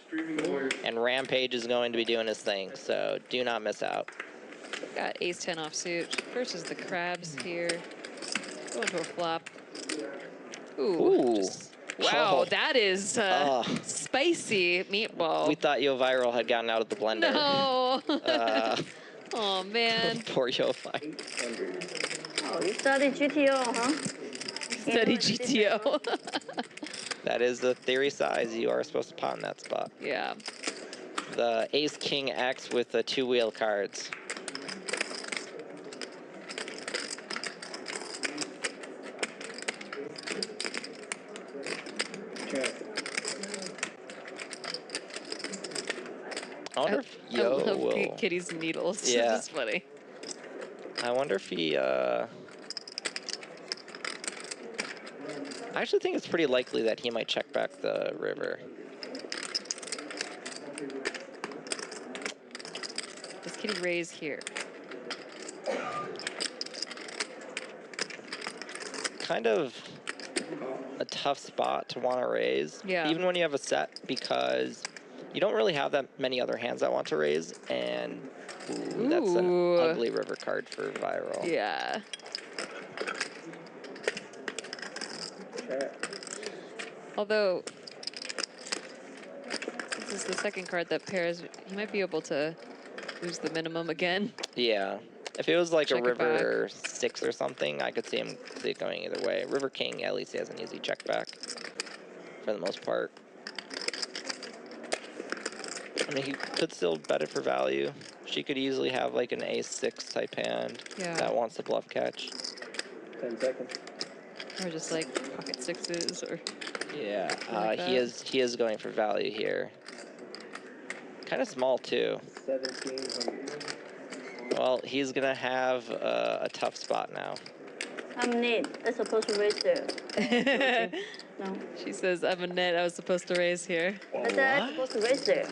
that. And Rampage is going to be doing his thing, so do not miss out. Got ace-10 offsuit versus the crabs here. Going to a flop. Ooh. Wow, Oh. that is spicy meatball. We thought YoHViral had gotten out of the blender. No. Oh man. Poor YoHViral. Oh, you studied GTO, huh? Study GTO. That is the theory size. You are supposed to pot in that spot. Yeah. The Ace King X with the 2-wheel cards. I wonder if Yo love will. Kitty's needles. Yeah. This is funny. I wonder if he. I actually think it's pretty likely that he might check back the river. Does Kitty raise here? Kind of a tough spot to want to raise. Yeah. Even when you have a set, because you don't really have that many other hands that want to raise, and that's an Ooh. ugly river card for Viral. Yeah. Although, this is the second card that pairs, you might be able to lose the minimum again. Yeah. If it was like Check a it back. river 6 or something, I could see it going either way. River King, at least he has an easy check back for the most part. I mean, he could still bet it for value. She could easily have like an ace-6 type hand that wants to bluff catch. 10 seconds. Or just like pocket sixes or... Yeah, like he is going for value here. Kind of small too. 1700. Well, he's gonna have a tough spot now. I'm Nate. I'm supposed to raise there. No. She says, I'm a net. I was supposed to raise here. I said I'm supposed to raise there.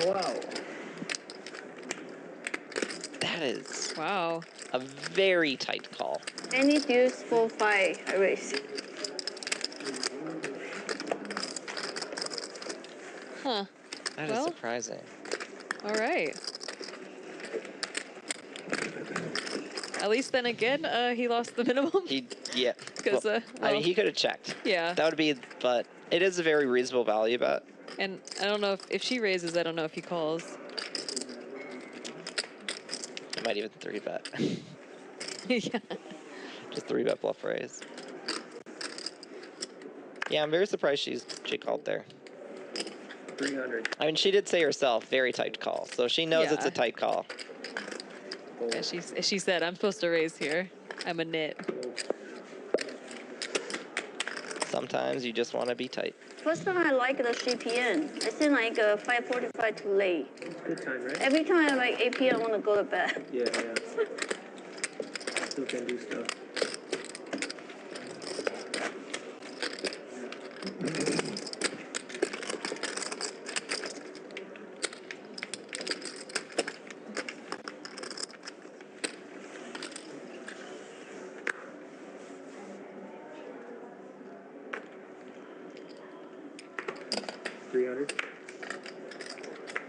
Wow. That is Wow. a very tight call. Any deuce 4-5, I raise. Huh. That is surprising. All right. At least then again, he lost the minimum. Yeah. Because I mean, he could have checked. Yeah. That would be, but it is a very reasonable value bet. And I don't know if she raises. I don't know if he calls. He might even 3-bet. Yeah. Just 3-bet bluff raise. Yeah, I'm very surprised she called there. 300. I mean, she did say herself, very tight call. So she knows it's a tight call. Yeah, she said, I'm supposed to raise here. I'm a nit. Sometimes you just want to be tight. First time I like the 3 p.m. I think like 5:45 too late. Good time, right? Every time I like 8 p.m. I want to go to bed. Yeah. Still can do stuff.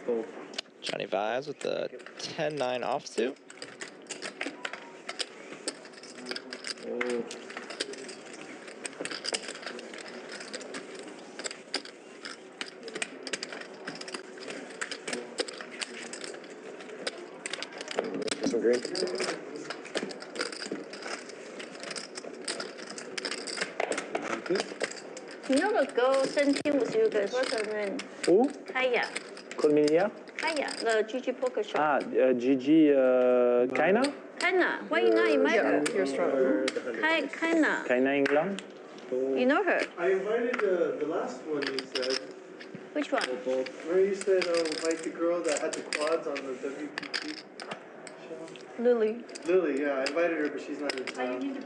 Fold. Johnny Vibes with the 10-9 offsuit. Oh. Some green. You know the girl sent him with you guys. What's her name? Who? Kaya. Kolminia? Kaya, the GG poker show. Ah, Gigi Kaina? Kaina. Why you not invite her? You're strong. Kaina. Kaina England? You know her? I invited the last one you said. Which one? Where you said invite the girl that had the quads on the WPT show. Lily. Lily, yeah, I invited her, but she's not in town.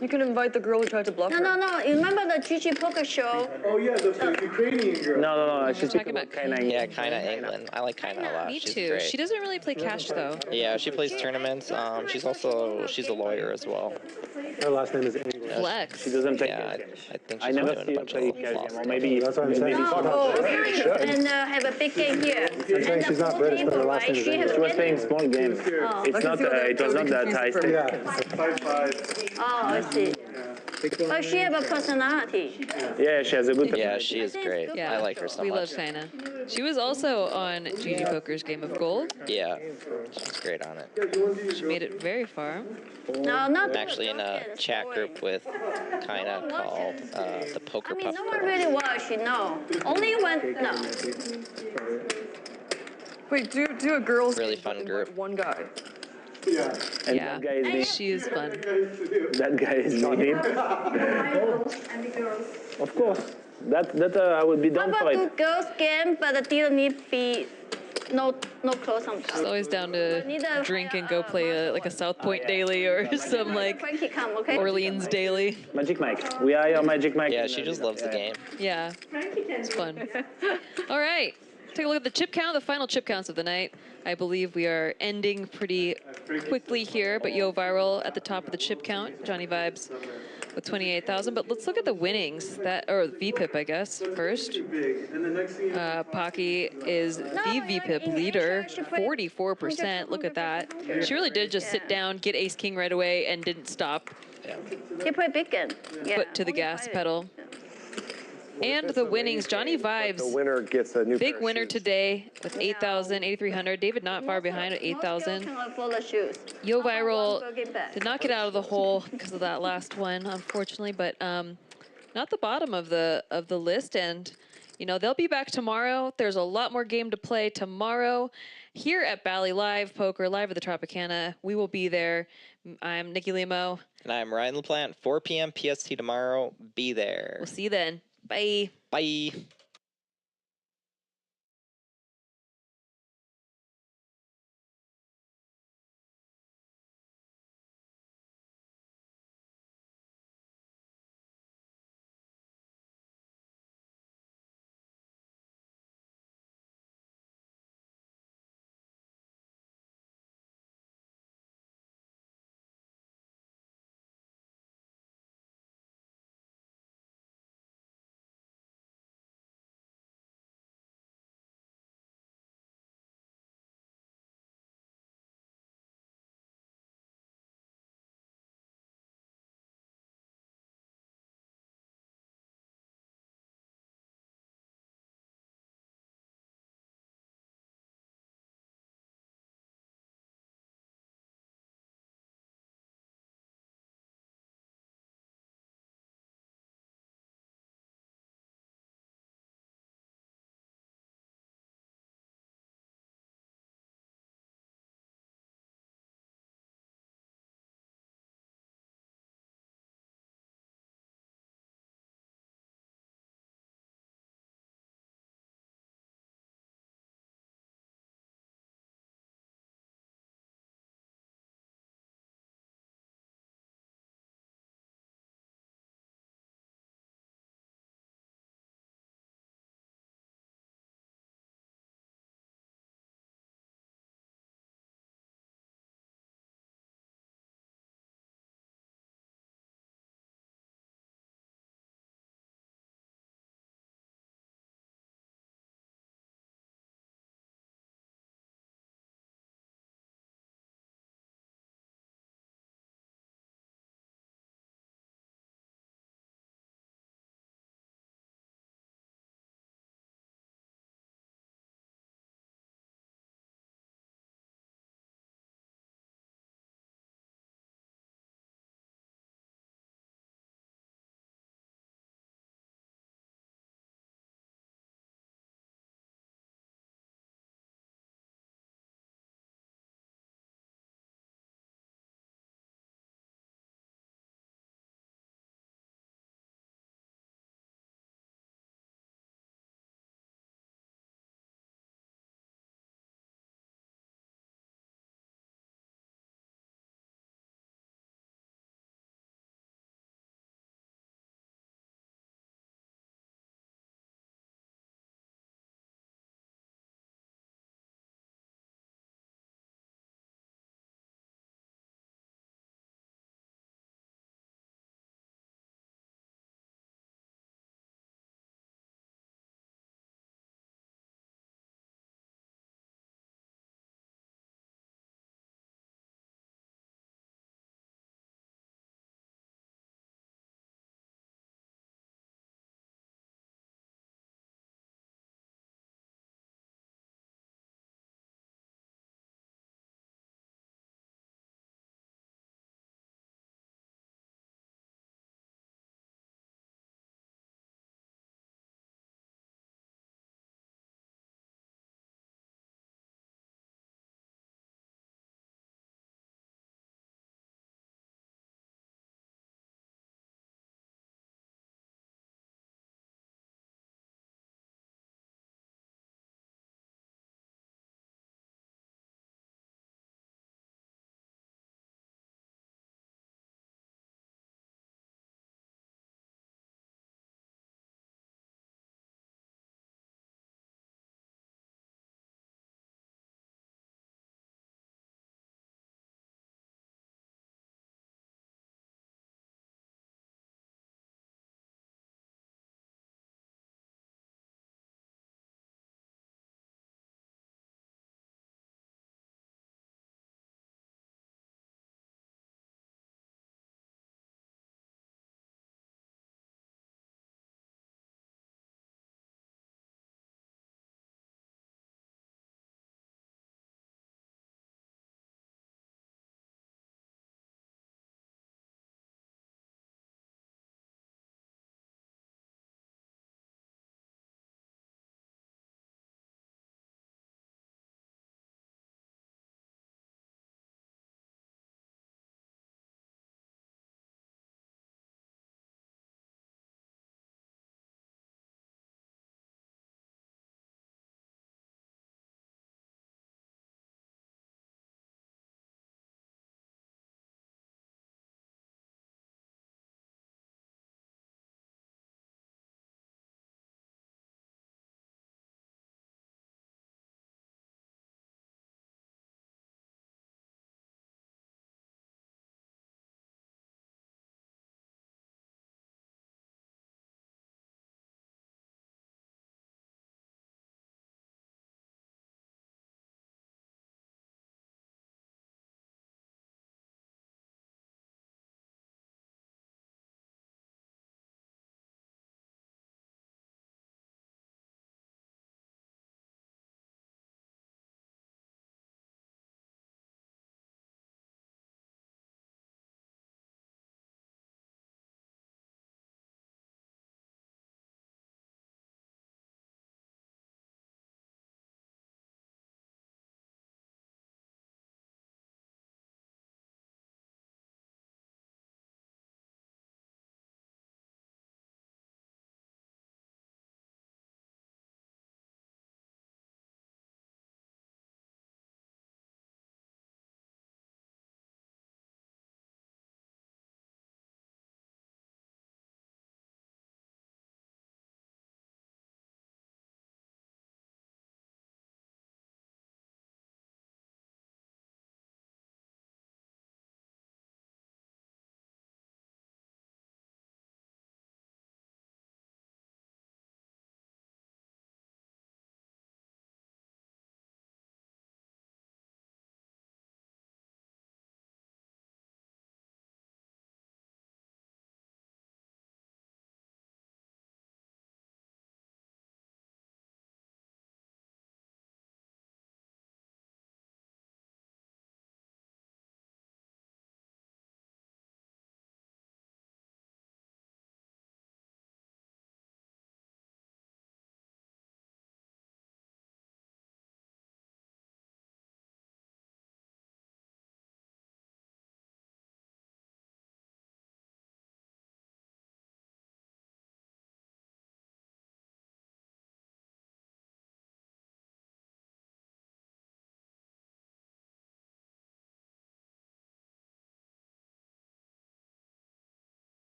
You can invite the girl who tried to bluff her. No. You remember the GG poker show? Oh yeah, the Ukrainian girl. No. She's talking about Kaina. Yeah, Kaina England. I like Kaina a lot. Me She's too. great. She doesn't really play cash though. Yeah, she plays tournaments. She's a lawyer as well. Her last name is English. Flex. She doesn't play Yeah, cash game. I think I she's never doing see a her bunch play of cash lost game. Or maybe That's what I'm saying. And have a big game here. saying she's not British, but her last name is English. She was playing small games. Oh. It's not. It was not that high stake. Yeah. 5-5. Oh, I see. But she have a personality. Yeah, she has a good. Yeah, she is great. Yeah, I like her so we much. love Kaina. She was also on GG Poker's Game of Gold. Yeah, she's great on it. She made it very far. No, not I'm actually in a chat group with Kaina called the Poker I mean, Puff no one Girl. really watch, no. Only when, no. Wait, do a girls Really game, fun but group. invite one guy. Yeah. And Yeah, that guy is me. she is fun. That guy is me. And the girls. Of course. That I would be How down for about do it. girls game, but it didn't need be no clothes She's sometimes. always down to drink and go play like a South Point daily or some like Frankie come, okay? Orleans daily. Magic Mike. We are your Magic Mike. Yeah, she just loves the game. Yeah, it's fun. All right, take a look at the chip count, the final chip counts of the night. I believe we are ending pretty quickly here, but YoHViral at the top of the chip count. Johnny Vibes with 28,000. But let's look at the winnings, or VPIP, I guess, first. Pocky is the VPIP leader, 44%. Look at that. She really did just sit down, get ace-king right away, and didn't stop. He played big game. Yeah. Foot to the gas pedal. And the winnings, Johnny Vibes. The winner gets a new Big pair of winner shoes. today with 8,000, 8,300. David not far behind at 8,000. Can afford the shoes. YoHViral Get back. did not get out of the hole because of that last one, unfortunately, but not the bottom of the list. And you know they'll be back tomorrow. There's a lot more game to play tomorrow here at Bally Live Poker, live at the Tropicana. We will be there. I'm Nikki Limo. And I'm Ryan LaPlante. 4 p.m. PST tomorrow. Be there. We'll see you then. Bye. Bye.